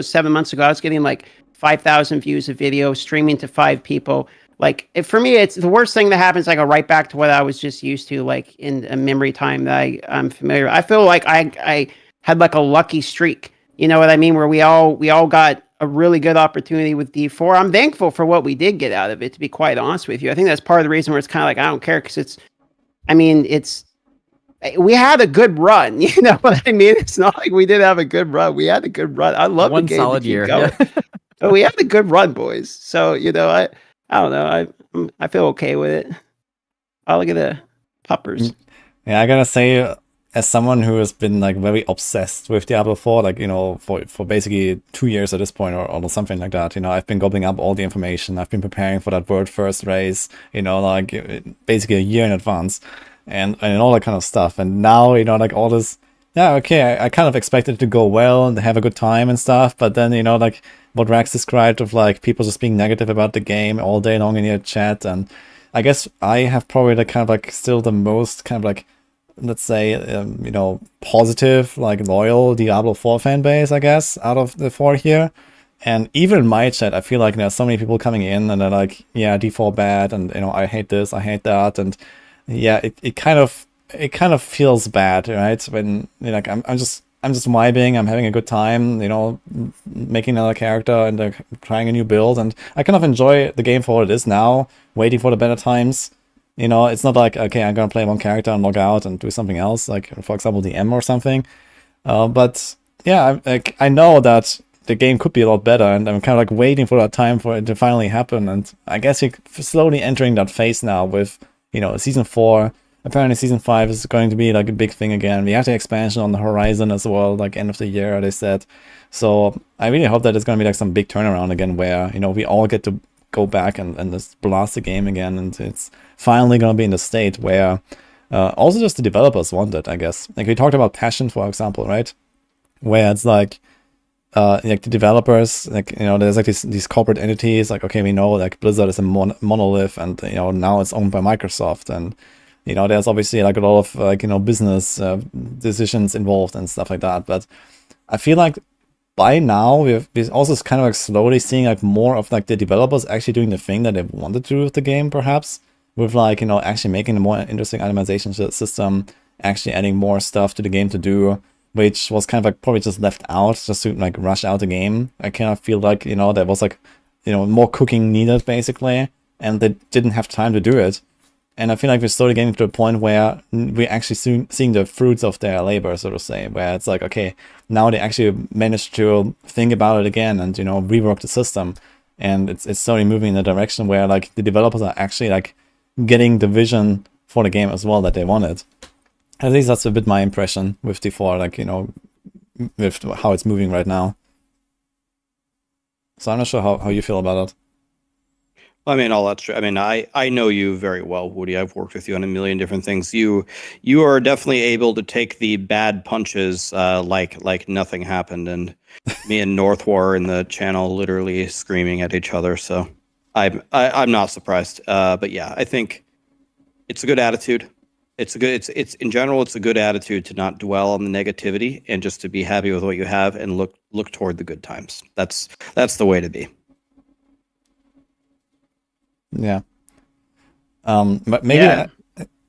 Speaker 11: I was getting like 5,000 views of video, streaming to 5 people. Like, for me, it's the worst thing that happens. I go right back to what I was just used to, like in a memory time that I'm familiar with. I feel like I had like a lucky streak, you know what I mean, where we all got a really good opportunity with D4. I'm thankful for what we did get out of it, to be quite honest with you. I think that's part of the reason where it's kind of like I don't care, because we had a good run, you know what I mean? It's not like we didn't have a good run. We had a good run. I love
Speaker 12: one
Speaker 11: the game.
Speaker 12: solid year.
Speaker 11: Yeah. But we had a good run, boys. So, I don't know. I feel okay with it. Oh, look at the puppers.
Speaker 1: Yeah, I gotta say, as someone who has been like very obsessed with Diablo 4, like, you know, for basically 2 years at this point, or something like that, you know, I've been gobbling up all the information. I've been preparing for that world first race, you know, like basically a year in advance, and all that kind of stuff. And now, you know, like all this, yeah, okay, I kind of expected it to go well and have a good time and stuff, but then, you know, like what Rax described of like people just being negative about the game all day long in your chat, and I guess I have probably the kind of like still the most kind of like, let's say, you know, positive, like loyal Diablo 4 fan base, I guess, out of the 4 here. And even in my chat, I feel like there's so many people coming in and they're like, yeah, D4 bad, and, you know, I hate this, I hate that, and yeah, it kind of feels bad, right? When, you know, like I'm just vibing, I'm having a good time, you know, making another character and trying a new build, and I kind of enjoy the game for what it is now, waiting for the better times. You know, it's not like, okay, I'm gonna play one character and log out and do something else, like, for example, the M or something. But yeah, I know that the game could be a lot better, and I'm kind of like waiting for that time for it to finally happen. And I guess you're slowly entering that phase now with, you know, Season 4. Apparently Season 5 is going to be like a big thing again. We have the expansion on the horizon as well, like end of the year, they said. So I really hope that it's gonna be like some big turnaround again where, you know, we all get to go back and just blast the game again, and it's finally gonna be in the state where also just the developers want it, I guess. Like we talked about Passion, for example, right? Where it's like the developers, like, you know, there's like these corporate entities, like, okay, we know like Blizzard is a monolith, and, you know, now it's owned by Microsoft, and, you know, there's obviously like a lot of like, you know, business decisions involved and stuff like that. But I feel like by now we're also kind of like slowly seeing like more of like the developers actually doing the thing that they wanted to do with the game, perhaps, with like, you know, actually making a more interesting itemization system, actually adding more stuff to the game to do, which was kind of like probably just left out just to like rush out the game. I kind of feel like, you know, there was like, you know, more cooking needed basically, and they didn't have time to do it. And I feel like we're slowly getting to a point where we're actually seeing the fruits of their labor, so to say, where it's like, okay, now they actually managed to think about it again and, you know, rework the system. And it's slowly moving in a direction where like the developers are actually like getting the vision for the game as well that they wanted. At least that's a bit my impression with D4, like, you know, with how it's moving right now. So I'm not sure how you feel about it.
Speaker 10: I mean, all that's true. I mean, I know you very well, Woody. I've worked with you on a million different things. You are definitely able to take the bad punches like nothing happened. And me and Northwar in the channel literally screaming at each other. So I'm not surprised. But yeah, I think it's a good attitude. It's in general, it's a good attitude to not dwell on the negativity and just to be happy with what you have and look toward the good times. That's the way to be.
Speaker 1: Yeah. But maybe I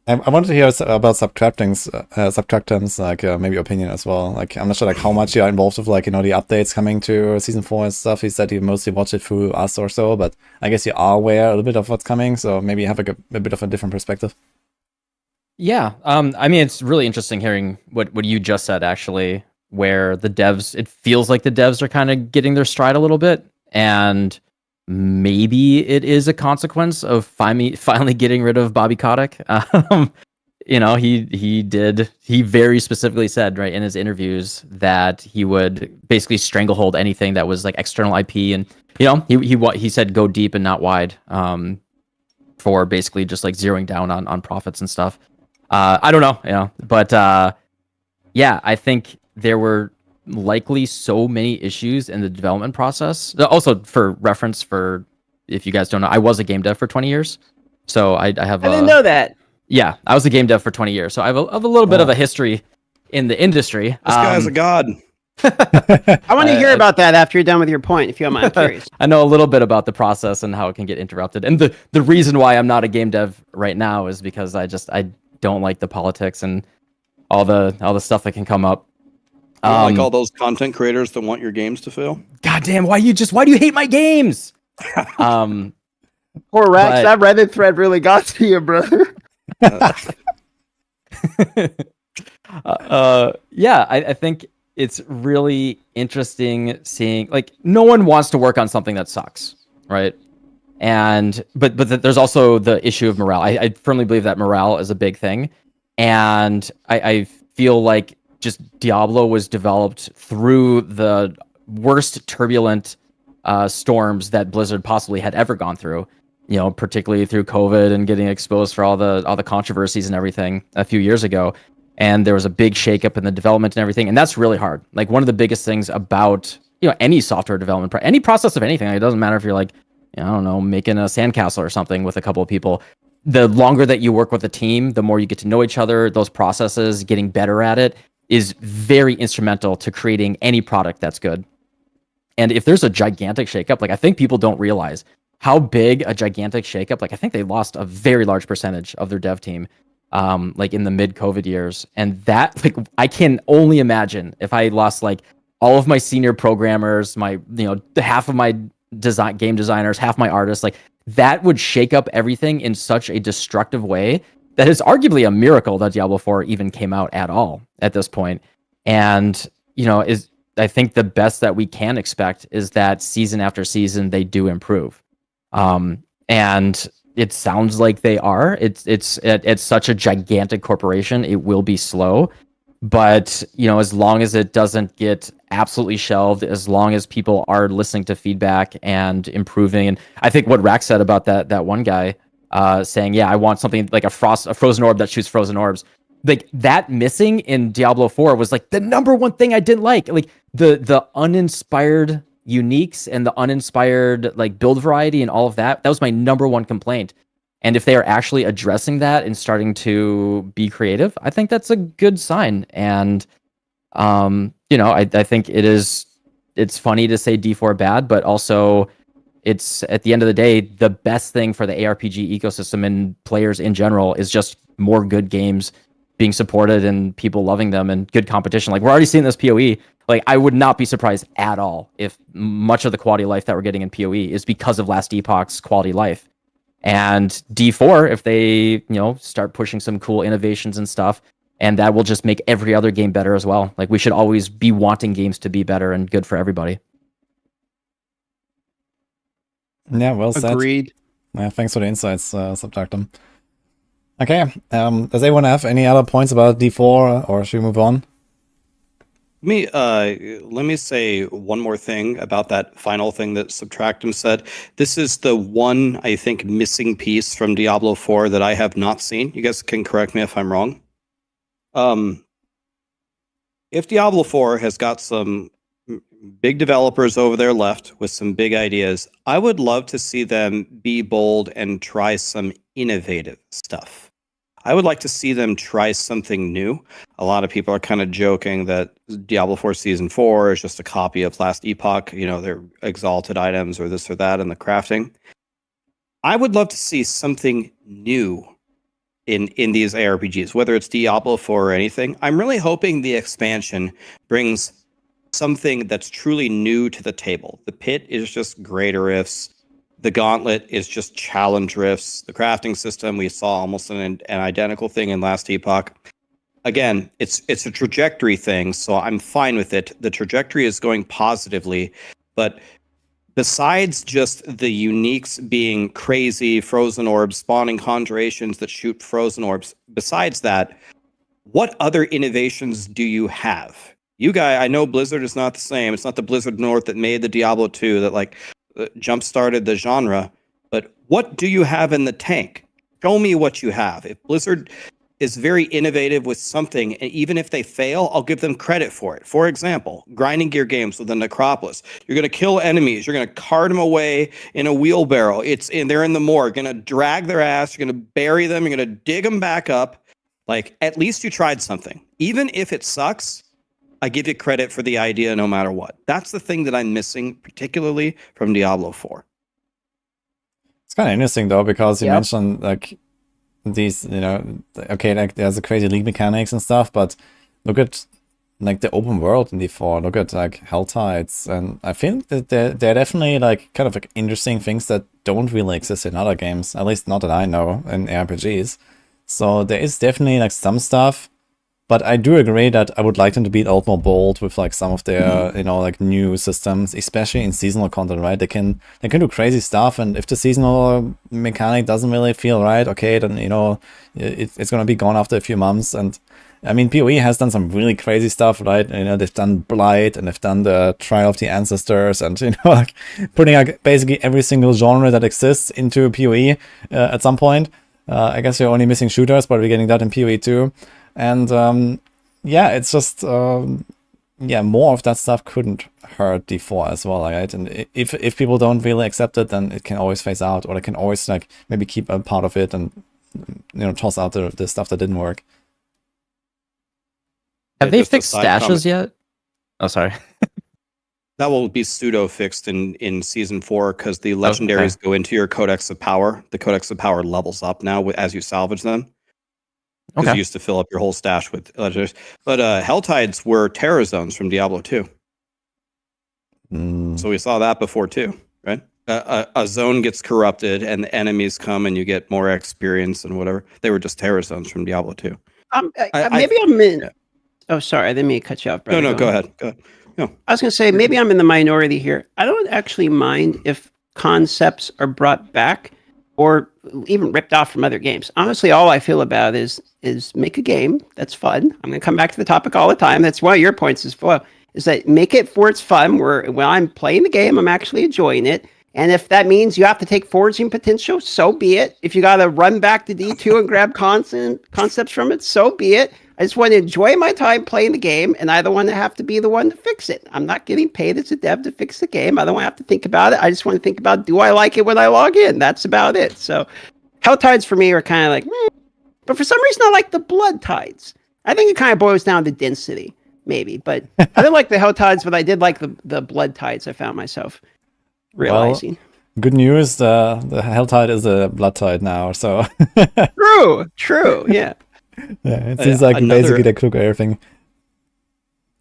Speaker 1: wanted to hear about Subtractem's like maybe opinion as well. Like, I'm not sure like how much you're involved with, like, you know, the updates coming to Season 4 and stuff. He said he mostly watched it through us or so, but I guess you are aware a little bit of what's coming, so maybe you have like a bit of a different perspective.
Speaker 12: Yeah, I mean, it's really interesting hearing what you just said, actually, where the devs, it feels like the devs are kind of getting their stride a little bit, and maybe it is a consequence of finally getting rid of Bobby Kotick. You know, he very specifically said, right, in his interviews that he would basically stranglehold anything that was like external IP, and, you know, he said go deep and not wide, for basically just like zeroing down on profits and stuff. I don't know, you know, but yeah, I think there were likely so many issues in the development process. Also, for reference, for if you guys don't know, I was a game dev for 20 years, so I have.
Speaker 11: I didn't know that.
Speaker 12: Yeah, I was a game dev for 20 years, so I have a little bit of a history in the industry.
Speaker 10: This guy's a god.
Speaker 11: I want to hear about that after you're done with your point, if you don't mind. I'm curious.
Speaker 12: I know a little bit about the process and how it can get interrupted, and the reason why I'm not a game dev right now is because I don't like the politics and all the stuff that can come up.
Speaker 10: Like all those content creators that want your games to fail.
Speaker 12: God damn! Why do you hate my games?
Speaker 11: Poor Rax, that Reddit thread really got to you, brother.
Speaker 12: Yeah, I think it's really interesting seeing, like, no one wants to work on something that sucks, right? And there's also the issue of morale. I firmly believe that morale is a big thing, and I feel like just Diablo was developed through the worst turbulent storms that Blizzard possibly had ever gone through. You know, particularly through COVID and getting exposed for all the controversies and everything a few years ago. And there was a big shakeup in the development and everything, and that's really hard. Like, one of the biggest things about, you know, any software development, any process of anything, like, it doesn't matter if you're like, I don't know, making a sandcastle or something with a couple of people. The longer that you work with a team, the more you get to know each other. Those processes, getting better at it, is very instrumental to creating any product that's good. And if there's a gigantic shakeup, like, I think people don't realize how big a gigantic shakeup. Like, I think they lost a very large percentage of their dev team, like in the mid-COVID years. And that, like, I can only imagine if I lost like all of my senior programmers, my, you know, half of my game designers, half my artists, like, that would shake up everything in such a destructive way that is arguably a miracle that Diablo 4 even came out at all at this point. And, you know, I think the best that we can expect is that season after season they do improve. And it sounds like they are. It's such a gigantic corporation, it will be slow. But, you know, as long as it doesn't get absolutely shelved, as long as people are listening to feedback and improving, and I think what Rax said about that one guy saying, yeah, I want something like a frozen orb that shoots frozen orbs. Like, that missing in Diablo 4 was like the number one thing I didn't like. Like, the uninspired uniques and the uninspired like build variety and all of that was my number one complaint. And if they are actually addressing that and starting to be creative, I think that's a good sign. And you know, I think it's funny to say D4 bad, but also it's, at the end of the day, the best thing for the ARPG ecosystem and players in general is just more good games being supported and people loving them and good competition. Like, we're already seeing this PoE. Like, I would not be surprised at all if much of the quality of life that we're getting in PoE is because of Last Epoch's quality of life. And D4, if they, you know, start pushing some cool innovations and stuff, and that will just make every other game better as well. Like, we should always be wanting games to be better and good for everybody.
Speaker 1: Yeah, well said.
Speaker 11: Agreed.
Speaker 1: Yeah, thanks for the insights, Subtractem. Okay, does anyone have any other points about D4, or should we move on?
Speaker 10: Let me say one more thing about that final thing that Subtractem said. This is the one, I think, missing piece from Diablo 4 that I have not seen. You guys can correct me if I'm wrong. If Diablo 4 has got some big developers over there left with some big ideas, I would love to see them be bold and try some innovative stuff. I would like to see them try something new. A lot of people are kind of joking that Diablo 4 Season 4 is just a copy of Last Epoch, you know, their exalted items or this or that in the crafting. I would love to see something new in these ARPGs, whether it's Diablo 4 or anything. I'm really hoping the expansion brings something that's truly new to the table. The Pit is just greater rifts. The Gauntlet is just challenge rifts. The crafting system, we saw almost an identical thing in Last Epoch. Again, it's a trajectory thing, so I'm fine with it. The trajectory is going positively, but besides just the uniques being crazy, frozen orbs, spawning conjurations that shoot frozen orbs, besides that, what other innovations do you have? You guys, I know Blizzard is not the same. It's not the Blizzard North that made the Diablo 2 that like jump-started the genre, but what do you have in the tank? Show me what you have. If Blizzard is very innovative with something, and even if they fail, I'll give them credit for it. For example, grinding gear games with the Necropolis. You're going to kill enemies. You're going to cart them away in a wheelbarrow. They're in the morgue. You're going to drag their ass. You're going to bury them. You're going to dig them back up. Like, at least you tried something. Even if it sucks, I give you credit for the idea no matter what. That's the thing that I'm missing, particularly from Diablo 4.
Speaker 1: It's kind of interesting, though, because you mentioned, like, these, you know, okay, like, there's a crazy league mechanics and stuff, but look at, like, the open world in D4. Look at, like, Hell Tides, and I think that they're definitely, like, kind of, like, interesting things that don't really exist in other games, at least not that I know, in RPGs. So there is definitely, like, some stuff But I do agree that I would like them to be a lot more bold with like some of their, you know, like new systems, especially in seasonal content, right? They can do crazy stuff, and if the seasonal mechanic doesn't really feel right, okay, then you know it's gonna be gone after a few months. And I mean, PoE has done some really crazy stuff, right? You know, they've done Blight and they've done the Trial of the Ancestors, and you know, like putting like basically every single genre that exists into PoE at some point. I guess you're only missing shooters, but we're getting that in PoE too. And yeah, it's just yeah, more of that stuff couldn't hurt D4 as well, right? And if people don't really accept it, then it can always phase out, or they can always like maybe keep a part of it and you know toss out the stuff that didn't work.
Speaker 12: Have they fixed stashes yet? Oh, sorry.
Speaker 10: That will be pseudo fixed in season 4 because the legendaries go into your Codex of Power. The Codex of Power levels up now as you salvage them. Because you used to fill up your whole stash with legendaries. But Helltides were terror zones from Diablo 2. So we saw that before too, right? A zone gets corrupted and the enemies come and you get more experience and whatever. They were just terror zones from Diablo 2.
Speaker 11: Maybe I'm in. Oh, sorry, I didn't mean to cut you off, brother.
Speaker 10: No, go ahead. Go ahead. No.
Speaker 11: I was going to say, maybe I'm in the minority here. I don't actually mind if concepts are brought back or even ripped off from other games. Honestly, all I feel about is make a game that's fun. I'm going to come back to the topic all the time. That's one of your points is that make it for its fun, where when I'm playing the game, I'm actually enjoying it. And if that means you have to take foraging potential, so be it. If you got to run back to D2 and grab concepts from it, so be it. I just want to enjoy my time playing the game, and I don't want to have to be the one to fix it. I'm not getting paid as a dev to fix the game. I don't want to have to think about it. I just want to think about, do I like it when I log in? That's about it. So Helltides for me are kind of like, but for some reason I like the Blood Tides. I think it kind of boils down to density, maybe. But I didn't like the Helltides, but I did like the Blood Tides. I found myself realizing.
Speaker 1: Well, good news, the Helltide is a Blood Tide now, so...
Speaker 11: True, yeah.
Speaker 1: Yeah, it seems like basically they cook everything.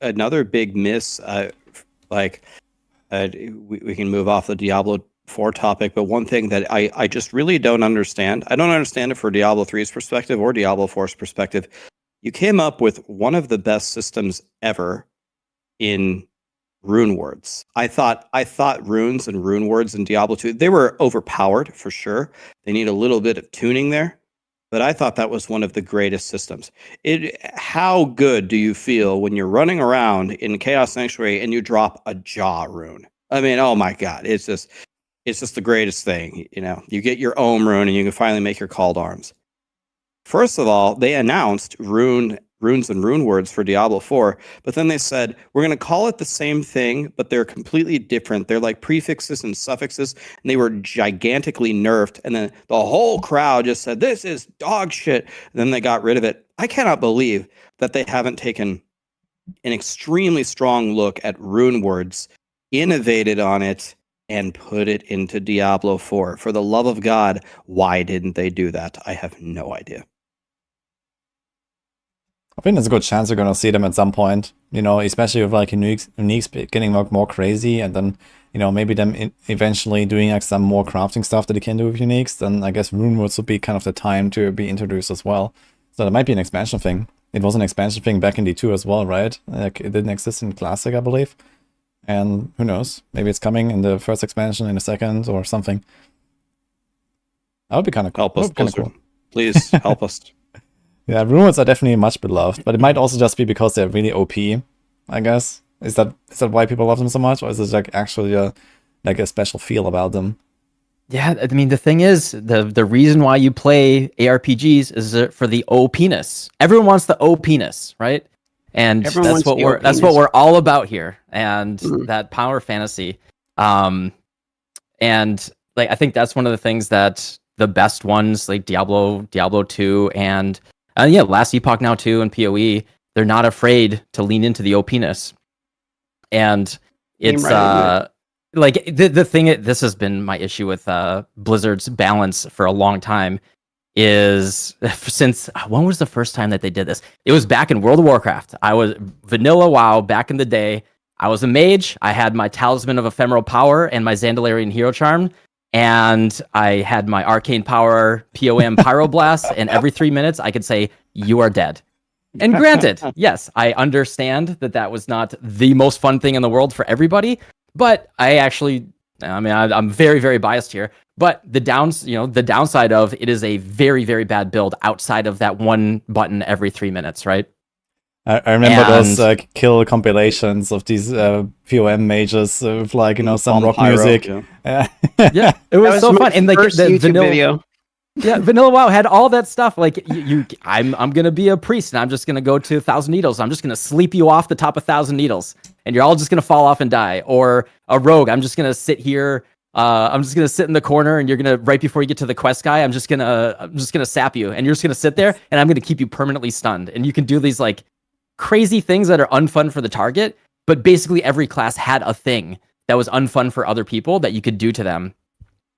Speaker 10: Another big miss, we can move off the Diablo 4 topic, but one thing that I just really don't understand, I don't understand it for Diablo 3's perspective or Diablo 4's perspective. You came up with one of the best systems ever in rune words. I thought runes and rune words in Diablo 2, they were overpowered for sure. They need a little bit of tuning there. But I thought that was one of the greatest systems. How good do you feel when you're running around in Chaos Sanctuary and you drop a jaw rune? I mean, oh my God, it's just the greatest thing. You know, you get your own rune and you can finally make your called arms. First of all, they announced runes and rune words for Diablo 4, but then they said, we're going to call it the same thing, but they're completely different. They're like prefixes and suffixes, and they were gigantically nerfed. And then the whole crowd just said, this is dog shit. And then they got rid of it. I cannot believe that they haven't taken an extremely strong look at rune words, innovated on it, and put it into Diablo 4. For the love of God, why didn't they do that? I have no idea.
Speaker 1: I think there's a good chance we're going to see them at some point, you know, especially with like uniques getting more crazy, and then, you know, maybe them eventually doing like some more crafting stuff that they can do with uniques. Then I guess rune words would be kind of the time to be introduced as well. So that might be an expansion thing. It was an expansion thing back in D2 as well, right? Like it didn't exist in Classic, I believe. And who knows? Maybe it's coming in the first expansion, in the second, or something. That would be kind of cool.
Speaker 10: Help us, Blizzard. Please help us.
Speaker 1: Yeah, runes are definitely much beloved, but it might also just be because they're really OP, I guess. Is that why people love them so much, or is it like actually a special feel about them?
Speaker 12: Yeah, I mean the thing is, the reason why you play ARPGs is for the OP-ness. Everyone wants the OP-ness, right? And that's what we're all about here, and that power fantasy. And like I think that's one of the things that the best ones like Diablo 2 and Last Epoch now too, and PoE, they're not afraid to lean into the OP-ness. And it's like the thing, this has been my issue with Blizzard's balance for a long time, is since when was the first time that they did this? It was back in World of Warcraft. I was vanilla WoW back in the day. I was a mage. I had my Talisman of Ephemeral Power and my Zandalarian Hero Charm. And I had my Arcane Power POM Pyroblast, and every 3 minutes I could say, you are dead. And granted, yes, I understand that was not the most fun thing in the world for everybody, but I'm very, very biased here. But the downside of it is a very, very bad build outside of that one button every 3 minutes, right?
Speaker 1: I remember those kill compilations of these POM mages with some rock
Speaker 10: Pyro,
Speaker 1: music.
Speaker 10: yeah.
Speaker 12: Yeah, it was so fun. And like the vanilla
Speaker 11: video.
Speaker 12: Yeah, Vanilla WoW had all that stuff. Like I'm gonna be a priest and I'm just gonna go to 1,000 Needles. I'm just gonna sleep you off the top of 1,000 Needles, and you're all just gonna fall off and die. Or a rogue, I'm just gonna sit here. I'm just gonna sit in the corner, and you're gonna right before you get to the quest guy, I'm just gonna sap you, and you're just gonna sit there, and I'm gonna keep you permanently stunned. And you can do these like crazy things that are unfun for the target, but basically every class had a thing that was unfun for other people that you could do to them.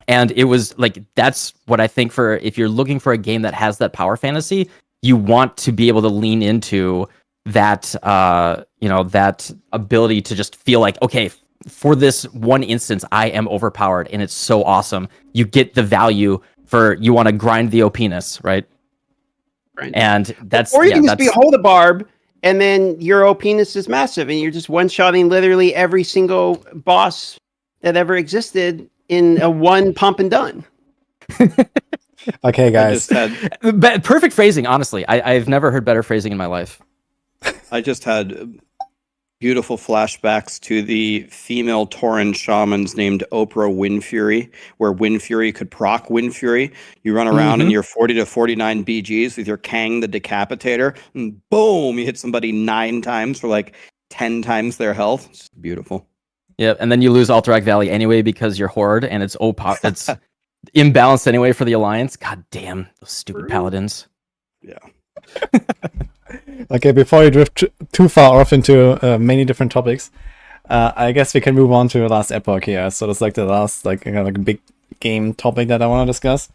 Speaker 12: And it was like, that's what I think for if you're looking for a game that has that power fantasy, you want to be able to lean into that, that ability to just feel like, okay, for this one instance, I am overpowered and it's so awesome. You get the value for, you want to grind the OP-ness, right?
Speaker 11: Right.
Speaker 12: And that's,
Speaker 11: or you can just be hold a barb, and then your OP-ness is massive, and you're just one-shotting literally every single boss that ever existed in a one pump and done.
Speaker 1: Okay, guys.
Speaker 12: Perfect phrasing, honestly. I've never heard better phrasing in my life.
Speaker 10: I just had beautiful flashbacks to the female Tauren shamans named Oprah Windfury, where Windfury could proc Windfury. You run around in your 40 to 49 BGs with your Kang the Decapitator, and boom, you hit somebody 9 times for like 10 times their health. It's just beautiful.
Speaker 12: Yeah, and then you lose Alterac Valley anyway because you're Horde, and it's it's imbalanced anyway for the Alliance. God damn, those stupid paladins.
Speaker 10: Yeah.
Speaker 1: Okay, before we drift too far off into many different topics, I guess we can move on to the last epoch here. So it's like the last like a big game topic that I want to discuss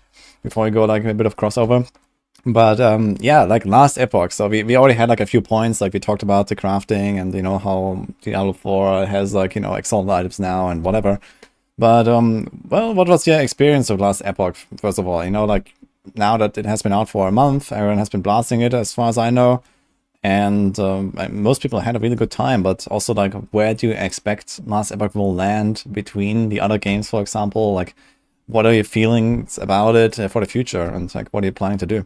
Speaker 1: before we go like a bit of crossover. But yeah, like last epoch. So we already had like a few points. Like we talked about the crafting and how Diablo 4 has like excellent items now and whatever. But well, what was your experience of last epoch? First of all, like now that it has been out for a month, everyone has been blasting it as far as I know. And most people had a really good time, but also like where do you expect Last Epoch will land between the other games, for example? Like what are your feelings about it for the future, and like what are you planning to do?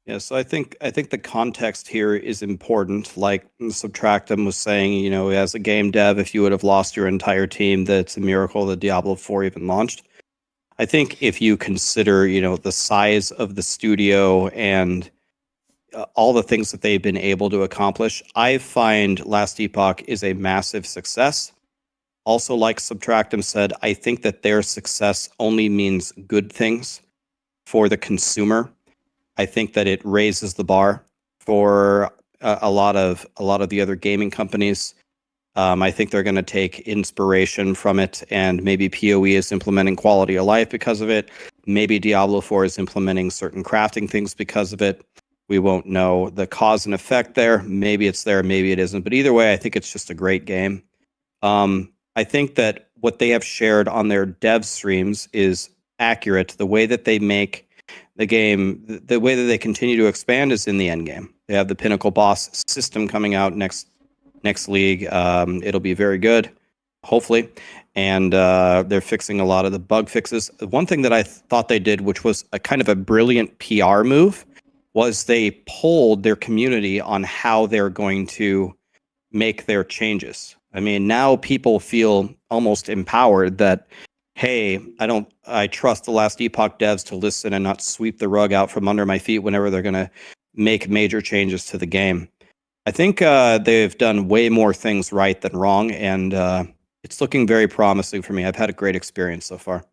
Speaker 10: Yeah, so I think the context here is important. Like Subtractem was saying, as a game dev, if you would have lost your entire team, that's a miracle that Diablo 4 even launched. I think if you consider, the size of the studio and all the things that they've been able to accomplish, I find Last Epoch is a massive success. Also, like Subtractem said, I think that their success only means good things for the consumer. I think that it raises the bar for a lot of the other gaming companies. I think they're going to take inspiration from it, and maybe PoE is implementing quality of life because of it. Maybe Diablo 4 is implementing certain crafting things because of it. We won't know the cause and effect there. Maybe it's there, maybe it isn't. But either way, I think it's just a great game. I think that what they have shared on their dev streams is accurate. The way that they make the game, the way that they continue to expand is in the Endgame. They have the Pinnacle Boss system coming out next league. It'll be very good, hopefully. And they're fixing a lot of the bug fixes. One thing that I thought they did, which was a kind of a brilliant PR move, was they polled their community on how they're going to make their changes. I mean, now people feel almost empowered that, hey, I trust the Last Epoch devs to listen and not sweep the rug out from under my feet whenever they're going to make major changes to the game. I think they've done way more things right than wrong, and it's looking very promising for me. I've had a great experience so far.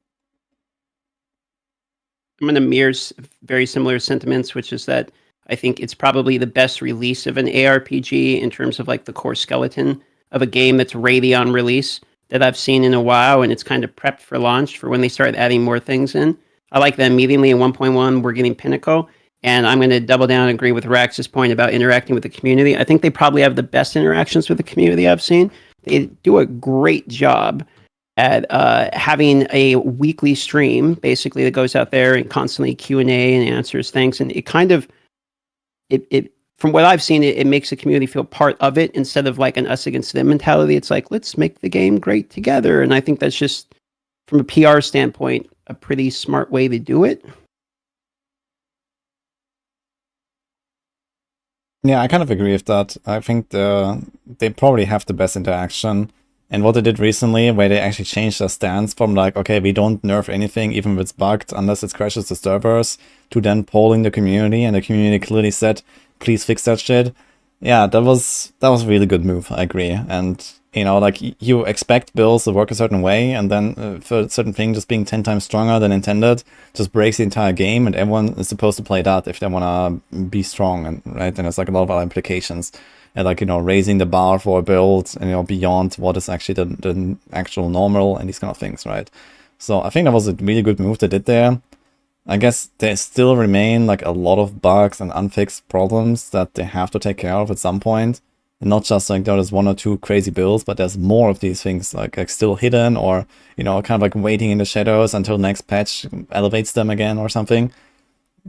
Speaker 11: I'm going to mirror very similar sentiments, which is that I think it's probably the best release of an ARPG in terms of like the core skeleton of a game that's ready on release that I've seen in a while, and it's kind of prepped for launch for when they start adding more things in. I like that immediately in 1.1 we're getting Pinnacle, and I'm going to double down and agree with Rax's point about interacting with the community. I think they probably have the best interactions with the community I've seen. They do a great job at having a weekly stream, basically, that goes out there and constantly Q&A and answers things. And it kind of it from what I've seen, it makes the community feel part of it instead of like an us against them mentality. It's like, let's make the game great together. And I think that's just, from a PR standpoint, a pretty smart way to do it.
Speaker 1: Yeah, I kind of agree with that. I think they probably have the best interaction. And what they did recently, where they actually changed their stance from like, okay, we don't nerf anything, even if it's bugged, unless it crashes the servers, to then polling the community, and the community clearly said, please fix that shit. Yeah, that was a really good move, I agree. And, you know, like, you expect builds to work a certain way, and then for a certain thing just being 10 times stronger than intended just breaks the entire game, and everyone is supposed to play that if they want to be strong, and right? And there's like a lot of other implications. And like, you know, raising the bar for a build, and, you know, beyond what is actually the actual normal and these kind of things, right? So I think that was a really good move they did there. I guess there still remain like a lot of bugs and unfixed problems that they have to take care of at some point. And not just like there's one or two crazy builds, but there's more of these things like still hidden, or, you know, kind of like waiting in the shadows until next patch elevates them again or something.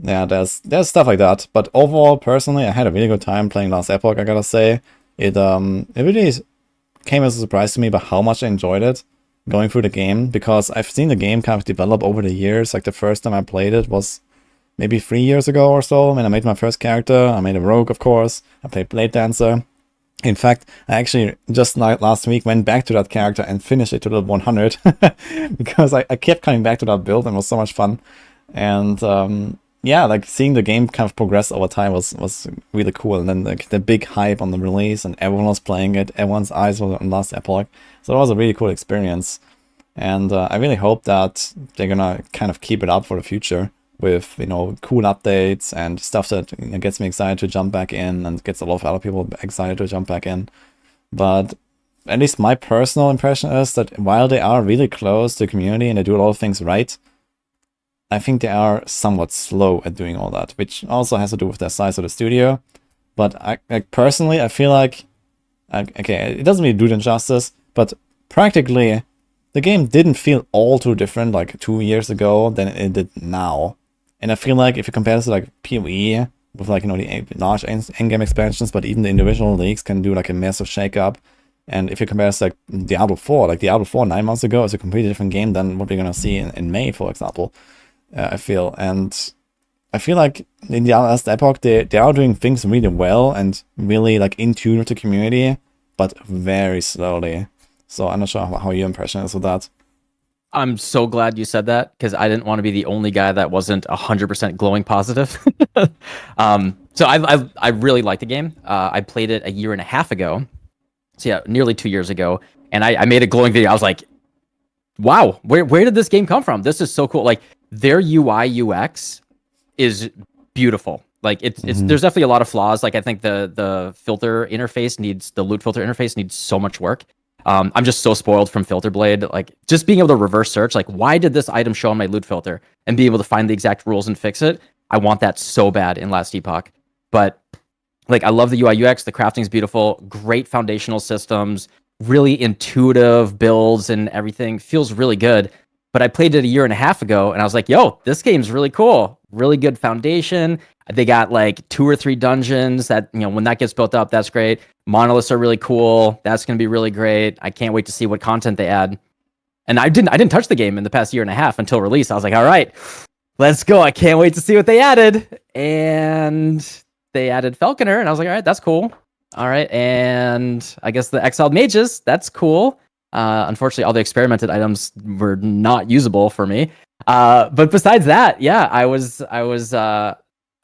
Speaker 1: Yeah, there's stuff like that. But overall, personally, I had a really good time playing Last Epoch, I gotta say. It really came as a surprise to me about how much I enjoyed it going through the game, because I've seen the game kind of develop over the years. Like, the first time I played it was maybe 3 years ago or so, when I made my first character. I made a rogue, of course. I played Blade Dancer. In fact, I actually just last week went back to that character and finished it to level 100 because I kept coming back to that build, and it was so much fun. And yeah, like, seeing the game kind of progress over time was really cool. And then the big hype on the release, and everyone was playing it, everyone's eyes were on Last Epoch. So it was a really cool experience. And I really hope that they're gonna kind of keep it up for the future with, you know, cool updates and stuff that, you know, gets me excited to jump back in, and gets a lot of other people excited to jump back in. But at least my personal impression is that while they are really close to the community and they do a lot of things right, I think they are somewhat slow at doing all that, which also has to do with the size of the studio. But I personally, I feel like, okay, it doesn't really do them justice, but practically the game didn't feel all too different like 2 years ago than it did now. And I feel like if you compare this to like PoE, with like, you know, the large endgame expansions, but even the individual leagues can do like a massive shake-up. And if you compare this to like Diablo 4, like Diablo 4 9 months ago is a completely different game than what we're gonna see in May, for example. I feel. And I feel like in the Last Epoch, they are doing things really well and really like in tune with the community, but very slowly. So I'm not sure how your impression is with that.
Speaker 12: I'm so glad you said that, because I didn't want to be the only guy that wasn't 100% glowing positive. So I really like the game. I played it a year and a half ago. So yeah, nearly 2 years ago. And I made a glowing video. I was like, wow, where did this game come from? This is so cool. Like, their UI UX is beautiful. Like, it's there's definitely a lot of flaws. Like, I think the filter interface the loot filter interface needs so much work. I'm just so spoiled from Filterblade. Like, just being able to reverse search, like, why did this item show on my loot filter, and be able to find the exact rules and fix it. I want that so bad in Last Epoch. But like, I love the UI UX. The crafting's beautiful. Great foundational systems. Really intuitive builds, and everything feels really good. But I played it a year and a half ago, and I was like, yo, this game's really cool. Really good foundation. They got like 2 or 3 dungeons that, you know, when that gets built up, that's great. Monoliths are really cool. That's going to be really great. I can't wait to see what content they add. And I didn't touch the game in the past year and a half until release. I was like, all right, let's go. I can't wait to see what they added. And they added Falconer, and I was like, all right, that's cool. All right, and I guess the Exiled Mages, that's cool. Unfortunately, all the experimented items were not usable for me. But besides that, yeah,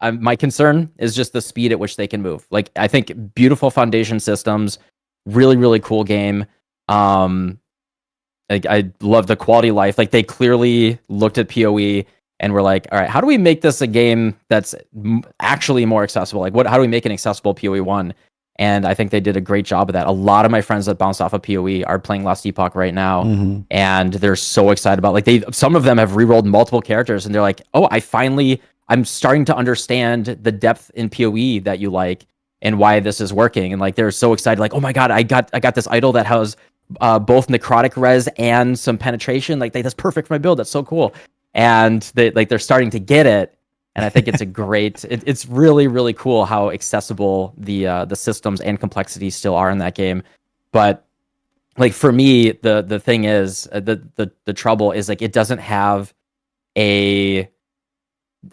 Speaker 12: my concern is just the speed at which they can move. Like, I think beautiful foundation systems, really, really cool game. I love the quality of life. Like, they clearly looked at PoE and were like, all right, how do we make this a game that's actually more accessible? Like, how do we make an accessible PoE 1? And I think they did a great job of that. A lot of my friends that bounced off of PoE are playing Last Epoch right now, and they're so excited about, like, some of them have re-rolled multiple characters, and they're like, oh, I'm starting to understand the depth in PoE that you like and why this is working. And like, they're so excited, like, oh my god, I got this idol that has both necrotic res and some penetration. Like, that's perfect for my build. That's so cool. And they're starting to get it. and I think it's a great. It's really really cool how accessible the systems and complexities still are in that game. But like for me, the thing is the trouble is like it doesn't have an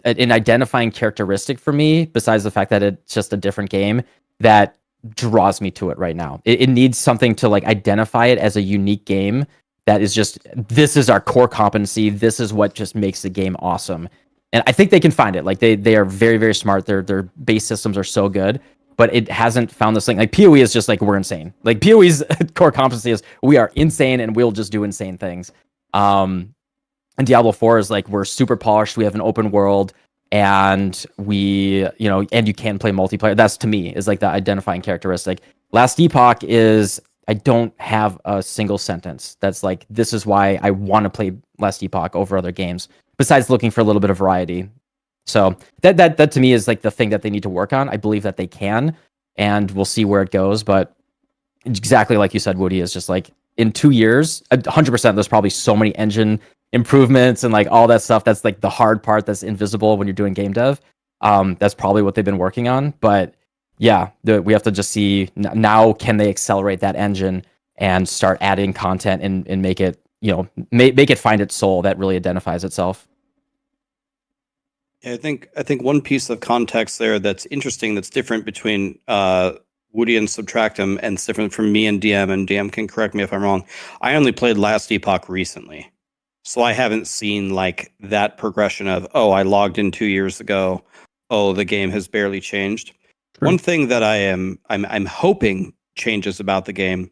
Speaker 12: identifying characteristic for me besides the fact that it's just a different game that draws me to it right now. It needs something to like identify it as a unique game that is just, this is our core competency, this is what just makes the game awesome. And I think they can find it. Like they are very very smart. Their base systems are so good, but it hasn't found this thing. Like PoE is just like, we're insane. Like PoE's core competency is we are insane and we'll just do insane things. And Diablo 4 is like, we're super polished, we have an open world, and we, you know, and you can play multiplayer. That's, to me, is like the identifying characteristic. Last Epoch is, I don't have a single sentence that's like, this is why I want to play Last Epoch over other games, besides looking for a little bit of variety. So that to me is like the thing that they need to work on. I believe that they can, and we'll see where it goes. But exactly like you said, Woody, is just like, in 2 years, 100%, there's probably so many engine improvements and like all that stuff. That's like the hard part that's invisible when you're doing game dev. That's probably what they've been working on. But yeah, we have to just see now, can they accelerate that engine and start adding content and make it, you know, make it find its soul that really identifies itself.
Speaker 10: Yeah, I think one piece of context there that's interesting, that's different between Woody and Subtractem, and it's different from me and DM can correct me if I'm wrong. I only played Last Epoch recently, so I haven't seen like that progression of, oh, I logged in 2 years ago, oh, the game has barely changed. True. One thing that I'm hoping changes about the game,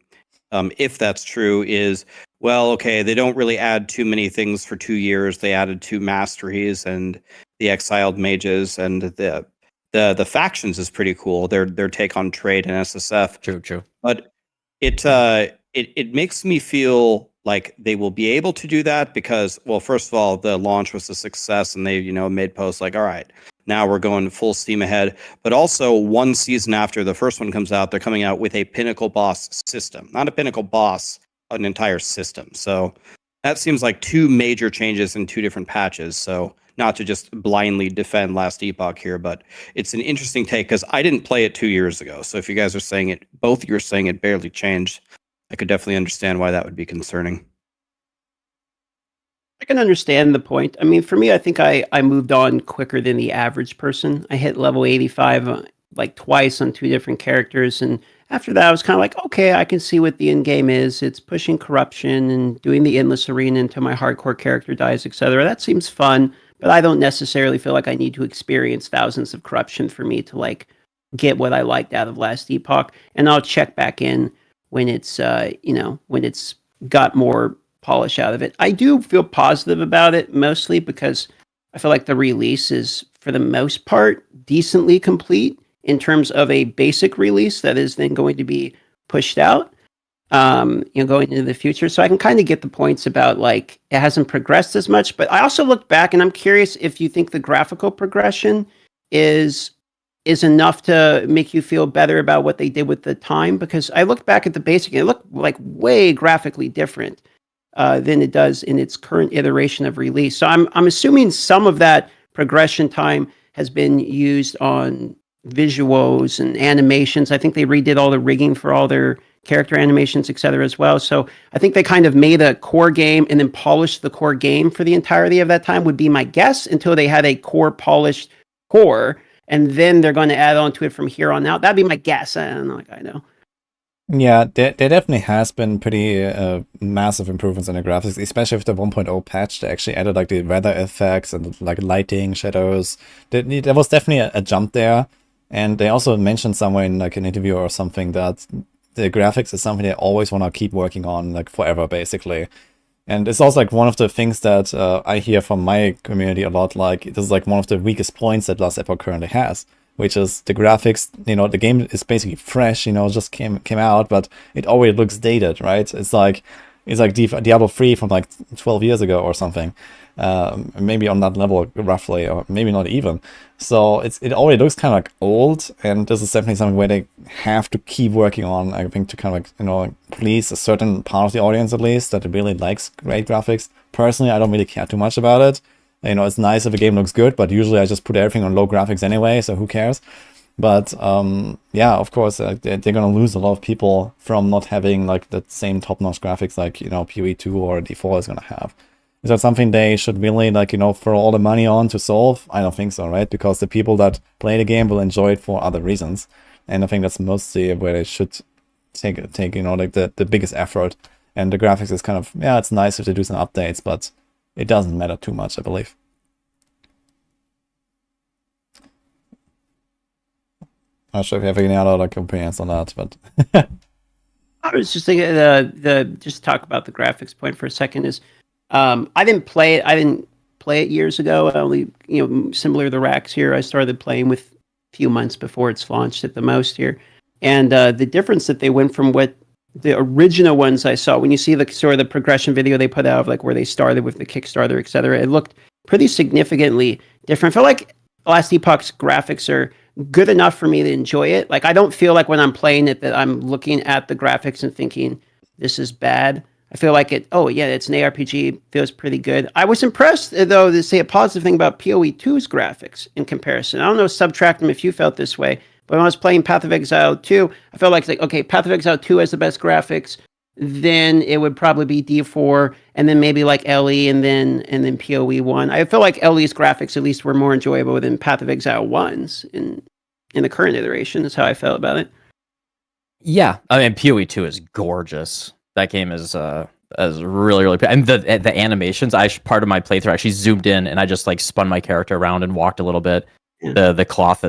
Speaker 10: if that's true, is, well, okay, they don't really add too many things for 2 years. They added 2 masteries and the exiled mages, and the factions is pretty cool. Their take on trade and SSF.
Speaker 12: True.
Speaker 10: But it makes me feel like they will be able to do that because, well, first of all, the launch was a success, and they, you know, made posts like, all right, now we're going full steam ahead. But also, one season after the first one comes out, they're coming out with a pinnacle boss system, not a pinnacle boss, an entire system. So that seems like 2 major changes in 2 different patches. So not to just blindly defend Last Epoch here, but it's an interesting take because I didn't play it 2 years ago. So if you guys are saying it, both of you are saying it barely changed, I could definitely understand why that would be concerning.
Speaker 11: I can understand the point. I mean, for me, I think I moved on quicker than the average person. I hit level 85 like twice on 2 different characters, and after that, I was kind of like, okay, I can see what the end game is. It's pushing corruption and doing the endless arena until my hardcore character dies, etc. That seems fun, but I don't necessarily feel like I need to experience thousands of corruption for me to like get what I liked out of Last Epoch. And I'll check back in when it's when it's got more polish out of it. I do feel positive about it, mostly because I feel like the release is, for the most part, decently complete in terms of a basic release that is then going to be pushed out, going into the future. So I can kind of get the points about like it hasn't progressed as much. But I also look back, and I'm curious if you think the graphical progression is enough to make you feel better about what they did with the time, because I looked back at the basic and it looked like way graphically different than it does in its current iteration of release. So I'm assuming some of that progression time has been used on visuals and animations. I think they redid all the rigging for all their character animations, etc. as well. So I think they kind of made a core game and then polished the core game for the entirety of that time, would be my guess, until they had a core polished core. And then they're going to add on to it from here on out. That'd be my guess. I don't know. Like, I know.
Speaker 1: Yeah, there definitely has been pretty massive improvements in the graphics, especially with the 1.0 patch. They actually added like the weather effects and like lighting, shadows. There was definitely a jump there. And they also mentioned somewhere in like an interview or something that the graphics is something they always want to keep working on like forever, basically. And it's also like one of the things that I hear from my community a lot, like this is like one of the weakest points that Last Epoch currently has, which is the graphics. You know, the game is basically fresh, you know, just came out, but it already looks dated, right? It's like Diablo 3 from like 12 years ago or something. Maybe on that level roughly, or maybe not even. So it already looks kind of like old, and this is definitely something where they have to keep working on, I think, to kind of like, you know, please a certain part of the audience at least that really likes great graphics. Personally, I don't really care too much about it. You know, it's nice if a game looks good, but usually I just put everything on low graphics anyway, so who cares? But yeah, of course, they're gonna lose a lot of people from not having like the same top-notch graphics like, you know, PoE 2 or D4 is gonna have. Is that something they should really, like, you know, throw all the money on to solve? I don't think so, right? Because the people that play the game will enjoy it for other reasons, and I think that's mostly where they should take you know, like the biggest effort. And the graphics is kind of, yeah, it's nice if they do some updates, but it doesn't matter too much, I believe. Not sure if you have any other like opinions on that, but
Speaker 11: I was just thinking just talk about the graphics point for a second. Is I didn't play it years ago. I only, you know, similar to Rax here, I started playing with a few months before it's launched at the most here, and the difference that they went from what the original ones I saw, when you see the sort of the progression video they put out, like where they started with the Kickstarter, etc., it looked pretty significantly different. I feel like Last Epoch's graphics are good enough for me to enjoy it. Like, I don't feel like when I'm playing it that I'm looking at the graphics and thinking this is bad. I feel like oh yeah, it's an ARPG, feels pretty good. I was impressed, though, to say a positive thing about PoE 2's graphics in comparison. I don't know, Subtractem, if you felt this way, but when I was playing Path of Exile 2, I felt like okay, Path of Exile 2 has the best graphics, then it would probably be D4, and then maybe like LE, and then PoE 1. I feel like LE's graphics at least were more enjoyable than Path of Exile 1's in the current iteration, is how I felt about it.
Speaker 12: Yeah, I mean, PoE 2 is gorgeous. That game is really, really, and the animations. Part of my playthrough actually zoomed in and I just like spun my character around and walked a little bit. Yeah. The cloth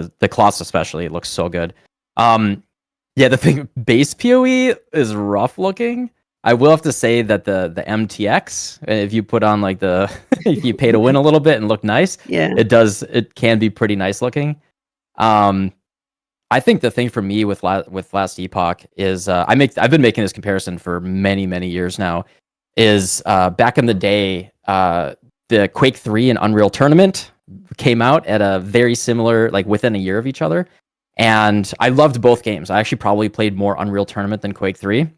Speaker 12: especially, it looks so good. Yeah, the thing, base PoE is rough looking. I will have to say that the MTX, if you put on like if you pay to win a little bit and look nice,
Speaker 11: yeah,
Speaker 12: it can be pretty nice looking. I think the thing for me with Last Epoch is I've been making this comparison for many years now. Is back in the day, the Quake 3 and Unreal Tournament came out at a very similar, like within a year of each other, and I loved both games. I actually probably played more Unreal Tournament than Quake 3,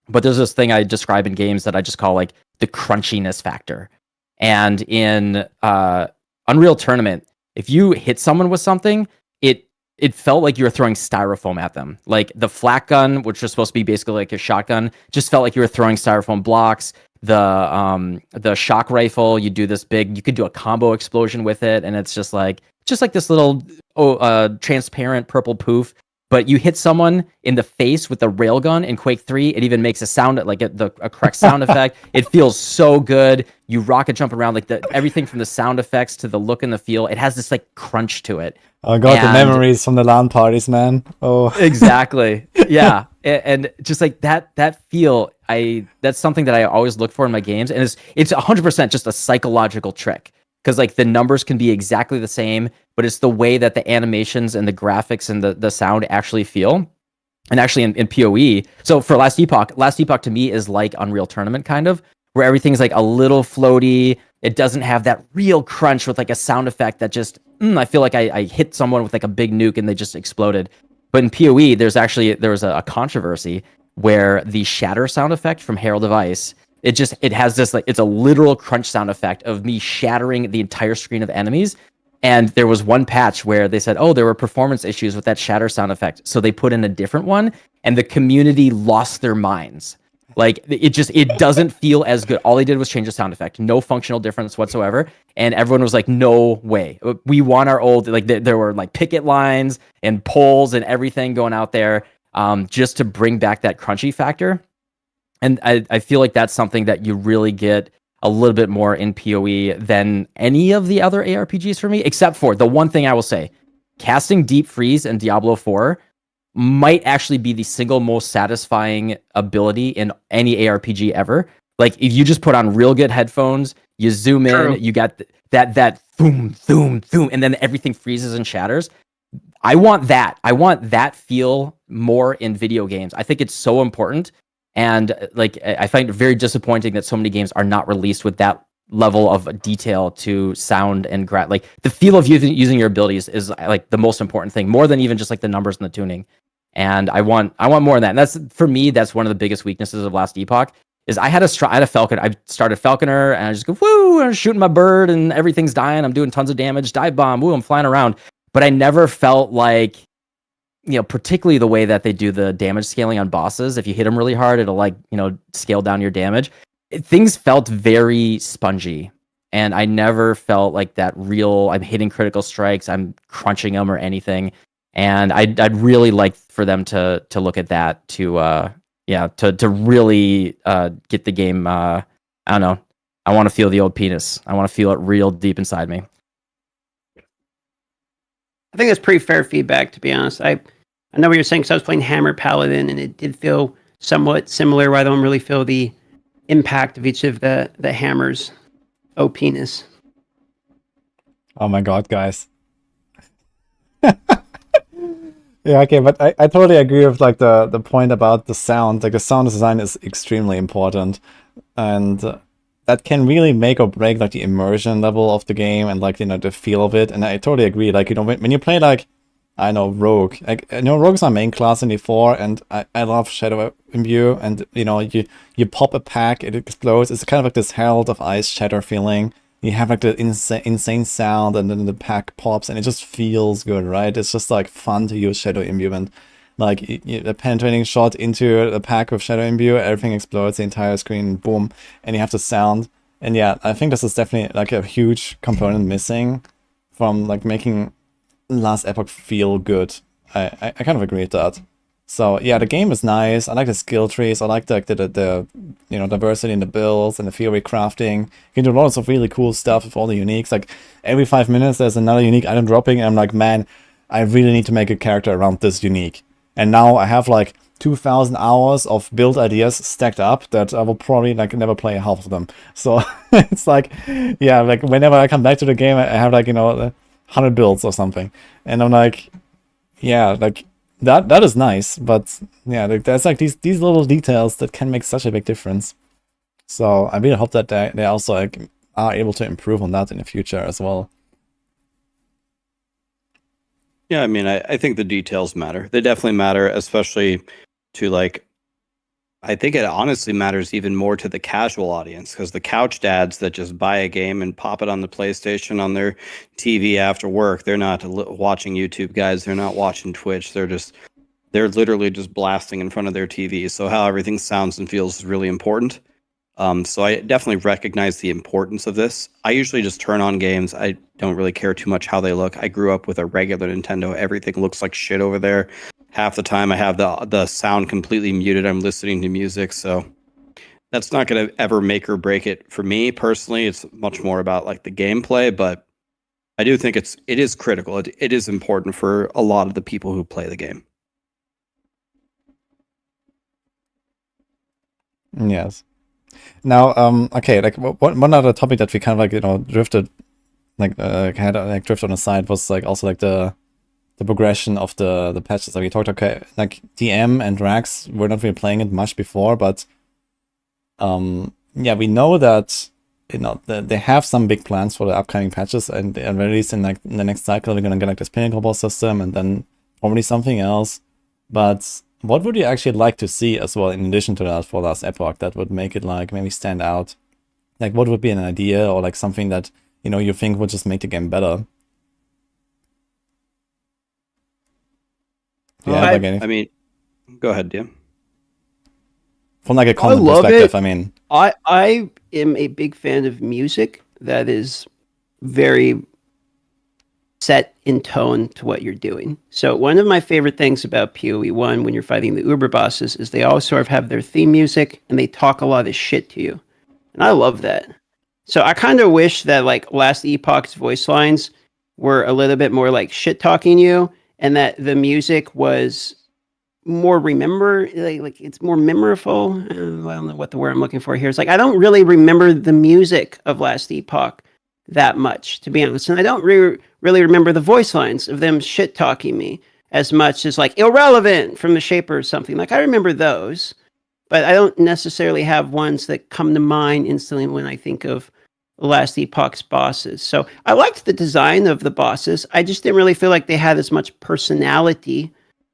Speaker 12: but there's this thing I describe in games that I just call like the crunchiness factor. And in Unreal Tournament, if you hit someone with something, it felt like you were throwing styrofoam at them. Like the flak gun, which was supposed to be basically like a shotgun, just felt like you were throwing styrofoam blocks. The shock rifle, you do this big, you could do a combo explosion with it, and it's just like this little transparent purple poof. But you hit someone in the face with the railgun in Quake 3, it even makes a sound, like a correct sound effect. It feels so good. You rocket jump around, like everything from the sound effects to the look and the feel. It has this like crunch to it.
Speaker 1: Oh god, the memories from the LAN parties, man. Oh,
Speaker 12: exactly. Yeah, and just like that feel, that's something that I always look for in my games, and it's 100% just a psychological trick, because like the numbers can be exactly the same, but it's the way that the animations and the graphics and the sound actually feel. And actually in PoE, so for Last Epoch to me is like Unreal Tournament, kind of, where everything's like a little floaty. It doesn't have that real crunch with like a sound effect that just, I feel like I hit someone with like a big nuke and they just exploded. But in PoE, there was a controversy where the shatter sound effect from Herald of Ice, it has this, like, it's a literal crunch sound effect of me shattering the entire screen of enemies. And there was one patch where they said, oh, there were performance issues with that shatter sound effect. So they put in a different one, and the community lost their minds. Like, it doesn't feel as good. All they did was change the sound effect. No functional difference whatsoever. And everyone was like, no way. We want our old, like, there were like picket lines and poles and everything going out there just to bring back that crunchy factor. And I feel like that's something that you really get a little bit more in PoE than any of the other ARPGs for me, except for the one thing I will say. Casting Deep Freeze in Diablo 4 might actually be the single most satisfying ability in any ARPG ever. Like, if you just put on real good headphones, you zoom in, you got that boom, boom, boom, and then everything freezes and shatters. I want that. I want that feel more in video games. I think it's so important. And like, I find it very disappointing that so many games are not released with that level of detail to sound and like the feel of using your abilities is like the most important thing, more than even just like the numbers and the tuning. And I want more of that. And that's, for me, that's one of the biggest weaknesses of Last Epoch, is I had a Falcon. I started Falconer and I just go, woo, I'm shooting my bird and everything's dying. I'm doing tons of damage, dive bomb, woo, I'm flying around. But I never felt like, particularly the way that they do the damage scaling on bosses. If you hit them really hard, it'll like, scale down your damage. Things felt very spongy. And I never felt like that real, I'm hitting critical strikes, I'm crunching them or anything. And I'd really like for them to look at that to really get the game. I don't know. I want to feel the old penis. I want to feel it real deep inside me.
Speaker 11: I think that's pretty fair feedback, to be honest. I know what you're saying, because I was playing Hammer Paladin, and it did feel somewhat similar, where I don't really feel the impact of each of the hammers. Oh, penis.
Speaker 1: Oh my god, guys. Yeah, okay, but I totally agree with like the point about the sound. Like the sound design is extremely important, and that can really make or break like the immersion level of the game and like the feel of it. And I totally agree. Like when you play like Rogue, like Rogue's my main class in D4, and I love Shadow Imbue, and you pop a pack, it explodes. It's kind of like this Herald of Ice Shatter feeling. You have like the insane sound, and then the pack pops, and it just feels good, right? It's just like fun to use Shadow Imbue, and like a penetrating shot into the pack with Shadow Imbue, everything explodes, the entire screen, boom, and you have the sound. And yeah, I think this is definitely like a huge component missing from like making Last Epoch feel good. I kind of agree with that. So yeah, the game is nice. I like the skill trees. I like the diversity in the builds and the theory crafting. You can do lots of really cool stuff with all the uniques. Like every 5 minutes there's another unique item dropping, and I'm like, man, I really need to make a character around this unique. And now I have like 2,000 hours of build ideas stacked up that I will probably like never play half of them. So it's like, yeah, like whenever I come back to the game, I have like 100 builds or something, and I'm like, yeah, like. That is nice, but yeah, there's like these little details that can make such a big difference. So I really hope that they also like are able to improve on that in the future as well.
Speaker 10: Yeah, I mean, I think the details matter. They definitely matter, especially to like, I think it honestly matters even more to the casual audience, because the couch dads that just buy a game and pop it on the PlayStation on their TV after work, they're not watching YouTube, guys. They're not watching Twitch. They're literally just blasting in front of their TV. So how everything sounds and feels is really important. So I definitely recognize the importance of this. I usually just turn on games. I don't really care too much how they look. I grew up with a regular Nintendo. Everything looks like shit over there. Half the time I have the sound completely muted. I'm listening to music, so that's not going to ever make or break it for me personally. It's much more about like the gameplay, but I do think it is critical. It is important for a lot of the people who play the game.
Speaker 1: Yes. Now, okay, like one other topic that we kind of like drifted, like kind of like drift on the side was like also like the progression of the patches. Like we talked, okay, like DM and Rax, we're not really playing it much before, but yeah, we know that they have some big plans for the upcoming patches, and at least in like in the next cycle we're gonna get like this pinnacle boss system, and then probably something else. But what would you actually like to see as well in addition to that for Last Epoch that would make it like maybe stand out? Like what would be an idea or like something that you think would just make the game better? Yeah,
Speaker 10: I mean, go ahead, DM.
Speaker 1: From like a content perspective, I mean,
Speaker 11: I am a big fan of music that is very set in tone to what you're doing. So one of my favorite things about PoE 1 when you're fighting the Uber bosses is they all sort of have their theme music and they talk a lot of shit to you. And I love that. So I kind of wish that like Last Epoch's voice lines were a little bit more like shit talking you, and that the music was more like it's more memorable. I don't know what the word I'm looking for here. It's like I don't really remember the music of Last Epoch that much, to be honest, and I don't really remember the voice lines of them shit talking me as much as like Irrelevant from The Shaper or something. Like I remember those, but I don't necessarily have ones that come to mind instantly when I think of Last Epoch's bosses. So I liked the design of the bosses. I just didn't really feel like they had as much personality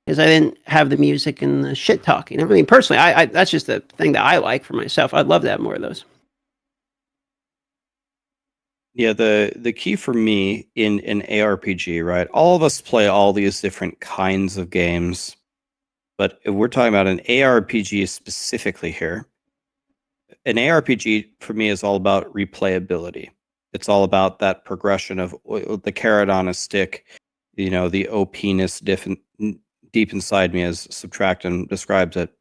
Speaker 11: because I didn't have the music and the shit talking. I mean, personally, I that's just the thing that I like for myself. I'd love to have more of those.
Speaker 10: Yeah, the key for me in an ARPG, right? All of us play all these different kinds of games, but if we're talking about an ARPG specifically here, an ARPG for me is all about replayability. It's all about that progression of the carrot on a stick, you know, the OP-ness deep inside me, as Subtractem describes it.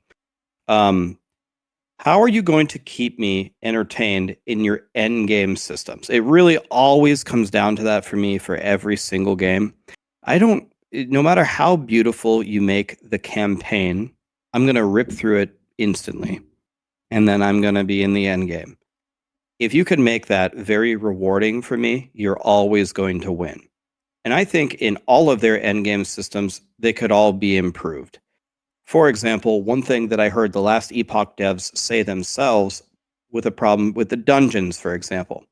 Speaker 10: How are you going to keep me entertained in your end game systems? It really always comes down to that for me for every single game. No matter how beautiful you make the campaign, I'm going to rip through it instantly. And then I'm going to be in the end game. If you can make that very rewarding for me, you're always going to win. And I think in all of their end game systems, they could all be improved. For example, one thing that I heard the last Epoch devs say themselves with a problem with the dungeons, for example.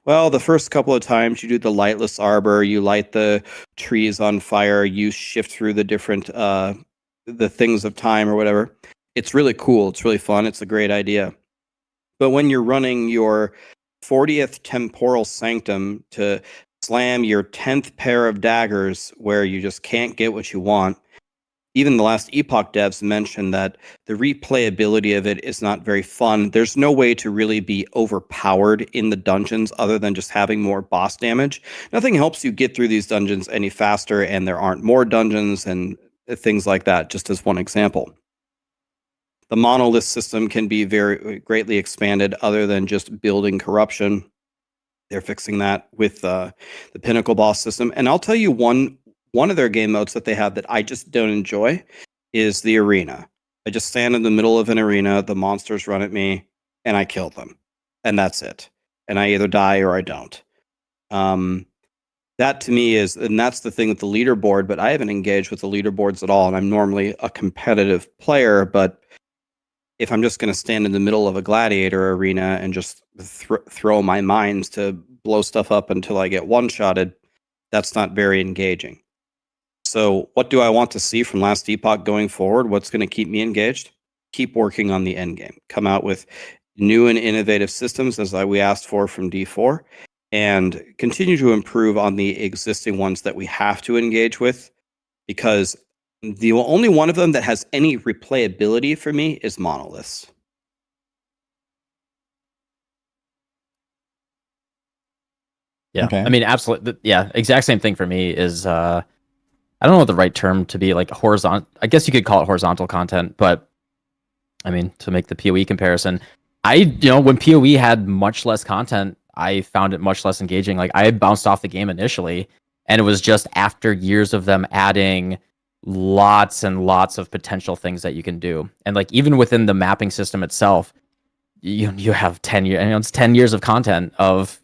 Speaker 10: Well, the first couple of times you do the lightless arbor, you light the trees on fire, you shift through the different the things of time or whatever. It's really cool. It's really fun. It's a great idea. But when you're running your 40th temporal sanctum to slam your 10th pair of daggers where you just can't get what you want, even the last Epoch devs mentioned that the replayability of it is not very fun. There's no way to really be overpowered in the dungeons other than just having more boss damage. Nothing helps you get through these dungeons any faster, and there aren't more dungeons and things like that, just as one example. The monolith system can be very greatly expanded other than just building corruption. They're fixing that with the pinnacle boss system. And I'll tell you one of their game modes that they have that I just don't enjoy is the arena. I just stand in the middle of an arena, the monsters run at me, and I kill them. And that's it. And I either die or I don't. That to me is, and that's the thing with the leaderboard, but I haven't engaged with the leaderboards at all. And I'm normally a competitive player, but if I'm just going to stand in the middle of a gladiator arena and just throw my mines to blow stuff up until I get one-shotted, that's not very engaging. So what do I want to see from Last Epoch going forward? What's going to keep me engaged? Keep working on the end game. Come out with new and innovative systems as we asked for from D4, and continue to improve on the existing ones that we have to engage with, because the only one of them that has any replayability for me is Monoliths.
Speaker 12: Yeah,
Speaker 1: Okay.
Speaker 12: I mean, absolutely. Yeah, exact same thing for me is, I don't know what the right term to be, like horizontal. I guess you could call it horizontal content, but I mean, to make the PoE comparison, when PoE had much less content, I found it much less engaging. Like I bounced off the game initially, and it was just after years of them adding lots and lots of potential things that you can do. And like even within the mapping system itself, you have 10 years, it's 10 years of content of,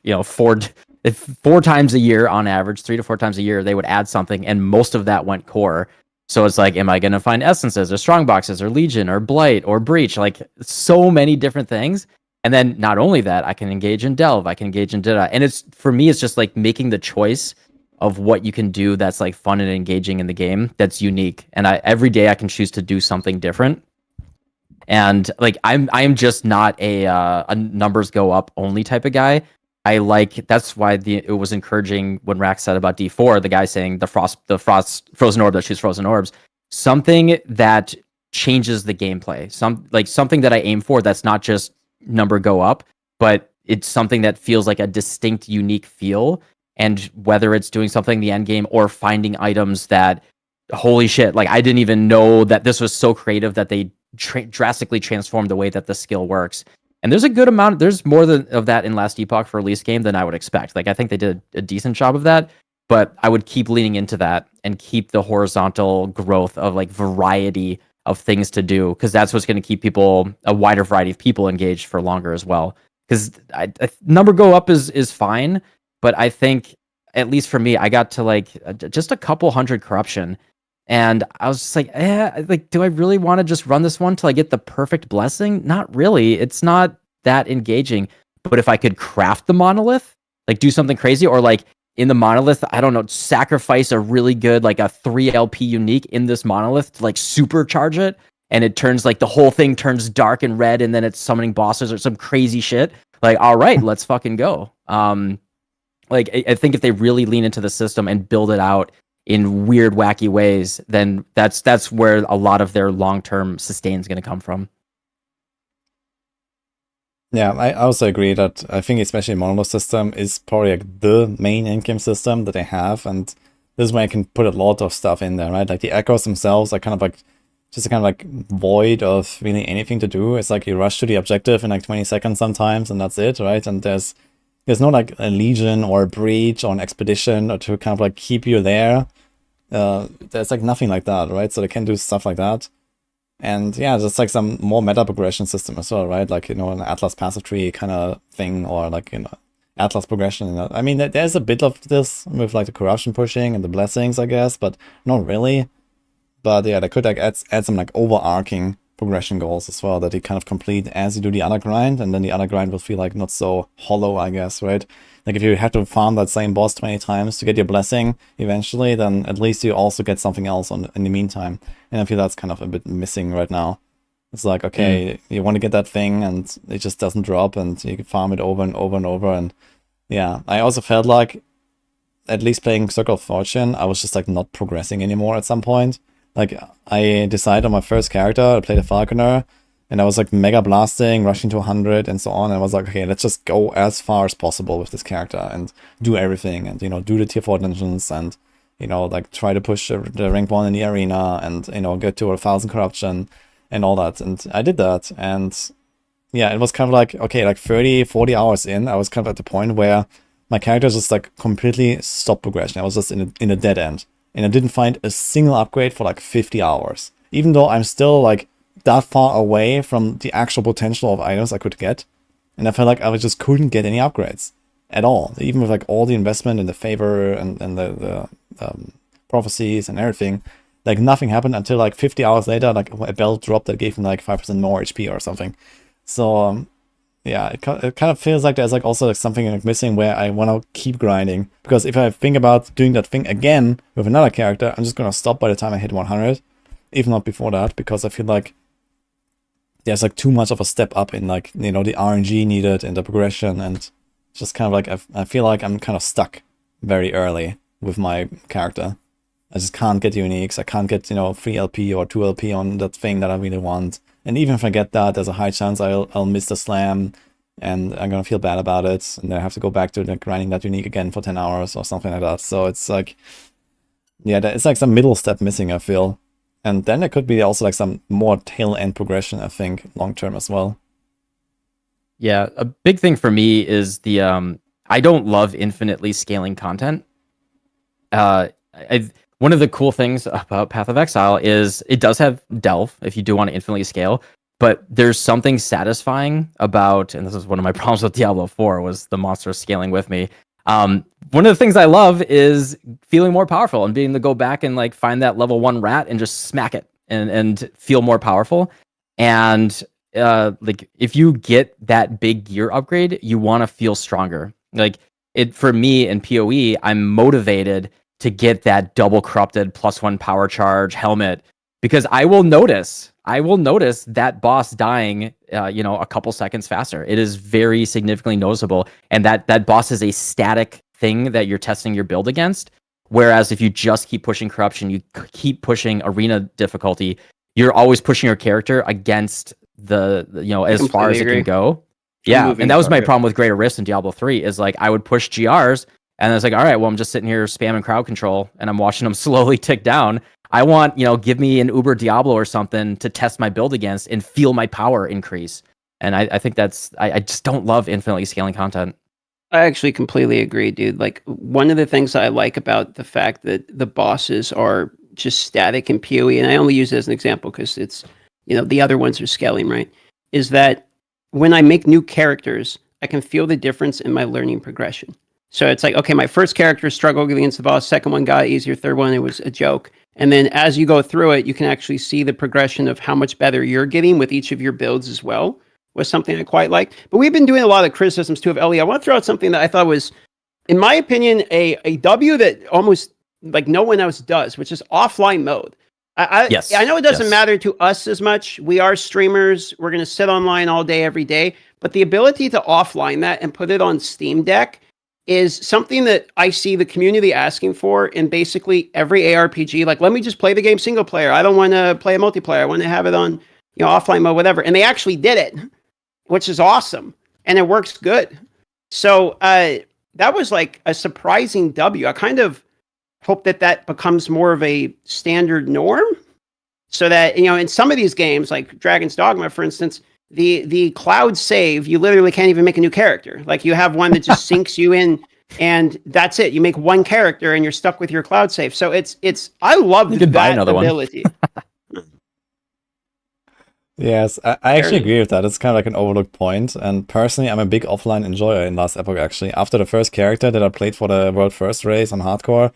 Speaker 12: four times a year on average, 3 to 4 times a year, they would add something, and most of that went core. So it's like, am I going to find essences or strong boxes or legion or blight or breach? Like so many different things. And then not only that, I can engage in delve, I can engage in data. And for me, it's just like making the choice of what you can do that's like fun and engaging in the game, that's unique. And every day I can choose to do something different. And like I'm just not a numbers go up only type of guy. That's why it was encouraging when Rax said about D4, the guy saying the frozen orb that shoots frozen orbs, something that changes the gameplay, something that I aim for that's not just number go up, but it's something that feels like a distinct, unique feel. And whether it's doing something in the end game or finding items that, holy shit, like I didn't even know that this was so creative that they drastically transformed the way that the skill works. And there's more of that in Last Epoch for release game than I would expect. Like I think they did a decent job of that, but I would keep leaning into that and keep the horizontal growth of like variety of things to do, because that's what's going to keep a wider variety of people engaged for longer as well. Because number go up is fine, but I think, at least for me, I got to like just a couple hundred corruption, and I was just like, do I really want to just run this one till I get the perfect blessing? Not really. It's not that engaging. But if I could craft the monolith, like do something crazy, or like in the monolith, I don't know, sacrifice a really good like a 3 LP unique in this monolith to like supercharge it, and it turns like the whole thing turns dark and red, and then it's summoning bosses or some crazy shit. Like, all right, let's fucking go. Like I think if they really lean into the system and build it out in weird, wacky ways, then that's where a lot of their long-term sustain is going to come from.
Speaker 1: Yeah, I also agree that I think especially Monolith system is probably like the main endgame system that they have, and this is where I can put a lot of stuff in there, right? Like the echoes themselves are kind of like just a kind of like void of really anything to do. It's like you rush to the objective in like 20 seconds sometimes, and that's it, right? And there's no like a legion or a breach or an expedition or to kind of like keep you there. There's like nothing like that, right? So they can do stuff like that. And yeah, just like some more meta progression system as well, right? Like, you know, an Atlas passive tree kind of thing, or like, you know, Atlas progression. You know? I mean, there's a bit of this with like the corruption pushing and the blessings, I guess, but not really. But yeah, they could like add some like overarching progression goals as well that you kind of complete as you do the other grind, and then the other grind will feel like not so hollow, I guess, right? Like if you have to farm that same boss 20 times to get your blessing eventually, then at least you also get something else in the meantime. And I feel that's kind of a bit missing right now. It's like, okay, you want to get that thing and it just doesn't drop, and you can farm it over and over and over. And yeah, I also felt like, at least playing Circle of Fortune, I was just like not progressing anymore at some point. Like I decided on my first character, I played a Falconer, and I was like mega blasting, rushing to 100 and so on. And I was like, okay, let's just go as far as possible with this character and do everything, and, you know, do the tier 4 dungeons, and, you know, like try to push the rank 1 in the arena, and, you know, get to 1,000 corruption and all that. And I did that. And yeah, it was kind of like, okay, like 30, 40 hours in, I was kind of at the point where my character just like completely stopped progression. I was just in a dead end. And I didn't find a single upgrade for like 50 hours. Even though I'm still like that far away from the actual potential of items I could get. And I felt like I just couldn't get any upgrades at all. Even with like all the investment in the favor and the prophecies and everything. Like nothing happened until like 50 hours later, like a belt dropped that gave me like 5% more HP or something. So yeah, it kind of feels like there's like also like something like missing where I want to keep grinding. Because if I think about doing that thing again with another character, I'm just going to stop by the time I hit 100. If not before that, because I feel like there's like too much of a step up in like, you know, the RNG needed and the progression. And just kind of like, I feel like I'm kind of stuck very early with my character. I just can't get uniques. I can't get, you know, 3 LP or 2 LP on that thing that I really want. And even if I get that, there's a high chance I'll miss the slam, and I'm gonna feel bad about it, and then I have to go back to grinding that unique again for 10 hours or something like that. So it's like, yeah, it's like some middle step missing, I feel. And then there could be also like some more tail end progression, I think, long term as well.
Speaker 12: Yeah, a big thing for me is the I don't love infinitely scaling content. One of the cool things about Path of Exile is it does have Delve if you do want to infinitely scale, but there's something satisfying about, and this is one of my problems with Diablo 4, was the monsters scaling with me. One of the things I love is feeling more powerful and being able to go back and like find that level 1 rat and just smack it and feel more powerful. And like if you get that big gear upgrade, you want to feel stronger. Like it for me in PoE, I'm motivated to get that double corrupted +1 power charge helmet, because I will notice that boss dying, you know, a couple seconds faster. It is very significantly noticeable, and that boss is a static thing that you're testing your build against. Whereas if you just keep pushing corruption, you keep pushing arena difficulty, you're always pushing your character against the you know, as far as it can go. Yeah, and that was my problem with Greater Rift in Diablo 3, is like I would push GRs, and it's like, all right, well, I'm just sitting here spamming crowd control, and I'm watching them slowly tick down. I want, you know, give me an Uber Diablo or something to test my build against and feel my power increase. And I think I just don't love infinitely scaling content.
Speaker 11: I actually completely agree, dude. Like, one of the things I like about the fact that the bosses are just static in PoE, and I only use it as an example because it's, you know, the other ones are scaling, right? Is that when I make new characters, I can feel the difference in my learning progression. So it's like, okay, my first character struggled against the boss, second one got easier, third one, it was a joke. And then as you go through it, you can actually see the progression of how much better you're getting with each of your builds as well, was something I quite like. But we've been doing a lot of criticisms too of LE. I want to throw out something that I thought was in my opinion, a W that almost like no one else does, which is offline mode.
Speaker 12: Yes.
Speaker 11: I know it doesn't
Speaker 12: Yes.
Speaker 11: matter to us as much. We are streamers. We're going to sit online all day, every day. But the ability to offline that and put it on Steam Deck is something that I see the community asking for in basically every ARPG. Like, let me just play the game single player. I don't want to play a multiplayer. I want to have it on, offline mode, whatever. And they actually did it, which is awesome. And it works good. So that was like a surprising W. I kind of hope that becomes more of a standard norm, so that in some of these games like Dragon's Dogma, for instance, the cloud save, you literally can't even make a new character. Like, you have one that just sinks you in, and that's it. You make one character and you're stuck with your cloud save. So it's I love
Speaker 12: You could buy
Speaker 11: that
Speaker 12: another one.
Speaker 11: ability.
Speaker 1: Yes, I actually agree with that. It's kind of like an overlooked point. And personally, I'm a big offline enjoyer in Last Epoch, actually. After the first character that I played for the World First race on Hardcore,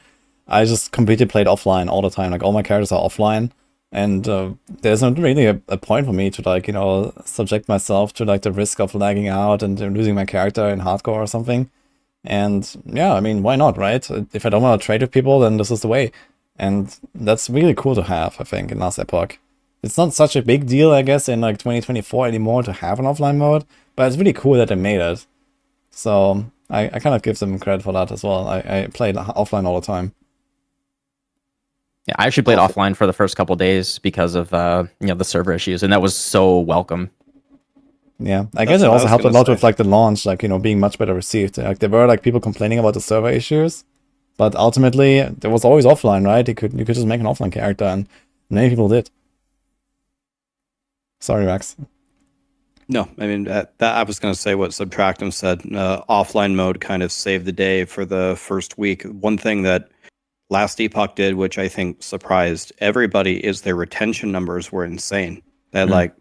Speaker 1: I just completely played offline all the time. Like, all my characters are offline. And there's not really a point for me to, like, subject myself to, like, the risk of lagging out and losing my character in Hardcore or something. And yeah, I mean, why not, right? If I don't want to trade with people, then this is the way. And that's really cool to have, I think, in Last Epoch. It's not such a big deal, I guess, in like 2024 anymore to have an offline mode, but it's really cool that they made it. So I kind of give them credit for that as well. I played offline all the time.
Speaker 12: Yeah, I actually played offline for the first couple days because of the server issues, and that was so welcome.
Speaker 1: Yeah, I guess it also helped a lot with like the launch, like, being much better received. Like, there were like people complaining about the server issues, but ultimately there was always offline, right? You could just make an offline character, and many people did. Sorry, Max.
Speaker 10: No, I mean, that I was going to say what Subtractem said. Offline mode kind of saved the day for the first week. One thing that Last Epoch did, which I think surprised everybody, is their retention numbers were insane. They had like,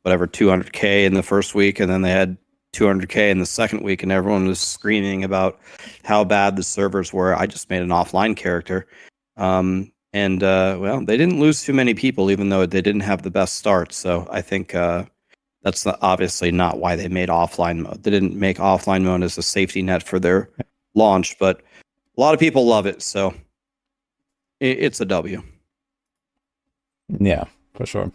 Speaker 10: whatever, 200K in the first week, and then they had 200K in the second week, and everyone was screaming about how bad the servers were. I just made an offline character. Well, they didn't lose too many people, even though they didn't have the best start. So I think that's obviously not why they made offline mode. They didn't make offline mode as a safety net for their launch, but a lot of people love it. So it's a W.
Speaker 1: Yeah, for sure.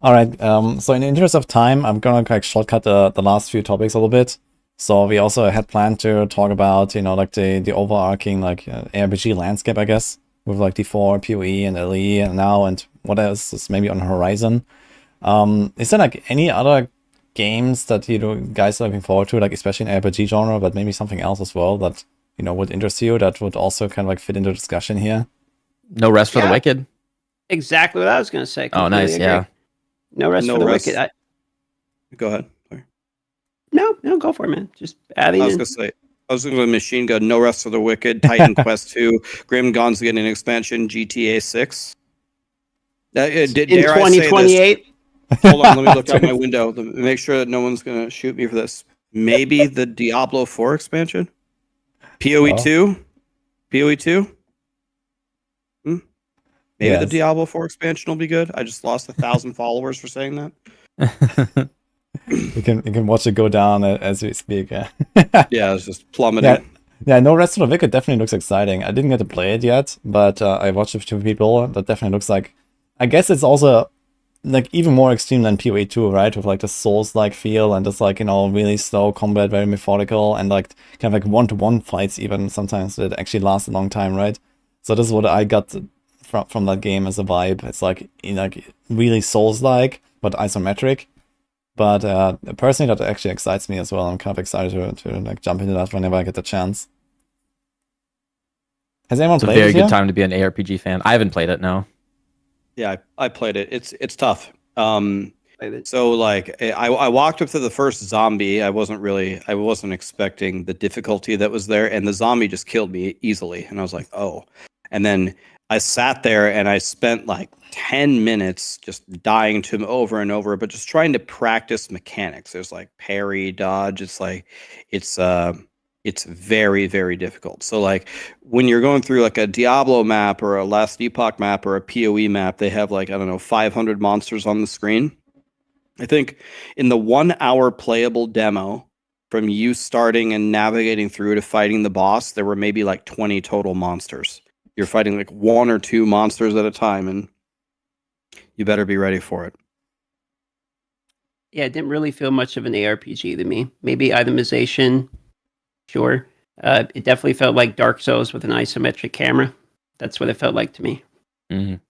Speaker 1: All right. So in the interest of time, I'm gonna like shortcut the last few topics a little bit. So we also had planned to talk about like the overarching like ARPG landscape, I guess, with like D4, PoE, and LE, and now, and what else is maybe on the horizon. Is there like any other games that guys are looking forward to, like especially in RPG genre, but maybe something else as well that would interest you, that would also kind of like fit into discussion here?
Speaker 12: No Rest for the Wicked.
Speaker 11: Exactly what I was going to say.
Speaker 12: Oh, nice.
Speaker 11: Agree.
Speaker 12: Yeah.
Speaker 11: No Rest for the Wicked.
Speaker 10: Go ahead. Sorry.
Speaker 11: No, go for it, man. Just adding.
Speaker 10: I was going to Machine Gun, No Rest for the Wicked, Titan Quest 2, Grim Dawn's getting an expansion, GTA 6.
Speaker 11: In 2028.
Speaker 10: Hold on, let me look out my window. Make sure that no one's going to shoot me for this. Maybe the Diablo 4 expansion? PoE 2? PoE 2? Maybe
Speaker 1: yes.
Speaker 10: the Diablo 4 expansion will be good. I just lost 1,000 followers for saying that.
Speaker 1: You can watch it go down as we speak.
Speaker 10: Yeah, it's just plummeting.
Speaker 1: Yeah, No Rest for the Wicked definitely looks exciting. I didn't get to play it yet, but I watched it with two people. That definitely looks like... I guess it's also like even more extreme than PoE 2, right? With like the Souls-like feel and just like, really slow combat, very methodical, and like kind of like one-to-one fights even sometimes that actually last a long time, right? So this is what I got from that game as a vibe. It's like, really Souls-like, but isometric. But personally, that actually excites me as well. I'm kind of excited to like jump into that whenever I get the chance. Has anyone played it?
Speaker 12: It's a very good time to be an ARPG fan. I haven't played it, no.
Speaker 10: Yeah, I played it. It's tough. So like I walked up to the first zombie. I wasn't expecting the difficulty that was there, and the zombie just killed me easily. And I was like, oh. And then I sat there and I spent like 10 minutes just dying to him over and over, but just trying to practice mechanics. There's like parry, dodge. It's like it's very, very difficult. So like when you're going through like a Diablo map or a Last Epoch map or a PoE map, they have like, I don't know, 500 monsters on the screen. I think in the 1 hour playable demo, from you starting and navigating through to fighting the boss, there were maybe like 20 total monsters. You're fighting like 1 or 2 monsters at a time, and you better be ready for it.
Speaker 11: Yeah, it didn't really feel much of an ARPG to me. Maybe itemization, sure. It definitely felt like Dark Souls with an isometric camera. That's what it felt like to me.
Speaker 12: Mhm.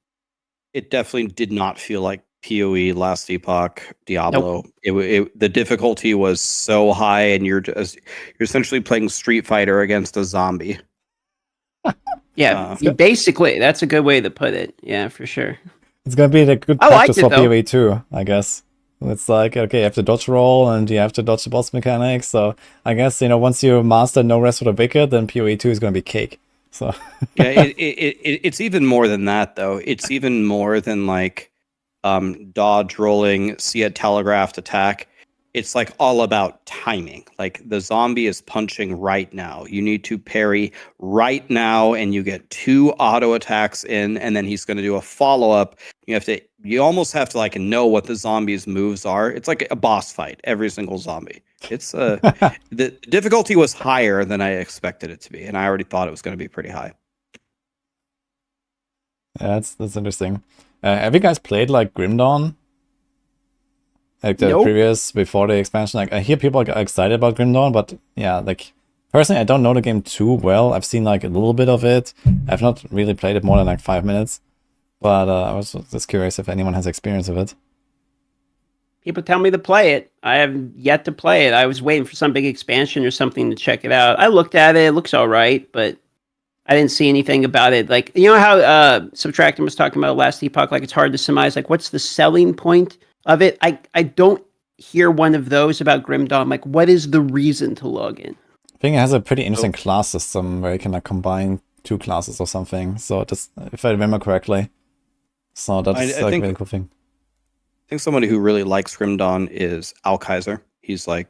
Speaker 10: It definitely did not feel like PoE Last Epoch Diablo. The difficulty was so high, and you're essentially playing Street Fighter against a zombie.
Speaker 11: Yeah, basically, that's a good way to put it. Yeah, for sure.
Speaker 1: It's gonna be the good
Speaker 11: I liked
Speaker 1: practice
Speaker 11: it,
Speaker 1: for
Speaker 11: though.
Speaker 1: PoE too, I guess. It's like, okay, you have to dodge roll and you have to dodge the boss mechanics. So I guess, once you master No Rest for the Wicked, then PoE 2 is gonna be cake. So
Speaker 10: Yeah, it's even more than that, though. It's even more than like dodge rolling, see a telegraphed attack. It's like all about timing. Like the zombie is punching right now. You need to parry right now, and you get 2 auto attacks in, and then he's going to do a follow up. You almost have to like know what the zombie's moves are. It's like a boss fight. Every single zombie. It's the difficulty was higher than I expected it to be, and I already thought it was going to be pretty high.
Speaker 1: yeah, that's interesting. Have you guys played like Grim Dawn? Like the
Speaker 11: Nope.
Speaker 1: previous, before the expansion? Like I hear people are excited about Grim Dawn, but yeah, like personally I don't know the game too well. I've seen like a little bit of it. I've not really played it more than like 5 minutes. But I was just curious if anyone has experience of it.
Speaker 11: People tell me to play it. I have yet to play it. I was waiting for some big expansion or something to check it out. I looked at it. It looks all right, but I didn't see anything about it. Like, you know how Subtractem was talking about Last Epoch? Like, it's hard to surmise. Like, what's the selling point of it? I don't hear one of those about Grim Dawn. Like, what is the reason to log in?
Speaker 1: I think it has a pretty interesting class system where you can like combine 2 classes or something. So just, if I remember correctly. So that's
Speaker 10: I
Speaker 1: like
Speaker 10: think-
Speaker 1: a really cool thing.
Speaker 10: I think somebody who really likes Grim Dawn is Al Kaiser. He's like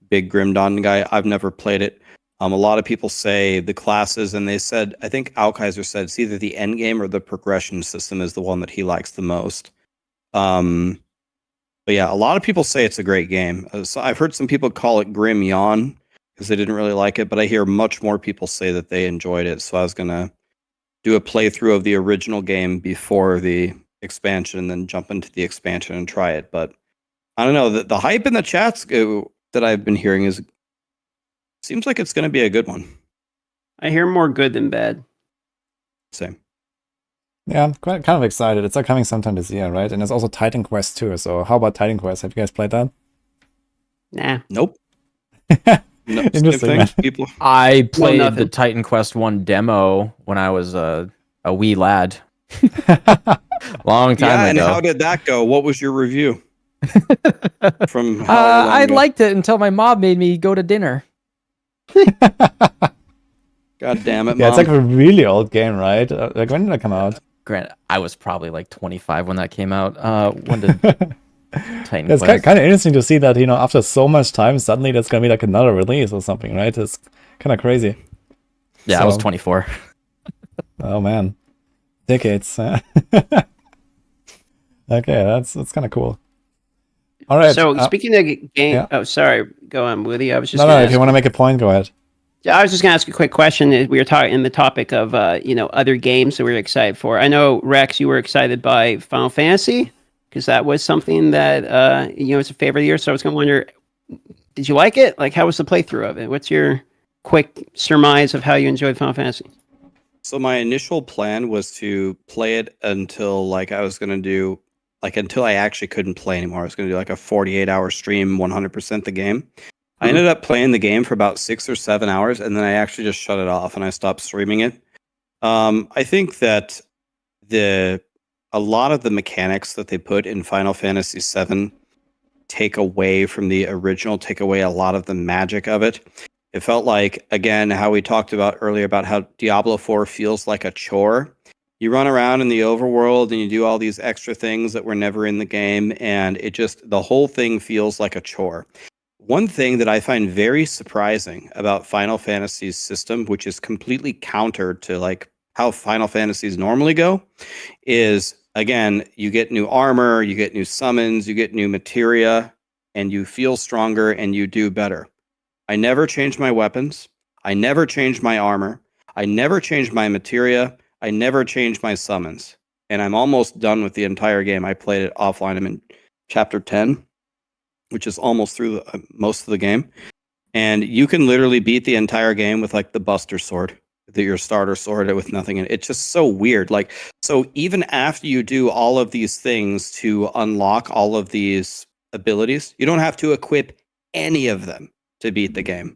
Speaker 10: big Grim Dawn guy. I've never played it. A lot of people say the classes, and they said, I think Al Kaiser said it's either the endgame or the progression system is the one that he likes the most. But yeah, a lot of people say it's a great game. So I've heard some people call it Grim Yawn because they didn't really like it, but I hear much more people say that they enjoyed it. So I was gonna do a playthrough of the original game before the expansion, and then jump into the expansion and try it. But I don't know, the hype in the chats that I've been hearing seems like it's going to be a good one.
Speaker 11: I hear more good than bad.
Speaker 10: Same.
Speaker 1: Yeah, I'm kind of excited. It's like coming sometime this year, right? And there's also Titan Quest too. So how about Titan Quest? Have you guys played that?
Speaker 11: Nah.
Speaker 10: Nope. No,
Speaker 1: Interesting, man.
Speaker 10: People.
Speaker 12: I played the
Speaker 11: nothing.
Speaker 12: Titan Quest 1 demo when I was a wee lad. Long time
Speaker 10: Yeah, and
Speaker 12: ago.
Speaker 10: how did that go? What was your review? From how long
Speaker 12: I
Speaker 10: ago?
Speaker 12: liked it until my mom made me go to dinner.
Speaker 10: God damn it,
Speaker 1: Yeah, it's
Speaker 10: Mom.
Speaker 1: like a really old game, right? Like when did it come out?
Speaker 12: Grant, I was probably like 25 when that came out. When did Titan
Speaker 1: It's
Speaker 12: Quest?
Speaker 1: kind of interesting to see that, after so much time, suddenly there's gonna be like another release or something, right? It's kind of crazy.
Speaker 12: Yeah, I was
Speaker 1: So-
Speaker 12: 24.
Speaker 1: Oh man, decades. Okay, that's kind of cool. All right.
Speaker 11: So speaking of game,
Speaker 1: yeah.
Speaker 11: oh sorry, go on, Woody. I was just
Speaker 1: no,
Speaker 11: gonna
Speaker 1: if
Speaker 11: ask
Speaker 1: you want to make a point, go ahead.
Speaker 11: Yeah, I was just gonna ask a quick question. We were talking in the topic of other games that we were excited for. I know Rex, you were excited by Final Fantasy because that was something that it's a favorite of yours. So I was gonna wonder, did you like it? Like, how was the playthrough of it? What's your quick surmise of how you enjoyed Final Fantasy?
Speaker 10: So my initial plan was to play it until until I actually couldn't play anymore. I was going to do like a 48-hour stream, 100% the game. I ended up playing the game for about 6 or 7 hours, and then I actually just shut it off and I stopped streaming it. I think that a lot of the mechanics that they put in Final Fantasy VII take away from the original, take away a lot of the magic of it. It felt like, again, how we talked about earlier about how Diablo 4 feels like a chore. You run around in the overworld and you do all these extra things that were never in the game, and the whole thing feels like a chore. One thing that I find very surprising about Final Fantasy's system, which is completely counter to like how Final Fantasies normally go, is, again, you get new armor, you get new summons, you get new materia, and you feel stronger and you do better. I never changed my weapons. I never changed my armor. I never changed my materia. I never changed my summons. And I'm almost done with the entire game. I played it offline. I'm in chapter 10, which is almost through most of the game. And you can literally beat the entire game with like the Buster Sword, your starter sword with nothing in it. It's just so weird. Like, so even after you do all of these things to unlock all of these abilities, you don't have to equip any of them to beat the game.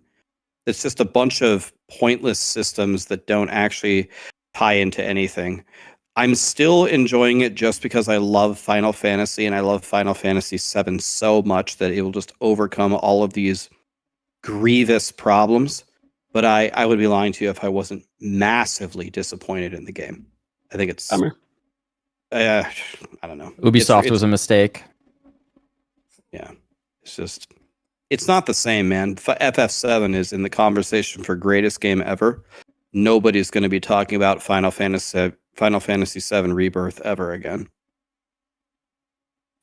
Speaker 10: It's just a bunch of pointless systems that don't actually tie into anything. I'm still enjoying it just because I love Final Fantasy and I love Final Fantasy VII so much that it will just overcome all of these grievous problems. But I would be lying to you if I wasn't massively disappointed in the game. I think it's... I don't know.
Speaker 12: Ubisoft was a mistake.
Speaker 10: Yeah. It's just... It's not the same, man. FF7 is in the conversation for greatest game ever. Nobody's going to be talking about Final Fantasy VII Rebirth ever again.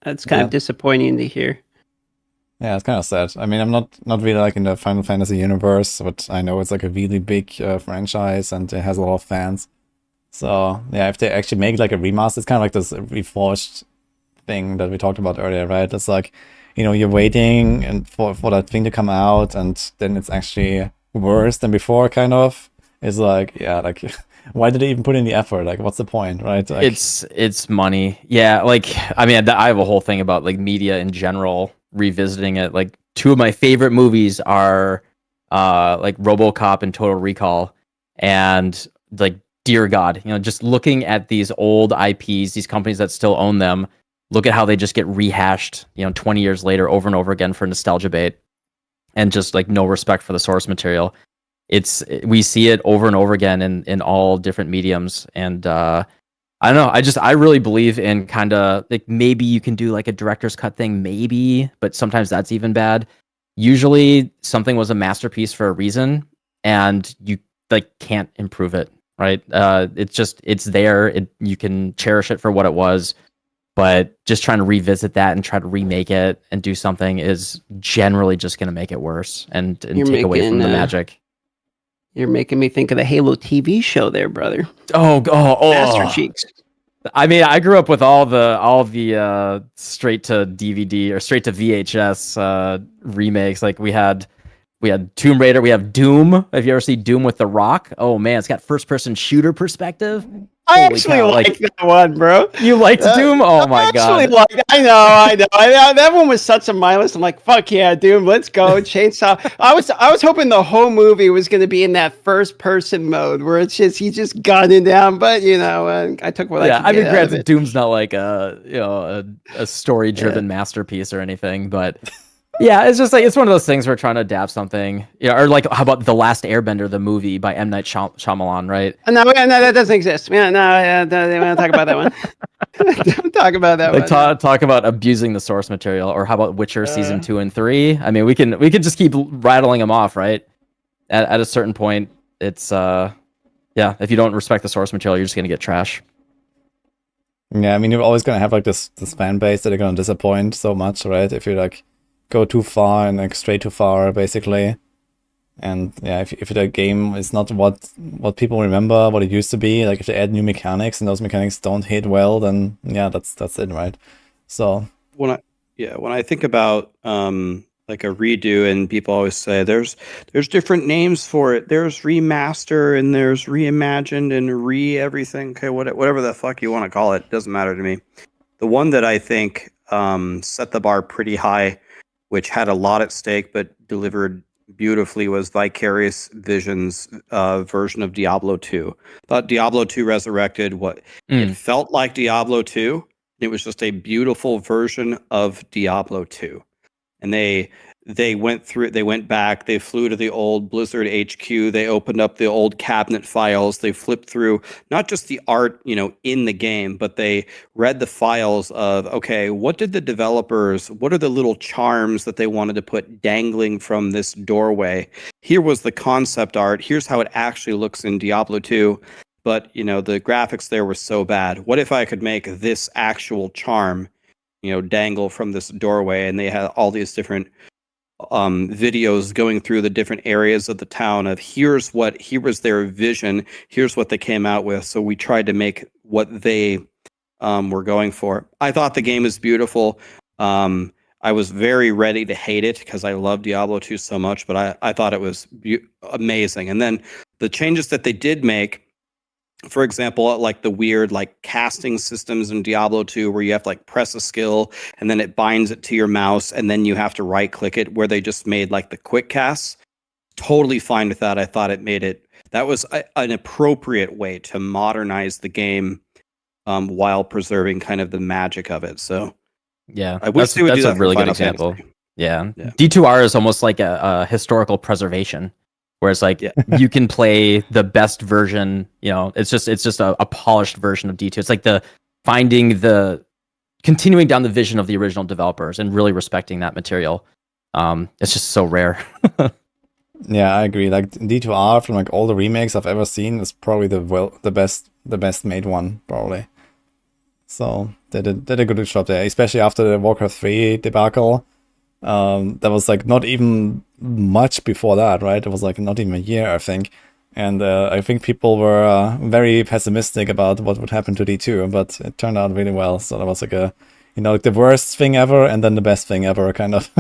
Speaker 11: That's kind of disappointing to hear.
Speaker 1: Yeah, it's kind of sad. I mean, I'm not really like in the Final Fantasy universe, but I know it's like a really big franchise and it has a lot of fans. So yeah, if they actually make like a remaster, it's kind of like this Reforged thing that we talked about earlier, right? It's like, you know, you're waiting and for that thing to come out, and then it's actually worse than before, kind of. It's like, yeah, like, why did they even put in the effort? Like, what's the point, right? Like,
Speaker 12: it's money. Yeah, like, I mean, I have a whole thing about like media in general, revisiting it. Like, two of my favorite movies are like RoboCop and Total Recall, and like, dear God, you know, just looking at these old IPs, these companies that still own them, look at how they just get rehashed, you know, 20 years later over and over again for nostalgia bait, and just like no respect for the source material. We see it over and over again in all different mediums. And I don't know, I really believe in kind of like, maybe you can do like a director's cut thing, maybe, but sometimes that's even bad. Usually something was a masterpiece for a reason, and you like can't improve it, right? It's there. You can cherish it for what it was. But just trying to revisit that and try to remake it and do something is generally just going to make it worse and take away from the magic.
Speaker 11: You're making me think of the Halo TV show there, brother.
Speaker 12: Oh.
Speaker 11: Master Cheeks.
Speaker 12: I mean, I grew up with all the straight to DVD or straight to VHS remakes. Like we had Tomb Raider, we have Doom. Have you ever seen Doom with The Rock? Oh man, it's got first person shooter perspective.
Speaker 11: I actually like that one, bro.
Speaker 12: You liked Doom? Oh my god!
Speaker 11: I know. That one was such a mindless. I'm like, fuck yeah, Doom, let's go. Chainsaw. I was hoping the whole movie was going to be in that first person mode where it's just he's just gunning down. But you know, I took what I could.
Speaker 12: I mean, granted, Doom's not like a story driven masterpiece or anything, but. Yeah, it's just like it's one of those things where we're trying to adapt something. Yeah, or like how about The Last Airbender, the movie by M. Night Shyamalan, right?
Speaker 11: No, that doesn't exist. Yeah, no, they want to talk about that one. Don't talk about that
Speaker 12: one. Talk about abusing the source material, or how about Witcher season 2 and 3? I mean, we can just keep rattling them off, right? At a certain point, it's if you don't respect the source material, you're just gonna get trash.
Speaker 1: Yeah, I mean, you're always gonna have like this fan base that are gonna disappoint so much, right? If you like go too far and like stray too far, basically. And yeah, if the game is not what people remember, what it used to be, like if they add new mechanics and those mechanics don't hit well, then yeah, that's it, right? So
Speaker 10: when I think about like a redo, and people always say there's different names for it. There's remaster and there's reimagined and everything. Okay, whatever the fuck you want to call it, doesn't matter to me. The one that I think set the bar pretty high, which had a lot at stake but delivered beautifully, was Vicarious Visions' version of Diablo 2. Thought Diablo 2 resurrected what it felt like Diablo 2. It was just a beautiful version of Diablo 2. And they went back, they flew to the old Blizzard HQ, they opened up the old cabinet files, they flipped through not just the art, you know, in the game, but they read the files of, okay, what are the little charms that they wanted to put dangling from this doorway? Here was the concept art, here's how it actually looks in Diablo 2, but, you know, the graphics there were so bad. What if I could make this actual charm, you know, dangle from this doorway? And they had all these different videos going through the different areas of the town of here was their vision, here's what they came out with. So we tried to make what they were going for. I thought the game is beautiful. I was very ready to hate it because I love Diablo 2 so much, but I thought it was amazing. And then the changes that they did make, for example, like the weird like casting systems in Diablo 2 where you have to like press a skill and then it binds it to your mouse and then you have to right click it, where they just made like the quick casts. Totally fine with that. I thought that was an appropriate way to modernize the game while preserving kind of the magic of it. So
Speaker 12: yeah,
Speaker 10: I wish they would do that
Speaker 12: a really
Speaker 10: for
Speaker 12: good
Speaker 10: Final
Speaker 12: example.
Speaker 10: Fantasy.
Speaker 12: Yeah. D2R is almost like a historical preservation. Whereas like you can play the best version, it's just a polished version of D2. It's like continuing down the vision of the original developers and really respecting that material. It's just so rare.
Speaker 1: Yeah, I agree. Like D2R from like all the remakes I've ever seen is probably the best made one, probably. So they did a good job there, especially after the Warcraft 3 debacle. That was like not even much before that, right? It was like not even a year, I think. And I think people were very pessimistic about what would happen to D2, but it turned out really well. So that was like like the worst thing ever and then the best thing ever, kind of.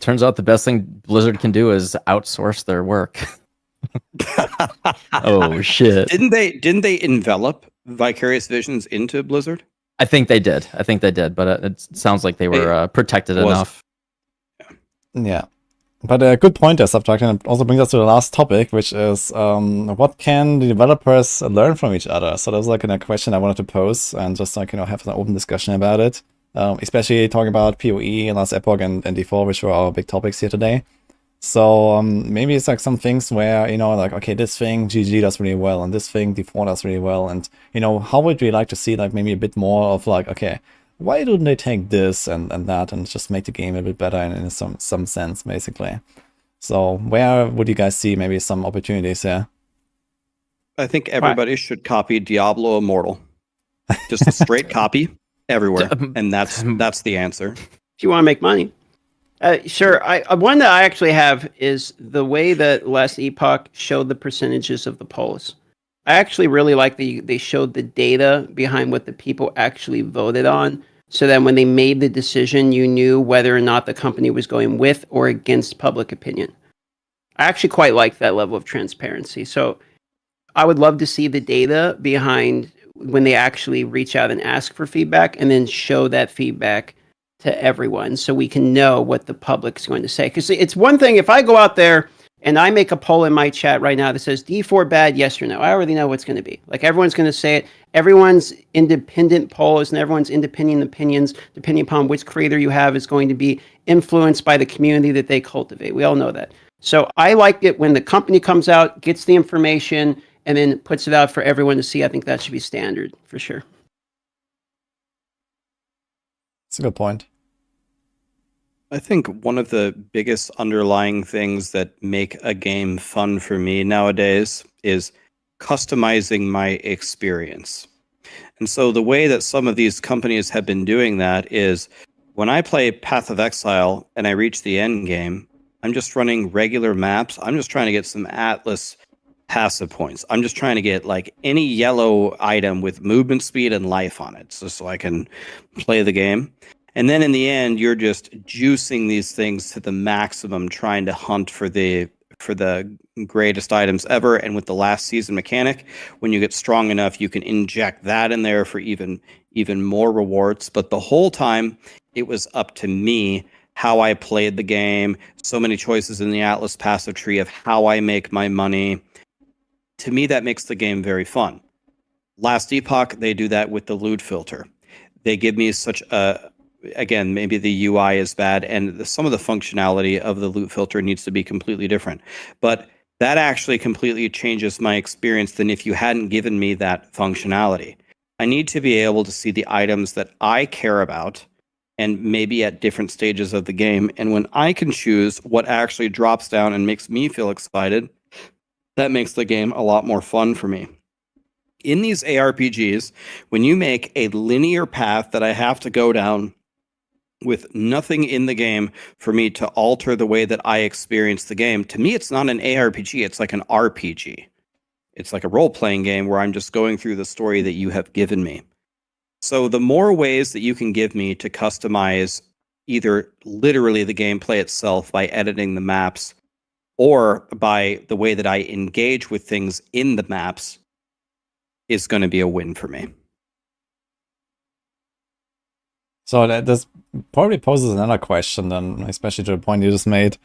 Speaker 12: Turns out the best thing Blizzard can do is outsource their work. Oh shit!
Speaker 10: Didn't they envelop Vicarious Visions into Blizzard?
Speaker 12: I think they did, but it sounds like they were protected enough.
Speaker 1: Yeah. But a good point there, Subtractem. It also brings us to the last topic, which is what can the developers learn from each other? So that was like a question I wanted to pose and just like, have an open discussion about it. Especially talking about PoE, Last Epoch, and D4, which were our big topics here today. So maybe it's like some things where, like, okay, this thing GG does really well, and this thing D4 does really well. And, how would we like to see like maybe a bit more of like, okay, why don't they take this and that and just make the game a bit better in some sense, basically? So where would you guys see maybe some opportunities here?
Speaker 10: I think everybody should copy Diablo Immortal. Just a straight copy everywhere. And that's the answer.
Speaker 11: If you want to make money. Sure. One that I actually have is the way that Last Epoch showed the percentages of the polls. I actually really like they showed the data behind what the people actually voted on, so that when they made the decision, you knew whether or not the company was going with or against public opinion. I actually quite like that level of transparency. So I would love to see the data behind when they actually reach out and ask for feedback, and then show that feedback to everyone so we can know what the public's going to say. Because it's one thing if I go out there and I make a poll in my chat right now that says D4 bad, yes or no. I already know what's going to be. Like, everyone's going to say it. Everyone's independent polls and everyone's independent opinions, depending upon which creator you have, is going to be influenced by the community that they cultivate. We all know that. So I like it when the company comes out, gets the information, and then puts it out for everyone to see. I think that should be standard for sure.
Speaker 1: That's a good point.
Speaker 10: I think one of the biggest underlying things that make a game fun for me nowadays is customizing my experience. And so the way that some of these companies have been doing that is when I play Path of Exile and I reach the end game, I'm just running regular maps. I'm just trying to get some Atlas passive points. I'm just trying to get like any yellow item with movement speed and life on it, so I can play the game. And then in the end, you're just juicing these things to the maximum, trying to hunt for the greatest items ever. And with the last season mechanic, when you get strong enough, you can inject that in there for even more rewards. But the whole time, it was up to me how I played the game. So many choices in the Atlas passive tree of how I make my money. To me, that makes the game very fun. Last Epoch, they do that with the loot filter. They give me such a... Again, maybe the UI is bad, and some of the functionality of the loot filter needs to be completely different. But that actually completely changes my experience than if you hadn't given me that functionality. I need to be able to see the items that I care about, and maybe at different stages of the game. And when I can choose what actually drops down and makes me feel excited, that makes the game a lot more fun for me. In these ARPGs, when you make a linear path that I have to go down with nothing in the game for me to alter the way that I experience the game. To me, it's not an ARPG, it's like an RPG. It's like a role-playing game where I'm just going through the story that you have given me. So the more ways that you can give me to customize either literally the gameplay itself by editing the maps or by the way that I engage with things in the maps is going to be a win for me.
Speaker 1: So this probably poses another question then, especially to the point you just made.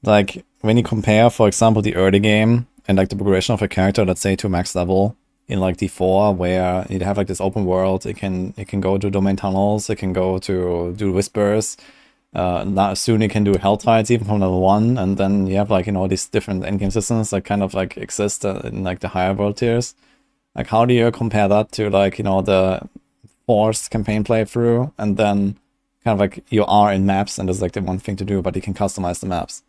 Speaker 1: Like, when you compare, for example, the early game and like the progression of a character, let's say to max level in like D4, where you have like this open world, it can go to domain tunnels, it can go to do whispers. Now soon you can do hell tides even from level 1, and then you have like, you know, these different endgame systems that kind of like exist in like the higher world tiers. Like, how do you compare that to like, you know, the forced campaign playthrough, and then kind of like you are in maps and there's like the one thing to do, but you can customize the maps.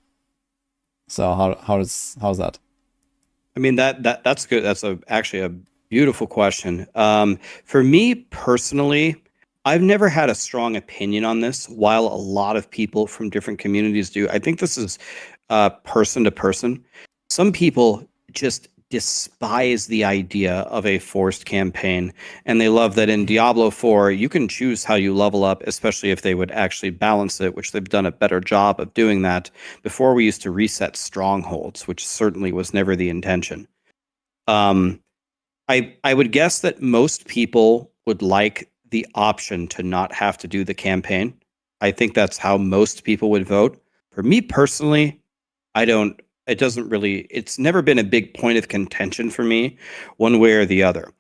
Speaker 1: So how's that?
Speaker 10: I mean, that's good. That's actually a beautiful question. For me personally, I've never had a strong opinion on this, while a lot of people from different communities do. I think this is person to person. Some people just despise the idea of a forced campaign, and they love that in Diablo 4 you can choose how you level up, especially if they would actually balance it, which they've done a better job of doing that. Before, we used to reset strongholds, which certainly was never the intention. I would guess that most people would like the option to not have to do the campaign. I think that's how most people would vote. For me personally, it's never been a big point of contention for me, one way or the other.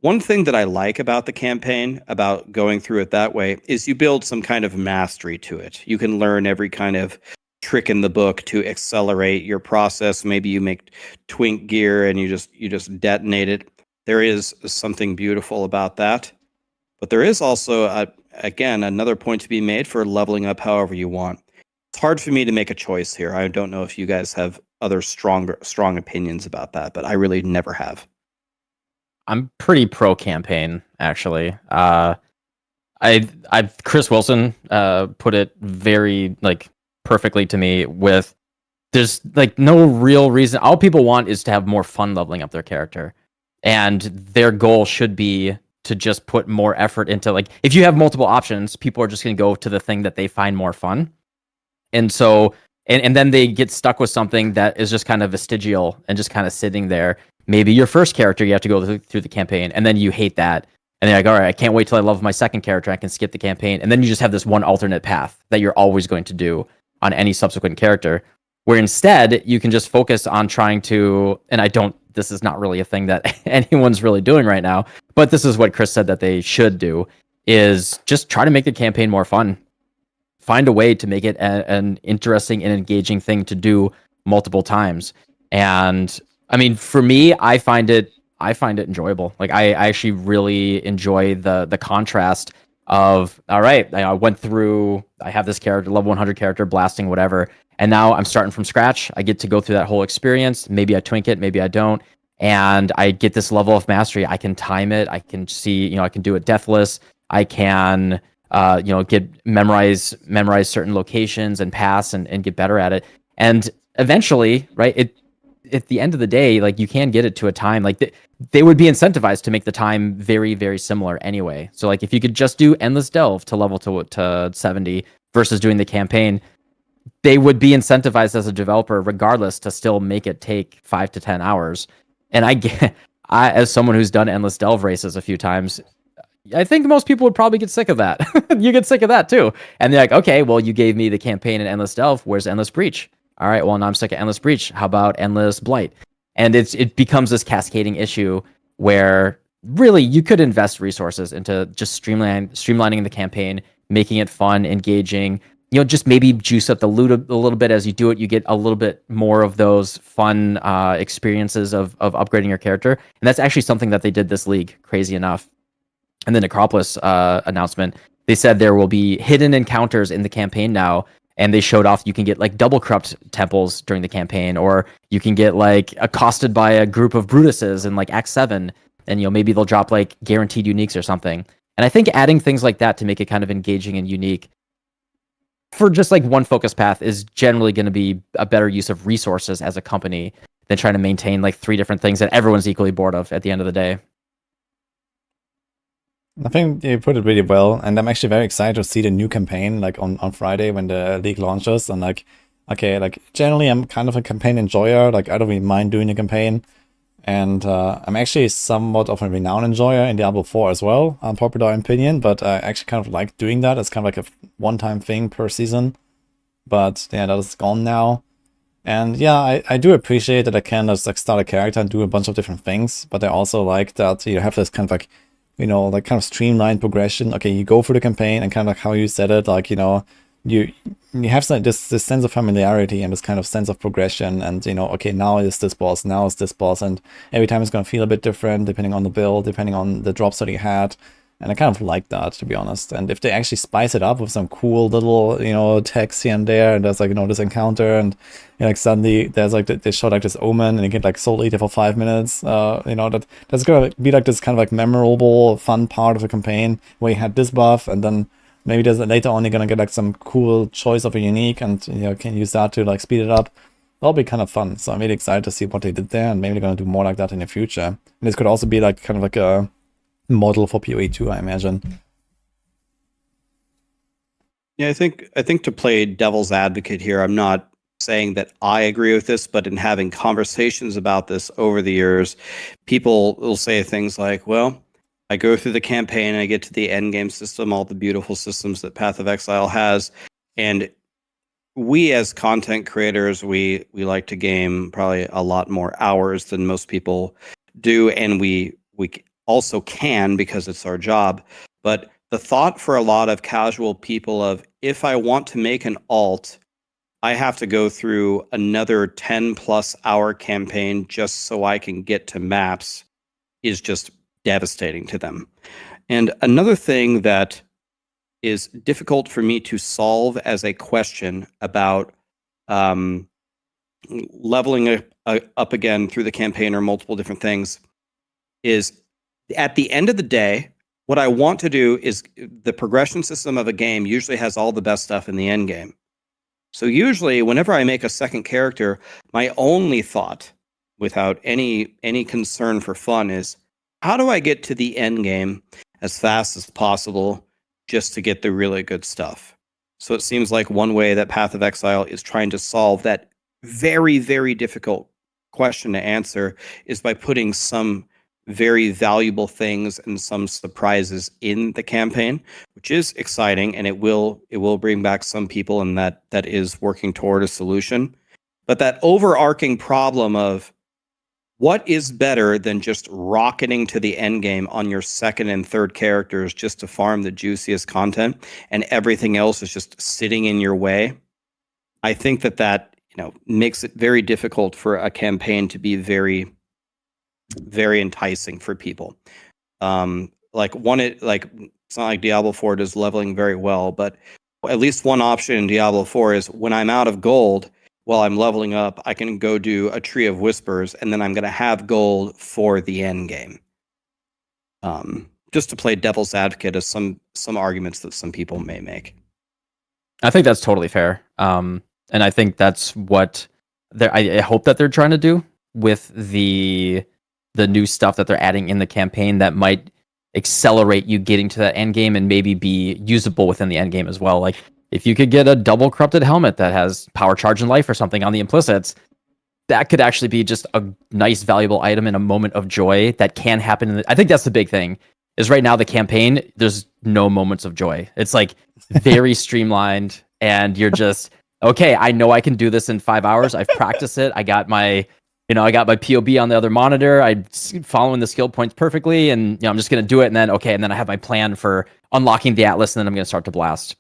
Speaker 10: One thing that I like about the campaign, about going through it that way, is you build some kind of mastery to it. You can learn every kind of trick in the book to accelerate your process. Maybe you make twink gear and you just detonate it. There is something beautiful about that. But there is also, again, another point to be made for leveling up however you want. It's hard for me to make a choice here. I don't know if you guys have other strong opinions about that, but I really never have.
Speaker 12: I'm pretty pro campaign, actually. Chris Wilson put it very like perfectly to me with there's like no real reason. All people want is to have more fun leveling up their character, and their goal should be to just put more effort into, like, if you have multiple options, people are just going to go to the thing that they find more fun. And so, and then they get stuck with something that is just kind of vestigial and just kind of sitting there. Maybe your first character, you have to go through the campaign, and then you hate that. And they're like, all right, I can't wait till I level my second character. I can skip the campaign. And then you just have this one alternate path that you're always going to do on any subsequent character. Where instead, you can just focus on trying to, this is not really a thing that anyone's really doing right now, but this is what Chris said that they should do, is just try to make the campaign more fun. Find a way to make it an interesting and engaging thing to do multiple times. And I mean, for me, I find it enjoyable. Like, I actually really enjoy the contrast of, all right, I have this character, level 100 character, blasting whatever, and now I'm starting from scratch. I get to go through that whole experience. Maybe I twink it, maybe I don't, and I get this level of mastery. I can time it. I can see, I can do it deathless. I can memorize certain locations and paths and get better at it. And eventually, right, at the end of the day, like, you can get it to a time, like, they would be incentivized to make the time very, very similar anyway. So, like, if you could just do Endless Delve to level to 70 versus doing the campaign, they would be incentivized as a developer regardless to still make it take 5 to 10 hours. And I, as someone who's done Endless Delve races a few times, I think most people would probably get sick of that. You get sick of that too. And they're like, okay, well, you gave me the campaign in Endless Delve. Where's Endless Breach? All right, well, now I'm stuck at Endless Breach. How about Endless Blight? And it becomes this cascading issue where really you could invest resources into just streamlining the campaign, making it fun, engaging, just maybe juice up the loot a little bit as you do it. You get a little bit more of those fun experiences of upgrading your character. And that's actually something that they did this league, crazy enough. And the Necropolis announcement, they said there will be hidden encounters in the campaign now. And they showed off you can get like double corrupt temples during the campaign, or you can get like accosted by a group of Brutuses in like Act 7, and maybe they'll drop like guaranteed uniques or something. And I think adding things like that to make it kind of engaging and unique for just like one focus path is generally going to be a better use of resources as a company than trying to maintain like 3 different things that everyone's equally bored of at the end of the day.
Speaker 1: I think you put it really well, and I'm actually very excited to see the new campaign like on Friday when the league launches. And like, okay, like generally I'm kind of a campaign enjoyer. Like I don't really mind doing a campaign, and I'm actually somewhat of a renown enjoyer in Diablo 4 as well, unpopular opinion. But I actually kind of like doing that. It's kind of like a one-time thing per season. But yeah, that is gone now. And yeah, I do appreciate that I can just like start a character and do a bunch of different things. But I also like that you have this kind of like, you know, like kind of streamlined progression. Okay, you go through the campaign and kind of like how you said it, like, you know, you have this sense of familiarity and this kind of sense of progression, and you know, okay, now it's this boss, now it's this boss, and every time it's gonna feel a bit different depending on the build, depending on the drops that you had. And I kind of like that, to be honest. And if they actually spice it up with some cool little, you know, text here and there, and there's like, you know, this encounter, and you know, like suddenly there's like they show like this omen, and you get like Soul Eater for 5 minutes. You know, that's gonna be like this kind of like memorable, fun part of the campaign where you had this buff, and then maybe there's later on you're gonna get like some cool choice of a unique, and you know, can use that to like speed it up. That'll be kind of fun. So I'm really excited to see what they did there, and maybe they're gonna do more like that in the future. And this could also be like kind of like a model for PoE 2, I imagine.
Speaker 10: Yeah, I think to play devil's advocate here, I'm not saying that I agree with this, but in having conversations about this over the years, people will say things like, well, I go through the campaign, I get to the endgame system, all the beautiful systems that Path of Exile has, and we as content creators, we like to game probably a lot more hours than most people do, and we also can because it's our job. But the thought for a lot of casual people of, if I want to make an alt, I have to go through another 10 plus hour campaign just so I can get to maps, is just devastating to them. And another thing that is difficult for me to solve as a question about leveling up again through the campaign or multiple different things is, at the end of the day, what I want to do is, the progression system of a game usually has all the best stuff in the end game. So usually whenever I make a second character, my only thought, without any concern for fun, is how do I get to the end game as fast as possible just to get the really good stuff? So it seems like one way that Path of Exile is trying to solve that very, very difficult question to answer is by putting some very valuable things and some surprises in the campaign, which is exciting, and it will bring back some people, and that is working toward a solution. But that overarching problem of what is better than just rocketing to the end game on your second and third characters just to farm the juiciest content, and everything else is just sitting in your way, I think that you know, makes it very difficult for a campaign to be very, very enticing for people. Like it's not like Diablo 4 does leveling very well, but at least one option in Diablo 4 is, when I'm out of gold while I'm leveling up, I can go do a Tree of Whispers, and then I'm going to have gold for the end game. Just to play devil's advocate of some arguments that some people may make.
Speaker 12: I think that's totally fair. And I think that's what I hope that they're trying to do with the new stuff that they're adding in the campaign, that might accelerate you getting to that end game and maybe be usable within the end game as well. Like, if you could get a double corrupted helmet that has power charge and life or something on the implicits, that could actually be just a nice, valuable item in a moment of joy that can happen. I think that's the big thing, is right now the campaign, there's no moments of joy. It's like very streamlined, and you're just, okay, I know I can do this in 5 hours. I've practiced it. I got my POB on the other monitor. I'm following the skill points perfectly, and you know, I'm just going to do it. And then I have my plan for unlocking the Atlas, and then I'm going to start to blast.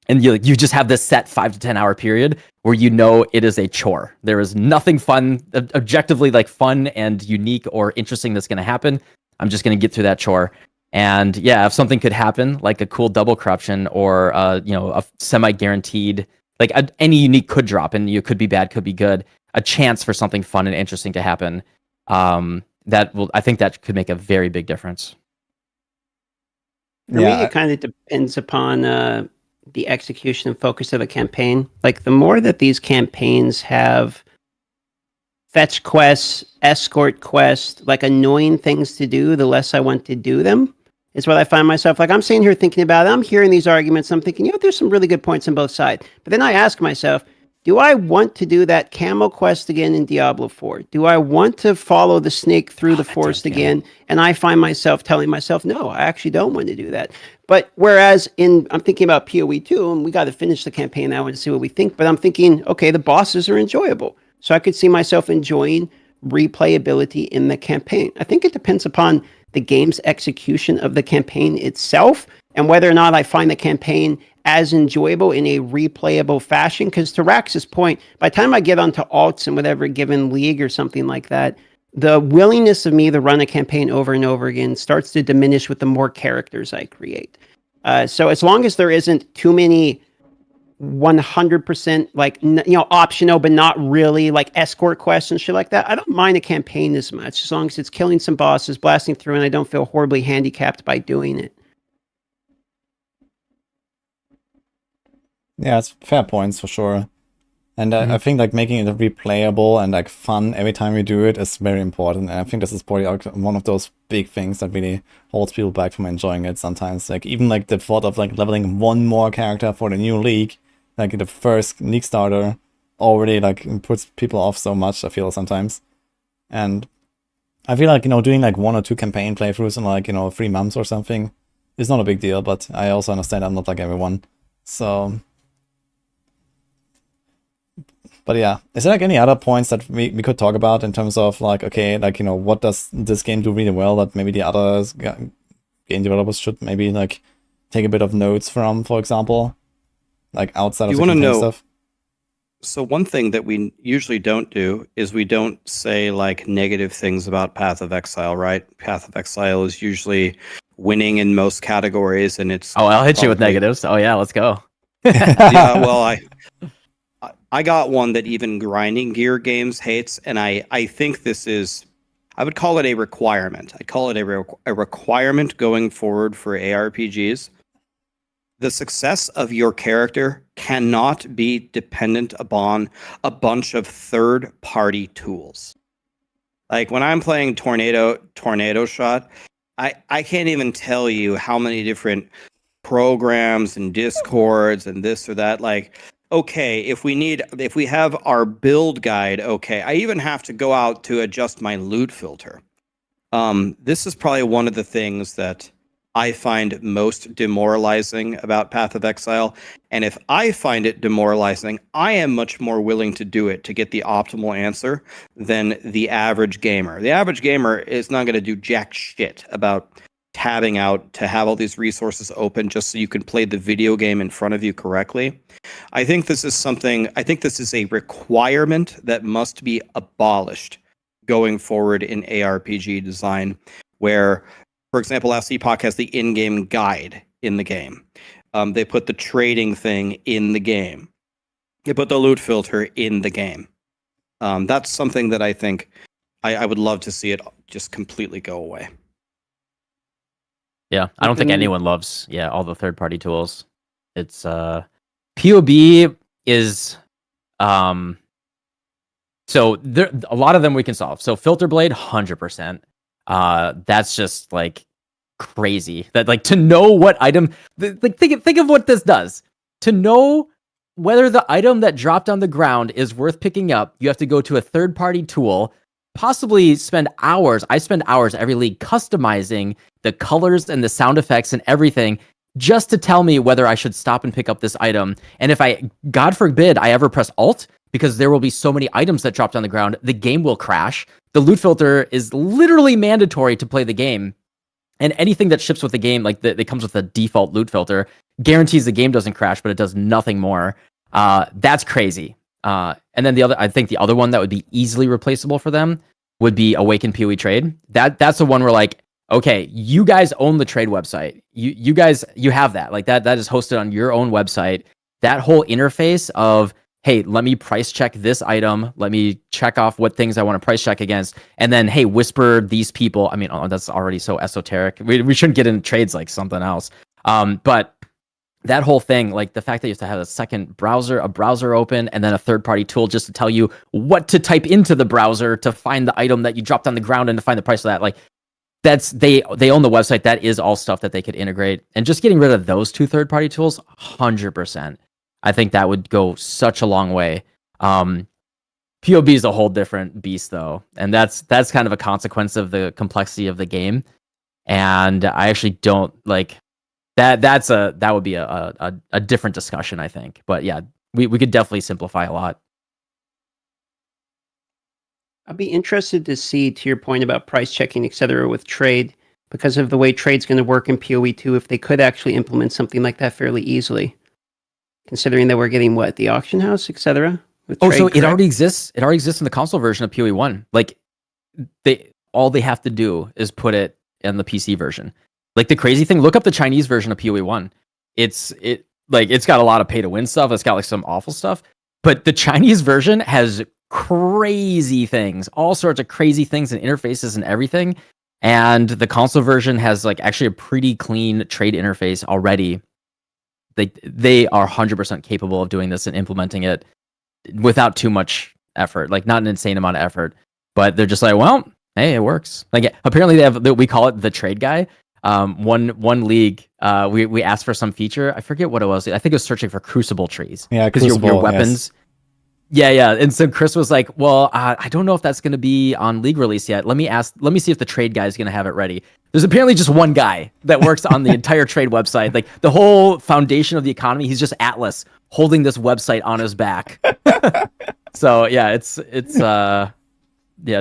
Speaker 12: And you just have this set 5 to 10 hour period where you know it is a chore. There is nothing fun, objectively like fun and unique or interesting that's going to happen. I'm just going to get through that chore. And yeah, if something could happen, like a cool double corruption, or a semi-guaranteed, like any unique could drop, and you could be bad, could be good, a chance for something fun and interesting to happen, I think that could make a very big difference.
Speaker 11: For me, it kind of depends upon the execution and focus of a campaign. Like the more that these campaigns have fetch quests, escort quests, like annoying things to do, the less I want to do them. Is what I find myself like. I'm sitting here thinking about it. I'm hearing these arguments. I'm thinking, there's some really good points on both sides. But then I ask myself, do I want to do that camel quest again in Diablo 4? Do I want to follow the snake through the forest again? And I find myself telling myself, no, I actually don't want to do that. But whereas I'm thinking about PoE 2, and we got to finish the campaign now and see what we think. But I'm thinking, okay, the bosses are enjoyable. So I could see myself enjoying replayability in the campaign. I think it depends upon the game's execution of the campaign itself and whether or not I find the campaign as enjoyable in a replayable fashion. Because to Rax's point, by the time I get onto alts in whatever given league or something like that, the willingness of me to run a campaign over and over again starts to diminish with the more characters I create. So as long as there isn't too many 100% like optional but not really like escort quests and shit like that, I don't mind a campaign as much as long as it's killing some bosses, blasting through, and I don't feel horribly handicapped by doing it.
Speaker 1: Yeah, it's fair points for sure. And I think like making it replayable and like fun every time you do it is very important. And I think this is probably one of those big things that really holds people back from enjoying it sometimes. Like even like the thought of like leveling one more character for the new league, like the first league starter, already like puts people off so much, I feel sometimes. And I feel like, doing like 1 or 2 campaign playthroughs in like, 3 months or something is not a big deal, but I also understand I'm not like everyone. So, but yeah, is there like any other points that we could talk about in terms of like, okay, like, what does this game do really well that maybe the other game developers should maybe like take a bit of notes from, for example? Like outside of the campaign stuff.
Speaker 10: So one thing that we usually don't do is we don't say like negative things about Path of Exile, right? Path of Exile is usually winning in most categories, and it's
Speaker 12: I'll hit you with negatives. Oh yeah, let's go.
Speaker 10: Yeah, well, I got one that even Grinding Gear Games hates, and I think this is, I would call it a requirement. I'd call it a requirement going forward for ARPGs. The success of your character cannot be dependent upon a bunch of third-party tools. Like when I'm playing Tornado Shot, I can't even tell you how many different programs and discords and this or that. Like, okay, if we have our build guide, okay, I even have to go out to adjust my loot filter. This is probably one of the things that I find most demoralizing about Path of Exile. And if I find it demoralizing, I am much more willing to do it to get the optimal answer than the average gamer. The average gamer is not going to do jack shit about tabbing out to have all these resources open just so you can play the video game in front of you correctly. I think this is a requirement that must be abolished going forward in ARPG design, where, for example, Last Epoch has the in-game guide in the game. They put the trading thing in the game. They put the loot filter in the game. That's something that I think I would love to see it just completely go away.
Speaker 12: Yeah, I don't think anyone loves all the third-party tools. It's POB is so there a lot of them we can solve. So Filter Blade 100%. That's just like crazy. That like to know what item, like think of what this does. To know whether the item that dropped on the ground is worth picking up, you have to go to a third-party tool, possibly spend hours. I spend hours every league customizing the colors and the sound effects and everything just to tell me whether I should stop and pick up this item. And if I, God forbid, I ever press Alt, because there will be so many items that dropped on the ground, the game will crash. The loot filter is literally mandatory to play the game. And anything that ships with the game, like it comes with a default loot filter, guarantees the game doesn't crash, but it does nothing more. That's crazy. And then I think the other one that would be easily replaceable for them would be Awaken PoE Trade. That's the one where like, okay, you guys own the trade website. You guys have that. Like that is hosted on your own website. That whole interface of, hey, let me price check this item. Let me check off what things I want to price check against. And then, hey, whisper these people. I mean, that's already so esoteric. We shouldn't get into trades like something else. But that whole thing, like the fact that you have to have a browser open, and then a third-party tool just to tell you what to type into the browser to find the item that you dropped on the ground and to find the price of that. Like that's they own the website. That is all stuff that they could integrate. And just getting rid of those two third-party tools, 100%. I think that would go such a long way. POB is a whole different beast though, and that's kind of a consequence of the complexity of the game. And I actually don't like that. That would be a different discussion, I think. But yeah, we could definitely simplify a lot.
Speaker 11: I'd be interested to see, to your point about price checking, etc., with trade, because of the way trade's going to work in PoE2, if they could actually implement something like that fairly easily, considering that we're getting the auction house, etc.
Speaker 12: So it already exists. It already exists in the console version of PoE1. Like all they have to do is put it in the PC version. Like the crazy thing, look up the Chinese version of PoE1. It's got a lot of pay to win stuff. It's got like some awful stuff, but the Chinese version has crazy things, all sorts of crazy things and interfaces and everything. And the console version has like actually a pretty clean trade interface already. They are 100% capable of doing this and implementing it without too much effort, like not an insane amount of effort, but they're just like, well, hey, it works. Like apparently we call it the trade guy. One league, we asked for some feature. I forget what it was. I think it was searching for crucible trees.
Speaker 1: Yeah,
Speaker 12: because your weapons. Yes. Yeah. And so Chris was like, well, I don't know if that's going to be on league release yet. Let me see if the trade guy is going to have it ready. There's apparently just one guy that works on the entire trade website. Like the whole foundation of the economy, he's just Atlas holding this website on his back. So yeah, it's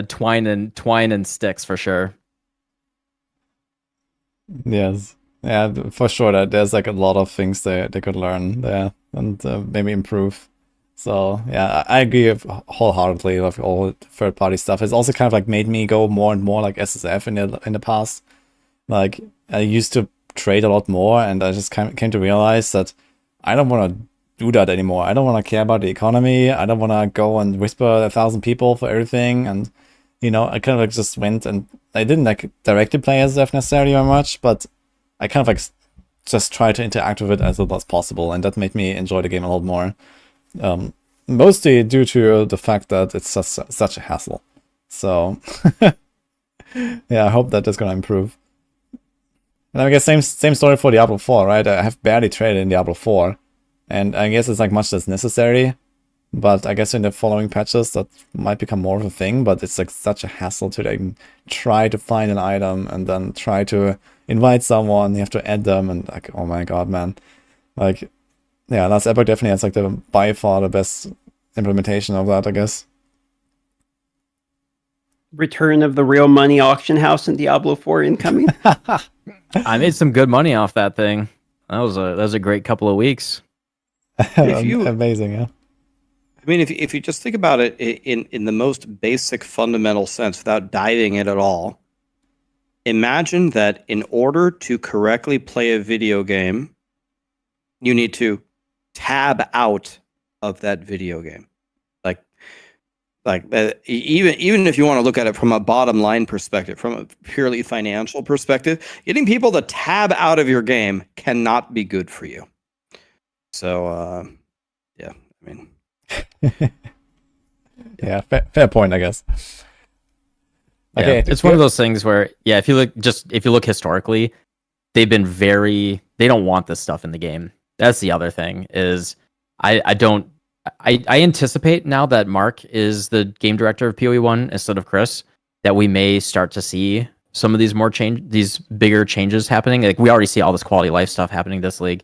Speaker 12: twine and sticks for sure.
Speaker 1: Yes. Yeah, for sure. That there's like a lot of things they could learn there and maybe improve. So yeah, I agree wholeheartedly with all third-party stuff. It's also kind of like made me go more and more like SSF in the past. Like I used to trade a lot more, and I just came to realize that I don't want to do that anymore. I don't want to care about the economy. I don't want to go and whisper 1,000 people for everything. And I kind of like just went, and I didn't like directly play SSF necessarily very much, but I kind of like just try to interact with it as little as possible, and that made me enjoy the game a lot more. Mostly due to the fact that it's such a hassle. So yeah, I hope that is gonna improve. And I guess same story for Diablo 4, right? I have barely traded in Diablo 4, and I guess it's like much less necessary. But I guess in the following patches that might become more of a thing. But it's like such a hassle to like try to find an item and then try to invite someone. You have to add them, and like, oh my god, man, like. Yeah, Last Epoch definitely has like by far the best implementation of that, I guess.
Speaker 11: Return of the real money auction house in Diablo 4 incoming.
Speaker 12: I made some good money off that thing. That was a great couple of weeks.
Speaker 1: Amazing, yeah.
Speaker 10: I mean, if you just think about it in the most basic fundamental sense, without diving in at all, imagine that in order to correctly play a video game, you need to tab out of that video game. Even if you want to look at it from a bottom line perspective, from a purely financial perspective, getting people to tab out of your game cannot be good for you. So yeah, I mean
Speaker 1: yeah, fair point, I guess. Okay,
Speaker 12: yeah, it's one of those things where if you look historically, they don't want this stuff in the game. That's the other thing is I anticipate now that Mark is the game director of PoE1 instead of Chris, that we may start to see some of these bigger changes happening. Like we already see all this quality of life stuff happening this league.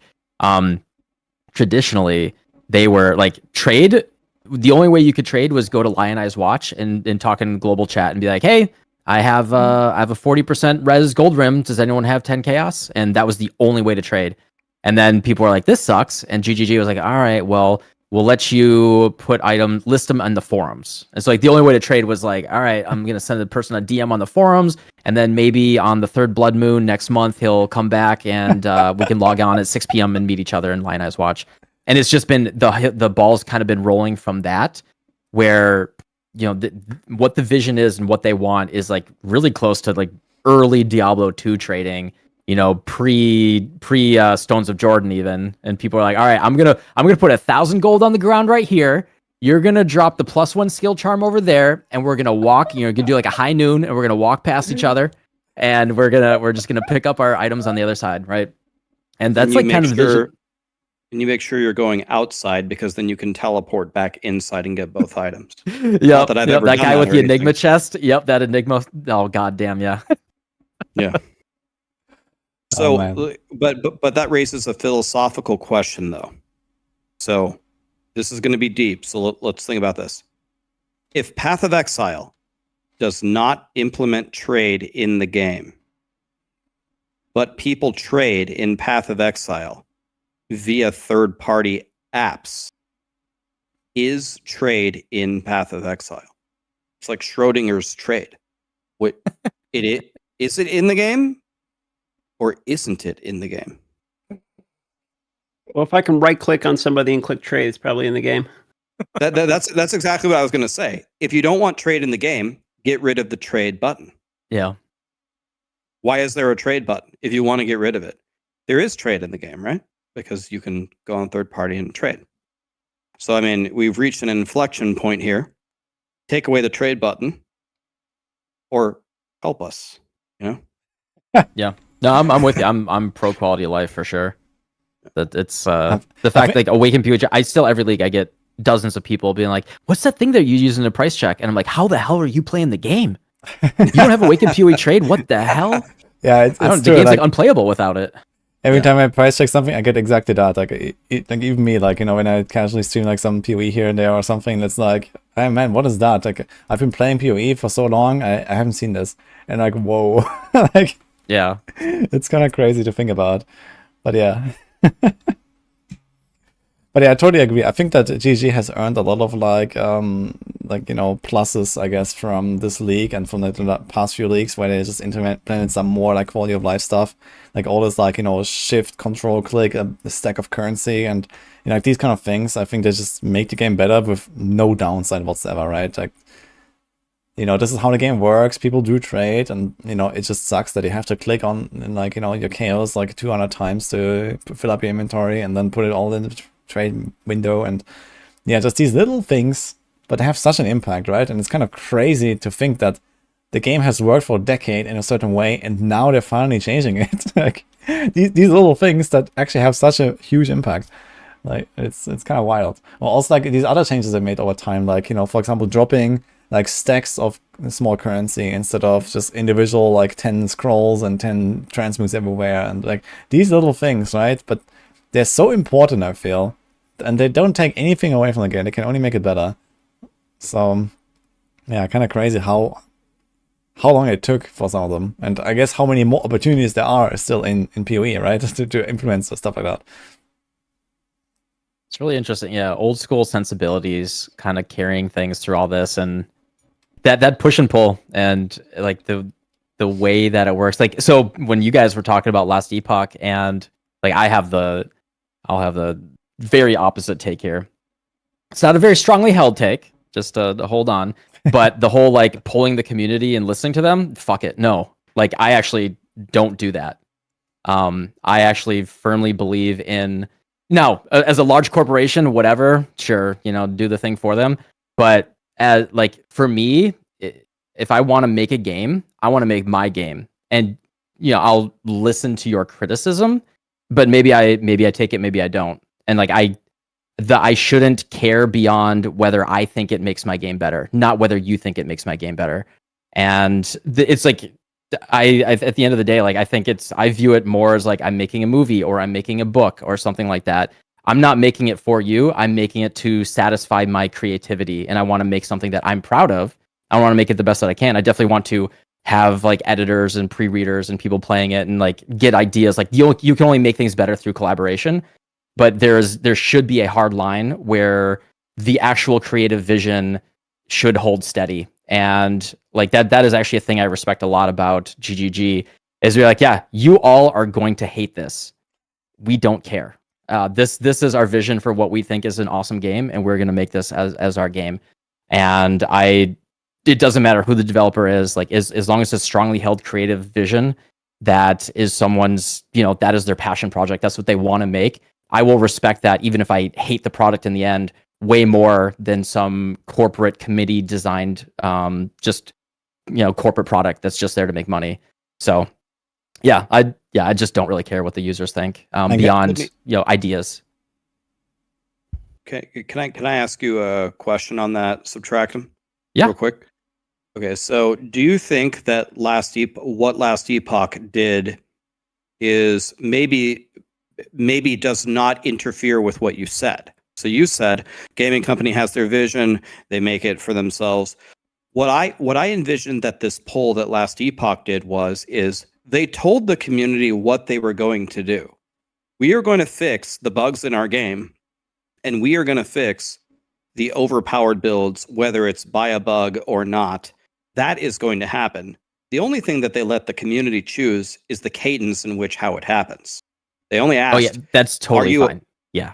Speaker 12: Traditionally they were like trade. The only way you could trade was go to Lionize Watch and talk in global chat and be like, hey, I have a 40% res gold rim. Does anyone have 10 chaos? And that was the only way to trade. And then people were like, this sucks. And GGG was like, all right, well, we'll let you list them on the forums. And so like the only way to trade was like, all right, I'm going to send the person a DM on the forums. And then maybe on the third blood moon next month, he'll come back and we can log on at 6 p.m. and meet each other in Lionize Watch. And it's just been the ball's kind of been rolling from that, where, what the vision is and what they want is like really close to like early Diablo 2 trading, pre Stones of Jordan even, and people are like, all right, I'm gonna put 1,000 gold on the ground right here. You're gonna drop the +1 skill charm over there, and we're gonna walk. Gonna do like a high noon, and we're gonna walk past each other, and we're just gonna pick up our items on the other side, right? And that's like kind of the vision.
Speaker 10: And you make sure you're going outside because then you can teleport back inside and get both items.
Speaker 12: Yep, that guy with the Enigma chest. Yep, that Enigma. Oh goddamn, yeah.
Speaker 10: Yeah. So, but that raises a philosophical question, though. So, this is going to be deep. So let's think about this. If Path of Exile does not implement trade in the game, but people trade in Path of Exile via third-party apps, is trade in Path of Exile? It's like Schrodinger's trade. What is it in the game, or isn't it in the game?
Speaker 11: Well, if I can right-click on somebody and click trade, it's probably in the game.
Speaker 10: That's exactly what I was going to say. If you don't want trade in the game, get rid of the trade button.
Speaker 12: Yeah.
Speaker 10: Why is there a trade button if you want to get rid of it? There is trade in the game, right? Because you can go on third party and trade. So, I mean, we've reached an inflection point here. Take away the trade button or help us,
Speaker 12: Yeah. No, I'm with you. I'm pro quality of life for sure. That it's the fact like Awaken POG. I still every league I get dozens of people being like, "What's that thing that you use in a price check?" And I'm like, "How the hell are you playing the game? You don't have Awaken PoE trade? What the hell?"
Speaker 1: Yeah,
Speaker 12: the game's like unplayable without it.
Speaker 1: Every time I price check something, I get exactly that. Like even me, like when I casually stream like some PoE here and there or something, it's like, hey man, what is that? Like I've been playing PoE for so long, I haven't seen this, and like whoa, like
Speaker 12: yeah,
Speaker 1: it's kind of crazy to think about, but yeah. But yeah, I totally agree. I think that GG has earned a lot of pluses, I guess, from this league and from the past few leagues where they just implemented some more like quality of life stuff, like all this shift, control, click, a stack of currency, and these kind of things. I think they just make the game better with no downside whatsoever, right? Like this is how the game works. People do trade, and it just sucks that you have to click on your chaos like 200 times to fill up your inventory and then put it all in the trade window. And yeah, just these little things, but they have such an impact, right? And it's kind of crazy to think that the game has worked for a decade in a certain way, and now they're finally changing it. Like these little things that actually have such a huge impact. Like it's kind of wild. Well, also like these other changes they made over time, like for example, dropping like stacks of small currency instead of just individual like 10 scrolls and 10 transmutes everywhere, and like these little things, right? But they're so important, I feel, and they don't take anything away from the game. They can only make it better. So yeah, kind of crazy how long it took for some of them, and I guess how many more opportunities there are still in PoE, right? to implement stuff like that.
Speaker 12: It's really interesting. Yeah, old school sensibilities kind of carrying things through all this, and that push and pull, and like the way that it works. Like, so when you guys were talking about Last Epoch, and like I'll have the very opposite take here. It's not a very strongly held take, just to hold on. But the whole like pulling the community and listening to them, fuck it, no. Like I actually don't do that. I actually firmly believe in. Now, as a large corporation, whatever, sure, do the thing for them. But as like for me, if I want to make a game, I want to make my game, and I'll listen to your criticism, but maybe I take it, maybe I don't, and like I shouldn't care beyond whether I think it makes my game better, not whether you think it makes my game better. And it's like. I at the end of the day, like I view it more as like I'm making a movie or I'm making a book or something like that. I'm not making it for you. I'm making it to satisfy my creativity, and I want to make something that I'm proud of. I want to make it the best that I can. I definitely want to have like editors and pre-readers and people playing it and like get ideas. Like you can only make things better through collaboration, but there should be a hard line where the actual creative vision should hold steady. And like that is actually a thing I respect a lot about GGG, is we're like, yeah, you all are going to hate this. We don't care. This is our vision for what we think is an awesome game, and we're going to make this as our game. And it doesn't matter who the developer is, like as long as it's a strongly held creative vision, that is someone's, that is their passion project. That's what they want to make. I will respect that, even if I hate the product in the end, way more than some corporate committee designed, just, corporate product that's just there to make money. So I just don't really care what the users think, beyond, ideas.
Speaker 10: Okay, can I ask you a question on that Subtractem?
Speaker 12: Yeah.
Speaker 10: Real quick. Okay, so do you think that what Last Epoch did is maybe does not interfere with what you said? So you said gaming company has their vision, they make it for themselves. What I envisioned that this poll that Last Epoch did is they told the community what they were going to do. We are going to fix the bugs in our game, and we are going to fix the overpowered builds, whether it's by a bug or not. That is going to happen. The only thing that they let the community choose is the cadence in which how it happens. They only asked.
Speaker 12: Oh yeah, that's totally fine. Yeah,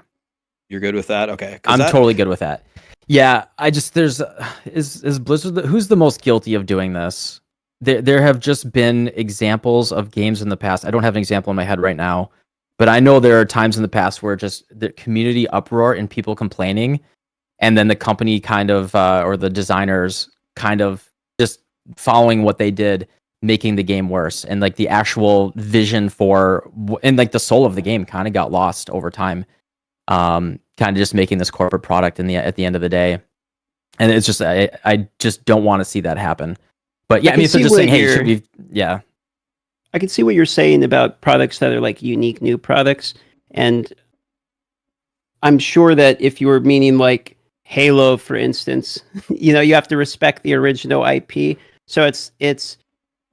Speaker 10: you're good with that. Okay,
Speaker 12: I'm totally good with that. Yeah, I just is Blizzard who's the most guilty of doing this? There have just been examples of games in the past. I don't have an example in my head right now, but I know there are times in the past where just the community uproar and people complaining, and then the company kind of or the designers kind of just following what they did, making the game worse, and like the actual vision for and like the soul of the game kind of got lost over time. Kind of just making this corporate product at the end of the day, and it's just I just don't want to see that happen. But yeah, I mean, so just saying, hey, should we? Yeah,
Speaker 11: I can see what you're saying about products that are like unique new products, and I'm sure that if you were meaning like Halo, for instance, you have to respect the original IP. So it's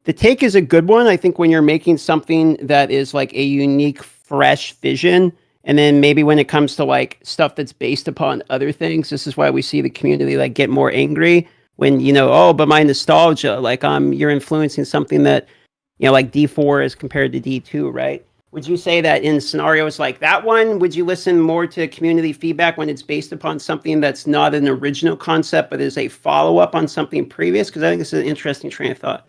Speaker 11: the take is a good one. I think when you're making something that is like a unique, fresh vision, and then maybe when it comes to like stuff that's based upon other things, this is why we see the community like get more angry when, but my nostalgia, like you're influencing something that, like D4 as compared to D2, right? Would you say that in scenarios like that one, would you listen more to community feedback when it's based upon something that's not an original concept, but is a follow-up on something previous? Because I think this is an interesting train of thought.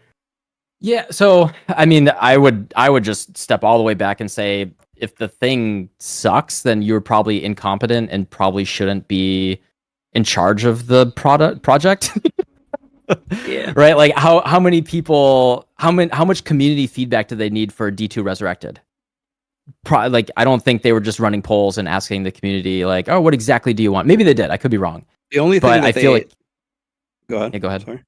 Speaker 12: Yeah, so I mean, I would just step all the way back and say, if the thing sucks, then you're probably incompetent and probably shouldn't be in charge of the project.
Speaker 11: Yeah.
Speaker 12: Right? Like how many people, how much community feedback do they need for D2 Resurrected? Like, I don't think they were just running polls and asking the community like, oh, what exactly do you want? Maybe they did. I could be wrong.
Speaker 10: The only thing
Speaker 12: but I feel like.
Speaker 10: Go ahead.
Speaker 12: Yeah, go ahead.
Speaker 10: Sorry.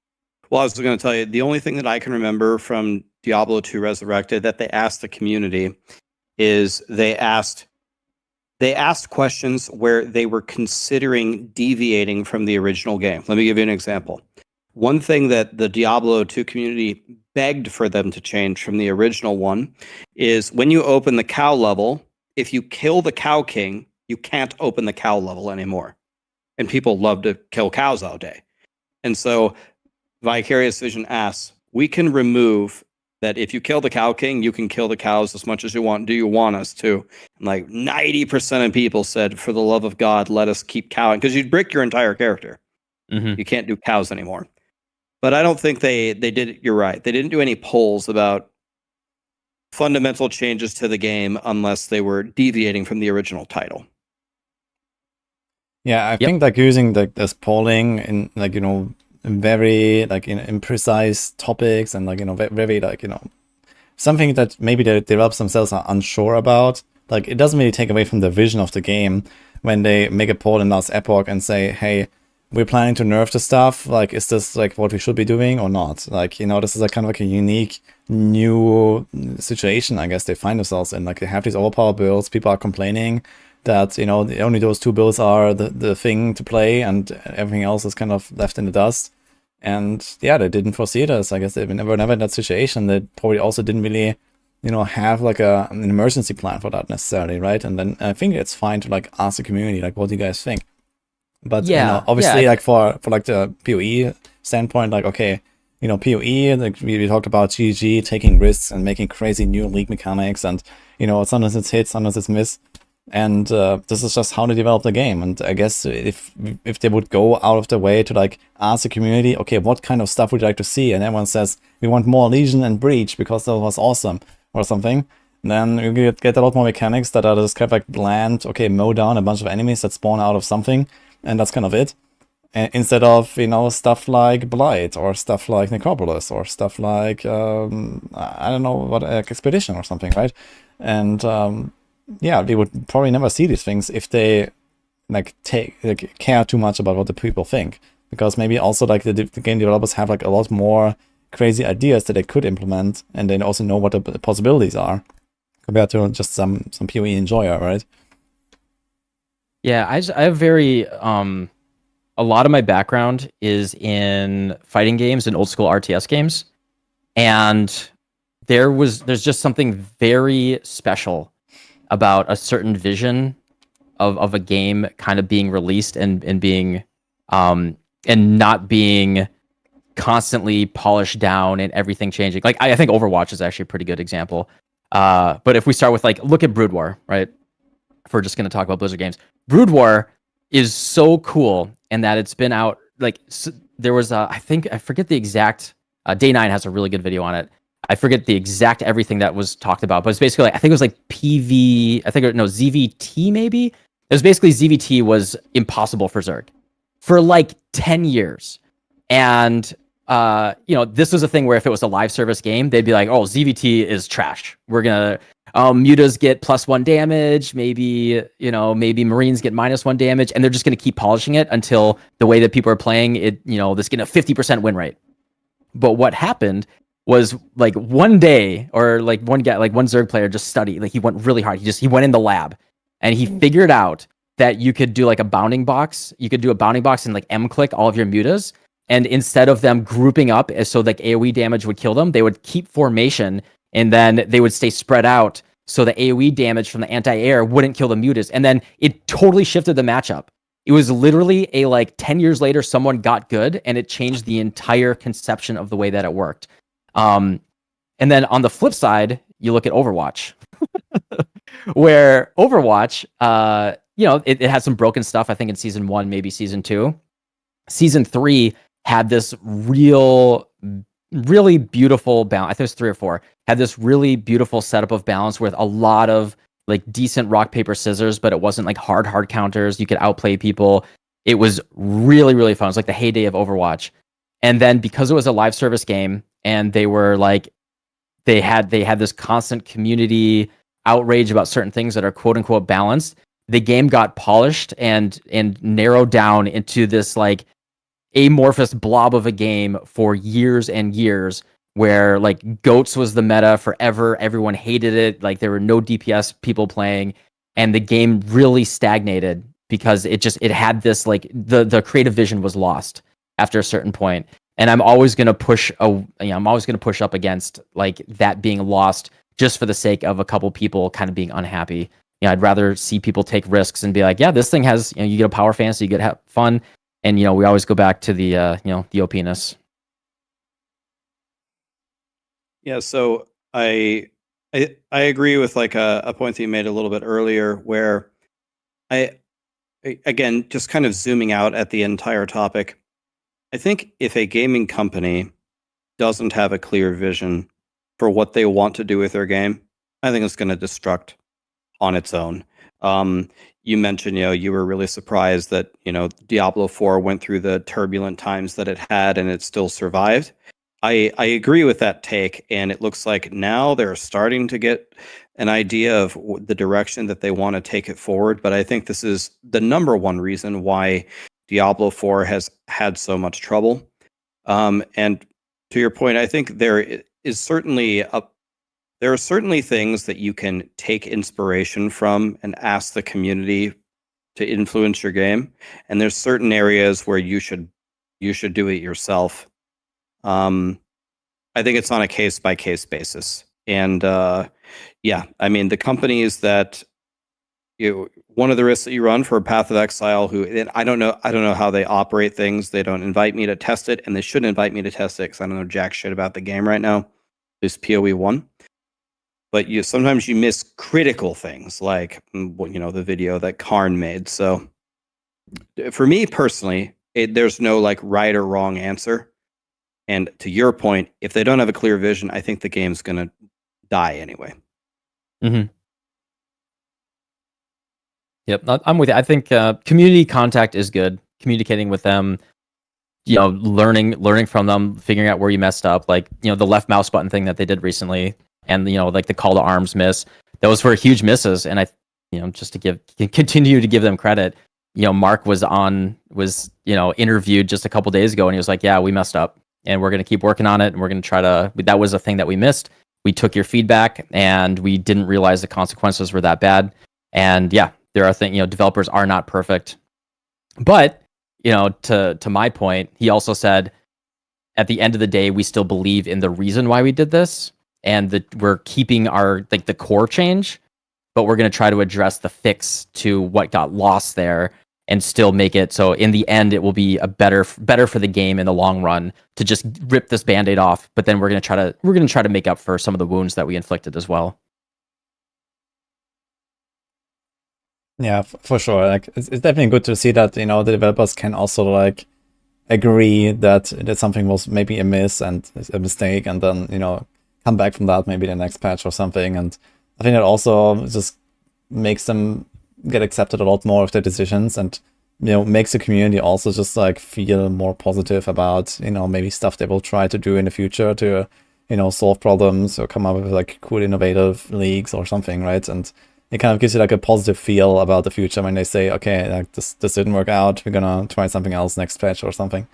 Speaker 10: Well, I was going to tell you, the only thing that I can remember from Diablo 2 Resurrected that they asked the community is they asked questions where they were considering deviating from the original game. Let me give you an example. One thing that the Diablo 2 community begged for them to change from the original one is when you open the cow level, if you kill the cow king, you can't open the cow level anymore. And people love to kill cows all day. And so Vicarious Vision asks, we can remove that if you kill the cow king, you can kill the cows as much as you want. Do you want us to? And like 90% of people said, for the love of God, let us keep cowing. Because you'd break your entire character.
Speaker 12: Mm-hmm.
Speaker 10: You can't do cows anymore. But I don't think they did. You're right. They didn't do any polls about fundamental changes to the game unless they were deviating from the original title.
Speaker 1: Yeah, I think like using this polling in like, very like in imprecise topics and like, very like, something that maybe the developers themselves are unsure about. Like, it doesn't really take away from the vision of the game when they make a poll in Last Epoch and say, hey, we're planning to nerf the stuff. Like, is this like what we should be doing or not? Like, this is like kind of like a unique new situation, I guess they find themselves in. Like, they have these overpowered builds. People are complaining that, only those two builds are the thing to play and everything else is kind of left in the dust. And yeah, they didn't foresee this. I guess they were never in that situation. They probably also didn't really, have like an emergency plan for that necessarily, right? And then I think it's fine to like ask the community, like, what do you guys think? But obviously, like for like the PoE standpoint, like, okay, PoE, like we talked about GG taking risks and making crazy new league mechanics, and sometimes it's hit, sometimes it's miss, and this is just how they develop the game. And I guess if they would go out of their way to like ask the community, okay, what kind of stuff would you like to see, and everyone says we want more Legion and Breach because that was awesome. or something, then you get a lot more mechanics that are just kind of like bland, okay, mow down a bunch of enemies that spawn out of something, and that's kind of it. Instead of, you know, stuff like Blight, or stuff like Necropolis, or stuff like, I don't know, what, Expedition or something, right? And, yeah, we would probably never see these things if they, like, care too much about what the people think. Because maybe also, like, the game developers have, like, a lot more crazy ideas that they could implement, and they also know what the possibilities are, compared to just some PoE enjoyer, right?
Speaker 12: Yeah, I have very a lot of my background is in fighting games and old school RTS games, and there's just something very special about a certain vision of a game kind of being released and being and not being constantly polished down and everything changing. Like I think Overwatch is actually a pretty good example. But if we start with, like, look at Brood War, right? If we're just going to talk about Blizzard games, Brood War is so cool in that it's been out, like, there was I think, I forget the exact, Day 9 has a really good video on it. I forget the exact everything that was talked about, but it's basically, like, I think it was like ZVT maybe. It was basically ZVT was impossible for Zerg for like 10 years. And you know, this was a thing where if it was a live service game, they'd be like, oh, ZVT is trash. We're gonna mutas get +1 damage, maybe, you know, maybe Marines get -1 damage, and they're just gonna keep polishing it until the way that people are playing it, you know, this getting a 50% win rate. But what happened was, like, one day, or like one guy, like one Zerg player just studied, like he went really hard. He went in the lab and he figured out that you could do like a bounding box. You could do a bounding box and like M-click all of your mutas. And instead of them grouping up so like AoE damage would kill them, they would keep formation, and then they would stay spread out so the AoE damage from the anti-air wouldn't kill the mutas. And then it totally shifted the matchup. It was literally a, like, 10 years later, someone got good, and it changed the entire conception of the way that it worked. And then on the flip side, you look at Overwatch, where Overwatch, you know, it had some broken stuff, I think, in season 1, maybe season 2. Season 3 had this really beautiful balance. I think it was 3 or 4. Had this really beautiful setup of balance with a lot of, like, decent rock, paper, scissors, but it wasn't like hard counters. You could outplay people. It was really, really fun. It was like the heyday of Overwatch. And then because it was a live service game, and they were like, they had this constant community outrage about certain things that are quote unquote balanced, the game got polished and narrowed down into this, like, amorphous blob of a game for years and years, where, like, GOATS was the meta forever. Everyone hated it. Like, there were no DPS people playing, and the game really stagnated because it had this, like, the creative vision was lost after a certain point. And I'm always going to push up against, like, that being lost just for the sake of a couple people kind of being unhappy. You know, I'd rather see people take risks and be like, yeah, this thing has, you know, you get a power fantasy, you get have fun. And, you know, we always go back to the, you know, the OP-ness.
Speaker 10: Yeah, so I agree with, like, a point that you made a little bit earlier, where again, just kind of zooming out at the entire topic, I think if a gaming company doesn't have a clear vision for what they want to do with their game, I think it's going to destruct on its own. You mentioned, you know, you were really surprised that, you know, Diablo 4 went through the turbulent times that it had and it still survived. I agree with that take, and it looks like now they're starting to get an idea of the direction that they want to take it forward. But I think this is the number one reason why Diablo 4 has had so much trouble. And to your point, I think there are certainly things that you can take inspiration from and ask the community to influence your game. And there's certain areas where you should do it yourself. I think it's on a case by case basis. And yeah, I mean, the companies that one of the risks that you run for Path of Exile, and I don't know how they operate things. They don't invite me to test it, and they shouldn't invite me to test it because I don't know jack shit about the game right now. This PoE 1. But sometimes you miss critical things, like, you know, the video that Karn made. So for me personally, there's no, like, right or wrong answer. And to your point, if they don't have a clear vision, I think the game's going to die anyway.
Speaker 12: Mm-hmm. Yep, I'm with you. I think community contact is good. Communicating with them, learning from them, figuring out where you messed up. Like, the left mouse button thing that they did recently, and like the call to arms miss. Those were huge misses, and just to continue to give them credit. Mark was interviewed just a couple days ago, and he was like, "Yeah, we messed up, and we're gonna keep working on it, and we're gonna try to." That was a thing that we missed. We took your feedback, and we didn't realize the consequences were that bad. And yeah, there are things. Developers are not perfect, but to my point, he also said, at the end of the day, we still believe in the reason why we did this, and that we're keeping our the core change, but we're going to try to address the fix to what got lost there, and still make it so in the end it will be a better for the game in the long run to just rip this band-aid off. But then we're going to try to make up for some of the wounds that we inflicted as well.
Speaker 1: Yeah, for sure. Like, it's definitely good to see that the developers can also like agree that something was maybe a miss and a mistake, and then come back from that maybe the next patch or something. And I think that also just makes them get accepted a lot more of their decisions, and makes the community also just like feel more positive about maybe stuff they will try to do in the future to solve problems or come up with like cool innovative leagues or something, right? And it kind of gives you like a positive feel about the future when they say, okay, like this didn't work out, we're gonna try something else next patch or something.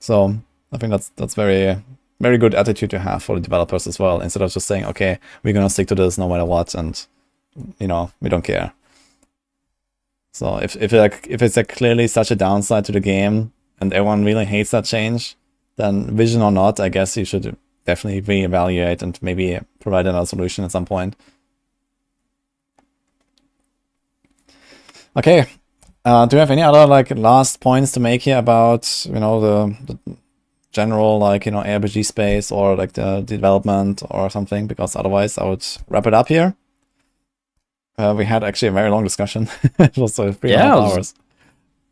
Speaker 1: So I think that's very, very good attitude to have for the developers as well, instead of just saying, okay, we're gonna stick to this no matter what, and we don't care. So if it's like clearly such a downside to the game and everyone really hates that change, then vision or not, I guess you should definitely reevaluate and maybe provide another solution at some point. Okay, do you have any other like last points to make here about the general like ARPG space or like the development or something? Because otherwise I would wrap it up here. We had actually a very long discussion. It was 3.5 hours.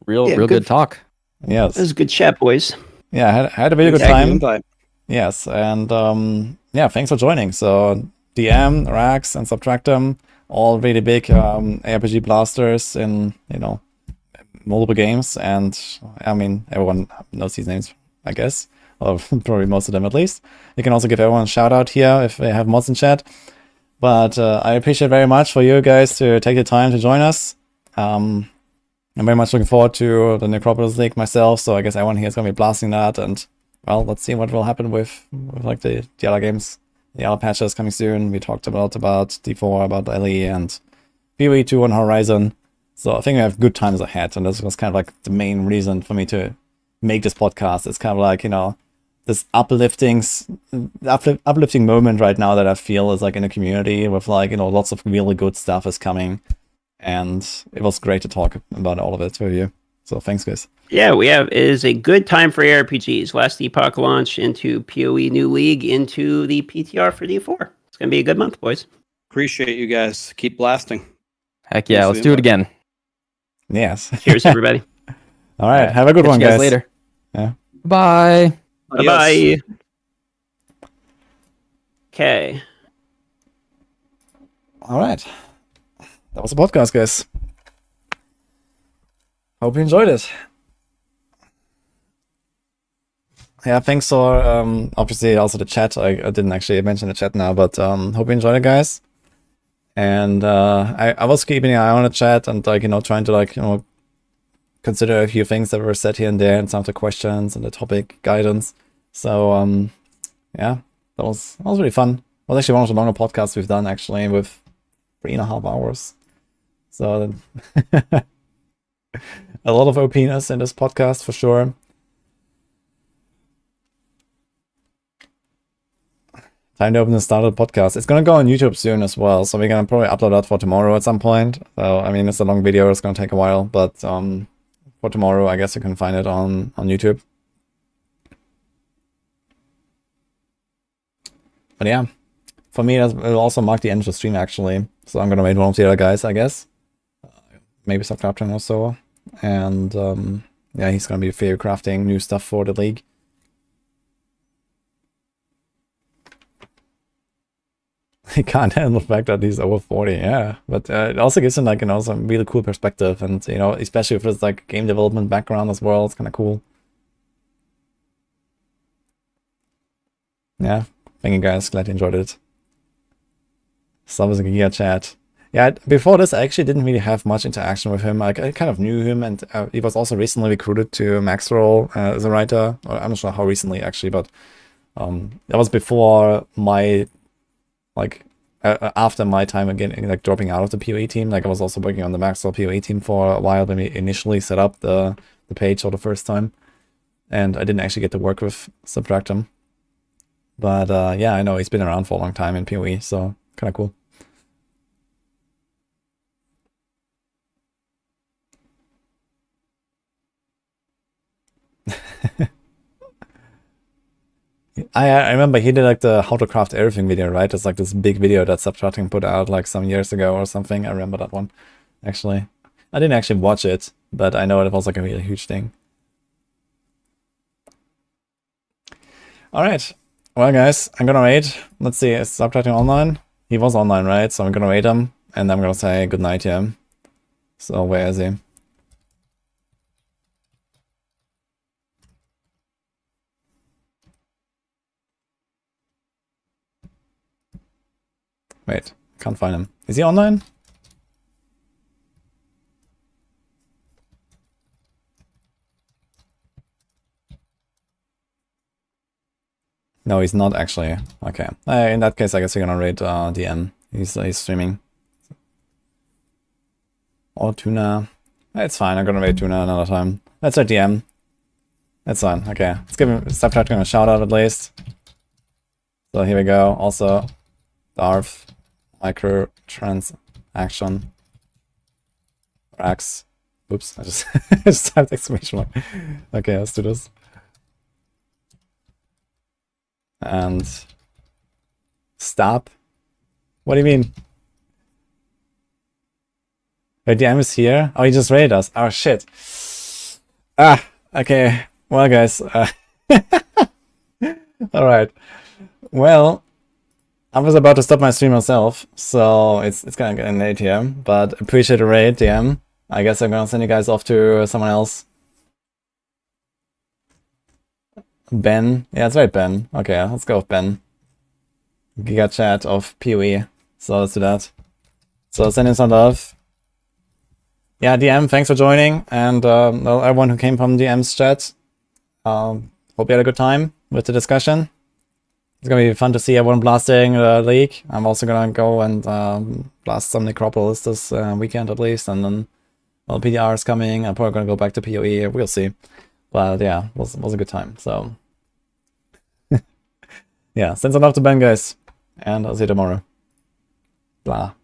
Speaker 12: Real good talk.
Speaker 1: Yes,
Speaker 11: it was a good chat, boys.
Speaker 1: Yeah, I had a really good time. Yes, and yeah, thanks for joining. So DM, Rax, and Subtractem, all really big ARPG blasters in multiple games, and I mean everyone knows these names, I guess, or probably most of them at least. You can also give everyone a shout out here if they have mods in chat. But I appreciate very much for you guys to take the time to join us. I'm very much looking forward to the Necropolis League myself, so I guess everyone here is going to be blasting that, and well, let's see what will happen with like the other games, the other patches coming soon. We talked about D4, about LE, and PoE 2 on Horizon. So I think we have good times ahead, and this was kind of like the main reason for me to make this podcast. It's kind of like, this uplifting moment right now that I feel is like in the community with like, lots of really good stuff is coming. And it was great to talk about all of it with you. So thanks, guys.
Speaker 11: Yeah, it is a good time for ARPGs. Last Epoch launch into PoE New League into the PTR for D4. It's going to be a good month, boys.
Speaker 10: Appreciate you guys. Keep blasting.
Speaker 12: Heck yeah, let's do it again.
Speaker 1: Yes.
Speaker 11: Cheers, everybody.
Speaker 1: All right, have a good one,
Speaker 12: you guys.
Speaker 1: Later.
Speaker 12: Yeah. Bye.
Speaker 11: Bye-bye. Okay.
Speaker 1: All right. That was the podcast, guys. Hope you enjoyed it. Yeah, thanks for obviously also the chat. I didn't actually mention the chat now, but hope you enjoyed it, guys. And I was keeping an eye on the chat and like trying to like consider a few things that were said here and there, and some of the questions and the topic guidance. So yeah, that was really fun. It was actually one of the longer podcasts we've done, actually, with 3.5 hours. So a lot of OPness in this podcast for sure. Time to open the started podcast. It's gonna go on YouTube soon as well, so we're gonna probably upload that for tomorrow at some point. So I mean, it's a long video, it's gonna take a while, but for tomorrow, I guess you can find it on YouTube. But yeah, for me, it will also mark the end of the stream, actually. So I'm gonna wait one of the other guys, I guess. Maybe Subtractem or so. And yeah, he's gonna be crafting new stuff for the league. he can't handle the fact that he's over 40, yeah. But it also gives him like, you know, some really cool perspective, and you know, especially with his like game development background as well, it's kind of cool. Yeah, thank you guys, glad you enjoyed it. Sub is a Giga chat. Yeah, before this I actually didn't really have much interaction with him. Like, I kind of knew him, and he was also recently recruited to Maxroll as a writer. Or I'm not sure how recently actually, but that was before my, like, after my time again, like dropping out of the PoE team. Like, I was also working on the Maxroll PoE team for a while when we initially set up the page for the first time, and I didn't actually get to work with Subtractem. But yeah, I know he's been around for a long time in PoE, so kind of cool. I remember he did like the how to craft everything video, right? It's like this big video that Subtracting put out like some years ago or something. I remember that one, actually. I didn't actually watch it, but I know it was like a really huge thing. Alright, well guys, I'm gonna wait. Let's see, is Subtracting online? He was online, right? So I'm gonna wait him, and I'm gonna say goodnight to him. So where is he? Wait, can't find him. Is he online? No, he's not actually. Okay. In that case, I guess we're gonna raid DM. He's streaming. Or Tuna. It's fine, I'm gonna raid Tuna another time. That's our DM. That's fine. Okay. Let's give him Subtracting a shout out at least. So here we go. Also, Darth. Microtransaction. Rax. Oops, I just typed exclamation mark. Okay, let's do this. And stop. What do you mean? Wait, DM is here? Oh, he just raided us. Oh shit. Ah, okay. Well guys, alright. Well, I was about to stop my stream myself, so it's kind of getting late here, but appreciate the raid, DM. I guess I'm gonna send you guys off to someone else. Ben? Yeah, that's right, Ben. Okay, let's go with Ben. Giga chat of PoE. So let's do that. So send him some love. Yeah, DM, thanks for joining, and well, everyone who came from DM's chat. Hope you had a good time with the discussion. It's gonna be fun to see everyone blasting the league. I'm also gonna go and blast some Necropolis this weekend at least, and then well, PDR is coming. I'm probably gonna go back to PoE. We'll see. But yeah, was a good time. So yeah, send some love to Ben, guys, and I'll see you tomorrow. Blah.